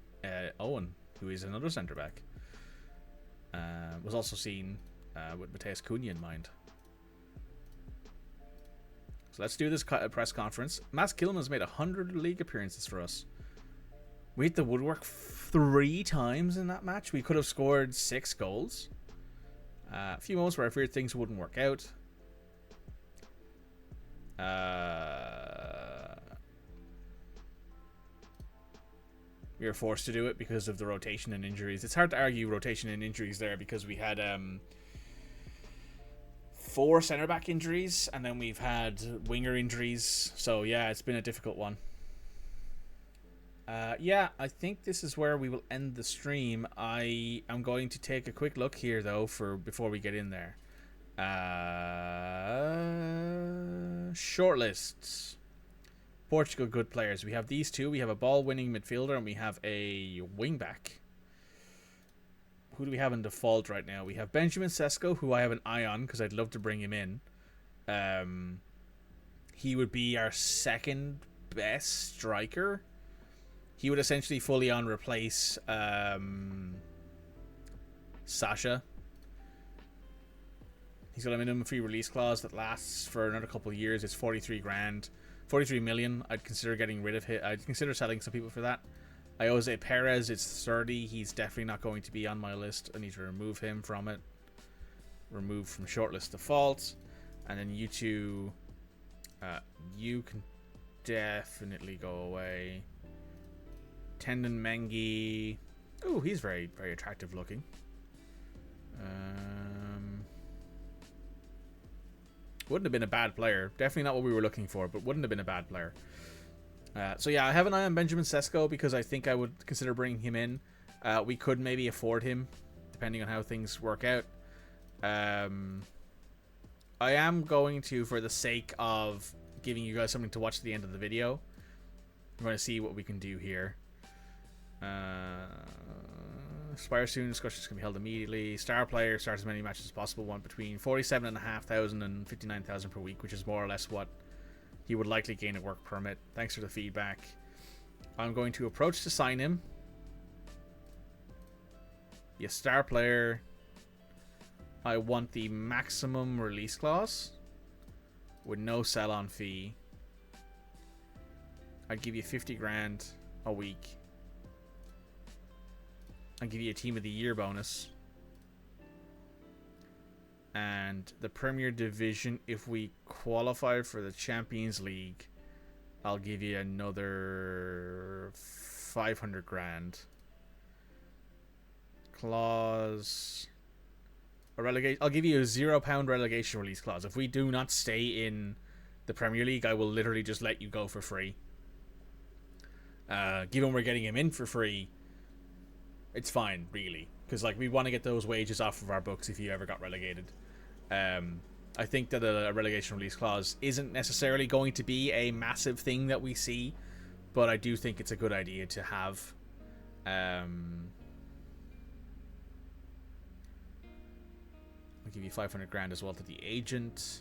Owen, who is another centre-back. Was also seen with Mateus Cunha in mind. So let's do this press conference. Mats Kilman has made 100 league appearances for us. We hit the woodwork 3 times in that match. We could have scored 6 goals. A few moments where I feared things wouldn't work out. We were forced to do it because of the rotation and injuries. It's hard to argue rotation and injuries there because we had 4 centre back injuries and then we've had winger injuries. So yeah, it's been a difficult one. Yeah, I think this is where we will end the stream. I am going to take a quick look here though before we get in there. Shortlists. Portugal good players. We have these 2. We have a ball-winning midfielder and we have a wing-back. Who do we have in default right now? We have Benjamin Sesko, who I have an eye on because I'd love to bring him in. He would be our second best striker. He would essentially fully on replace Sasha. He's got a minimum free release clause that lasts for another couple of years. It's 43 grand. 43 million. I'd consider getting rid of him. I'd consider selling some people for that. Jose Perez, it's 30. He's definitely not going to be on my list. I need to remove him from it. Remove from shortlist default. And then you 2, you can definitely go away. Tendon Mengi. Oh, he's very, very attractive looking. Wouldn't have been a bad player. Definitely not what we were looking for, but wouldn't have been a bad player. So yeah, I have an eye on Benjamin Sesko because I think I would consider bringing him in. We could maybe afford him, depending on how things work out. I am going to, for the sake of giving you guys something to watch at the end of the video, I'm going to see what we can do here. Expire soon. Discussions can be held immediately. Star player starts as many matches as possible. Want between 47,500 and 59,000 per week, which is more or less what he would likely gain a work permit. Thanks for the feedback. I'm going to approach to sign him. Be a star player. I want the maximum release clause with no sell-on fee. I'd give you 50 grand a week. I'll give you a team of the year bonus. And the Premier Division, if we qualify for the Champions League, I'll give you another 500 grand. Clause. I'll give you a £0 relegation release clause. If we do not stay in the Premier League, I will literally just let you go for free. Given we're getting him in for free, it's fine, really, because like we want to get those wages off of our books if you ever got relegated. I think that a relegation release clause isn't necessarily going to be a massive thing that we see, but I do think it's a good idea to have. I'll give you 500 grand as well to the agent.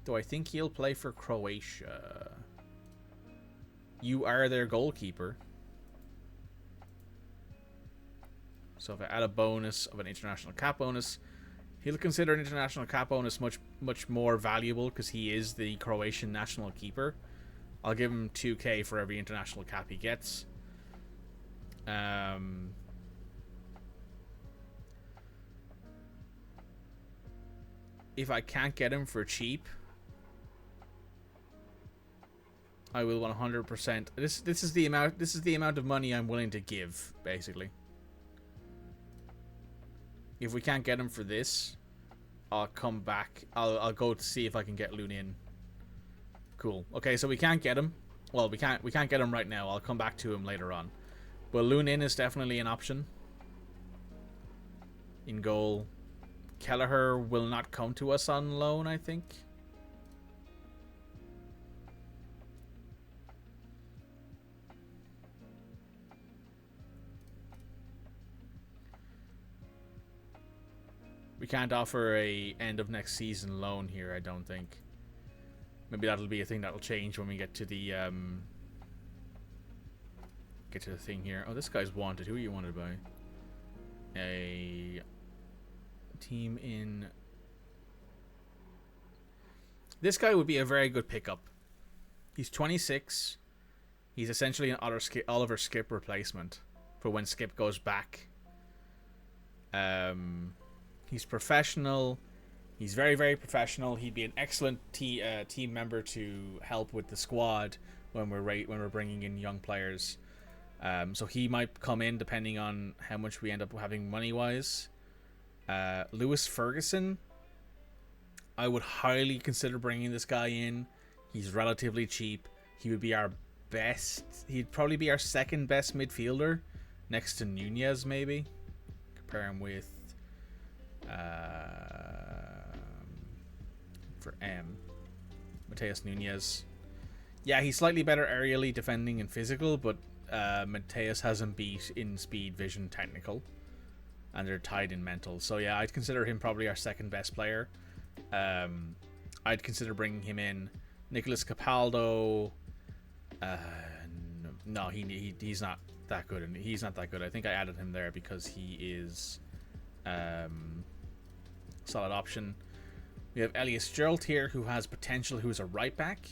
Do I think he'll play for Croatia? You are their goalkeeper. So if I add a bonus of an international cap bonus, he'll consider an international cap bonus much more valuable because he is the Croatian national keeper. I'll give him 2k for every international cap he gets. If I can't get him for cheap, I will 100%. This is the amount of money I'm willing to give, basically. If we can't get him for this, I'll come back. I'll go to see if I can get Lunin. Cool. Okay, so we can't get him. Well, we can't get him right now. I'll come back to him later on. But Lunin is definitely an option. In goal, Kelleher will not come to us on loan, I think. We can't offer a end of next season loan here, I don't think. Maybe that'll be a thing that'll change when we get to the thing here. Oh, this guy's wanted. Who are you wanted by? A team in. This guy would be a very good pickup. He's 26. He's essentially an Oliver Skip replacement for when Skip goes back. He's professional. He's very, very professional. He'd be an excellent team member to help with the squad when we're bringing in young players. So he might come in depending on how much we end up having money-wise. Lewis Ferguson, I would highly consider bringing this guy in. He's relatively cheap. He would be our best. He'd probably be our second best midfielder, next to Nunez maybe. Compare him with for Mateus Nunez. Yeah, he's slightly better aerially, defending, and physical, but Mateus has him beat in speed, vision, technical, and they're tied in mental. So yeah, I'd consider him probably our second best player. I'd consider bringing him in. Nicolas Capaldo. No, he's not that good, and he's not that good. I think I added him there because he is solid option. We have Elias Geralt here, who has potential, who's a right back.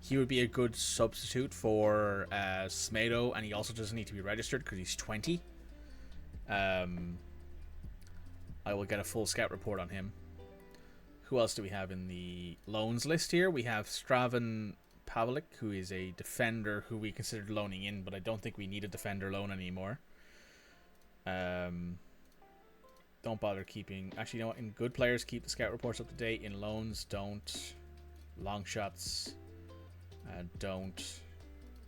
He would be a good substitute for Smedo, and he also doesn't need to be registered because he's 20. I will get a full scout report on him. Who else do we have in the loans list here? We have Straven Pavlik, who is a defender who we considered loaning in, but I don't think we need a defender loan anymore. Don't bother keeping... Actually, you know what? In good players, keep the scout reports up to date. In loans, don't. Long shots, don't.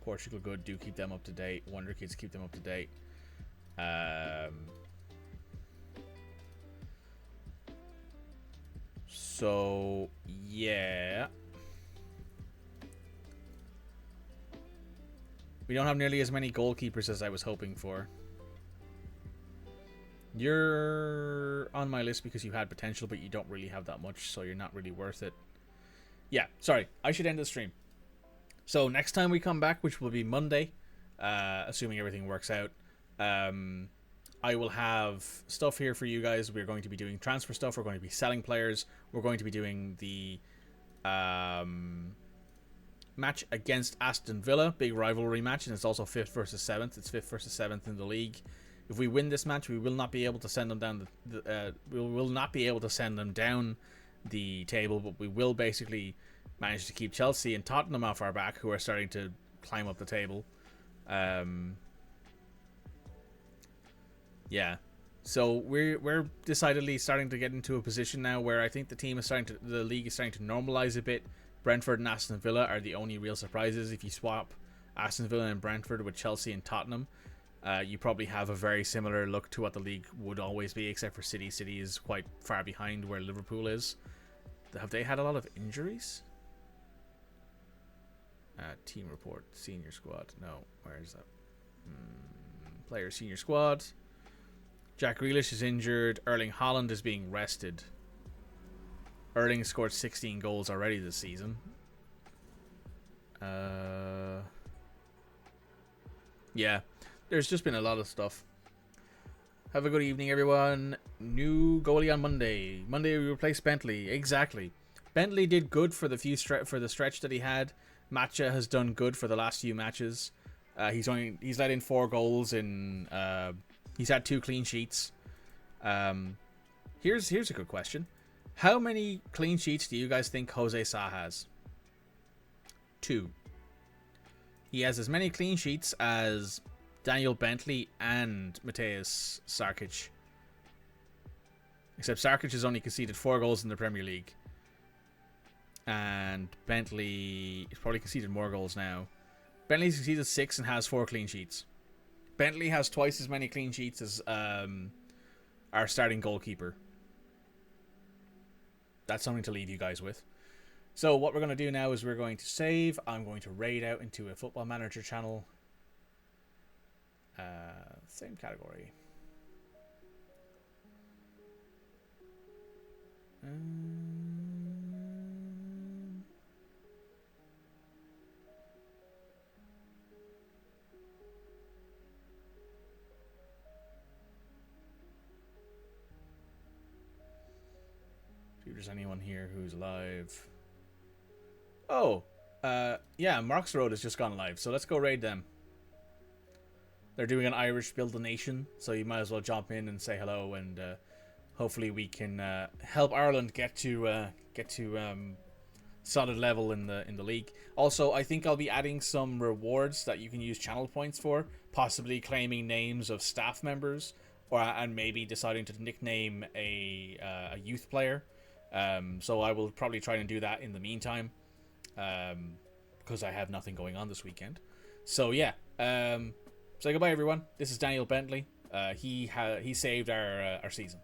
Portugal good, do keep them up to date. Wonder Kids, keep them up to date. So, yeah. We don't have nearly as many goalkeepers as I was hoping for. You're on my list because you had potential, but you don't really have that much, so you're not really worth it. Yeah, sorry. I should end the stream. So next time we come back, which will be Monday, assuming everything works out, I will have stuff here for you guys. We're going to be doing transfer stuff. We're going to be selling players. We're going to be doing the match against Aston Villa, big rivalry match, and it's also 5th versus 7th. It's 5th versus 7th in the league. If we win this match, we will not be able to send them down we will not be able to send them down the table, but we will basically manage to keep Chelsea and Tottenham off our back, who are starting to climb up the table. Yeah. So we're decidedly starting to get into a position now where I think the league is starting to normalize a bit. Brentford and Aston Villa are the only real surprises. If you swap Aston Villa and Brentford with Chelsea and Tottenham, you probably have a very similar look to what the league would always be, except for City. City is quite far behind where Liverpool is. Have they had a lot of injuries? Team report, senior squad. No, where is that? Player senior squad. Jack Grealish is injured. Erling Haaland is being rested. Erling scored 16 goals already this season. Yeah, there's just been a lot of stuff. Have a good evening, everyone. New goalie on Monday. Monday we replaced Bentley. Exactly. Bentley did good for the for the stretch that he had. Matcha has done good for the last few matches. He's let in 4 goals in. He's had 2 clean sheets. Here's a good question. How many clean sheets do you guys think Jose Sa has? 2. He has as many clean sheets as Daniel Bentley and Mateus Sarkic. Except Sarkic has only conceded 4 goals in the Premier League. And Bentley has probably conceded more goals now. Bentley's conceded 6 and has 4 clean sheets. Bentley has twice as many clean sheets as our starting goalkeeper. That's something to leave you guys with. So what we're going to do now is we're going to save. I'm going to raid out into a Football Manager channel. Same category. See if there's anyone here who's live. Oh, yeah, Mark's Road has just gone live, so let's go raid them. They're doing an Irish Build a Nation, so you might as well jump in and say hello, and hopefully we can help Ireland get to solid level in the league. Also, I think I'll be adding some rewards that you can use channel points for, possibly claiming names of staff members, and maybe deciding to nickname a youth player. So I will probably try and do that in the meantime, because I have nothing going on this weekend. So yeah, say goodbye everyone. This is Daniel Bentley. He saved our season.